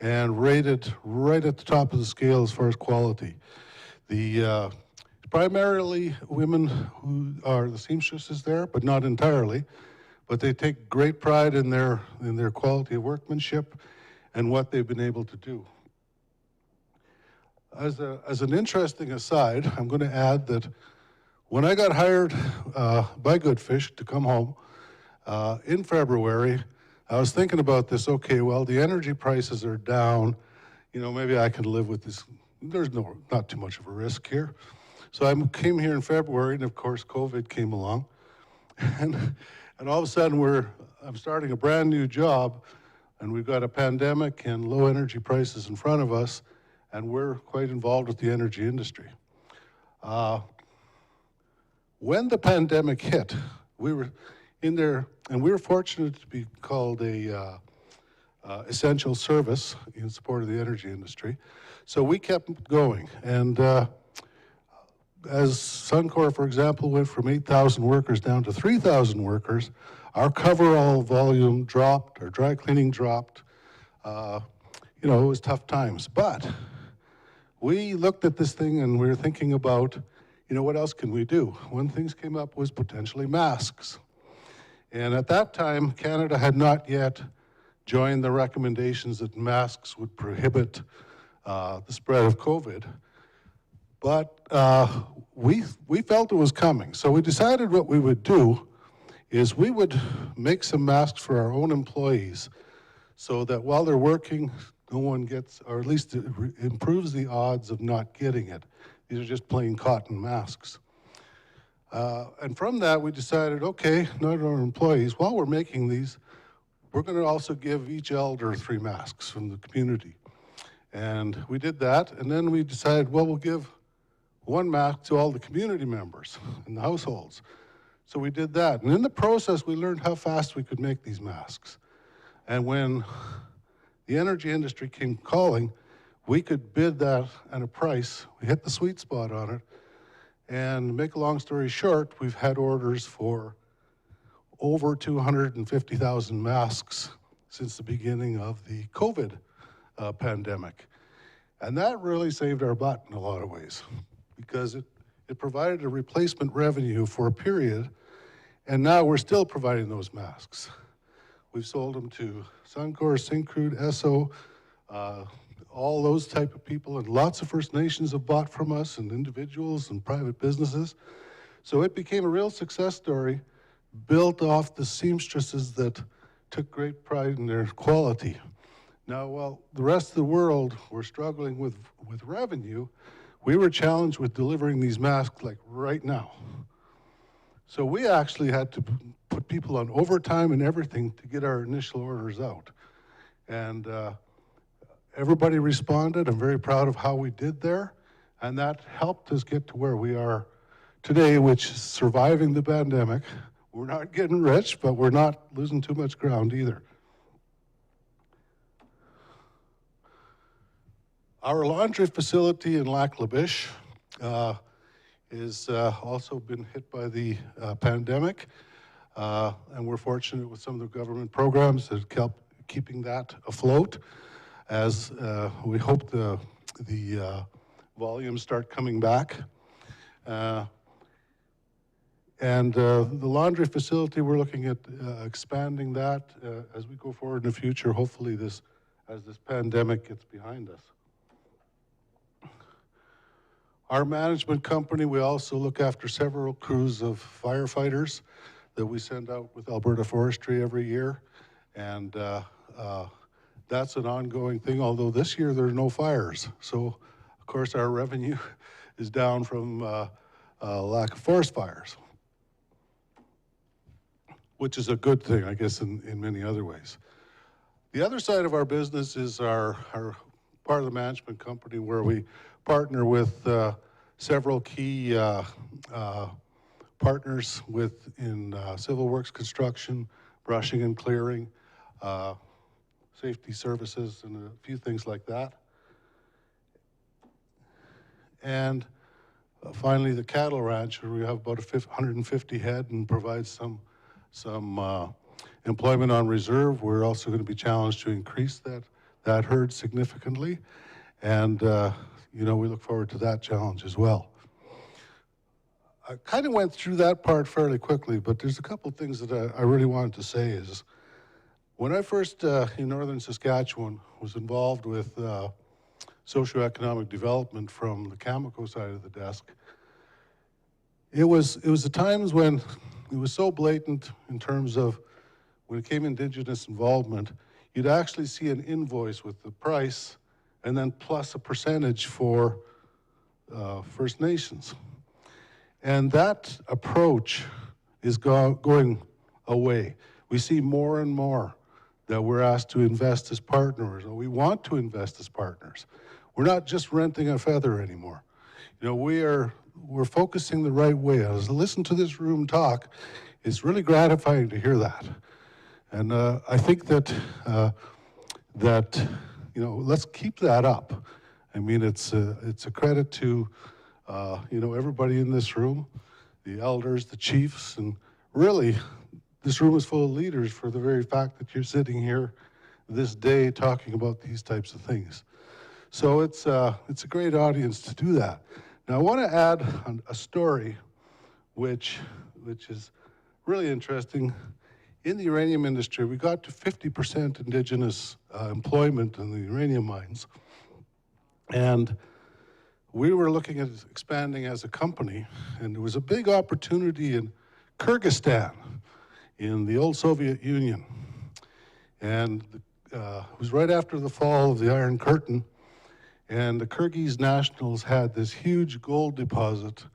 Speaker 11: and rated right at the top of the scale as far as quality. Primarily women who are the seamstresses there, but not entirely. But they take great pride in their quality of workmanship and what they've been able to do. As an interesting aside, I'm going to add that when I got hired by Goodfish to come home in February, I was thinking about this. Okay, well, the energy prices are down. You know, maybe I can live with this. There's not too much of a risk here. So I came here in February, and of course, COVID came along. And all of a sudden, I'm starting a brand new job, and we've got a pandemic and low energy prices in front of us, and we're quite involved with the energy industry. When the pandemic hit, we were in there, and we were fortunate to be called a essential service in support of the energy industry. So we kept going, and as Suncor, for example, went from 8,000 workers down to 3,000 workers, our coverall volume dropped, our dry cleaning dropped. You know, it was tough times. But we looked at this thing and we were thinking about, you know, what else can we do? One thing came up was potentially masks. And at that time, Canada had not yet joined the recommendations that masks would prohibit the spread of COVID. But we felt it was coming. So we decided what we would do is we would make some masks for our own employees so that while they're working, no one gets, or at least it improves the odds of not getting it. These are just plain cotton masks. And from that, we decided, okay, not our employees, while we're making these, we're going to also give each elder 3 masks from the community. And we did that, and then we decided, well, we'll give 1 mask to all the community members in the households. So we did that. And in the process, we learned how fast we could make these masks. And when the energy industry came calling, we could bid that at a price. We hit the sweet spot on it. And to make a long story short, we've had orders for over 250,000 masks since the beginning of the COVID pandemic. And that really saved our butt in a lot of ways, because it provided a replacement revenue for a period, And now we're still providing those masks. We've sold them to Suncor, Syncrude, Esso, all those type of people, and lots of First Nations have bought from us, and individuals and private businesses. So it became a real success story built off the seamstresses that took great pride in their quality. Now, while the rest of the world were struggling with revenue, we were challenged with delivering these masks like right now. So we actually had to put people on overtime and everything to get our initial orders out. And everybody responded. I'm very proud of how we did there. And that helped us get to where we are today, which is surviving the pandemic. We're not getting rich, but we're not losing too much ground either. Our laundry facility in Lac-La-Biche is also been hit by the pandemic. And we're fortunate with some of the government programs that kept keeping that afloat as we hope the volumes start coming back. And the laundry facility, we're looking at expanding that as we go forward in the future, hopefully as this pandemic gets behind us. Our management company, we also look after several crews of firefighters that we send out with Alberta Forestry every year. And that's an ongoing thing, although this year there are no fires. So, of course, our revenue is down from lack of forest fires, which is a good thing, I guess, in many other ways. The other side of our business is our part of the management company where we partner with several key partners in civil works construction, brushing and clearing, safety services, and a few things like that. And finally, the cattle ranch, where we have about 150 head and provide some employment on reserve. We're also going to be challenged to increase that herd significantly. And you know, we look forward to that challenge as well. I kind of went through that part fairly quickly, but there's a couple things that I really wanted to say is, when I first in northern Saskatchewan was involved with socioeconomic development from the Cameco side of the desk, it was the times when it was so blatant in terms of when it came Indigenous involvement, you'd actually see an invoice with the price and then plus a percentage for First Nations. And that approach is going away. We see more and more that we're asked to invest as partners, or we want to invest as partners. We're not just renting a feather anymore. You know, we're focusing the right way. As I listen to this room talk, it's really gratifying to hear that. And I think that you know, let's keep that up. I mean, it's a credit to you know, everybody in this room, the elders, the chiefs, and really, this room is full of leaders for the very fact that you're sitting here this day talking about these types of things. So it's a great audience to do that. Now, I want to add a story which is really interesting. In the uranium industry, we got to 50% Indigenous employment in the uranium mines. And we were looking at expanding as a company, and there was a big opportunity in Kyrgyzstan, in the old Soviet Union. And it was right after the fall of the Iron Curtain, and the Kyrgyz nationals had this huge gold deposit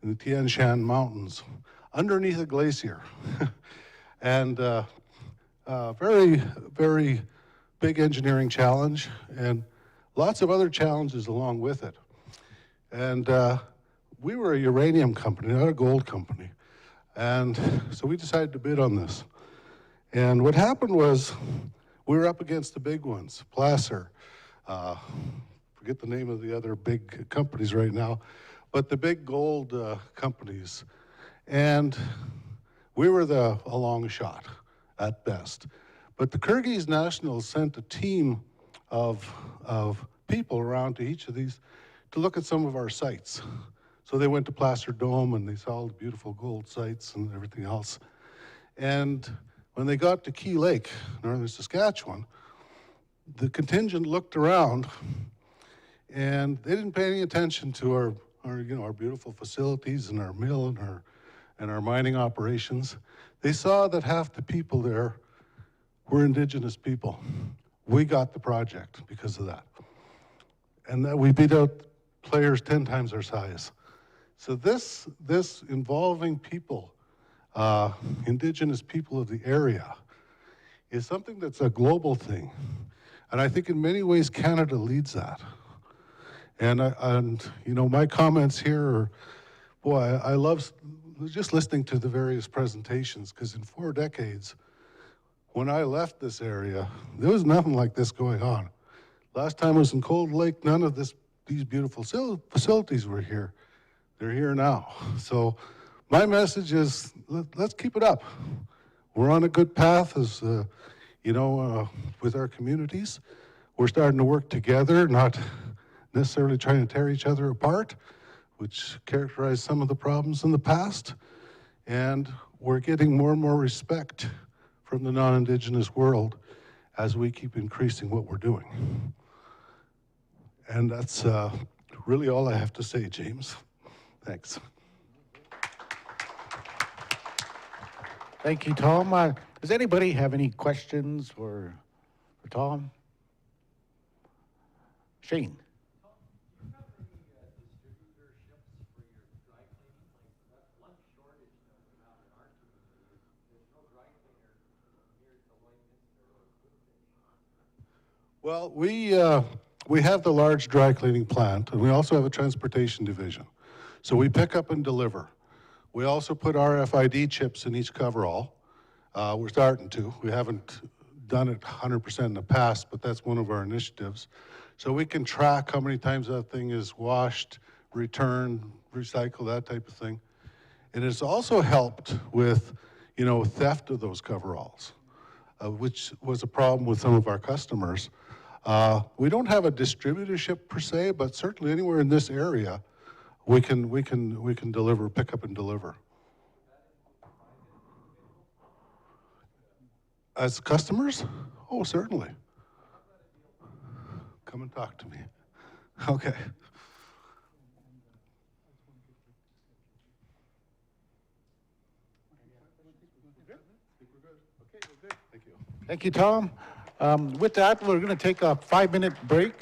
Speaker 11: in the Tian Shan Mountains, underneath a glacier. And very, very big engineering challenge, and lots of other challenges along with it. And we were a uranium company, not a gold company. And so we decided to bid on this. And what happened was, we were up against the big ones, Placer, forget the name of the other big companies right now, but the big gold companies. And we were a long shot at best. But the Kyrgyz nationals sent a team of people around to each of these to look at some of our sites. So they went to Placer Dome and they saw all the beautiful gold sites and everything else. And when they got to Key Lake, northern Saskatchewan, the contingent looked around and they didn't pay any attention to our beautiful facilities and our mill and our mining operations. They saw that half the people there were Indigenous people. We got the project because of that. And that we beat out players 10 times our size. So this involving people, Indigenous people of the area, is something that's a global thing. And I think in many ways Canada leads that. And you know, my comments here are, boy, I love just listening to the various presentations, because in 4 decades, when I left this area, there was nothing like this going on. Last time I was in Cold Lake, none of these beautiful facilities were here. They're here now. So my message is, let's keep it up. We're on a good path as, with our communities. We're starting to work together, not necessarily trying to tear each other apart, which characterized some of the problems in the past. And we're getting more and more respect from the non-Indigenous world as we keep increasing what we're doing. And that's really all I have to say, James. Thanks.
Speaker 3: Thank you, Tom. Does anybody have any questions for Tom? Shane.
Speaker 11: Well, we have the large dry cleaning plant, and we also have a transportation division. So we pick up and deliver. We also put RFID chips in each coverall. We're starting to. We haven't done it 100% in the past, but that's one of our initiatives. So we can track how many times that thing is washed, returned, recycled, that type of thing. And it's also helped with, theft of those coveralls, which was a problem with some of our customers. We don't have a distributorship per se, but certainly anywhere in this area, we can deliver, pick up and deliver. As customers? Oh, certainly. Come and talk to me. Okay.
Speaker 3: Thank you, Tom. With that, we're going to take a 5-minute break.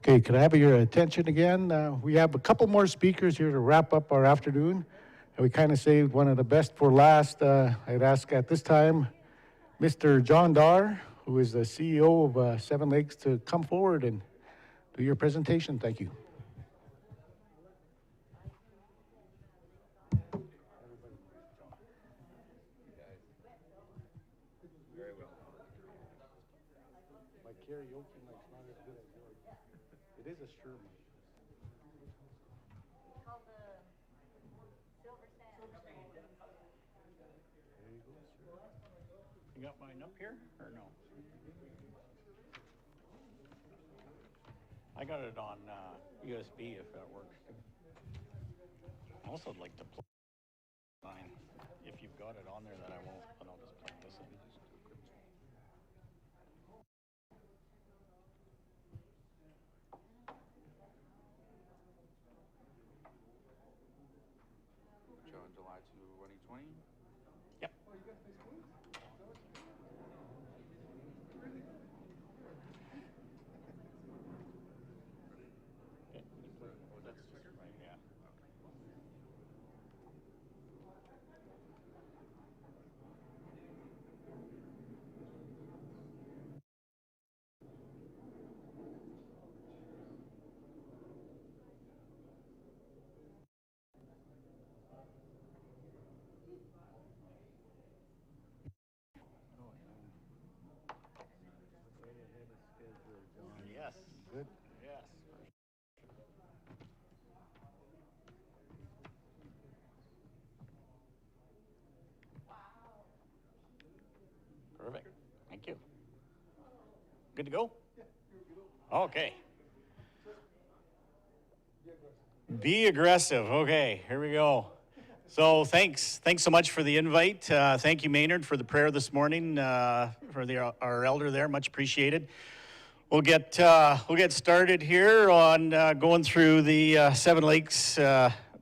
Speaker 3: Okay, can I have your attention again? We have a couple more speakers here to wrap up our afternoon. And we kind of saved one of the best for last. I'd ask at this time Mr. John Dar, who is the CEO of Seven Lakes, to come forward and do your presentation. Thank you.
Speaker 5: Very well.
Speaker 3: My karaoke mic's not as good as yours. It is a Shure mic.
Speaker 13: You got mine up here, or no? I got it on USB if that works. I also would like to plug mine. If you've got it on there, then I won't, but I'll just plug this in.
Speaker 5: John, July 2020?
Speaker 13: Yep. Yes.
Speaker 3: Good.
Speaker 13: Yes. Perfect. Thank you. Good to go? Okay. Be aggressive. Okay, here we go. So thanks so much for the invite. Thank you, Maynard, for the prayer this morning, for our elder there. Much appreciated. We'll get started here on going through the Seven Lakes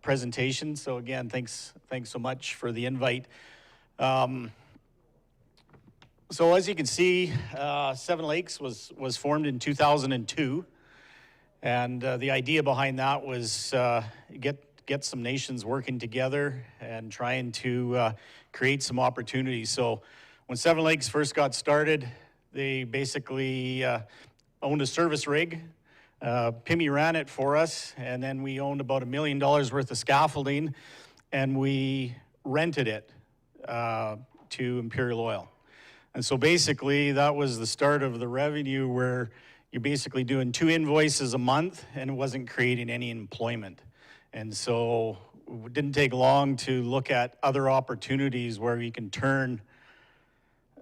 Speaker 13: presentation. So again, thanks so much for the invite. So as you can see, Seven Lakes was formed in 2002, and the idea behind that was get some nations working together and trying to create some opportunities. So when Seven Lakes first got started, they basically owned a service rig. Pimmy ran it for us, and then we owned about $1 million worth of scaffolding, and we rented it to Imperial Oil. And so basically, that was the start of the revenue where you're basically doing 2 invoices a month, and it wasn't creating any employment. And so it didn't take long to look at other opportunities where you can turn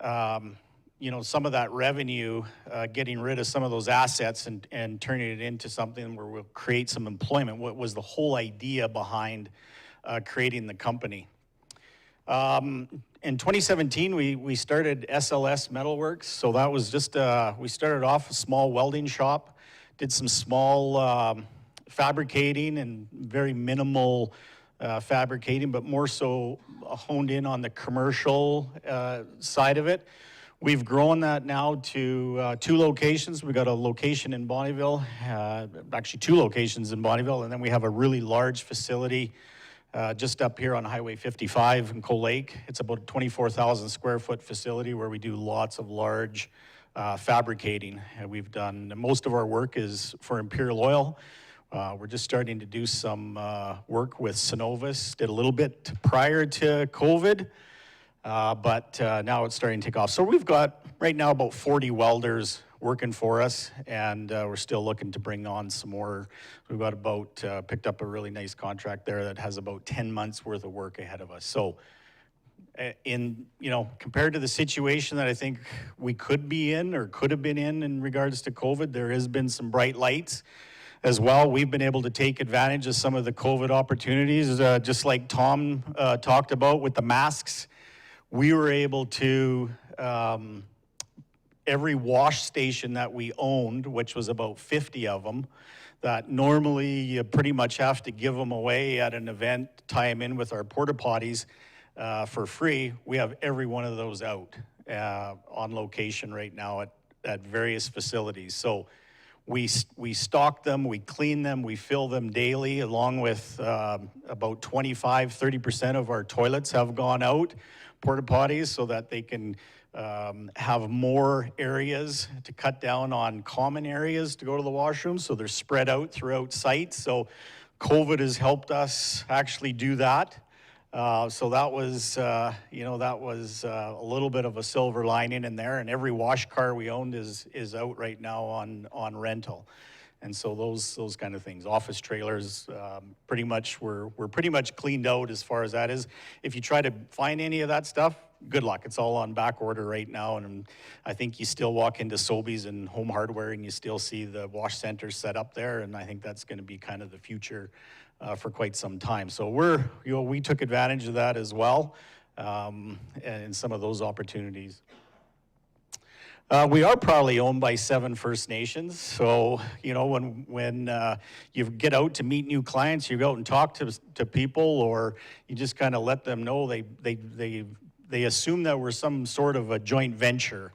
Speaker 13: some of that revenue, getting rid of some of those assets and turning it into something where we'll create some employment. What was the whole idea behind creating the company? In 2017, we started SLS Metalworks. So that was just, we started off a small welding shop, did some small fabricating and very minimal fabricating, but more so honed in on the commercial side of it. We've grown that now to 2 locations. We got a location in Bonnyville, actually 2 locations in Bonnyville, and then we have a really large facility just up here on Highway 55 in Coal Lake. It's about a 24,000 square foot facility where we do lots of large fabricating. We've done, most of our work is for Imperial Oil. We're just starting to do some work with Cenovus. Did a little bit prior to COVID, but now it's starting to take off. So we've got right now about 40 welders working for us, and we're still looking to bring on some more. We've got about, picked up a really nice contract there that has about 10 months worth of work ahead of us. So compared to the situation that I think we could be in or could have been in regards to COVID, there has been some bright lights as well. We've been able to take advantage of some of the COVID opportunities, just like Tom talked about with the masks. We were able to, every wash station that we owned, which was about 50 of them, that normally you pretty much have to give them away at an event, tie them in with our porta potties for free. We have every one of those out on location right now at various facilities. So We stock them, we clean them, we fill them daily, along with about 25-30% of our toilets have gone out, porta potties, so that they can have more areas to cut down on common areas to go to the washroom, so they're spread out throughout sites. So COVID has helped us actually do that. So that was, a little bit of a silver lining in there, and every wash car we owned is out right now on rental. And so those kind of things. Office trailers, pretty much, we're pretty much cleaned out as far as that is. If you try to find any of that stuff, good luck. It's all on back order right now, and I think you still walk into Sobeys and Home Hardware and you still see the wash centers set up there, and I think that's going to be kind of the future for quite some time. So we took advantage of that as well, and some of those opportunities. We are proudly owned by 7 First Nations. So, when you get out to meet new clients, you go out and talk to people, or you just kind of let them know they assume that we're some sort of a joint venture.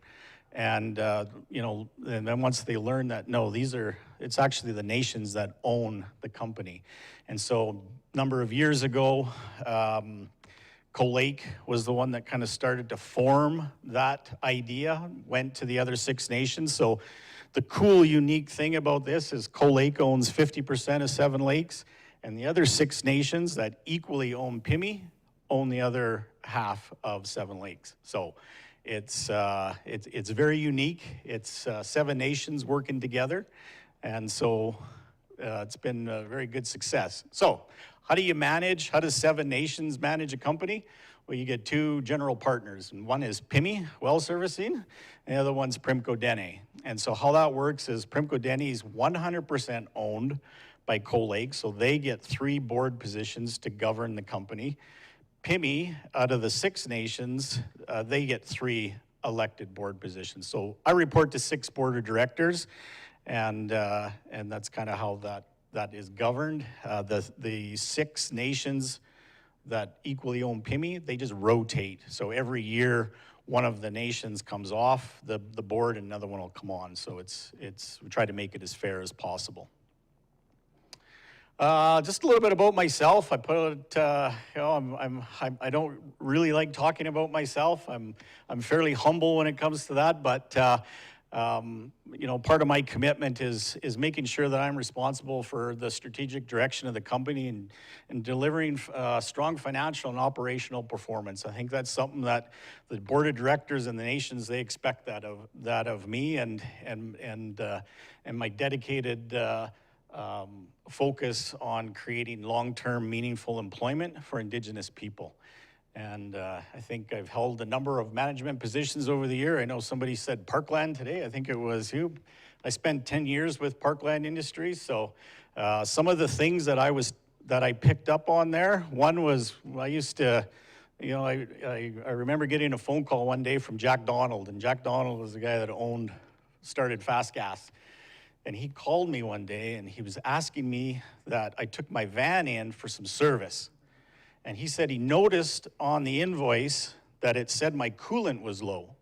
Speaker 13: And, and then once they learn that, no, it's actually the nations that own the company. And so a number of years ago, Coal Lake was the one that kind of started to form that idea, went to the other 6 nations. So the cool, unique thing about this is Coal Lake owns 50% of 7 Lakes, and the other 6 nations that equally own Pimi own the other half of 7 Lakes. So it's very unique. It's 7 nations working together, and so it's been a very good success. So how does 7 nations manage a company? Well, you get 2 general partners, and one is Pimi Well Servicing, and the other one's Primco Dene. And so how that works is Primco Dene is 100% owned by Coal Lake, so they get 3 board positions to govern the company. Pimi, out of the 6 nations, they get 3 elected board positions. So I report to 6 board of directors, and that's kind of how that is governed. The 6 nations that equally own Pimi, they just rotate. So every year, one of the nations comes off the board and another one will come on. So we try to make it as fair as possible. Just a little bit about myself. I don't really like talking about myself. I'm fairly humble when it comes to that, but part of my commitment is making sure that I'm responsible for the strategic direction of the company and delivering strong financial and operational performance. I think that's something that the board of directors and the nations, they expect that of me, and my dedicated focus on creating long-term meaningful employment for Indigenous people. And I think I've held a number of management positions over the year. I know somebody said Parkland today. I think it was you. I spent 10 years with Parkland Industries. So some of the things that I picked up on there, one was I used to, I remember getting a phone call one day from Jack Donald, and Jack Donald was the guy that started Fast Gas. And he called me one day and he was asking me that I took my van in for some service. And he said he noticed on the invoice that it said my coolant was low.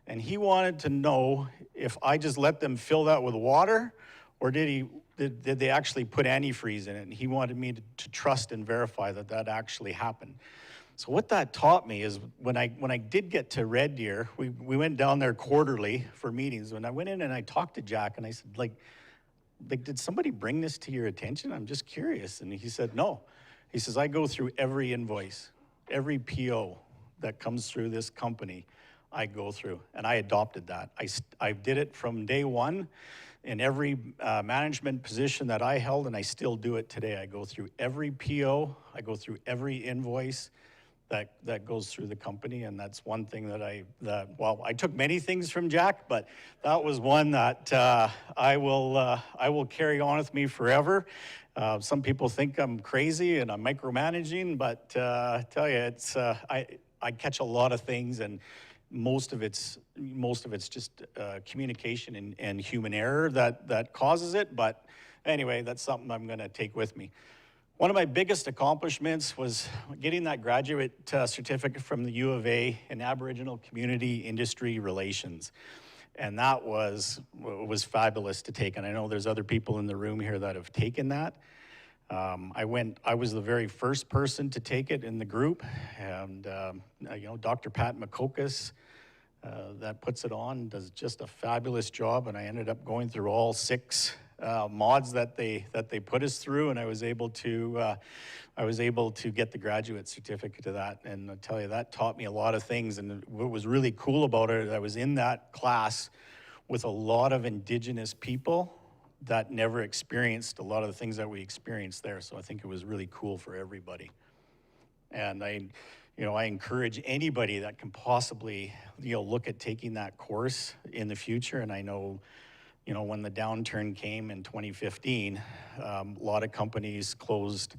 Speaker 13: And he wanted to know if I just let them fill that with water, or did they actually put antifreeze in it? And he wanted me to trust and verify that actually happened. So what that taught me is when I did get to Red Deer, we went down there quarterly for meetings. When I went in and I talked to Jack and I said, like, did somebody bring this to your attention? I'm just curious. And he said, no. He says, I go through every invoice, every PO that comes through this company, I go through. And I adopted that. I did it from day one in every management position that I held, and I still do it today. I go through every PO, I go through every invoice that goes through the company, and that's one thing that I took many things from Jack, but that was one that I will carry on with me forever. Some people think I'm crazy and I'm micromanaging, but I tell you, I catch a lot of things, and most of it's just communication and human error that causes it. But anyway, that's something I'm going to take with me. One of my biggest accomplishments was getting that graduate certificate from the U of A in Aboriginal Community Industry Relations. And that was fabulous to take. And I know there's other people in the room here that have taken that. I was the very first person to take it in the group. And, you know, Dr. Pat McCocus, that puts it on, does just a fabulous job. And I ended up going through all 6 mods that they put us through, and I was able to get the graduate certificate of that. And I tell you, that taught me a lot of things. And what was really cool about it, I was in that class with a lot of Indigenous people that never experienced a lot of the things that we experienced there. So I think it was really cool for everybody. And I encourage anybody that can possibly, look at taking that course in the future. And I know, when the downturn came in 2015, a lot of companies closed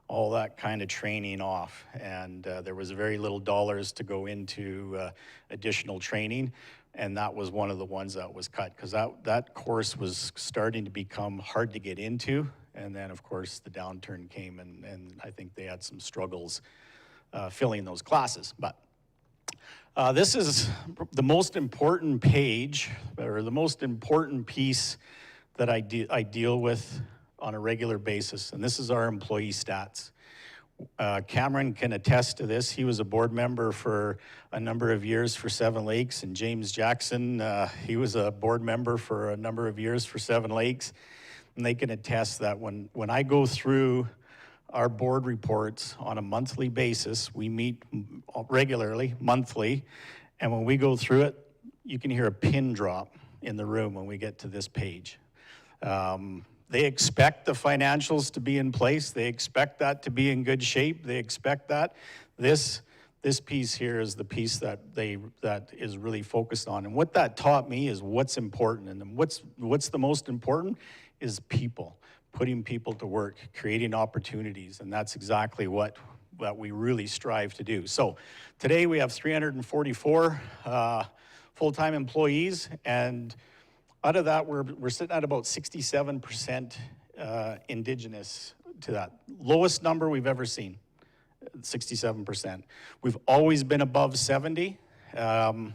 Speaker 13: all that kind of training off, and there was very little dollars to go into additional training, and that was one of the ones that was cut, because that course was starting to become hard to get into, and then of course the downturn came, and I think they had some struggles filling those classes. But this is the most important page, or the most important piece that I deal with on a regular basis, and this is our employee stats. Cameron can attest to this. He was a board member for a number of years for Seven Lakes, and James Jackson, he was a board member for a number of years for Seven Lakes, and they can attest that when I go through our board reports on a monthly basis, we meet regularly, monthly, and when we go through it, you can hear a pin drop in the room when we get to this page. They expect the financials to be in place. They expect that to be in good shape. They expect that. This piece here is the piece that is really focused on. And what that taught me is what's important. And what's the most important is people, putting people to work, creating opportunities. And that's exactly what we really strive to do. So today we have 344 full-time employees, and out of that, we're sitting at about 67% Indigenous to that. Lowest number we've ever seen, 67%. We've always been above 70. A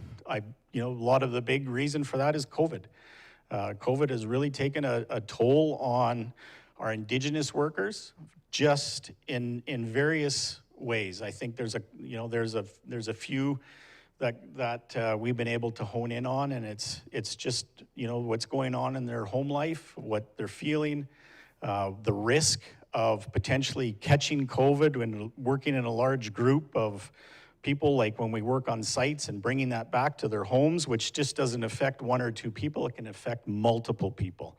Speaker 13: lot of the big reason for that is COVID. COVID has really taken a toll on our Indigenous workers, just in various ways. I think there's a few that we've been able to hone in on, and it's just what's going on in their home life, what they're feeling, the risk of potentially catching COVID when working in a large group of people, like when we work on sites and bringing that back to their homes, which just doesn't affect 1 or 2 people, it can affect multiple people.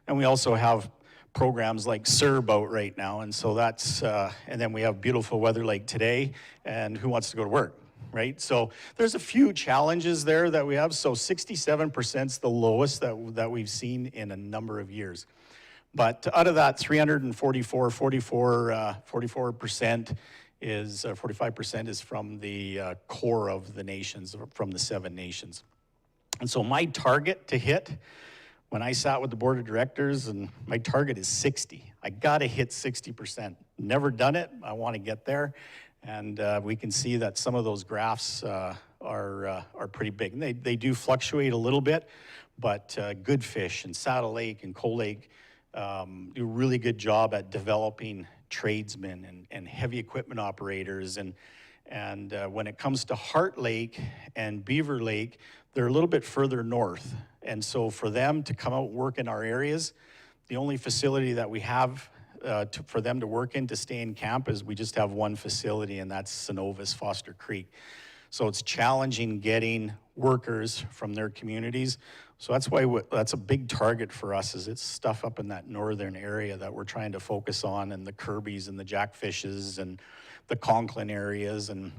Speaker 13: And we also have programs like CERB out right now, and so that's, and then we have beautiful weather like today, and who wants to go to work? Right? So there's a few challenges there that we have. So 67% is the lowest that we've seen in a number of years. But out of that 344, 44% is, 45% is from the core of the nations, from the 7 nations. And so my target to hit, when I sat with the board of directors, and my target is 60. I gotta hit 60%. Never done it, I wanna get there. And we can see that some of those graphs are pretty big. And they do fluctuate a little bit, but Good Fish and Saddle Lake and Coal Lake do a really good job at developing tradesmen and heavy equipment operators. And when it comes to Heart Lake and Beaver Lake, they're a little bit further north. And so for them to come out and work in our areas, the only facility that we have for them to work in, to stay in camp, is we just have one facility, and that's Synovus Foster Creek. So it's challenging getting workers from their communities. So that's why that's a big target for us, is it's stuff up in that northern area that we're trying to focus on, and the Kirby's and the Jackfishes and the Conklin areas. And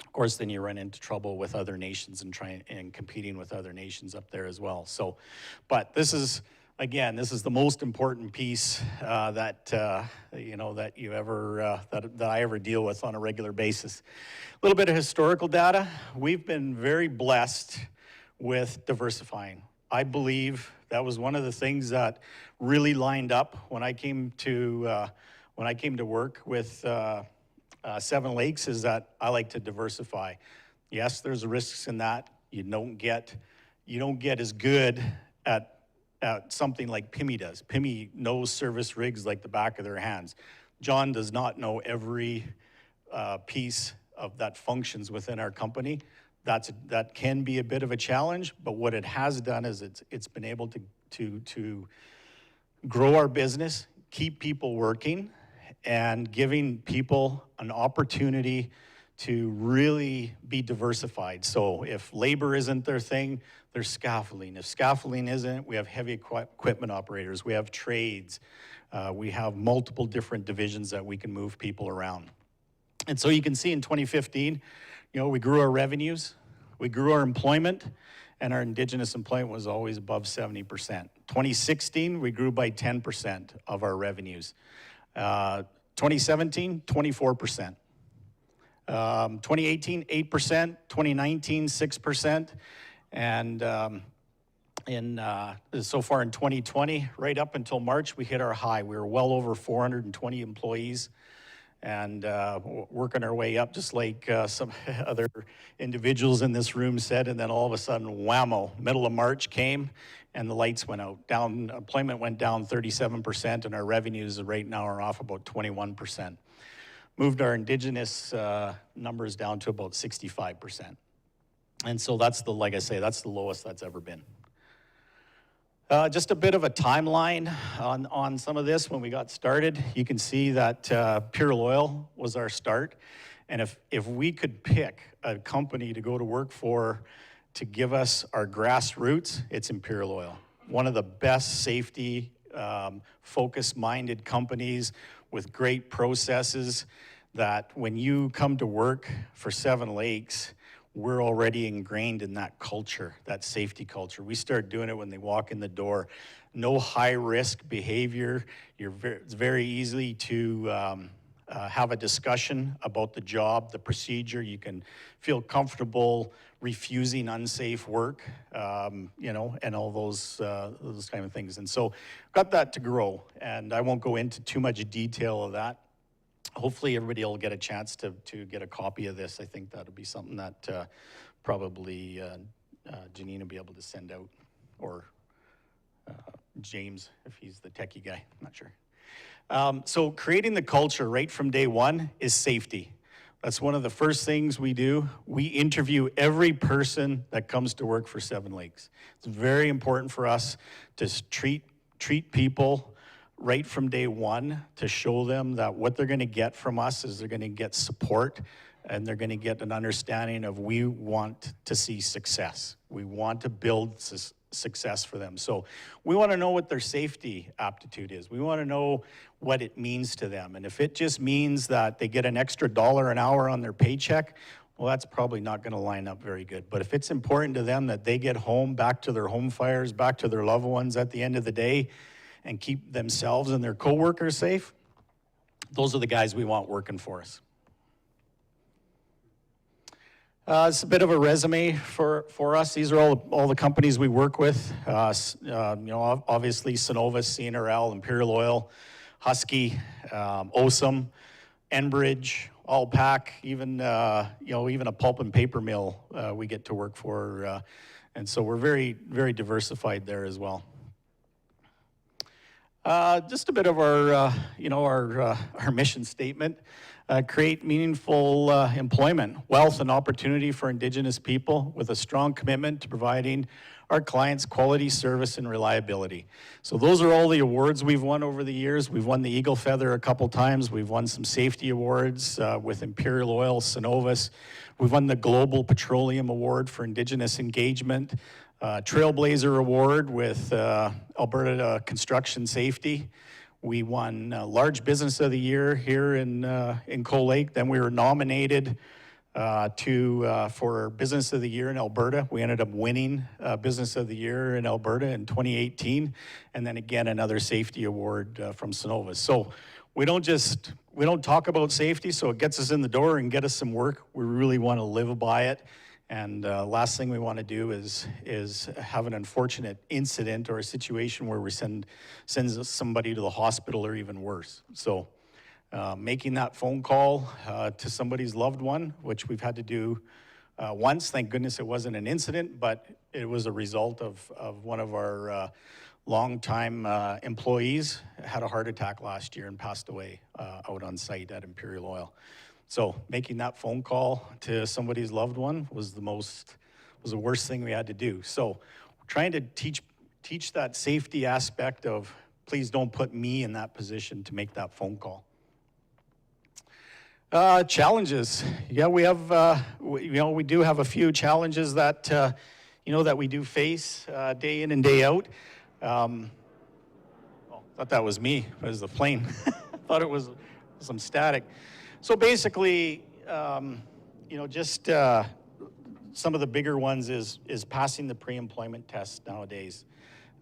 Speaker 13: of course, then you run into trouble with other nations and competing with other nations up there as well. So, but this is, again, this is the most important piece that I ever deal with on a regular basis. A little bit of historical data. We've been very blessed with diversifying. I believe that was one of the things that really lined up when I came to work with Seven Lakes, is that I like to diversify. Yes, there's risks in that. You don't get you don't get as good at something like PIMI does. PIMI knows service rigs like the back of their hands. John does not know every piece of that functions within our company. That can be a bit of a challenge, but what it has done is it's been able to grow our business, keep people working, and giving people an opportunity to really be diversified. So if labor isn't their thing, there's scaffolding. If scaffolding isn't, we have heavy equipment operators, we have trades, we have multiple different divisions that we can move people around. And so you can see in 2015, we grew our revenues, we grew our employment, and our Indigenous employment was always above 70%. 2016, we grew by 10% of our revenues. 2017, 24%. 2018, 8%, 2019, 6%, and so far in 2020, right up until March, we hit our high. We were well over 420 employees, and working our way up, just like some other individuals in this room said, and then all of a sudden, whammo, middle of March came, and the lights went out. Employment went down 37%, and our revenues right now are off about 21%. Moved our Indigenous numbers down to about 65%. And so like I say, that's the lowest that's ever been. Just a bit of a timeline on some of this when we got started. You can see that Pure Oil was our start. And if we could pick a company to go to work for to give us our grassroots, it's Imperial Oil. One of the best safety focus-minded companies with great processes that when you come to work for Seven Lakes, we're already ingrained in that culture, that safety culture. We start doing it when they walk in the door. No high-risk behavior. It's very easy to have a discussion about the job, the procedure. You can feel comfortable refusing unsafe work, and all those kind of things. And so got that to grow, and I won't go into too much detail of that. Hopefully everybody will get a chance to get a copy of this. I think that'll be something that probably Janine will be able to send out, or James, if he's the techie guy, I'm not sure. So creating the culture right from day one is safety. That's one of the first things we do. We interview every person that comes to work for Seven Lakes. It's very important for us to treat people right from day one, to show them that what they're going to get from us is they're going to get support, and they're going to get an understanding of we want to see success. We want to build success for them. So we want to know what their safety aptitude is. We want to know what it means to them. And if it just means that they get an extra $1 an hour on their paycheck, well, that's probably not going to line up very good. But if it's important to them that they get home, back to their home fires, back to their loved ones at the end of the day, and keep themselves and their coworkers safe, those are the guys we want working for us. It's a bit of a resume for us. These are all the companies we work with. Obviously Cenovus, CNRL, Imperial Oil, Husky, Osum, Enbridge, Allpack, even a pulp and paper mill we get to work for, and so we're very, very diversified there as well. Just a bit of our mission statement. Create meaningful employment, wealth, and opportunity for Indigenous people with a strong commitment to providing our clients quality service and reliability. So those are all the awards we've won over the years. We've won the Eagle Feather a couple times. We've won some safety awards with Imperial Oil, Cenovus. We've won the Global Petroleum Award for Indigenous Engagement, Trailblazer Award with Alberta Construction Safety. We won Large Business of the Year here in Cold Lake. Then we were nominated for Business of the Year in Alberta. We ended up winning Business of the Year in Alberta in 2018, and then again another safety award from Cenovus. So we don't talk about safety, so it gets us in the door and get us some work. We really want to live by it. And last thing we want to do is have an unfortunate incident or a situation where we send somebody to the hospital or even worse. So making that phone call to somebody's loved one, which we've had to do once. Thank goodness it wasn't an incident, but it was a result of one of our longtime employees had a heart attack last year and passed away out on site at Imperial Oil. So making that phone call to somebody's loved one was the worst thing we had to do. So we're trying to teach that safety aspect of, please don't put me in that position to make that phone call. Challenges. Yeah, we have, we do have a few challenges that, that we do face day in and day out. Thought that was me. It was the plane. Thought it was some static. So basically, just some of the bigger ones is passing the pre-employment test nowadays.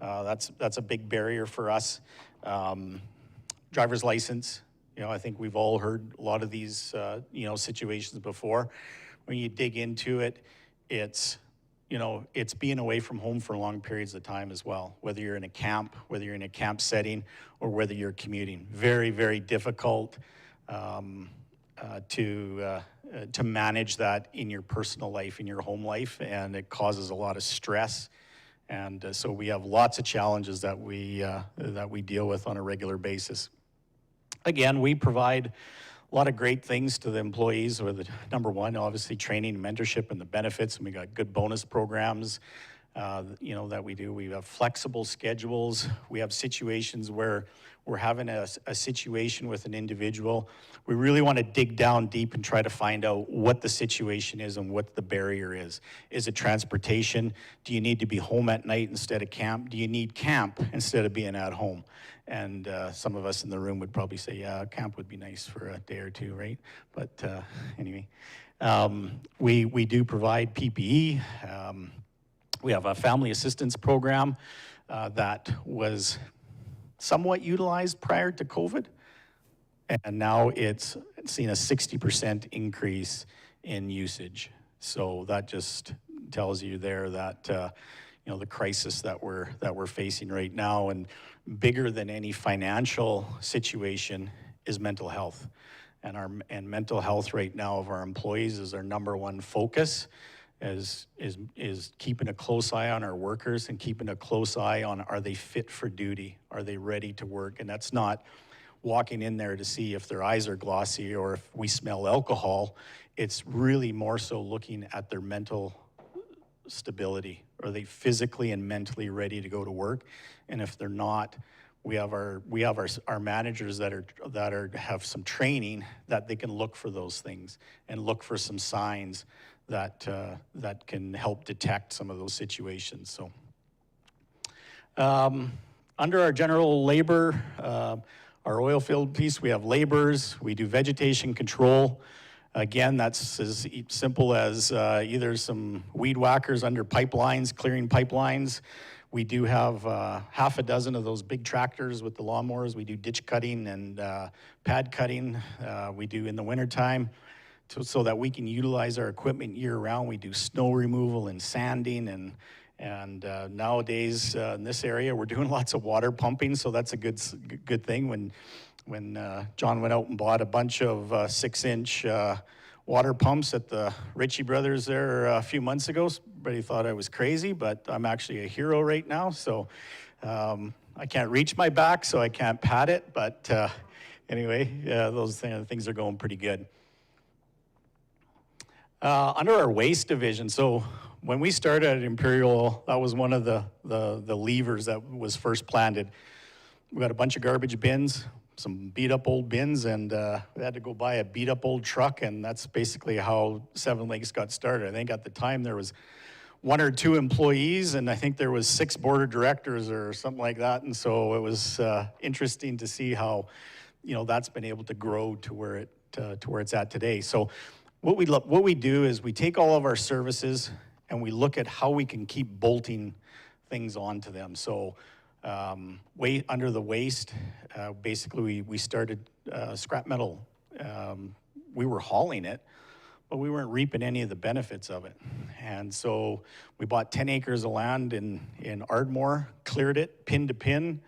Speaker 13: That's a big barrier for us. Driver's license. I think we've all heard a lot of these, situations before. When you dig into it, it's being away from home for long periods of time as well, whether you're in a camp, whether you're in a camp setting, or whether you're commuting. Very, very difficult to manage that in your personal life, in your home life, and it causes a lot of stress. And so we have lots of challenges that we deal with on a regular basis. Again, we provide a lot of great things to the employees, with number one, obviously training and mentorship and the benefits, and we got good bonus programs, that we do. We have flexible schedules. We have situations where we're having a situation with an individual. We really want to dig down deep and try to find out what the situation is and what the barrier is. Is it transportation? Do you need to be home at night instead of camp? Do you need camp instead of being at home? And some of us in the room would probably say, yeah, camp would be nice for a day or two, right? But anyway, we do provide PPE. We have a family assistance program that was somewhat utilized prior to COVID, and now it's seen a 60% increase in usage. So that just tells you there that the crisis that we're facing right now, and bigger than any financial situation, is mental health. And mental health right now of our employees is our number one focus. Is keeping a close eye on our workers and keeping a close eye on, are they fit for duty? Are they ready to work? And that's not walking in there to see if their eyes are glossy or if we smell alcohol. It's really more so looking at their mental stability. Are they physically and mentally ready to go to work? And if they're not, we have our managers that have some training that they can look for those things and look for some signs that can help detect some of those situations. So, under our general labor, our oil field piece, we have laborers, we do vegetation control. Again, that's as simple as either some weed whackers under pipelines, clearing pipelines. We do have half a dozen of those big tractors with the lawnmowers. We do ditch cutting and pad cutting. We do in the wintertime. So that we can utilize our equipment year-round. We do snow removal and sanding, and nowadays in this area we're doing lots of water pumping, so that's a good thing. When John went out and bought a bunch of 6-inch water pumps at the Ritchie Brothers there a few months ago, everybody thought I was crazy, but I'm actually a hero right now. So I can't reach my back, so I can't pat it, but anyway, those things are going pretty good. Under our waste division, so when we started at Imperial, that was one of the levers that was first planted. We got a bunch of garbage bins, some beat up old bins, and we had to go buy a beat up old truck, and that's basically how Seven Lakes got started. I think at the time there was 1 or 2 employees, and I think there was 6 board of directors or something like that, and so it was interesting to see how, that's been able to grow to where it's at today. So what we do is we take all of our services and we look at how we can keep bolting things onto them. So under the waste, basically we started scrap metal. We were hauling it, but we weren't reaping any of the benefits of it. And so we bought 10 acres of land in Ardmore, cleared it pin to pin,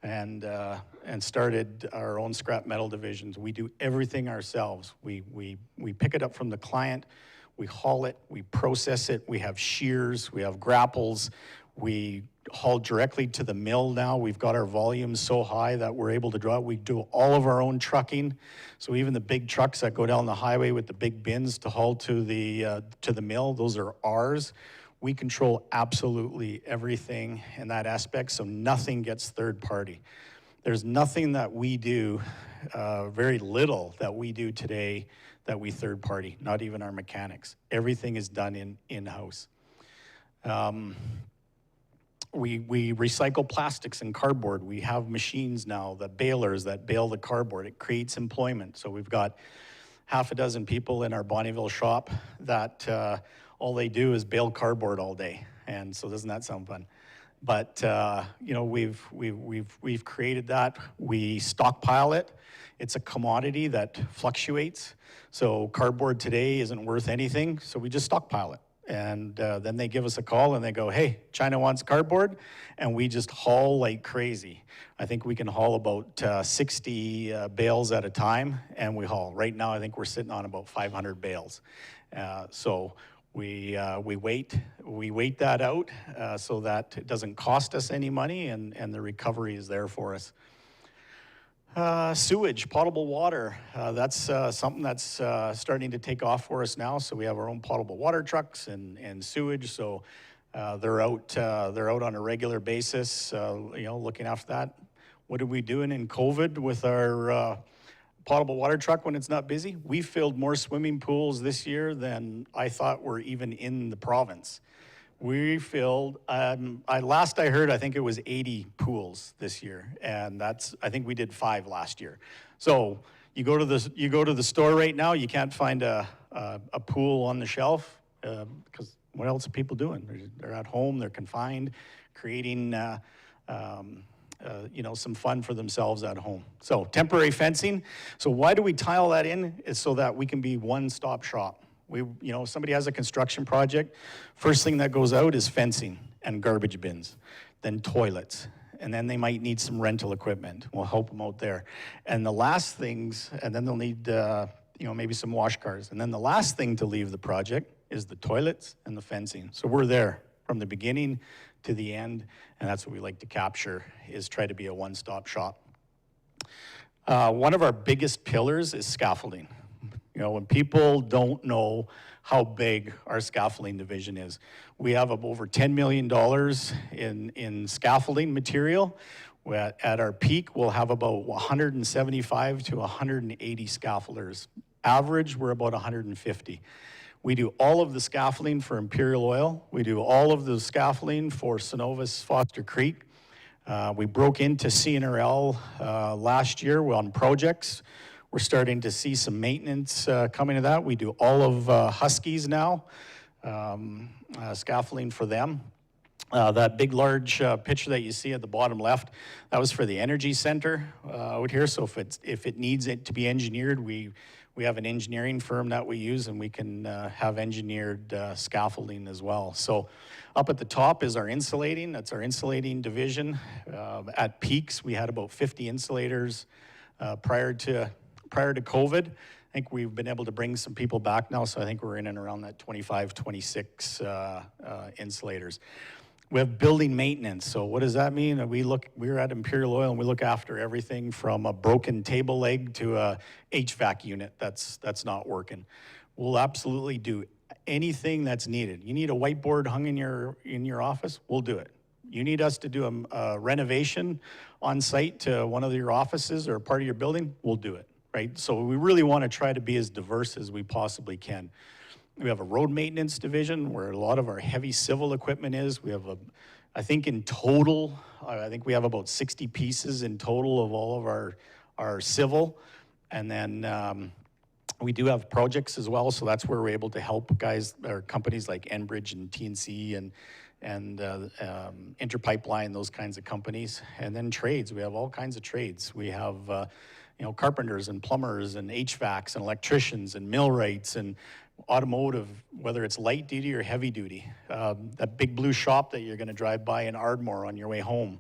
Speaker 13: and started our own scrap metal divisions. We do everything ourselves. We pick it up from the client. we haul it, we process it, we have shears, we have grapples, we haul directly to the mill now. We've got our volumes so high that we're able to draw. We do all of our own trucking. So even the big trucks that go down the highway with the big bins to haul to the mill, those are ours. We control absolutely everything in that aspect, so nothing gets third party. There's nothing that we do, very little that we do today that we third party, not even our mechanics. Everything is done in-house. We recycle plastics and cardboard. We have machines now, the balers that bale the cardboard. It creates employment. So we've got half a dozen people in our Bonnyville shop that all they do is bale cardboard all day. And so doesn't that sound fun? But you know, we've created that. We stockpile it. It's a commodity that fluctuates. So cardboard today isn't worth anything, so we just stockpile it. And then they give us a call and they go, hey, China wants cardboard, and we just haul like crazy. I think we can haul about 60 bales at a time, and we haul. Right now, I think we're sitting on about 500 bales. So we wait that out so that it doesn't cost us any money, and the recovery is there for us. Sewage, potable water, that's something that's starting to take off for us now. So we have our own potable water trucks and sewage. So they're out on a regular basis, you know, looking after that. What are we doing in COVID with our potable water truck when it's not busy? We filled more swimming pools this year than I thought were even in the province. We filled, last I heard, I think it was 80 pools this year, and I think we did 5 last year. So you go to the store right now, you can't find a pool on the shelf because what else are people doing? They're at home, they're confined, creating you know, some fun for themselves at home. So temporary fencing. So why do we tile that in? It's so that we can be one-stop shop. You know, if somebody has a construction project, first thing that goes out is fencing and garbage bins, then toilets, and then they might need some rental equipment. We'll help them out there. And the last things, and then they'll need, you know, maybe some wash cars. And then the last thing to leave the project is the toilets and the fencing. So we're there from the beginning to the end, and that's what we like to capture, is try to be a one-stop shop. One of our biggest pillars is scaffolding. You know, when people don't know how big our scaffolding division is, we have over $10 million in scaffolding material. At our peak, we'll have about 175 to 180 scaffolders. Average, we're about 150. We do all of the scaffolding for Imperial Oil. We do all of the scaffolding for Cenovus Foster Creek. We broke into CNRL last year on projects. We're starting to see some maintenance coming to that. We do all of Huskies now, scaffolding for them. That big, large picture that you see at the bottom left, that was for the energy center out here. So if it needs it to be engineered, we have an engineering firm that we use, and we can have engineered scaffolding as well. So up at the top is our insulating. That's our insulating division. At peaks, we had about 50 insulators prior to COVID. I think we've been able to bring some people back now, so I think we're in and around that 25, 26 insulators. We have building maintenance. So what does that mean? We're at Imperial Oil, and we look after everything from a broken table leg to a HVAC unit that's not working. We'll absolutely do anything that's needed. You need a whiteboard hung in your office? We'll do it. You need us to do a renovation on site to one of your offices or part of your building? We'll do it. Right? So we really want to try to be as diverse as we possibly can. We have a road maintenance division where a lot of our heavy civil equipment is. We have I think in total, I think we have about 60 pieces in total of all of our civil. And then we do have projects as well, so that's where we're able to help guys or companies like Enbridge and TNC and Interpipeline, those kinds of companies. And then trades, we have all kinds of trades. We have you know, carpenters and plumbers and HVACs and electricians and millwrights and automotive, whether it's light duty or heavy duty. That big blue shop that you're going to drive by in Ardmore on your way home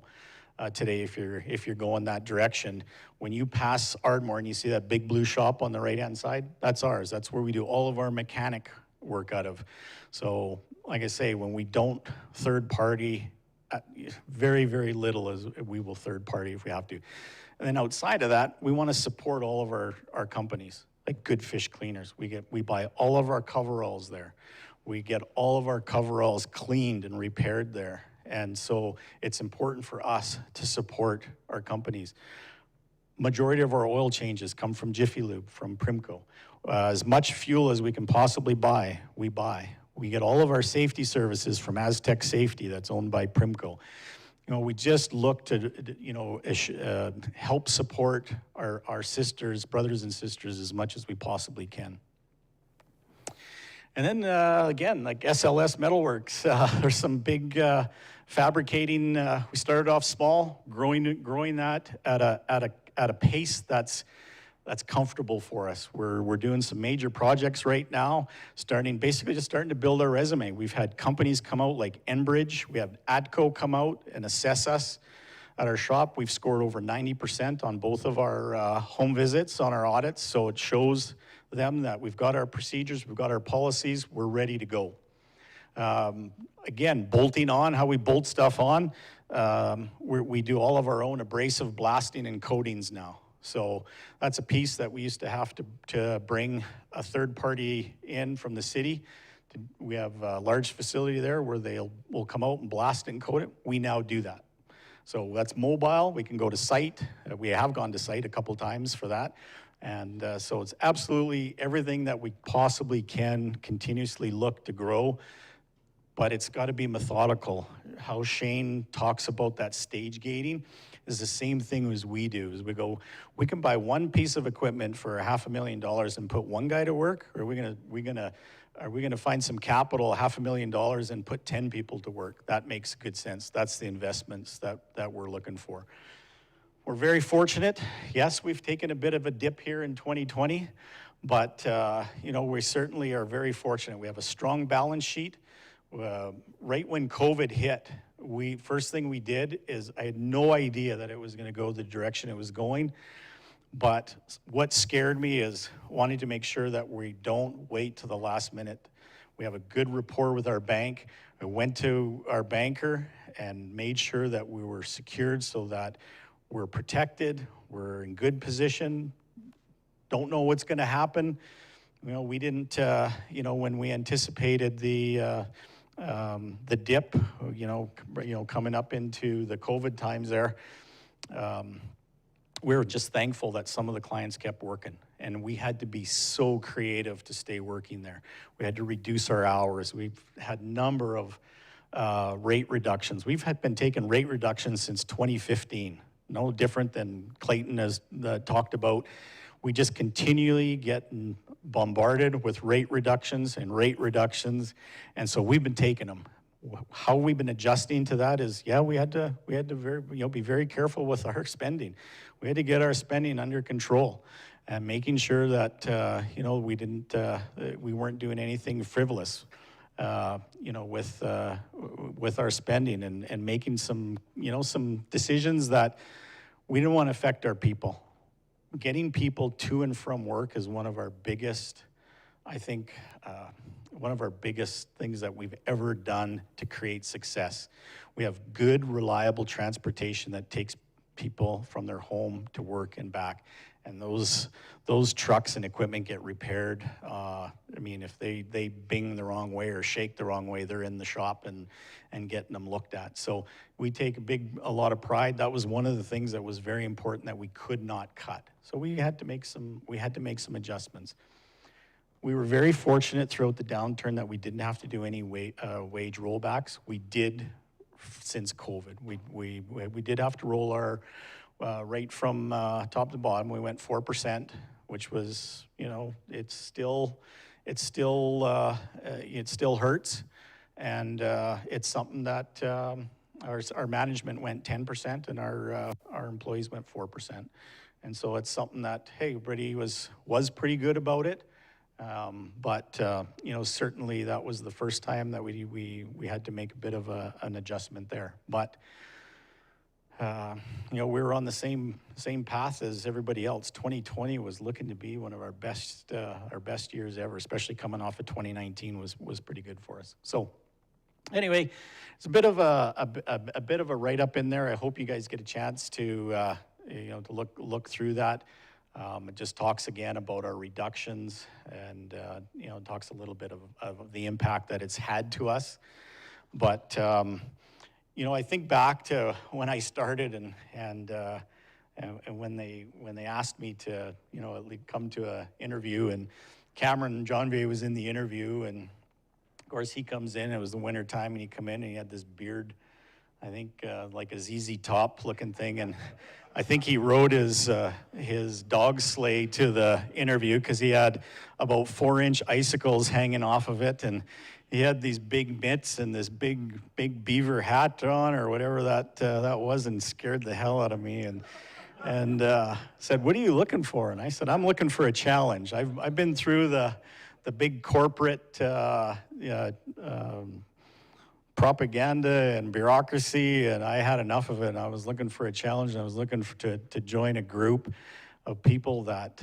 Speaker 13: today, if you're going that direction, when you pass Ardmore and you see that big blue shop on the right-hand side, that's ours. That's where we do all of our mechanic work out of. So, like I say, when we don't third party, very, very little as we will third party if we have to. And then outside of that, we want to support all of our companies, like Good Fish Cleaners. We buy all of our coveralls there. We get all of our coveralls cleaned and repaired there. And so it's important for us to support our companies. Majority of our oil changes come from Jiffy Lube, from Primco. As much fuel as we can possibly buy, we buy. We get all of our safety services from Aztec Safety, that's owned by Primco. You know, we just look to, you know, help support our sisters, brothers and sisters as much as we possibly can. And then again, like SLS Metalworks, there's some big fabricating. We started off small, growing that at a pace that's comfortable for us. We're doing some major projects right now, basically just starting to build our resume. We've had companies come out like Enbridge. We have ADCO come out and assess us at our shop. We've scored over 90% on both of our home visits on our audits, so it shows them that we've got our procedures, we've got our policies, we're ready to go. Again, bolting on, how we bolt stuff on, we do all of our own abrasive blasting and coatings now. So that's a piece that we used to have to bring a third party in from the city. We have a large facility there where will come out and blast and coat it. We now do that. So that's mobile. We can go to site. We have gone to site a couple times for that. And so it's absolutely everything that we possibly can continuously look to grow, but it's got to be methodical. How Shane talks about that stage gating is the same thing as we do. Is we can buy one piece of equipment for $500,000 and put one guy to work, or are we gonna find some capital, $500,000, and put 10 people to work? That makes good sense. That's the investments that we're looking for. We're very fortunate. Yes, we've taken a bit of a dip here in 2020, but you know, we certainly are very fortunate. We have a strong balance sheet. Right when COVID hit, first thing we did is, I had no idea that it was going to go the direction it was going, but what scared me is wanting to make sure that we don't wait to the last minute. We have a good rapport with our bank. I went to our banker and made sure that we were secured so that we're protected, we're in good position, don't know what's going to happen. You know, we didn't, you know, when we anticipated the dip, you know, coming up into the COVID times there, we were just thankful that some of the clients kept working, and we had to be so creative to stay working there. We had to reduce our hours. We've had a number of rate reductions. We've been taking rate reductions since 2015. No different than Clayton has talked about. We just continually get bombarded with rate reductions, and so we've been taking them. How we've been adjusting to that is, yeah, we had to be very careful with our spending. We had to get our spending under control and making sure that you know, we weren't doing anything frivolous. You know, with our spending and making some decisions that we didn't want to affect our people. Getting people to and from work is one of our biggest, I think, one of our biggest things that we've ever done to create success. We have good, reliable transportation that takes people from their home to work and back. And those trucks and equipment get repaired. I mean, if they bing the wrong way or shake the wrong way, they're in the shop and getting them looked at. So we take a lot of pride. That was one of the things that was very important that we could not cut. So we had to make some adjustments. We were very fortunate throughout the downturn that we didn't have to do any wage rollbacks. We did since COVID. We did have to roll our right from top to bottom. We went 4%, which was, you know, it still hurts, and it's something that our management went 10% and our employees went 4%, and so it's something that, hey, everybody was pretty good about it, but you know, certainly that was the first time that we had to make a bit of an adjustment there, but. you know, we were on the same path as everybody else. 2020 was looking to be one of our best years ever, especially coming off of 2019 was pretty good for us. So anyway, it's a bit of a bit of a write up in there. I hope you guys get a chance to you know, to look through that. It just talks again about our reductions and you know, talks a little bit of the impact that it's had to us. But you know, I think back to when I started and when they asked me to, you know, come to an interview, and Cameron JANVIER was in the interview, and of course he comes in, it was the winter time, and he come in and he had this beard, I think like a ZZ Top looking thing, and I think he rode his dog sleigh to the interview because he had about 4-inch icicles hanging off of it, and he had these big mitts and this big beaver hat on or whatever that was, and scared the hell out of me, and said, "What are you looking for?" And I said, "I'm looking for a challenge. I've been through the big corporate propaganda and bureaucracy, and I had enough of it. And I was looking for a challenge. And I was looking to join a group of people that,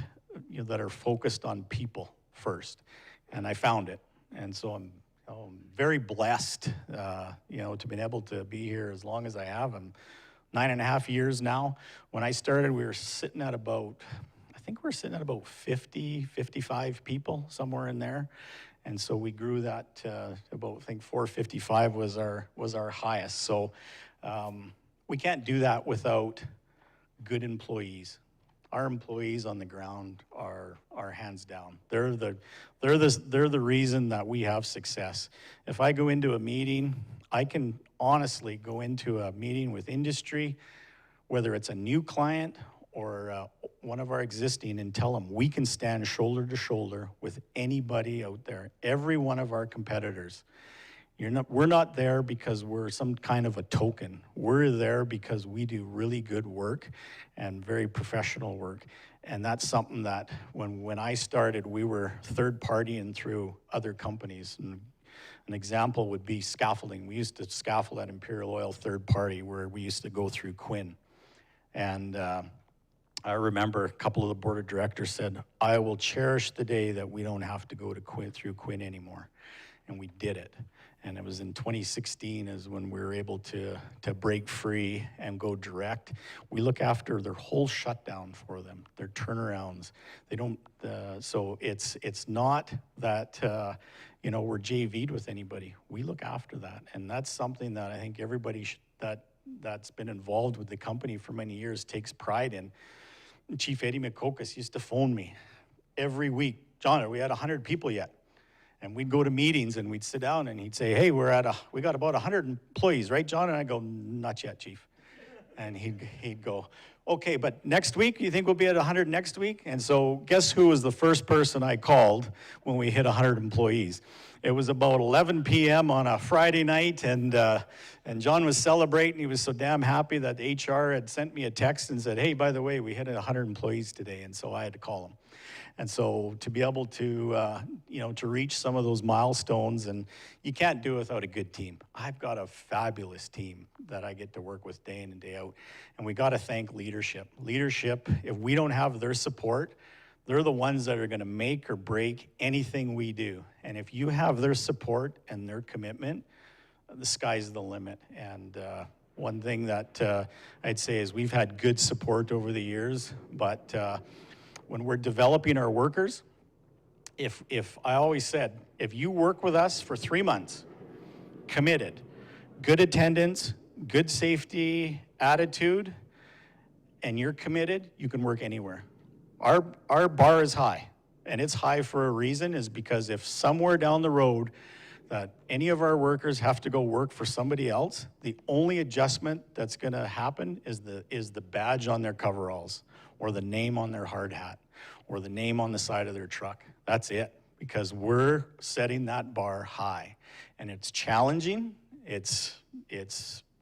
Speaker 13: you know, that are focused on people first, and I found it. And so I'm very blessed, you know, to be able to be here as long as I have. I'm 9.5 years now. When I started, we were sitting at about, I think we're sitting at about 50, 55 people, somewhere in there. And so we grew that to about, I think 455 was our highest. So we can't do that without good employees. Our employees on the ground are hands down. They're the reason that we have success. If I go into a meeting, I can honestly go into a meeting with industry, whether it's a new client or one of our existing, and tell them we can stand shoulder to shoulder with anybody out there, every one of our competitors. We're not there because we're some kind of a token. We're there because we do really good work and very professional work. And that's something that when I started, we were third partying through other companies. And an example would be scaffolding. We used to scaffold at Imperial Oil third party, where we used to go through Quinn. And I remember a couple of the board of directors said, "I will cherish the day that we don't have to go to through Quinn anymore." And we did it. And it was in 2016 is when we were able to break free and go direct. We look after their whole shutdown for them, their turnarounds. They don't, so it's not that, you know, we're JV'd with anybody. We look after that. And that's something that I think everybody that's been involved with the company for many years takes pride in. Chief Eddie McCocus used to phone me every week. "John, are we at 100 people yet?" And we'd go to meetings and we'd sit down and he'd say, "Hey, we got about 100 employees, right, John?" And I go, "Not yet, Chief." And he'd go, "Okay, but next week, you think we'll be at 100 next week?" And so guess who was the first person I called when we hit 100 employees? It was about 11 p.m. on a Friday night, and John was celebrating. He was so damn happy that HR had sent me a text and said, "Hey, by the way, we hit 100 employees today," and so I had to call him. And so to be able to, you know, to reach some of those milestones, and you can't do it without a good team. I've got a fabulous team that I get to work with day in and day out. And we got to thank leadership. Leadership, if we don't have their support, they're the ones that are going to make or break anything we do. And if you have their support and their commitment, the sky's the limit. And one thing that I'd say is we've had good support over the years, but when we're developing our workers, if I always said, if you work with us for 3 months, committed, good attendance, good safety attitude, and you're committed, you can work anywhere. Our bar is high, and it's high for a reason, is because if somewhere down the road that any of our workers have to go work for somebody else, the only adjustment that's gonna happen is the badge on their coveralls, or the name on their hard hat, or the name on the side of their truck. That's it, because we're setting that bar high. And it's challenging. It's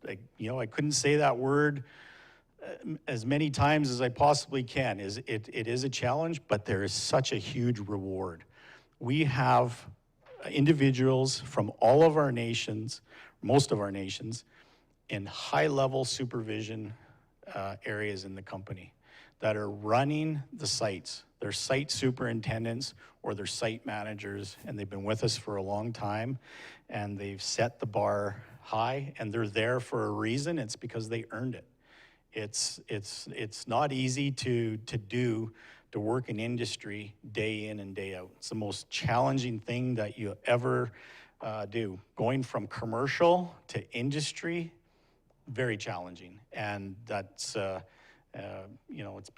Speaker 13: like, you know, I couldn't say that word as many times as I possibly can. It is a challenge, but there is such a huge reward. We have individuals from all of our nations, most of our nations, in high-level supervision areas in the company that are running the sites. They're site superintendents or they're site managers, and they've been with us for a long time, and they've set the bar high, and they're there for a reason. It's because they earned it. It's not easy to work in industry day in and day out. It's the most challenging thing that you ever do. Going from commercial to industry, very challenging, and that's it's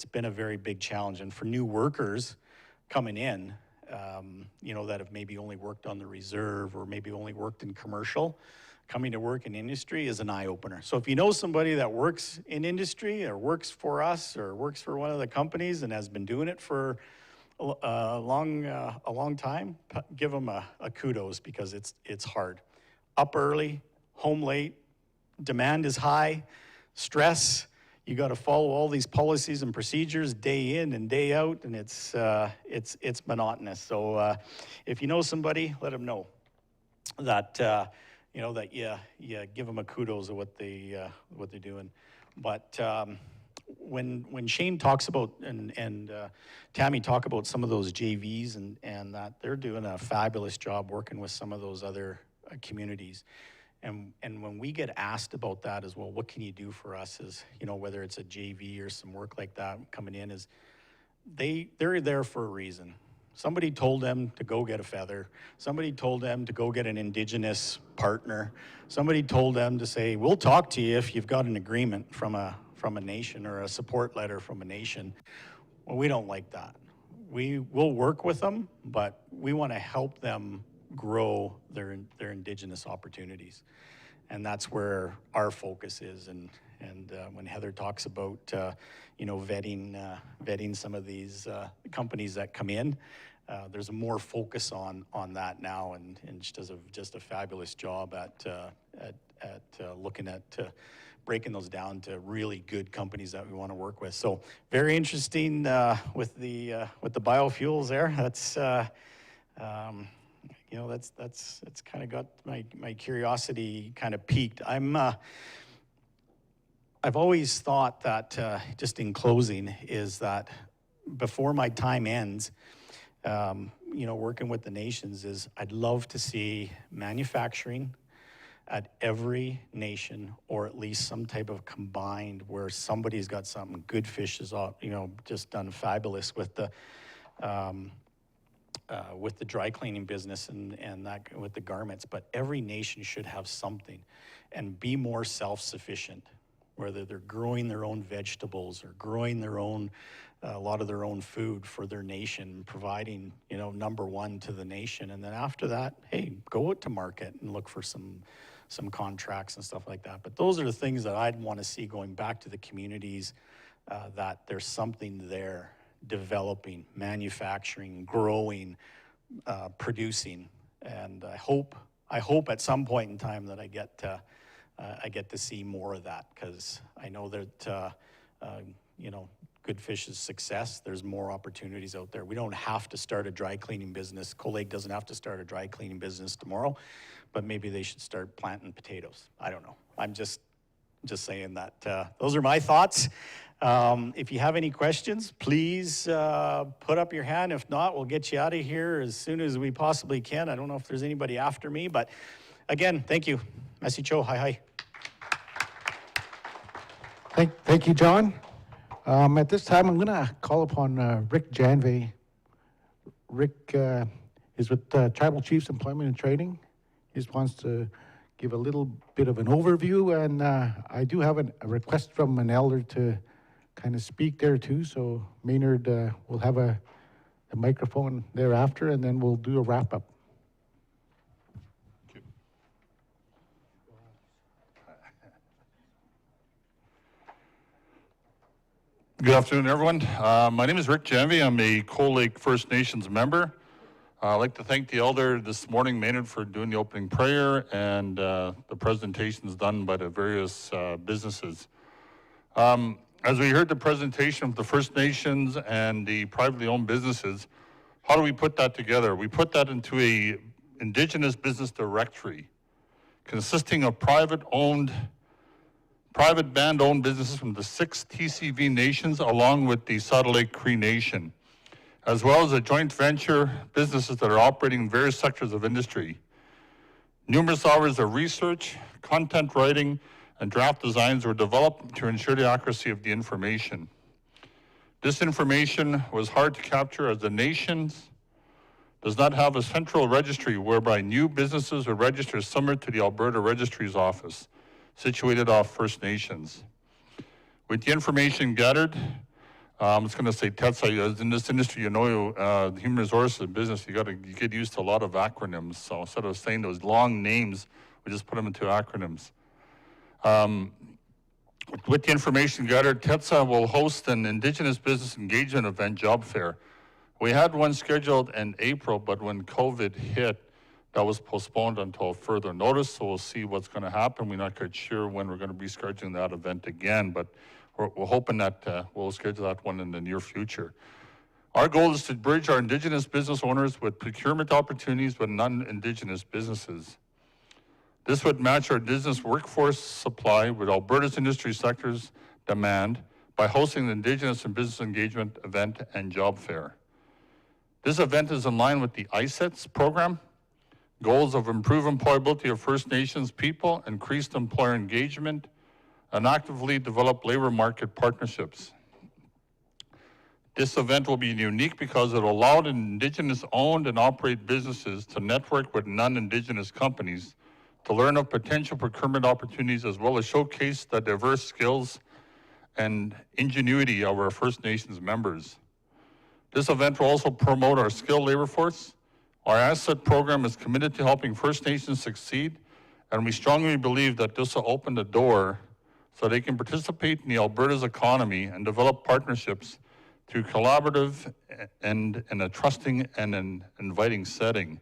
Speaker 13: been a very big challenge. And for new workers coming in, that have maybe only worked on the reserve or maybe only worked in commercial, coming to work in industry is an eye-opener. So if you know somebody that works in industry or works for us or works for one of the companies and has been doing it for a long time, give them a kudos, because it's hard. Up early, home late, demand is high, stress. You got to follow all these policies and procedures day in and day out, and it's monotonous. So if you know somebody, let them know that that you give them a kudos of what they're doing. But when Shane talks about and Tammy talk about some of those JVs and that, they're doing a fabulous job working with some of those other communities. And when we get asked about that as well, what can you do for us, is, whether it's a JV or some work like that coming in, is they're there for a reason. Somebody told them to go get a feather. Somebody told them to go get an Indigenous partner. Somebody told them to say, we'll talk to you if you've got an agreement from a nation or a support letter from a nation. Well, we don't like that. We will work with them, but we want to help them grow their Indigenous opportunities. And that's where our focus is. And when Heather talks about, vetting some of these companies that come in, there's a more focus on that now, and she does just a fabulous job at looking at breaking those down to really good companies that we want to work with. So very interesting with the biofuels there. That's kind of got my curiosity kind of piqued. I've always thought that, just in closing, is that before my time ends, working with the nations, is I'd love to see manufacturing at every nation, or at least some type of combined where somebody's got something. Good Fish is, just done fabulous with the dry cleaning business and that with the garments. But every nation should have something and be more self-sufficient, whether they're growing their own vegetables or growing their own, a lot of their own food for their nation, providing, number one to the nation. And then after that, hey, go out to market and look for some contracts and stuff like that. But those are the things that I'd want to see going back to the communities, that there's something there, developing, manufacturing, growing, producing. And I hope at some point in time that I get to see more of that, because I know that Good Fish's success, there's more opportunities out there. We don't have to start a dry cleaning business. Cold Lake doesn't have to start a dry cleaning business tomorrow, but maybe they should start planting potatoes. I don't know. I'm just saying that. Those are my thoughts. If you have any questions, please put up your hand. If not, we'll get you out of here as soon as we possibly can. I don't know if there's anybody after me, but again, thank you. Merci Cho, hi.
Speaker 3: Thank you, John. At this time, I'm going to call upon Rick JANVIER. Rick is with Tribal Chiefs Employment and Training. He just wants to give a little bit of an overview, and I do have a request from an elder to kind of speak there too. So Maynard will have a microphone thereafter, and then we'll do a wrap-up.
Speaker 14: Good afternoon, everyone. My name is Rick JANVIER. I'm a Cold Lake First Nations member. I'd like to thank the elder this morning, Maynard, for doing the opening prayer and the presentations done by the various businesses. As we heard the presentation of the First Nations and the privately owned businesses, how do we put that together? We put that into a Indigenous business directory consisting of private owned private band-owned businesses from the 6 TCV nations, along with the Saddle Lake Cree Nation, as well as a joint venture businesses that are operating in various sectors of industry. Numerous hours of research, content writing, and draft designs were developed to ensure the accuracy of the information. This information was hard to capture as the nations does not have a central registry whereby new businesses are registered similar to the Alberta Registry's office, situated off First Nations. With the information gathered, I'm just going to say TETSA, in this industry, you know, human resources business, you get used to a lot of acronyms. So instead of saying those long names, we just put them into acronyms. With the information gathered, TETSA will host an Indigenous Business Engagement event, job fair. We had one scheduled in April, but when COVID hit, that was postponed until further notice, so we'll see what's going to happen. We're not quite sure when we're going to be scheduling that event again, but we're hoping that we'll schedule that one in the near future. Our goal is to bridge our Indigenous business owners with procurement opportunities with non-Indigenous businesses. This would match our business workforce supply with Alberta's industry sector's demand by hosting the Indigenous and Business Engagement event and job fair. This event is in line with the ISETS program, goals of improved employability of First Nations people, increased employer engagement, and actively develop labor market partnerships. This event will be unique because it allowed Indigenous owned and operated businesses to network with non-Indigenous companies to learn of potential procurement opportunities, as well as showcase the diverse skills and ingenuity of our First Nations members. This event will also promote our skilled labor force. Our asset program is committed to helping First Nations succeed, and we strongly believe that this will open the door so they can participate in the Alberta's economy and develop partnerships through collaborative and in a trusting and an inviting setting.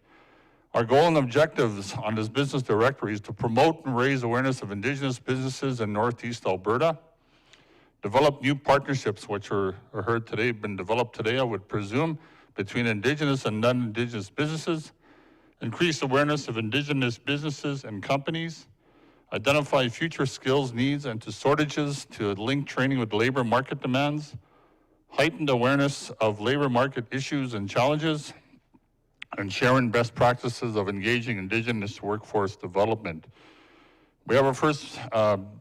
Speaker 14: Our goal and objectives on this business directory is to promote and raise awareness of Indigenous businesses in Northeast Alberta, develop new partnerships which are heard today, been developed today, I would presume, between Indigenous and non-Indigenous businesses, increase awareness of Indigenous businesses and companies, identify future skills needs and to shortages to link training with labor market demands, heightened awareness of labor market issues and challenges, and sharing best practices of engaging Indigenous workforce development. We have our first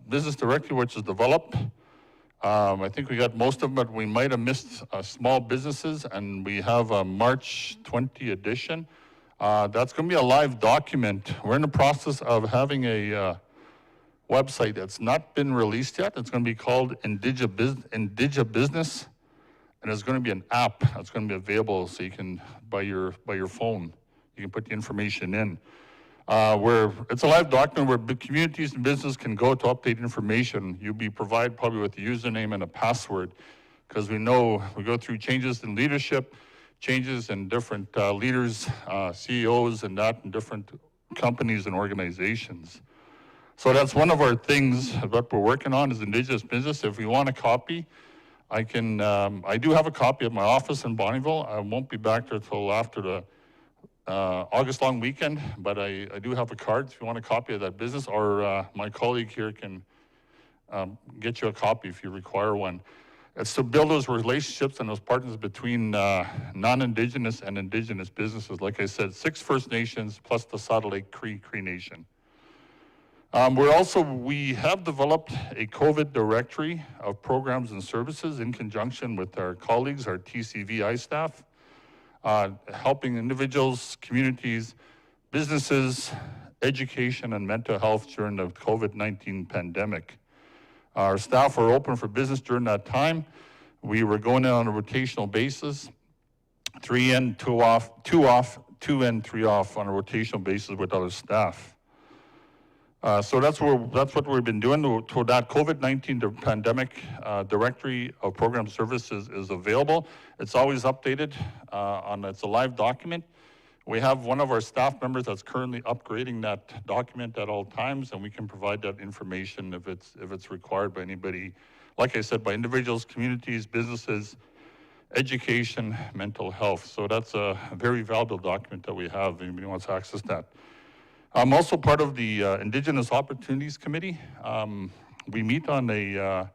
Speaker 14: business directory, which is developed. I think we got most of them, but we might have missed small businesses, and we have a March 20 edition. That's going to be a live document. We're in the process of having a website that's not been released yet. It's going to be called Indige Business, and it's going to be an app that's going to be available, so you can by your phone, you can put the information in. It's a live document where communities and businesses can go to update information. You'll be provided probably with a username and a password, because we know we go through changes in leadership, changes in different leaders, CEOs and that in different companies and organizations. So that's one of our things that we're working on is Indigenous business. If you want a copy, I do have a copy at my office in Bonnyville. I won't be back there till after the August long weekend, but I do have a card if you want a copy of that business, or my colleague here can get you a copy if you require one. It's to build those relationships and those partners between non-Indigenous and Indigenous businesses. Like I said, 6 First Nations plus the Saddle Lake Cree Nation. We have developed a COVID directory of programs and services in conjunction with our colleagues, our TCVI staff, helping individuals, communities, businesses, education, and mental health during the COVID-19 pandemic. Our staff were open for business during that time. We were going in on a rotational basis, 3 in, 2 off, 2 off, 2 in, 3 off on a rotational basis with other staff. So that's what we've been doing. To that COVID-19 pandemic directory of program services is available. It's always updated. It's a live document. We have one of our staff members that's currently upgrading that document at all times, and we can provide that information if it's required by anybody. Like I said, by individuals, communities, businesses, education, mental health. So that's a very valuable document that we have. If anybody wants to access that. I'm also part of the Indigenous Opportunities Committee. We meet on a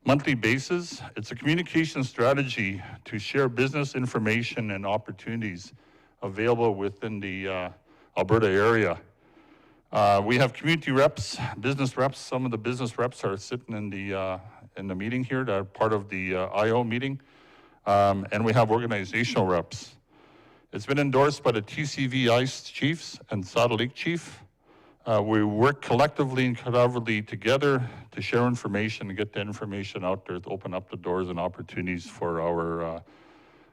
Speaker 14: monthly basis. It's a communication strategy to share business information and opportunities available within the Alberta area. We have community reps, business reps. Some of the business reps are sitting in the meeting here. They're part of the IO meeting. And we have organizational reps. It's been endorsed by the TCV ICE chiefs and Saddle Lake chief. We work collectively and collaboratively together to share information and get the information out there to open up the doors and opportunities for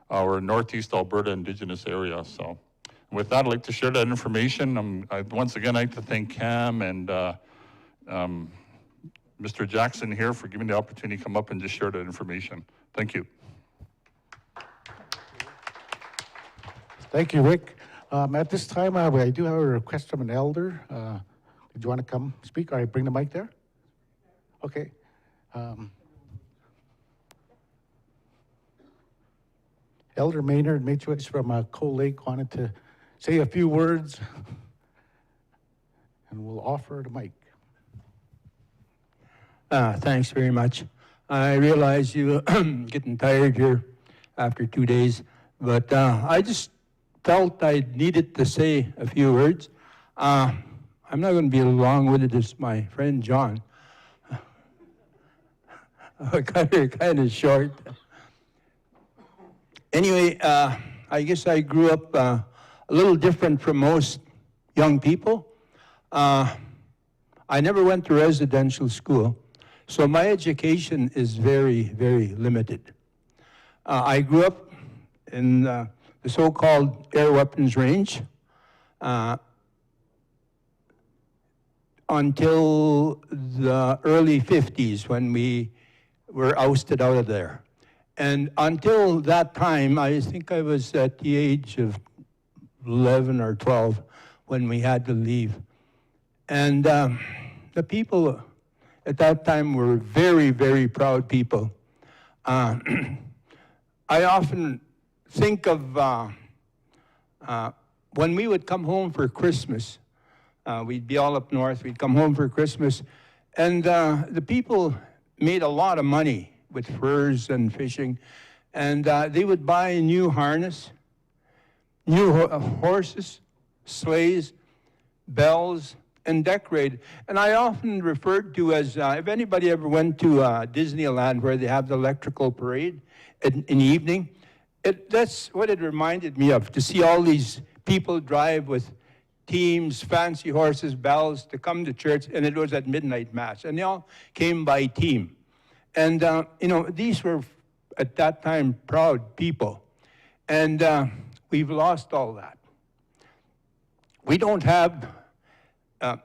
Speaker 14: our Northeast Alberta Indigenous area. So with that, I'd like to share that information. Once again, I'd like to thank Cam and Mr. Jackson here for giving me the opportunity to come up and just share that information. Thank you.
Speaker 3: Thank you, Rick. At this time, I do have a request from an elder. Did you want to come speak? Or I bring the mic there? Okay. Elder Maynard Matrix from Cold Lake wanted to say a few words, and we'll offer the mic.
Speaker 10: Thanks very much. I realize you're getting tired here after 2 days, but I just felt I needed to say a few words. I'm not going to be long-winded as my friend John. kind of short. Anyway, I guess I grew up a little different from most young people. I never went to residential school, so my education is very, very limited. I grew up in the so-called air weapons range until the early 50s when we were ousted out of there. And until that time, I think I was at the age of 11 or 12 when we had to leave. And the people at that time were very, very proud people. I often think of when we would come home for Christmas. We'd be all up north, we'd come home for Christmas, and the people made a lot of money with furs and fishing, and they would buy a new harness, new horses, sleighs, bells, and decorate. And I often referred to as, if anybody ever went to Disneyland where they have the electrical parade in the evening, that's what it reminded me of, to see all these people drive with teams, fancy horses, bells, to come to church, and it was at midnight mass. And they all came by team. And, these were, at that time, proud people. And we've lost all that. We don't have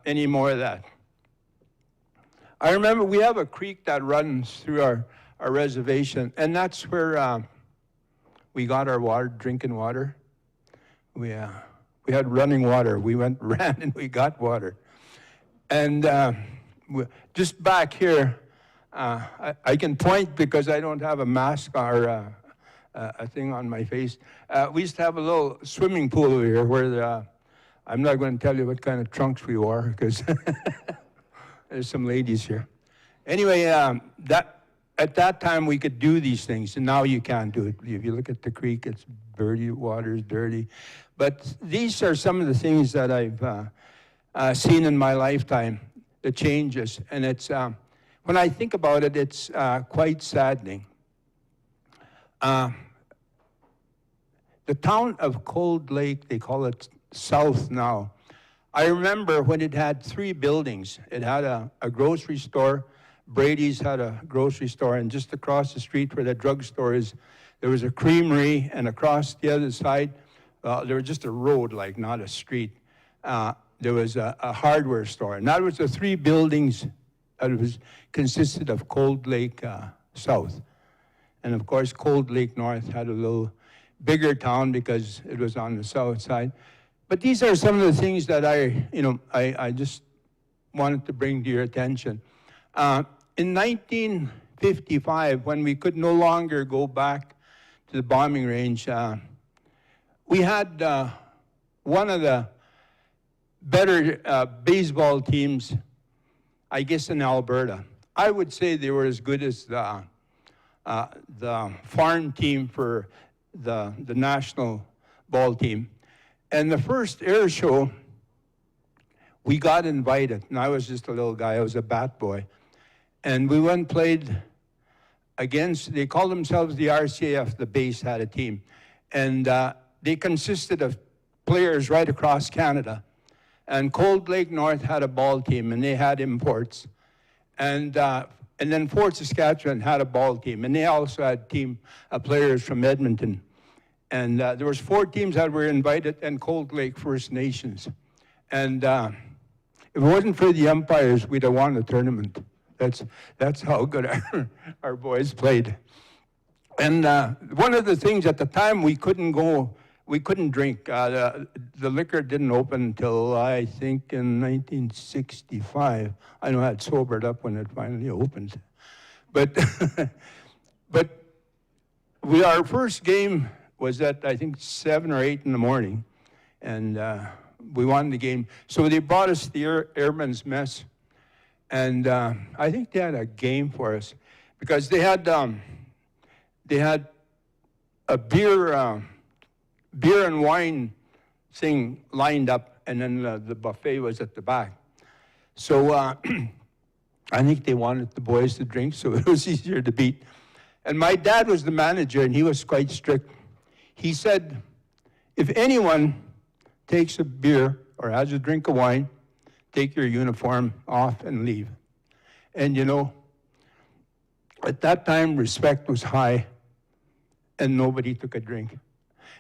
Speaker 10: any more of that. I remember we have a creek that runs through our reservation, and that's where we got our water, drinking water. We had running water. We ran and we got water. And just back here, I can point because I don't have a mask or a thing on my face. We used to have a little swimming pool over here where I'm not going to tell you what kind of trunks we wore because there's some ladies here. Anyway, at that time we could do these things, and now you can't do it. If you look at the creek, it's dirty, water's dirty. But these are some of the things that I've seen in my lifetime, the changes. And it's when I think about it, it's quite saddening. The town of Cold Lake, they call it South now. I remember when it had 3 buildings. It had a grocery store. Brady's had a grocery store, and just across the street where the drugstore is, there was a creamery, and across the other side, there was just a road, like not a street. There was a hardware store, and that was the 3 buildings that consisted of Cold Lake South. And of course, Cold Lake North had a little bigger town because it was on the south side. But these are some of the things that I just wanted to bring to your attention. In 1955, when we could no longer go back to the bombing range, we had one of the better baseball teams, I guess, in Alberta. I would say they were as good as the farm team for the national ball team. And the first air show, we got invited, and I was just a little guy, I was a bat boy. And we went and played against, they called themselves the RCAF, the base had a team. And they consisted of players right across Canada. And Cold Lake North had a ball team, and they had imports. And then Fort Saskatchewan had a ball team, and they also had a team of players from Edmonton. And there was 4 teams that were invited, and Cold Lake First Nations. And if it wasn't for the umpires, we'd have won the tournament. That's how good our boys played. And one of the things at the time, we couldn't drink. The liquor didn't open until, I think, in 1965. I know I had sobered up when it finally opened. But, our first game was at, I think, 7 or 8 in the morning. And we won the game. So they brought us the Airman's Mess. And I think they had a game for us because they had a beer and wine thing lined up, and then the buffet was at the back. So I think they wanted the boys to drink, so it was easier to beat. And my dad was the manager, and he was quite strict. He said, if anyone takes a beer or has a drink of wine, take your uniform off and leave. And you know, at that time, respect was high, and nobody took a drink.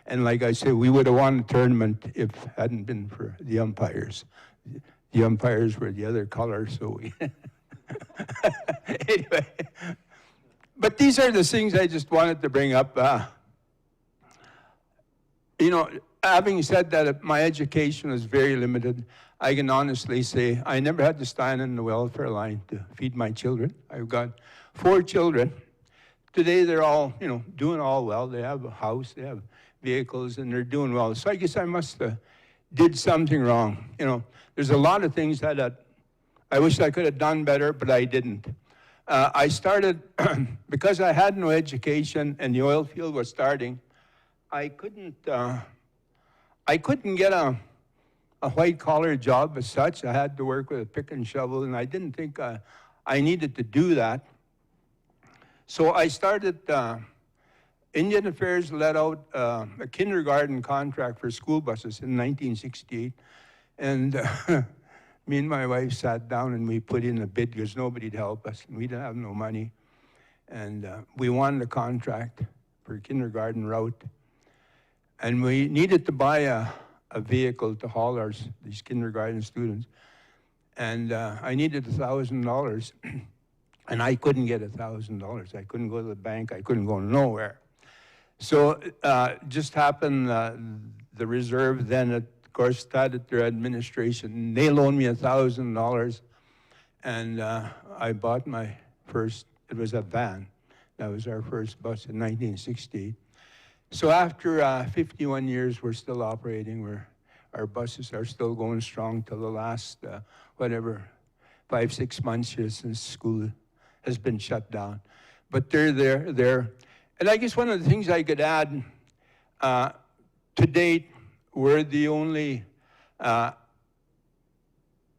Speaker 10: And like I said, we would have won the tournament if it hadn't been for the umpires. The umpires were the other color, so we... Anyway, but these are the things I just wanted to bring up. You know, having said that, my education was very limited. I can honestly say I never had to stand in the welfare line to feed my children. I've got 4 children. Today they're all, you know, doing all well. They have a house, they have vehicles, and they're doing well. So I guess I must have did something wrong. You know, there's a lot of things that I wish I could have done better, but I didn't. I started, because I had no education and the oil field was starting, I couldn't get a white-collar job as such. I had to work with a pick and shovel, and I didn't think I needed to do that. So I started, Indian Affairs let out a kindergarten contract for school buses in 1968. And me and my wife sat down and we put in a bid because nobody'd help us. And we didn't have no money. And we won the contract for kindergarten route. And we needed to buy a vehicle to haul these kindergarten students. And I needed $1,000. And I couldn't get $1,000. I couldn't go to the bank. I couldn't go nowhere. So just happened, the reserve then, of course, started their administration. They loaned me $1,000. And I bought my first, it was a van. That was our first bus in 1968. So after 51 years, we're still operating. Our buses are still going strong till the last, 5-6 months here since school has been shut down. But they're there. And I guess one of the things I could add, to date, we're the only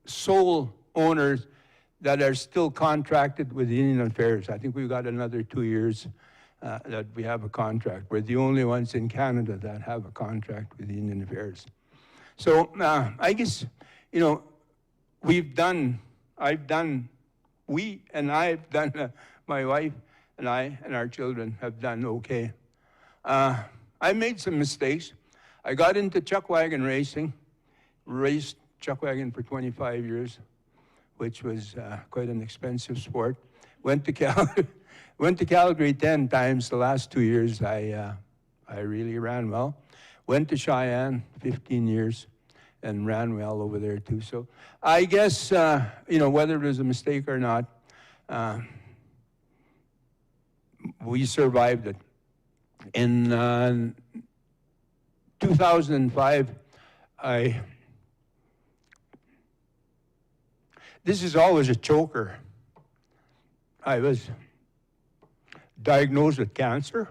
Speaker 10: sole owners that are still contracted with Indian Affairs. I think we've got another 2 years that we have a contract. We're the only ones in Canada that have a contract with Indian Affairs. So I guess, you know, my wife and I and our children have done okay. I made some mistakes. I got into chuck wagon racing, raced chuck wagon for 25 years, which was quite an expensive sport. Went to Calgary 10 times. The last 2 years, I really ran well. Went to Cheyenne 15 years and ran well over there too. So I guess, you know, whether it was a mistake or not, we survived it. In 2005, this is always a choker. I was diagnosed with cancer,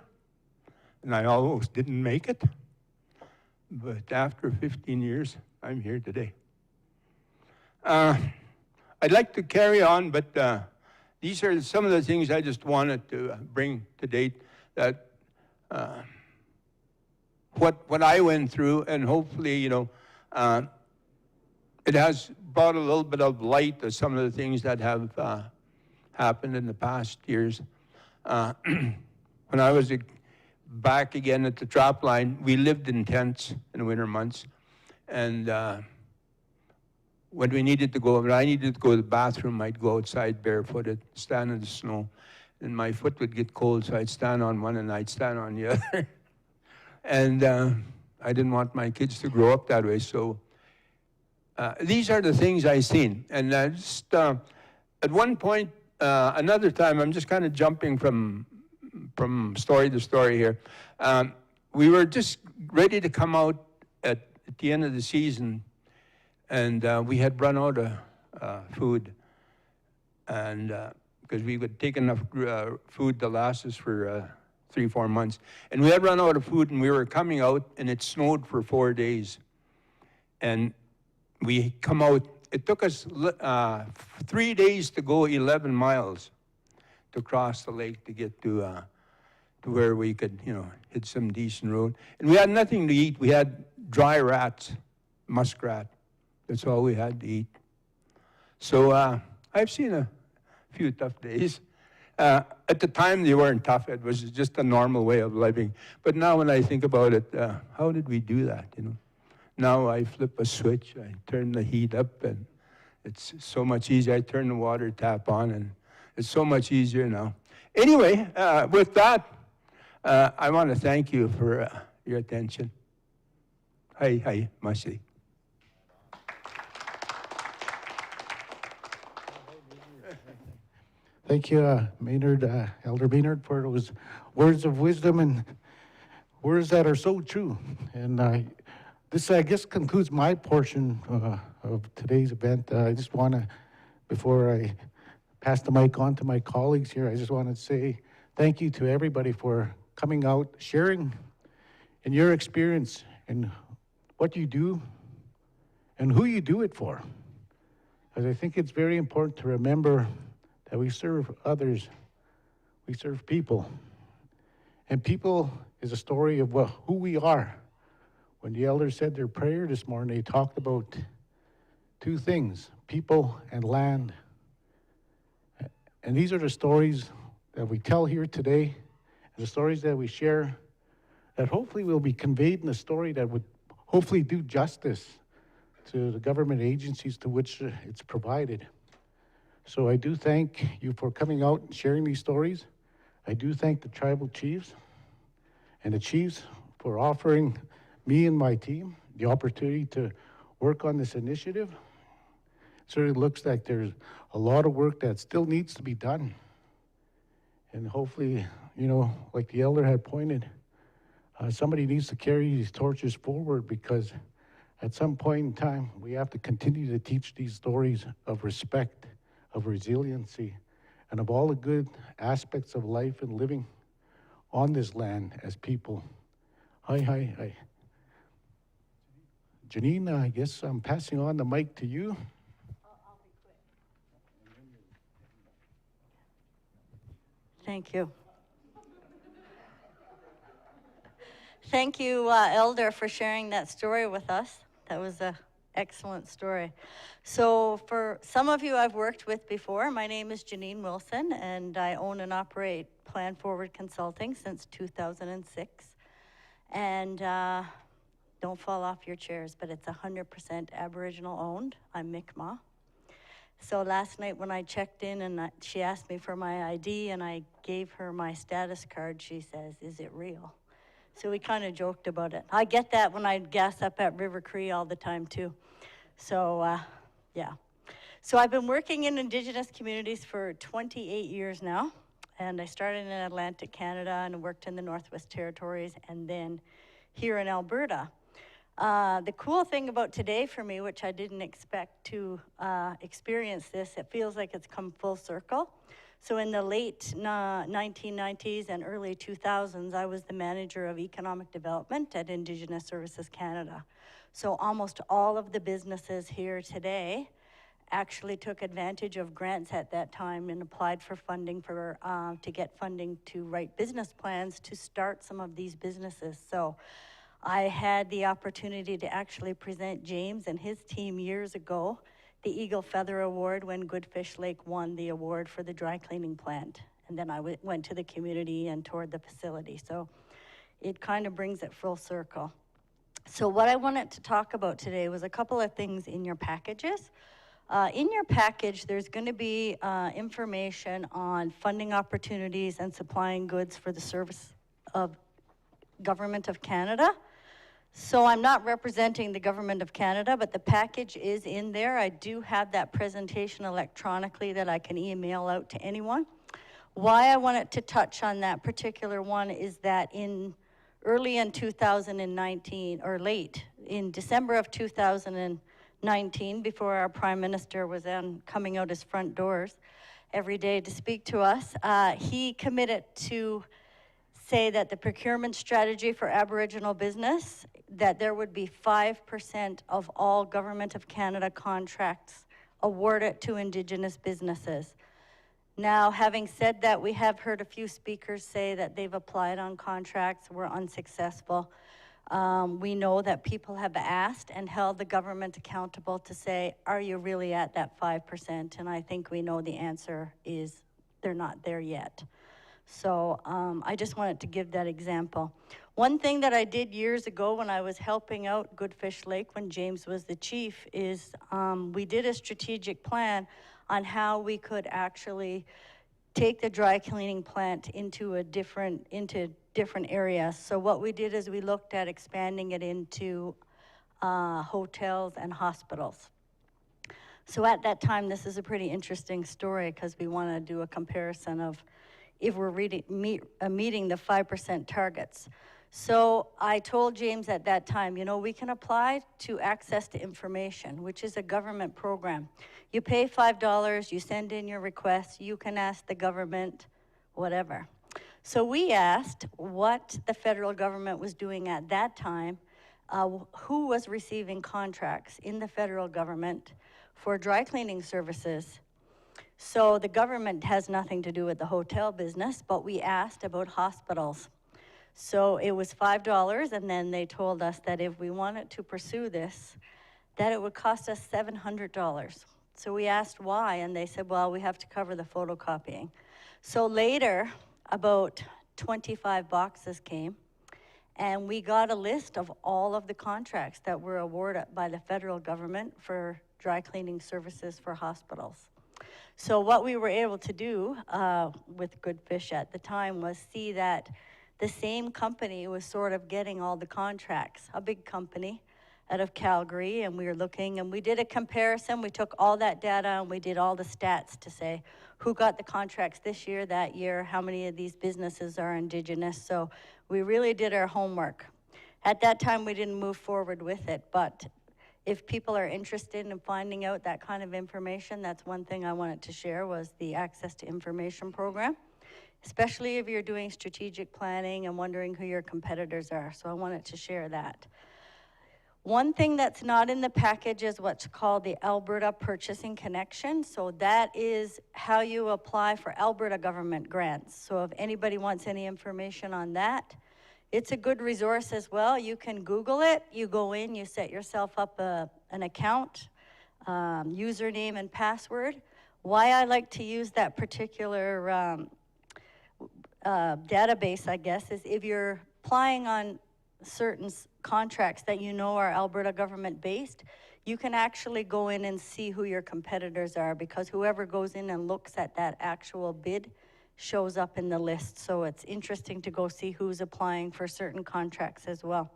Speaker 10: and I almost didn't make it. But after 15 years, I'm here today. I'd like to carry on, but these are some of the things I just wanted to bring to date, that what I went through, and hopefully, you know, it has brought a little bit of light to some of the things that have happened in the past years. When I was back again at the trap line, we lived in tents in the winter months, and when we needed to go, when I needed to go to the bathroom, I'd go outside barefooted, stand in the snow, and my foot would get cold, so I'd stand on one and I'd stand on the other. And I didn't want my kids to grow up that way, so these are the things I've seen. And just at one point, another time, I'm just kind of jumping from story to story here. We were just ready to come out at the end of the season, and we had run out of food, and because we would take enough food to last us for 3-4 months. And we had run out of food, and we were coming out, and it snowed for 4 days. And we come out, it took us 3 days to go 11 miles to cross the lake to get to where we could, you know, hit some decent road. And we had nothing to eat. We had dry rats, muskrat. That's all we had to eat. So I've seen a few tough days. At the time, they weren't tough. It was just a normal way of living. But now when I think about it, how did we do that, you know? Now I flip a switch, I turn the heat up, and it's so much easier. I turn the water tap on, and it's so much easier now. Anyway, with that, I want to thank you for your attention. Hi, Masi.
Speaker 3: Thank you, Maynard, Elder Maynard, for those words of wisdom and words that are so true. And this, I guess, concludes my portion of today's event. I just want to, before I pass the mic on to my colleagues here, I just want to say thank you to everybody for coming out, sharing in your experience and what you do and who you do it for. Because I think it's very important to remember that we serve others, we serve people. And people is a story of who we are. When the elders said their prayer this morning, they talked about two things, people and land. And these are the stories that we tell here today, and the stories that we share, that hopefully will be conveyed in a story that would hopefully do justice to the government agencies to which it's provided. So I do thank you for coming out and sharing these stories. I do thank the tribal chiefs and the chiefs for offering me and my team the opportunity to work on this initiative. It certainly looks like there's a lot of work that still needs to be done. And hopefully, you know, like the elder had pointed, somebody needs to carry these torches forward, because at some point in time, we have to continue to teach these stories of respect, of resiliency, and of all the good aspects of life and living on this land as people. Hi. Janine, I guess I'm passing on the mic to you.
Speaker 15: I'll be quick. Thank you. Thank you, Elder, for sharing that story with us. That was an excellent story. So for some of you I've worked with before, my name is Janine Wilson, and I own and operate Plan Forward Consulting since 2006. And don't fall off your chairs, but it's 100% Aboriginal owned. I'm Mi'kmaq. So last night when I checked in and she asked me for my ID and I gave her my status card, she says, "Is it real?" So we kind of joked about it. I get that when I gas up at River Cree all the time too. So yeah. So I've been working in Indigenous communities for 28 years now. And I started in Atlantic Canada and worked in the Northwest Territories and then here in Alberta. The cool thing about today for me, which I didn't expect to experience this, it feels like it's come full circle. So in the late 1990s and early 2000s, I was the manager of economic development at Indigenous Services Canada. So almost all of the businesses here today actually took advantage of grants at that time and applied for funding for to get funding to write business plans to start some of these businesses. So I had the opportunity to actually present James and his team years ago the Eagle Feather Award when Goodfish Lake won the award for the dry cleaning plant. And then I went to the community and toured the facility. So it kind of brings it full circle. So what I wanted to talk about today was a couple of things in your packages. In your package, there's going to be information on funding opportunities and supplying goods for the service of Government of Canada. So I'm not representing the Government of Canada, but the package is in there. I do have that presentation electronically that I can email out to anyone. Why I wanted to touch on that particular one is that early in 2019, or late, in December of 2019, before our Prime Minister was coming out his front doors every day to speak to us, he committed to say that the procurement strategy for Aboriginal business, that there would be 5% of all Government of Canada contracts awarded to Indigenous businesses. Now, having said that, we have heard a few speakers say that they've applied on contracts, were unsuccessful. We know that people have asked and held the government accountable to say, are you really at that 5%? And I think we know the answer is they're not there yet. So I just wanted to give that example. One thing that I did years ago when I was helping out Goodfish Lake when James was the chief is we did a strategic plan on how we could actually take the dry cleaning plant into different areas. So what we did is we looked at expanding it into hotels and hospitals. So at that time, this is a pretty interesting story because we want to do a comparison of if we're meeting the 5% targets. So I told James at that time, you know, we can apply to access to information, which is a government program. You pay $5, you send in your request, you can ask the government, whatever. So we asked what the federal government was doing at that time, who was receiving contracts in the federal government for dry cleaning services. So the government has nothing to do with the hotel business, but we asked about hospitals. So it was $5, and then they told us that if we wanted to pursue this, that it would cost us $700. So we asked why, and they said, well, we have to cover the photocopying. So later, about 25 boxes came, and we got a list of all of the contracts that were awarded by the federal government for dry cleaning services for hospitals. So what we were able to do with Goodfish at the time was see that the same company was sort of getting all the contracts, a big company out of Calgary, and we were looking and we did a comparison. We took all that data and we did all the stats to say who got the contracts this year, that year, how many of these businesses are Indigenous. So we really did our homework. At that time, we didn't move forward with it, but if people are interested in finding out that kind of information, that's one thing I wanted to share was the Access to Information program, especially if you're doing strategic planning and wondering who your competitors are. So I wanted to share that. One thing that's not in the package is what's called the Alberta Purchasing Connection. So that is how you apply for Alberta government grants. So if anybody wants any information on that, it's a good resource as well. You can Google it. You go in, you set yourself up an account, username and password. Why I like to use that particular database, I guess, is if you're applying on certain contracts that you know are Alberta government based, you can actually go in and see who your competitors are, because whoever goes in and looks at that actual bid shows up in the list. So it's interesting to go see who's applying for certain contracts as well.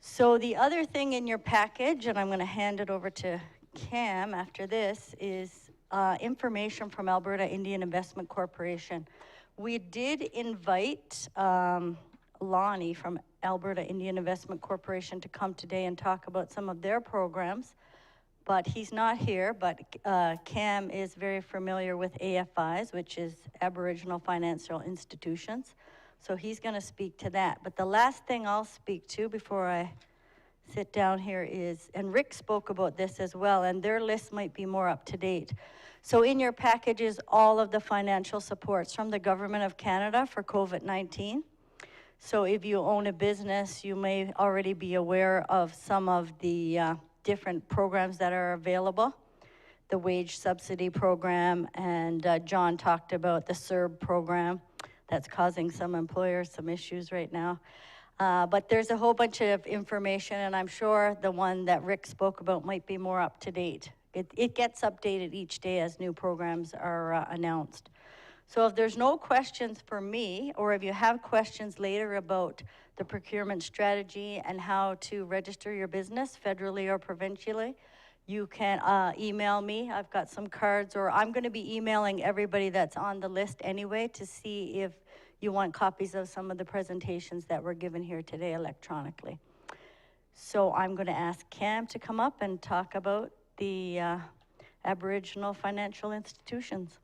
Speaker 15: So the other thing in your package, and I'm going to hand it over to Cam after this, is information from Alberta Indian Investment Corporation. We did invite Lonnie from Alberta Indian Investment Corporation to come today and talk about some of their programs, but he's not here, but Cam is very familiar with AFIs, which is Aboriginal Financial Institutions. So he's gonna speak to that. But the last thing I'll speak to before I sit down here is, and Rick spoke about this as well, and their list might be more up to date. So in your package is all of the financial supports from the Government of Canada for COVID-19. So if you own a business, you may already be aware of some of the different programs that are available. The wage subsidy program, and John talked about the CERB program that's causing some employers some issues right now. But there's a whole bunch of information, and I'm sure the one that Rick spoke about might be more up to date. It gets updated each day as new programs are announced. So if there's no questions for me, or if you have questions later about the procurement strategy and how to register your business federally or provincially, you can email me. I've got some cards, or I'm gonna be emailing everybody that's on the list anyway to see if you want copies of some of the presentations that were given here today electronically. So I'm gonna ask Cam to come up and talk about the Aboriginal financial institutions.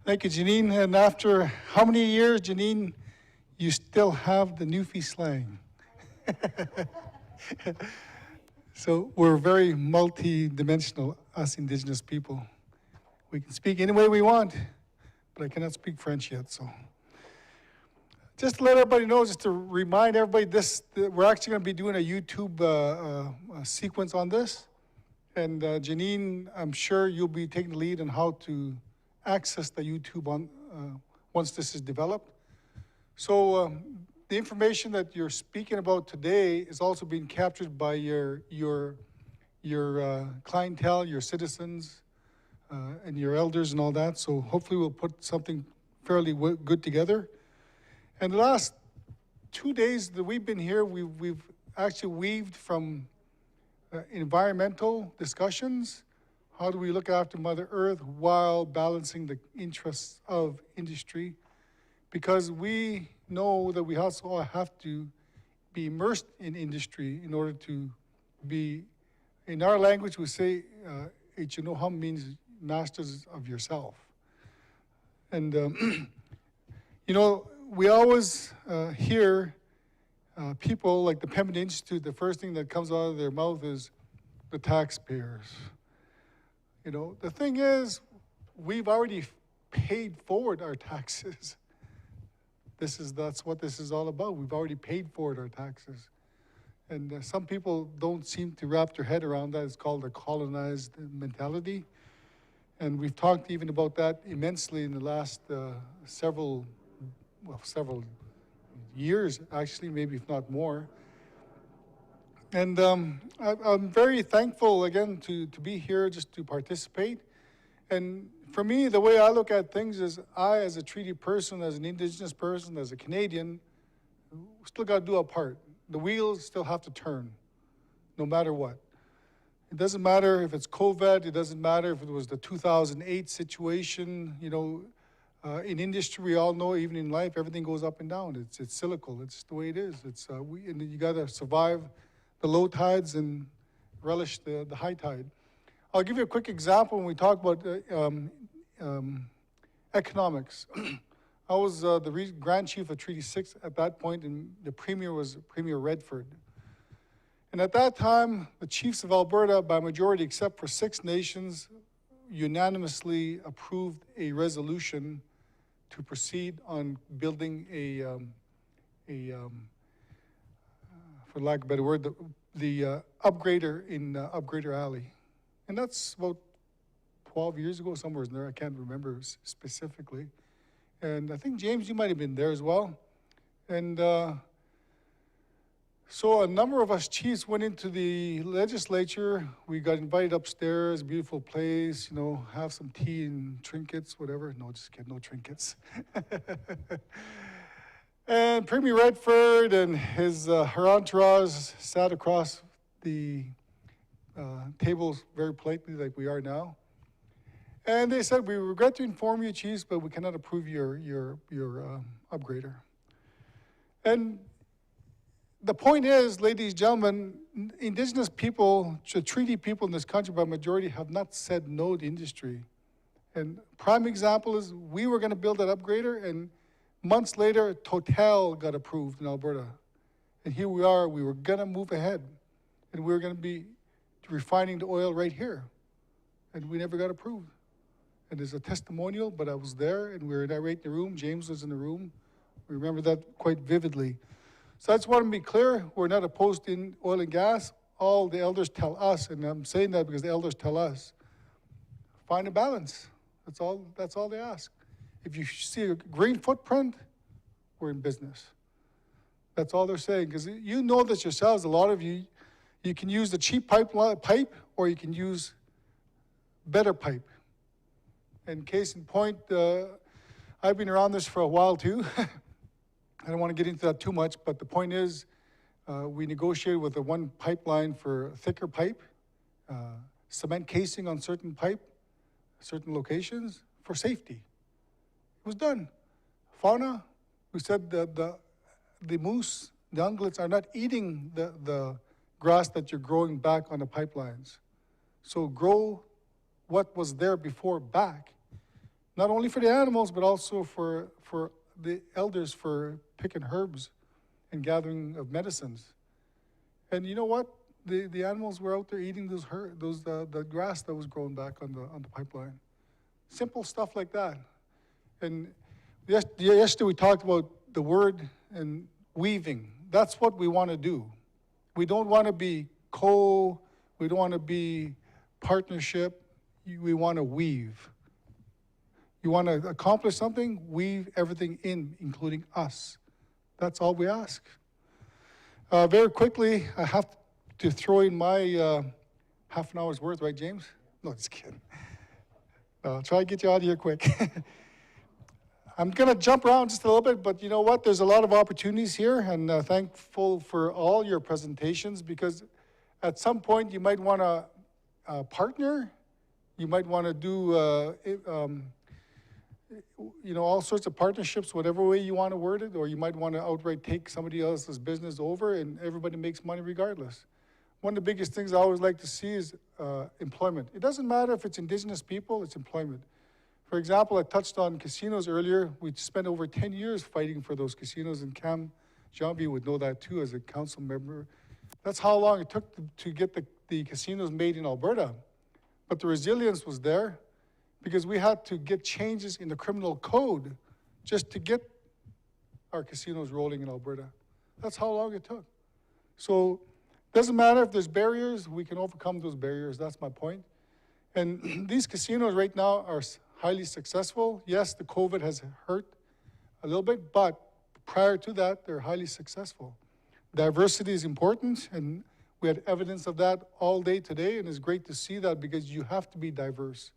Speaker 16: Thank you, Janine. And after how many years, Janine, you still have the Newfie slang? So we're very multi-dimensional, us Indigenous people. We can speak any way we want, but I cannot speak French yet, so. Just to let everybody know, just to remind everybody, we're actually gonna be doing a YouTube sequence on this. And Janine, I'm sure you'll be taking the lead on how to access the YouTube once this is developed. So the information that you're speaking about today is also being captured by your clientele, your citizens, and your elders and all that. So hopefully we'll put something fairly good together. And the last 2 days that we've been here, we've actually weaved from environmental discussions. How do we look after Mother Earth while balancing the interests of industry? Because we know that we also have to be immersed in industry in order to be, in our language we say, Ichinoham means masters of yourself. And, you know, we always hear people like the Pembina Institute, the first thing that comes out of their mouth is the taxpayers. You know, the thing is, we've already paid forward our taxes. That's what this is all about. We've already paid forward our taxes. And some people don't seem to wrap their head around that. It's called a colonized mentality. And we've talked even about that immensely in the last several years, actually, maybe if not more. And I'm very thankful, again, to be here just to participate. And for me, the way I look at things is I, as a treaty person, as an Indigenous person, as a Canadian, still got to do our part. The wheels still have to turn, no matter what. It doesn't matter if it's COVID, it doesn't matter if it was the 2008 situation, you know, in industry, we all know, even in life, everything goes up and down. It's cyclical. It's the way it is. And you got to survive the low tides and relish the high tide. I'll give you a quick example when we talk about economics. I was the Grand Chief of Treaty 6 at that point, and the Premier was Premier Redford. And at that time, the chiefs of Alberta, by majority except for 6 nations, unanimously approved a resolution to proceed on building for lack of a better word, the upgrader in Upgrader Alley. And that's about 12 years ago, somewhere in there. I can't remember specifically. And I think, James, you might have been there as well. And so a number of us chiefs went into the legislature. We got invited upstairs, beautiful place, you know, have some tea and trinkets, whatever. No, just kidding, no trinkets. And Premier Redford and her entourage sat across the tables very politely like we are now. And they said, we regret to inform you, chiefs, but we cannot approve your upgrader. And the point is, ladies and gentlemen, Indigenous people, treaty people in this country by majority have not said no to industry. And prime example is we were going to build that upgrader, and months later, Total got approved in Alberta. And here we are, we were going to move ahead, and we were going to be refining the oil right here. And we never got approved. And there's a testimonial, but I was there, and we were right in the room. James was in the room. We remember that quite vividly. So I just want to be clear, we're not opposed to oil and gas. All the elders tell us, and I'm saying that because the elders tell us, find a balance. That's all they ask. If you see a green footprint, we're in business. That's all they're saying, because you know this yourselves, a lot of you can use the cheap pipe, or you can use better pipe. And case in point, I've been around this for a while too. I don't want to get into that too much, but the point is, we negotiated with the one pipeline for thicker pipe, cement casing on certain pipe, certain locations for safety. It was done. Fauna, we said that the moose, the ungulates are not eating the grass that you're growing back on the pipelines. So grow what was there before back, not only for the animals, but also for the elders for picking herbs and gathering of medicines. And you know what? The animals were out there eating the grass that was growing back on the pipeline. Simple stuff like that. And yesterday we talked about the word and weaving. That's what we want to do. We don't want to be we don't want to be partnership. We want to weave. You want to accomplish something, weave everything in, including us. That's all we ask. Very quickly, I have to throw in my half an hour's worth, right, James? No, just kidding. I'll try to get you out of here quick. I'm going to jump around just a little bit, but you know what? There's a lot of opportunities here, and thankful for all your presentations, because at some point you might want to partner. You might want to do all sorts of partnerships, whatever way you want to word it, or you might want to outright take somebody else's business over and everybody makes money regardless. One of the biggest things I always like to see is employment. It doesn't matter if it's Indigenous people, it's employment. For example, I touched on casinos earlier. We spent over 10 years fighting for those casinos, and Cam Janvier would know that too as a council member. That's how long it took to get the casinos made in Alberta. But the resilience was there, because we had to get changes in the criminal code just to get our casinos rolling in Alberta. That's how long it took. So it doesn't matter if there's barriers, we can overcome those barriers. That's my point. And these casinos right now are highly successful. Yes, the COVID has hurt a little bit, but prior to that, they're highly successful. Diversity is important, and we had evidence of that all day today, and it's great to see that, because you have to be diverse.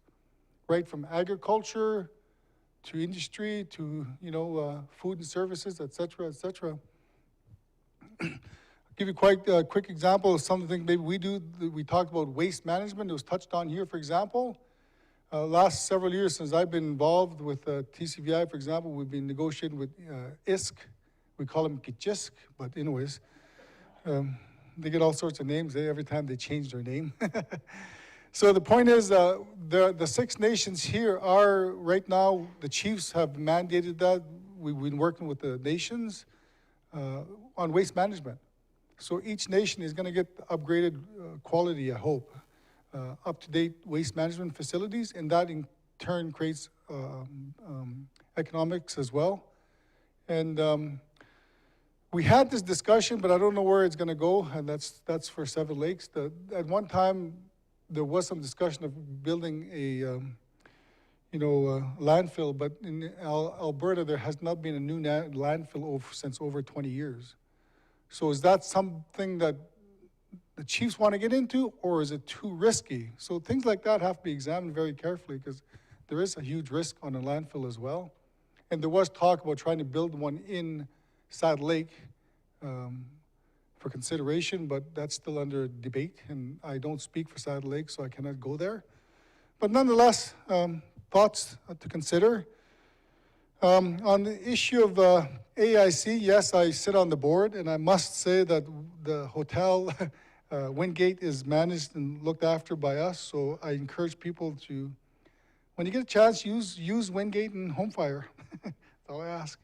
Speaker 16: Right from agriculture to industry to food and services, et cetera, et cetera. I'll give you quite a quick example of something maybe we do. We talked about waste management. It was touched on here, for example. Last several years since I've been involved with TCVI, for example, we've been negotiating with ISK. We call them Kichisk, but anyways, they get all sorts of names every time they change their name. So the point is, the Six Nations here are, right now, the chiefs have mandated that. We've been working with the nations on waste management. So each nation is going to get upgraded quality, I hope, up-to-date waste management facilities, and that in turn creates economics as well. And we had this discussion, but I don't know where it's going to go, and that's for Seven Lakes. At one time, there was some discussion of building a landfill, but in Alberta, there has not been a new landfill since over 20 years. So is that something that the chiefs want to get into, or is it too risky? So things like that have to be examined very carefully, because there is a huge risk on a landfill as well. And there was talk about trying to build one in Saddle Lake for consideration, but that's still under debate, and I don't speak for Saddle Lake, so I cannot go there. But nonetheless, thoughts to consider. On the issue of AIC, yes, I sit on the board, and I must say that the hotel Wingate is managed and looked after by us. So I encourage people to, when you get a chance, use Wingate and Home Fire. That's all I ask.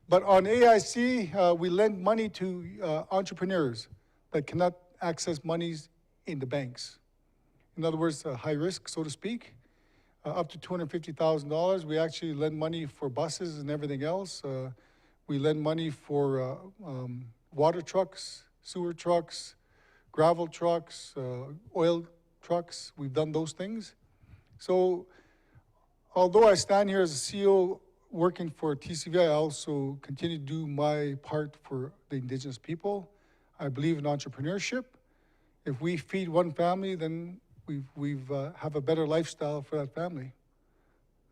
Speaker 16: But on AIC, we lend money to entrepreneurs that cannot access monies in the banks. In other words, high risk, so to speak. Up to $250,000. We actually lend money for buses and everything else. We lend money for water trucks, sewer trucks, gravel trucks, oil trucks. We've done those things. So although I stand here as a CEO working for TCV, I also continue to do my part for the Indigenous people. I believe in entrepreneurship. If we feed one family, then we've have a better lifestyle for that family.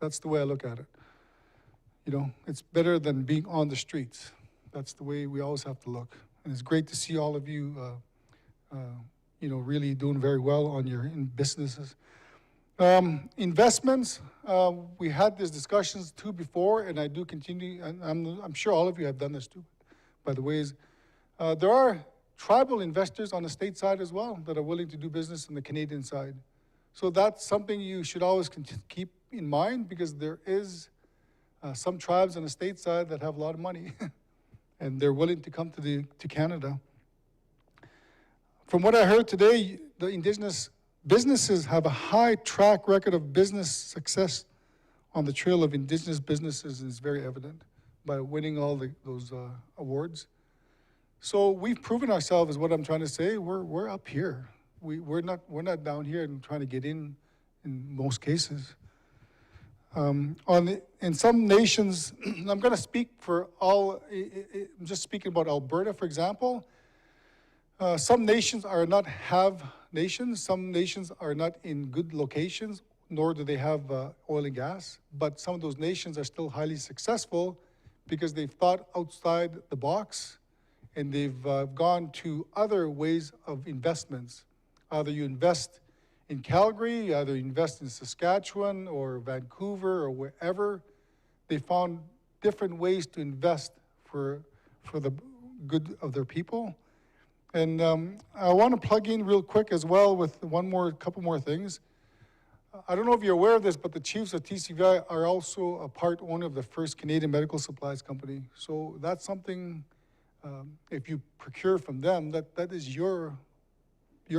Speaker 16: That's the way I look at it. You know, it's better than being on the streets. That's the way we always have to look. And it's great to see all of you, you know, really doing very well on your businesses. Investments, we had these discussions too before, and I do continue, and I'm sure all of you have done this too, by the ways. There are tribal investors on the state side as well that are willing to do business on the Canadian side. So that's something you should always keep in mind, because there is some tribes on the state side that have a lot of money and they're willing to come to Canada. From what I heard today, the Indigenous businesses have a high track record of business success on the trail of Indigenous businesses, and it's very evident by winning all those awards. So we've proven ourselves, is what I'm trying to say. We're up here. We're not down here and trying to get in most cases. In some nations, I'm going to speak for all. I'm just speaking about Alberta, for example. Some nations are not have nations. Some nations are not in good locations, nor do they have oil and gas. But some of those nations are still highly successful because they've thought outside the box, and they've gone to other ways of investments. Either you invest in Calgary, either you invest in Saskatchewan or Vancouver or wherever. They found different ways to invest for the good of their people. And I want to plug in real quick as well with couple more things. I don't know if you're aware of this, but the chiefs of TCVI are also a part owner of the first Canadian medical supplies company. So that's something. If you procure from them, that is your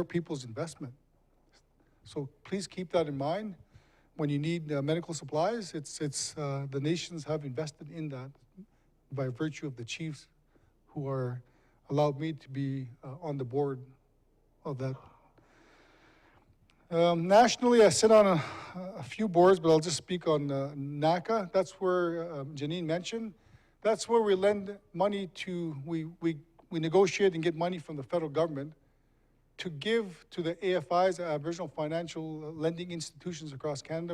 Speaker 16: people's investment. So please keep that in mind. When you need medical supplies, the nations have invested in that by virtue of the chiefs who are allowed me to be on the board of that. Nationally, I sit on a few boards, but I'll just speak on NACA. That's where Janine mentioned. That's where we lend money to, we negotiate and get money from the federal government to give to the AFIs, Aboriginal Financial Lending Institutions across Canada,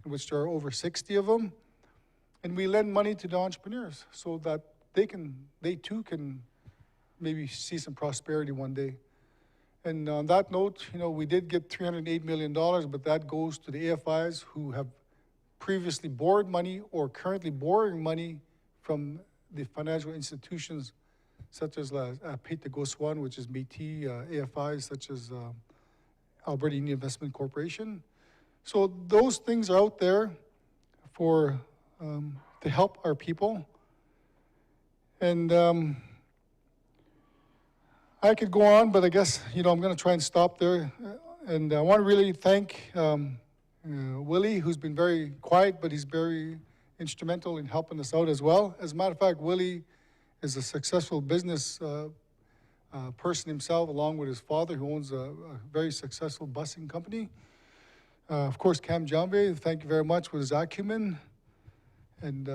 Speaker 16: in which there are over 60 of them. And we lend money to the entrepreneurs so that they too can maybe see some prosperity one day. And on that note, you know, we did get $308 million, but that goes to the AFIs who have previously borrowed money or currently borrowing money from the financial institutions such as Pete Goswan, which is Métis, AFIs such as Alberta Indian Investment Corporation. So those things are out there for to help our people. And I could go on, but I guess, you know, I'm going to try and stop there. And I want to really thank Willie, who's been very quiet, but he's very instrumental in helping us out as well. As a matter of fact, Willie is a successful business person himself, along with his father, who owns a very successful busing company. Of course, Cam Janvier, thank you very much with his acumen. And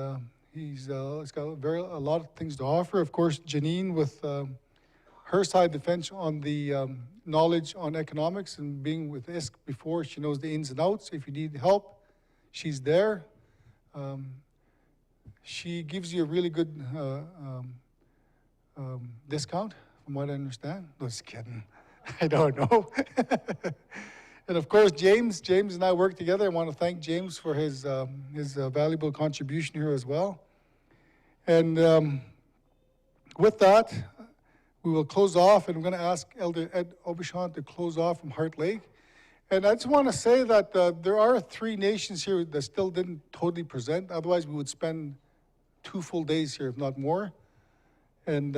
Speaker 16: he's got a lot of things to offer. Of course, Janine with her side of the fence on the knowledge on economics, and being with ISC before, she knows the ins and outs. If you need help, she's there. She gives you a really good discount, from what I understand. No, just kidding. I don't know. And of course, James and I work together. I want to thank James for his valuable contribution here as well. And with that, we will close off, and I'm going to ask Elder Ed Aubuchon to close off from Heart Lake. And I just want to say that there are 3 nations here that still didn't totally present. Otherwise, we would spend 2 full days here, if not more. And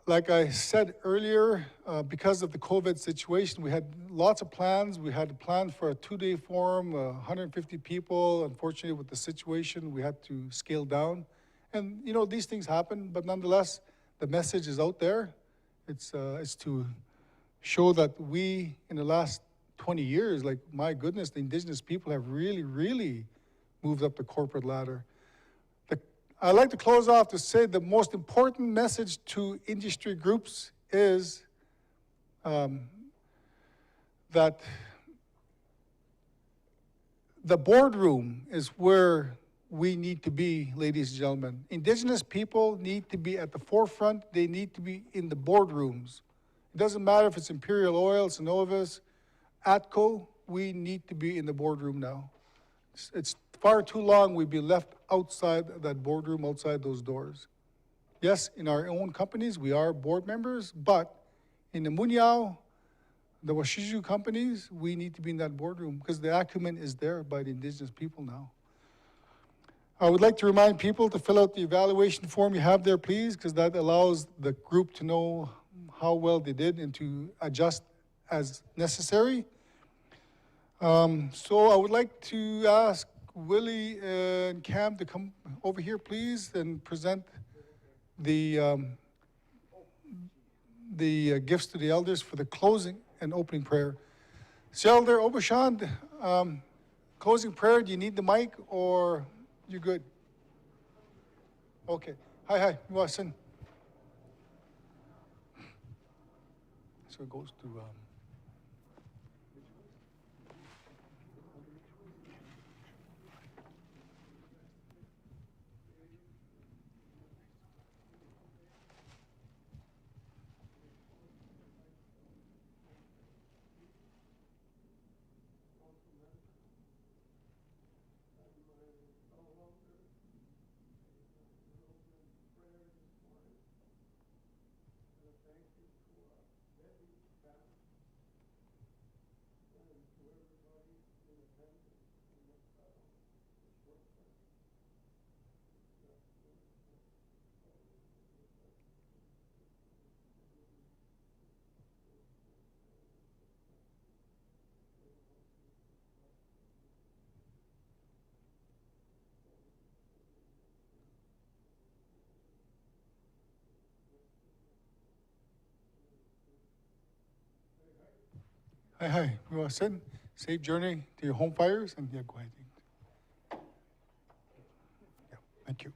Speaker 16: like I said earlier, because of the COVID situation, we had lots of plans. We had a plan for a 2-day forum, 150 people. Unfortunately, with the situation, we had to scale down. And, you know, these things happen, but nonetheless, the message is out there. It's to show that we, in the last 20 years, like, my goodness, the Indigenous people have really, really moved up the corporate ladder. I'd like to close off to say the most important message to industry groups is that the boardroom is where we need to be, ladies and gentlemen. Indigenous people need to be at the forefront. They need to be in the boardrooms. It doesn't matter if it's Imperial Oil, Synovus, ATCO, we need to be in the boardroom now. It's far too long we've been left outside that boardroom, outside those doors. Yes, in our own companies, we are board members, but in the Munyao, the Washiju companies, we need to be in that boardroom because the acumen is there by the Indigenous people now. I would like to remind people to fill out the evaluation form you have there, please, because that allows the group to know how well they did and to adjust as necessary. So I would like to ask Willie and Cam to come over here, please, and present the gifts to the elders for the closing and opening prayer. So Elder Aubuchon, closing prayer, do you need the mic or you good? Okay. Hi, Watson. So it goes to... Hi, we want to send safe journey to your home fires, and yeah, go ahead. Yeah, thank you.